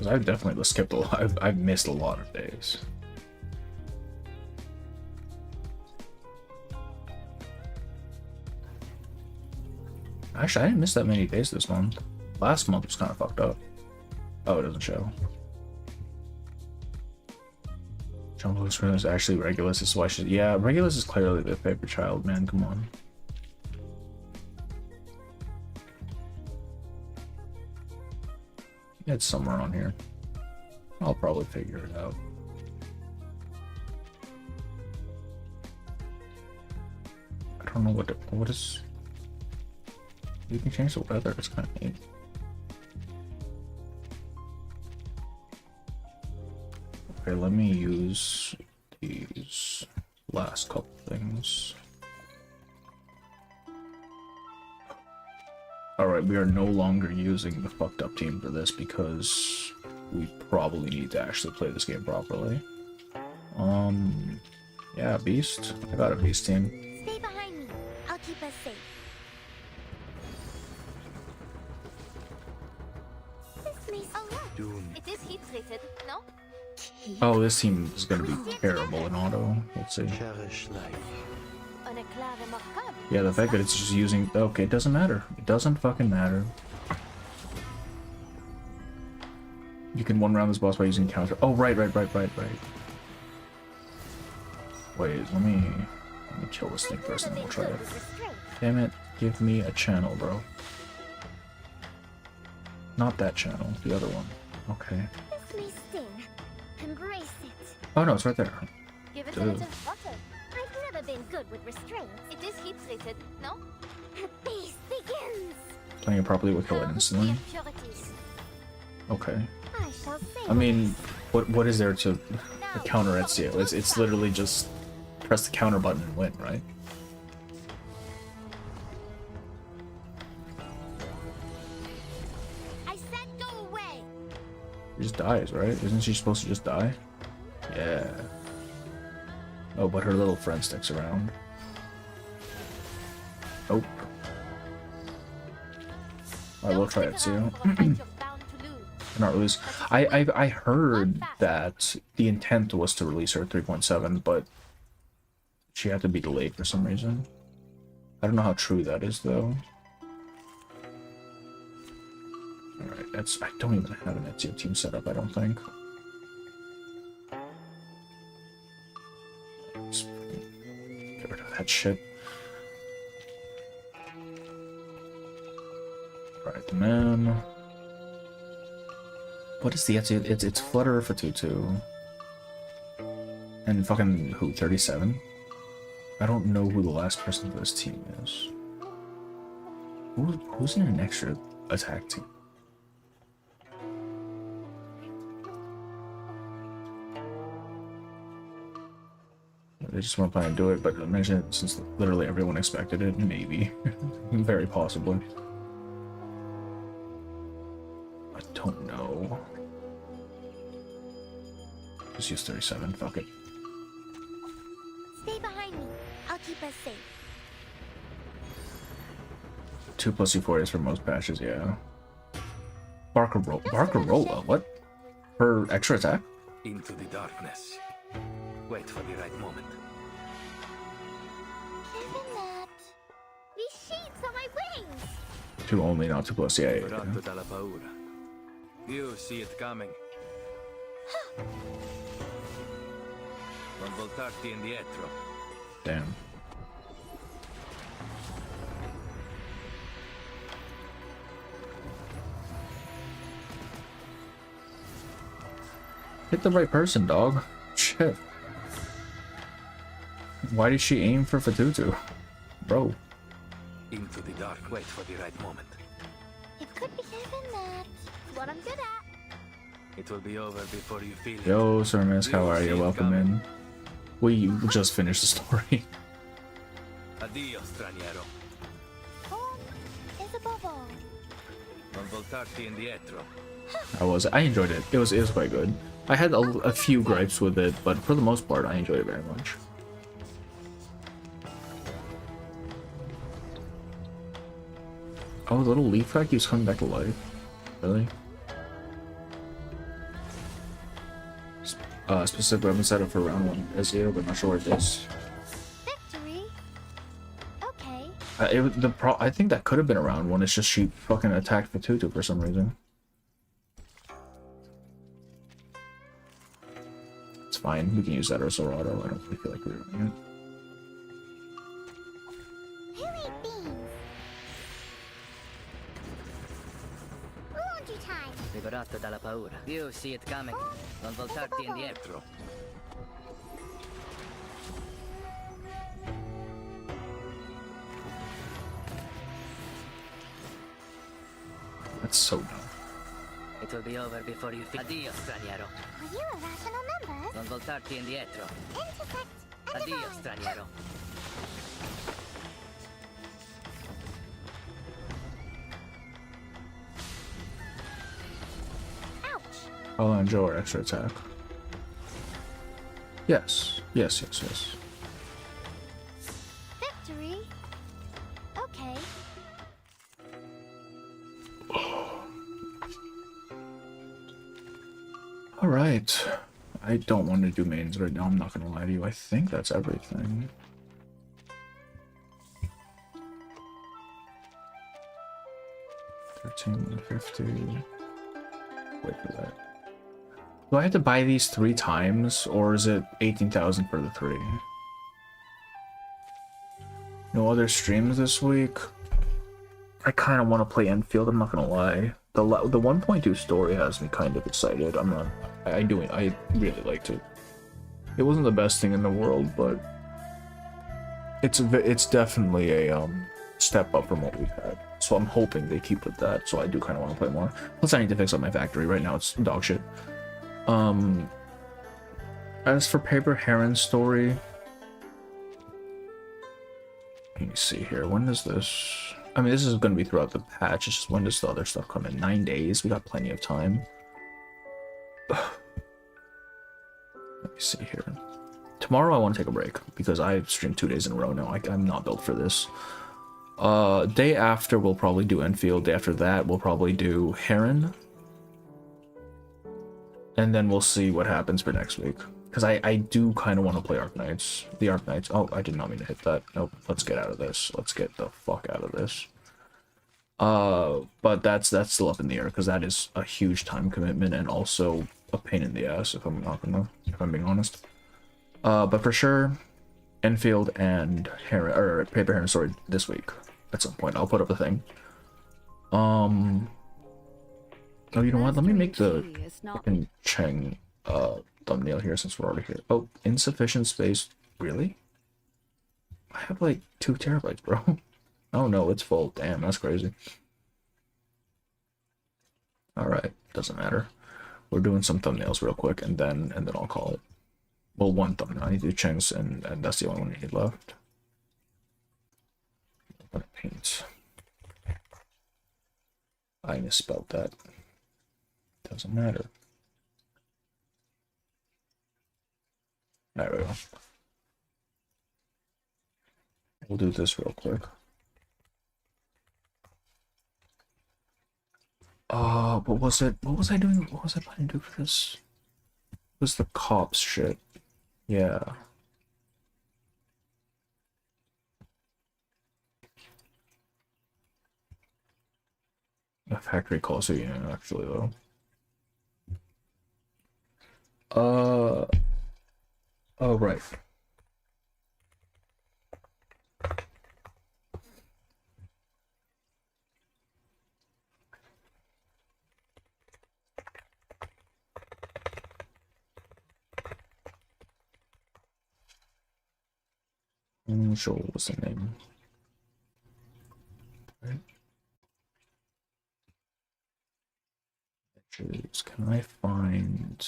Speaker 14: I've definitely skipped a lot. I've missed a lot of days. Actually, I didn't miss that many days this month. Last month was kind of fucked up. Oh, it doesn't show. Chung is actually Regulus. This is why she. Yeah, Regulus is clearly the favorite child, man. Come on. It's somewhere on here. I'll probably figure it out. I don't know what is. You can change the weather. It's kind of neat. Okay, let me use these last couple things. Alright, we are no longer using the fucked up team for this because we probably need to actually play this game properly. Yeah, Beast. I got a Beast team.
Speaker 9: Stay behind me. I'll keep us safe.
Speaker 1: It is heat treated, no?
Speaker 14: Oh, this team is gonna be terrible in auto. Let's see. Yeah, the fact that it's just using... Okay, it doesn't matter. It doesn't fucking matter. You can one-round this boss by using counter... Oh, right. Wait, let me kill this thing first and then we'll try it. Damn it. Give me a channel, bro. Not that channel. The other one. Okay.
Speaker 9: This may sting. Embrace it.
Speaker 14: Oh, no, it's right there.
Speaker 1: Give it a little butter.
Speaker 9: I've never been good with restraints.
Speaker 1: It is heat treated, no?
Speaker 9: The beast begins.
Speaker 14: Playing it properly will kill it instantly. Okay.
Speaker 9: I shall say.
Speaker 14: I mean, what is there to counter Ezio? It's literally just press the counter button and win, right?
Speaker 9: I said go away.
Speaker 14: She just dies, right? Isn't she supposed to just die? Yeah. Oh, but her little friend sticks around. Nope. I will try it too. Not release. I heard that the intent was to release her at 3.7, but she had to be delayed for some reason. I don't know how true that is though. Alright, I don't even have an Ezio team set up, I don't think. Let's get rid of that shit. Alright, the man. What is the Ezio? It's Flutter for 2-2. And fucking who, 37? I don't know who the last person for this team is. Who's in an extra attack team? They just weren't planning to do it, but imagine it since literally everyone expected it, maybe. Very possibly. I don't know. Just use 37, fuck it.
Speaker 9: Stay behind me. I'll keep us safe.
Speaker 14: 2 plus Euphoria for most patches, yeah. Barcarola, what? Her extra attack?
Speaker 11: Into the darkness. Wait for the right moment.
Speaker 9: Given that, these sheets are my wings.
Speaker 14: 2 only, not 2 plus, yeah.
Speaker 11: You see it coming.
Speaker 12: Non voltarti indietro.
Speaker 14: Damn. Hit the right person, dog. Shit. Why did she aim for Fatutu? Bro.
Speaker 21: Into the dark, wait for the right moment.
Speaker 9: It could be even that's what I'm good at.
Speaker 21: It will be over before you feel it.
Speaker 14: Yo, Sir Misk, how are you? Welcome in. We just finished the story.
Speaker 12: Addio, straniero.
Speaker 9: Is above all.
Speaker 12: Non voltarti indietro.
Speaker 14: I enjoyed it. It was quite good. I had a few gripes with it, but for the most part, I enjoyed it very much. Oh, the little leaf pack keeps coming back to life. Really? Specific weapon set up for round 1 as you, but not sure what it is.
Speaker 9: Victory. Okay.
Speaker 14: I think that could have been a round 1. It's just she fucking attacked Fatutu for some reason. It's fine. We can use that as a Serato. I don't really feel like we're doing it.
Speaker 9: Who ate beans? Laundry time.
Speaker 4: Liberato dalla paura. You see it coming. Non voltarti indietro.
Speaker 14: That's so dumb.
Speaker 4: It will be over before you feel. Addio, straniero.
Speaker 9: Are you irrational numbers?
Speaker 4: Non voltarti indietro.
Speaker 9: Intersect.
Speaker 4: Addio, straniero.
Speaker 14: I'll enjoy our extra attack. Yes. Yes, yes, yes.
Speaker 9: Victory. Okay.
Speaker 14: Alright. I don't want to do mains right now, I'm not gonna lie to you. I think that's everything. $13.50. Wait for that. Do I have to buy these 3 times, or is it 18,000 for the 3? No other streams this week? I kind of want to play Enfield, I'm not gonna lie. The 1.2 story has me kind of excited. I really liked it. It wasn't the best thing in the world, but it's definitely a step up from what we've had. So I'm hoping they keep with that. So I do kind of want to play more. Plus, I need to fix up my factory. Right now, it's dog shit. As for Paper Heron's story, let me see here. When does this? I mean, this is going to be throughout the patch. It's just when does the other stuff come in? 9 days. We got plenty of time. Let me see here. Tomorrow I want to take a break because I've streamed 2 days in a row now. I'm not built for this. Day after we'll probably do Enfield. Day after that we'll probably do Heron. And then we'll see what happens for next week. Because I do kind of want to play Arknights. The Arknights. Oh, I did not mean to hit that. Nope. Let's get out of this. Let's get the fuck out of this. But that's still up in the air because that is a huge time commitment and also a pain in the ass if I'm being honest. But for sure, Enfield and Heron or Paper Heron story this week at some point. I'll put up a thing. Oh, you know what? Let me make the fucking Chung thumbnail here since we're already here. Oh, insufficient space. Really? I have like 2 terabytes, bro. Oh no, it's full. Damn, that's crazy. Alright, doesn't matter. We're doing some thumbnails real quick and then I'll call it. Well, 1 thumbnail. I need to do Cheng's and that's the only one I need left. What paint. I misspelled that. Doesn't matter. There we go. We'll do this real quick. What was it? What was I doing? What was I planning to do for this? It was the cops shit. Yeah. A factory call, so yeah, actually though. Oh, right. Joel was the name. Right. Can I find...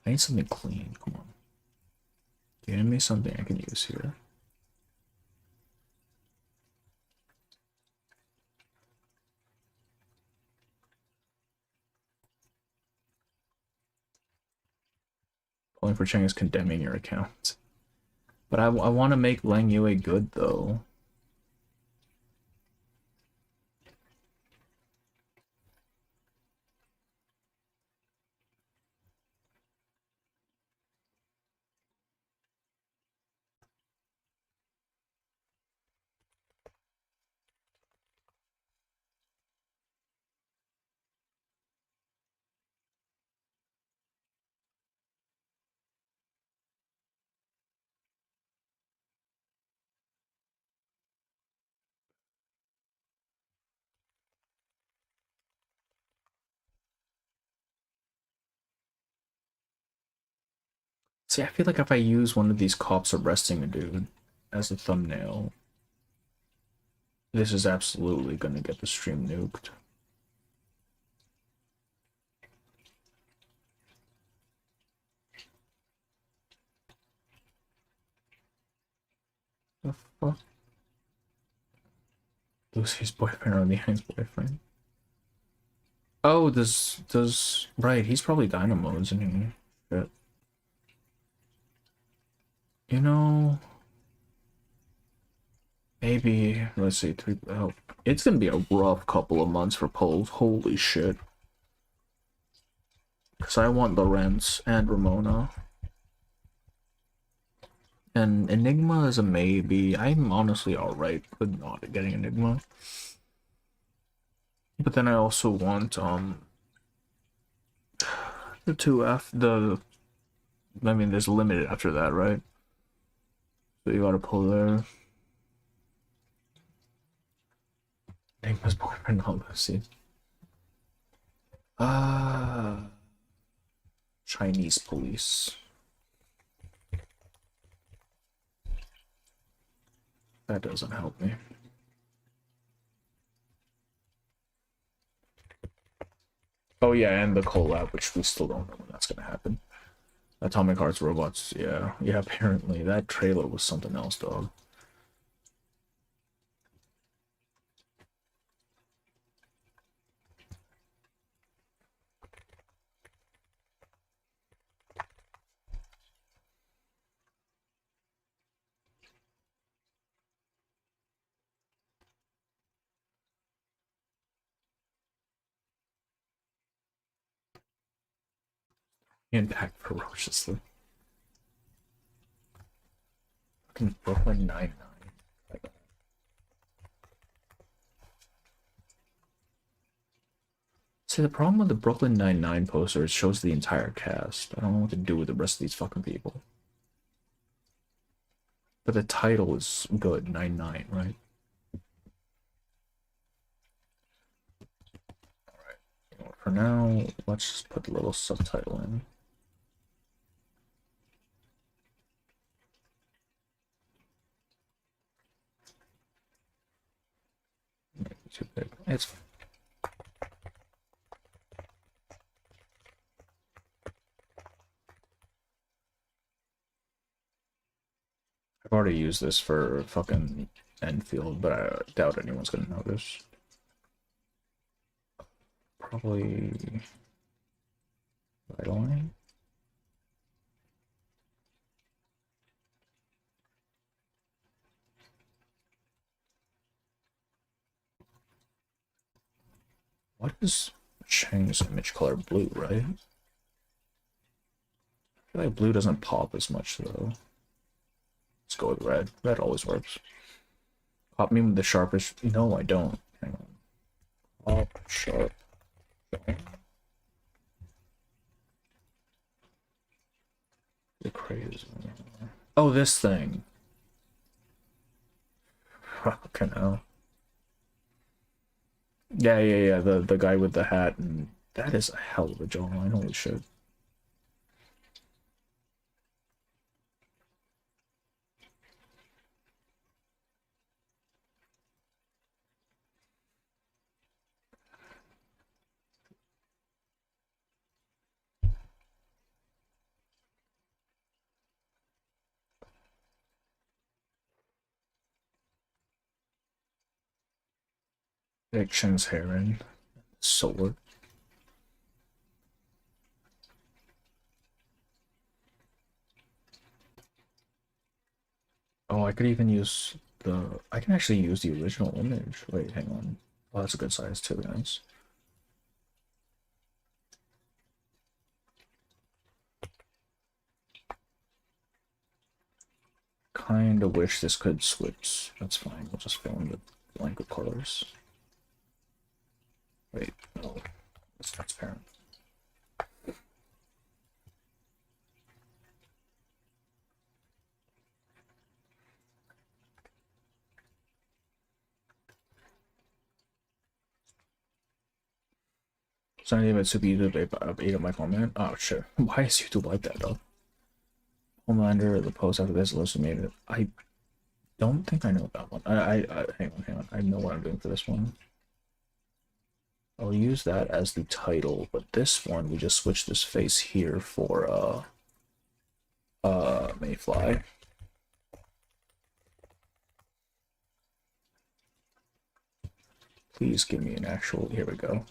Speaker 14: I need something clean, come on. Give me something I can use here. Only for Chung is condemning your account. But I want to make Lang Yue good, though. See, I feel like if I use one of these cops arresting a dude as a thumbnail, this is absolutely gonna get the stream nuked. The fuck? Lucy's boyfriend or Leanne's boyfriend? Oh, right, he's probably Dynamo, isn't he? Shit. You know, maybe, let's see, oh, it's gonna be a rough couple of months for polls, holy shit. Because I want Lorenz and Ramona. And Enigma is a maybe. I'm honestly alright with not getting Enigma. But then I also want, the 2F, I mean, there's limited after that, right? So you gotta pull there. Enigma's boyfriend, not Lucy. Chinese police. That doesn't help me. Oh yeah, and the collab, which we still don't know when that's gonna happen. Atomic Hearts Robots, yeah. Yeah, apparently. That trailer was something else, dog. Impact ferociously. Fucking Brooklyn Nine-Nine. See, the problem with the Brooklyn Nine-Nine poster, it shows the entire cast. I don't know what to do with the rest of these fucking people. But the title is good, 9-9, right? Alright, for now, let's just put the little subtitle in. Too big. It's fine. I've already used this for fucking Enfield, but I doubt anyone's gonna notice. Probably Vitalize. What is Chang's image color? Blue, right? I feel like blue doesn't pop as much though. Let's go with red. Red always works. Pop me with the sharpest. No, I don't. Hang on. Pop sharp. The crazy. Oh, this thing. Fucking hell. Yeah. The guy with the hat, and that is a hell of a jawline. Holy shit. Like Chung's hair in. Sword. Oh, I could even use the... I can actually use the original image. Wait, hang on. Oh, that's a good size too, guys. Kinda wish this could switch. That's fine. We'll just fill in the blank with colors. Wait, no. It's transparent. Is there anything about Super YouTube ate up my comment? Oh shit. Why is YouTube like that though? Homelander, the post after this list made it. I don't think I know that one. Hang on. I know what I'm doing for this one. I'll use that as the title, but this one we just switch this face here for Mayfly. Please give me an actual. Here we go.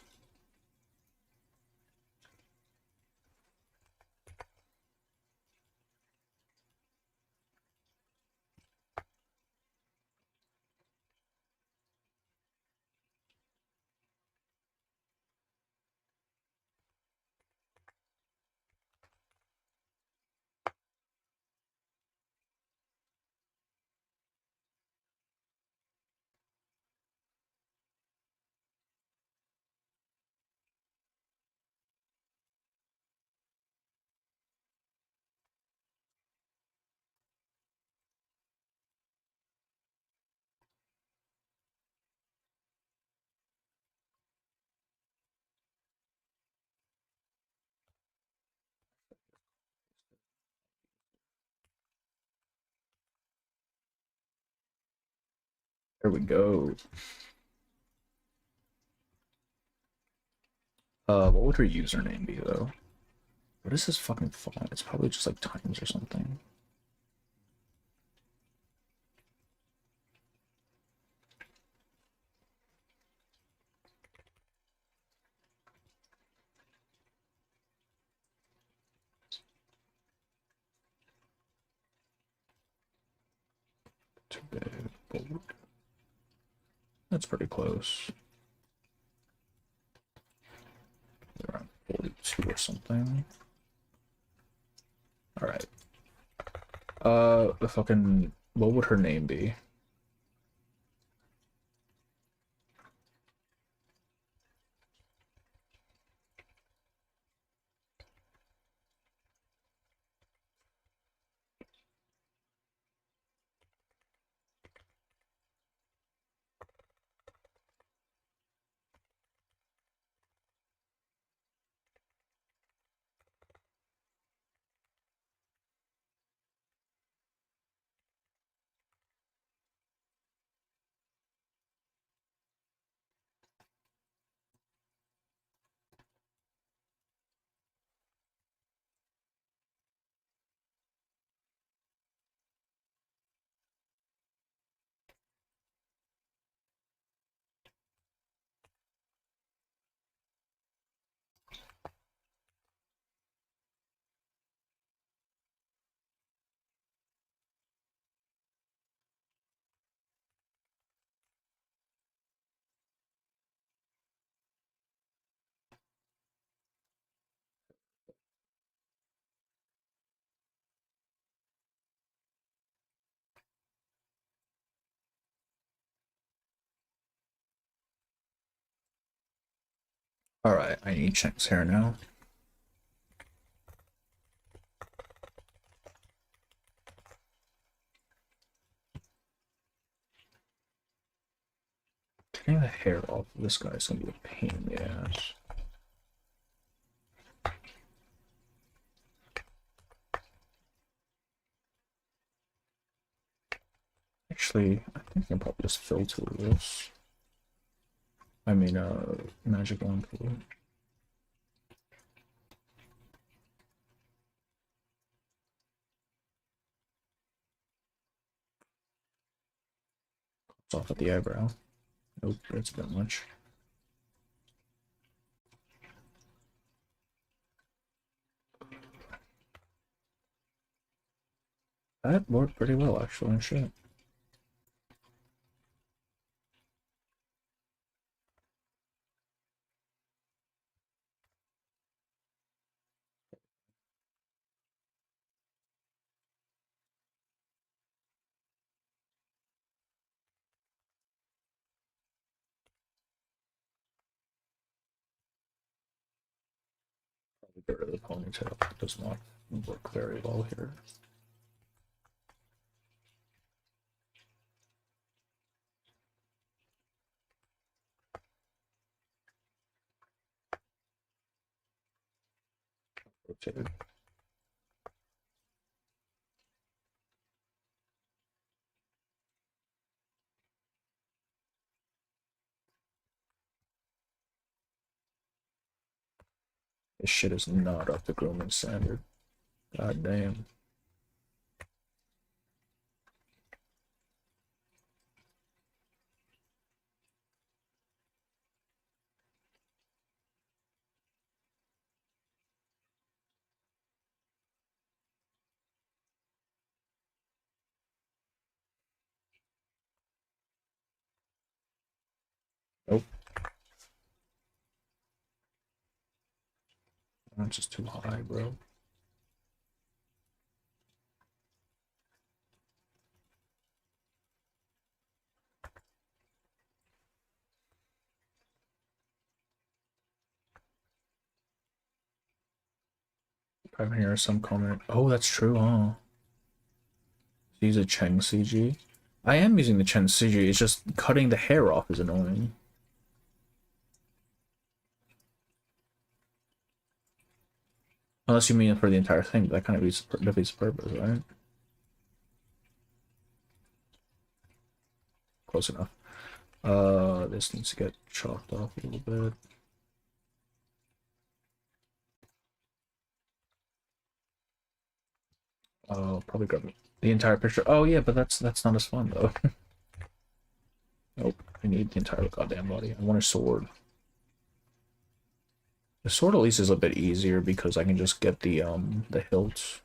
Speaker 14: There we go. What would her username be though? What is this fucking font? It's probably just like Times or something. Too big. Bold. That's pretty close. Around 42 or something. Alright. The fucking... What would her name be? Alright, I need Chung's hair now. Getting the hair off this guy is gonna be a pain in the ass. Actually, I think I can probably just filter this. I mean, magic wand pool. It's off at the eyebrow. Nope, that's a bit much. That worked pretty well, actually. Shit. Probably get rid of the ponytail. It does not work very well here. Rotated. This shit is not up to grooming standard. God damn. Nope. That's just too high, bro. I'm hearing some comment. Oh, that's true, huh? Use a Chung CG. I am using the Chung CG, it's just cutting the hair off is annoying. Unless you mean for the entire thing, that kind of defeats the purpose, right? Close enough. This needs to get chopped off a little bit. Oh, probably grab the entire picture. Oh yeah, but that's not as fun though. Nope, I need the entire goddamn body. I want a sword. The sword at least is a bit easier because I can just get the hilt.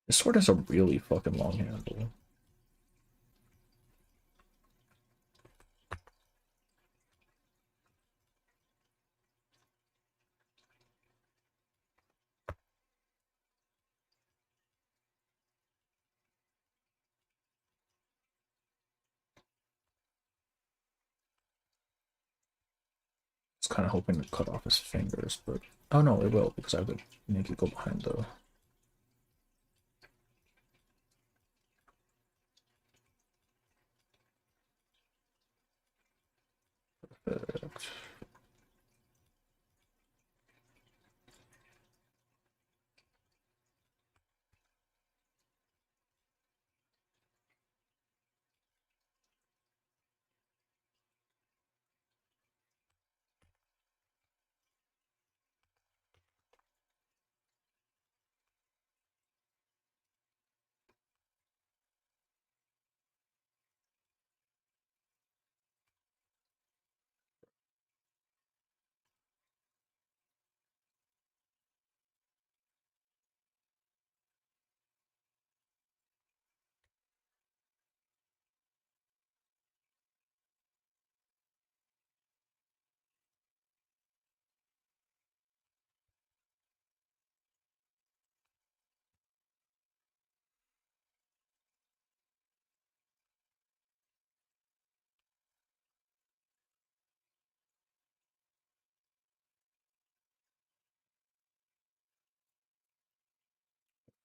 Speaker 14: This sword has a really fucking long handle. I was kind of hoping to cut off his fingers, but oh no, it will because I have to make it go behind the. Perfect.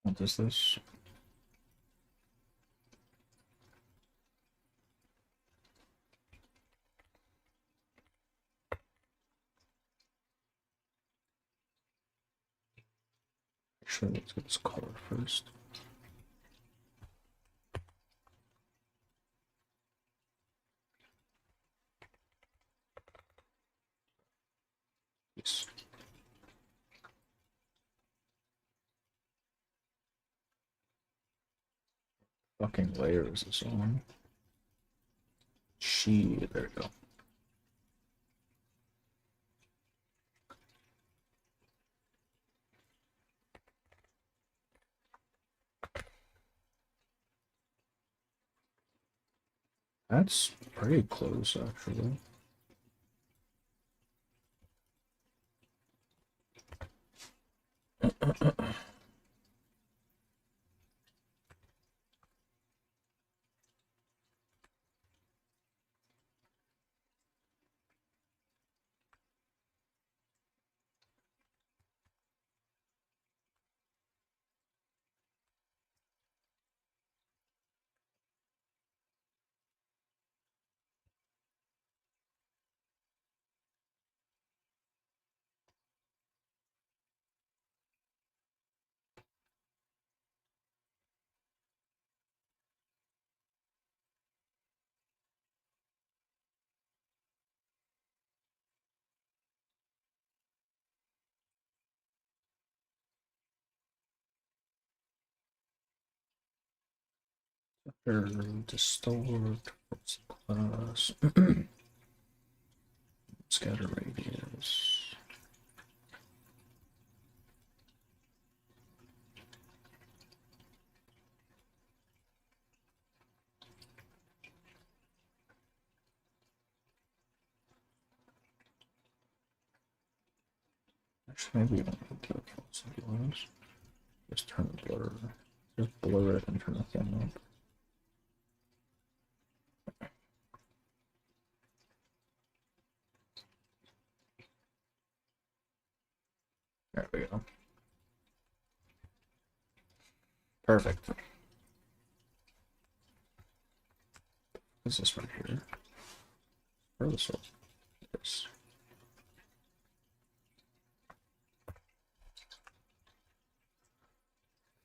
Speaker 14: What is this? Actually, let's get this color first. Yes. Fucking layer is this on? There we go. That's pretty close, actually. Distort, class, scatter radius. Actually, maybe we don't need to cancel those. Just turn the blur. Just blur it and turn the thing up. There we go. Perfect. What's this right here? Where the soul? Yes.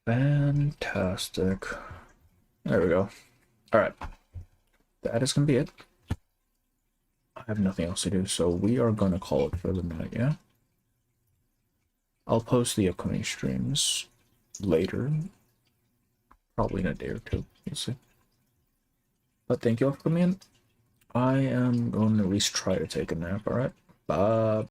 Speaker 14: Fantastic. There we go. Alright. That is gonna be it. I have nothing else to do, so we are gonna call it for the night, yeah? I'll post the upcoming streams later. Probably in a day or two. We'll see. But thank you all for coming in. I am going to at least try to take a nap, alright? Bye.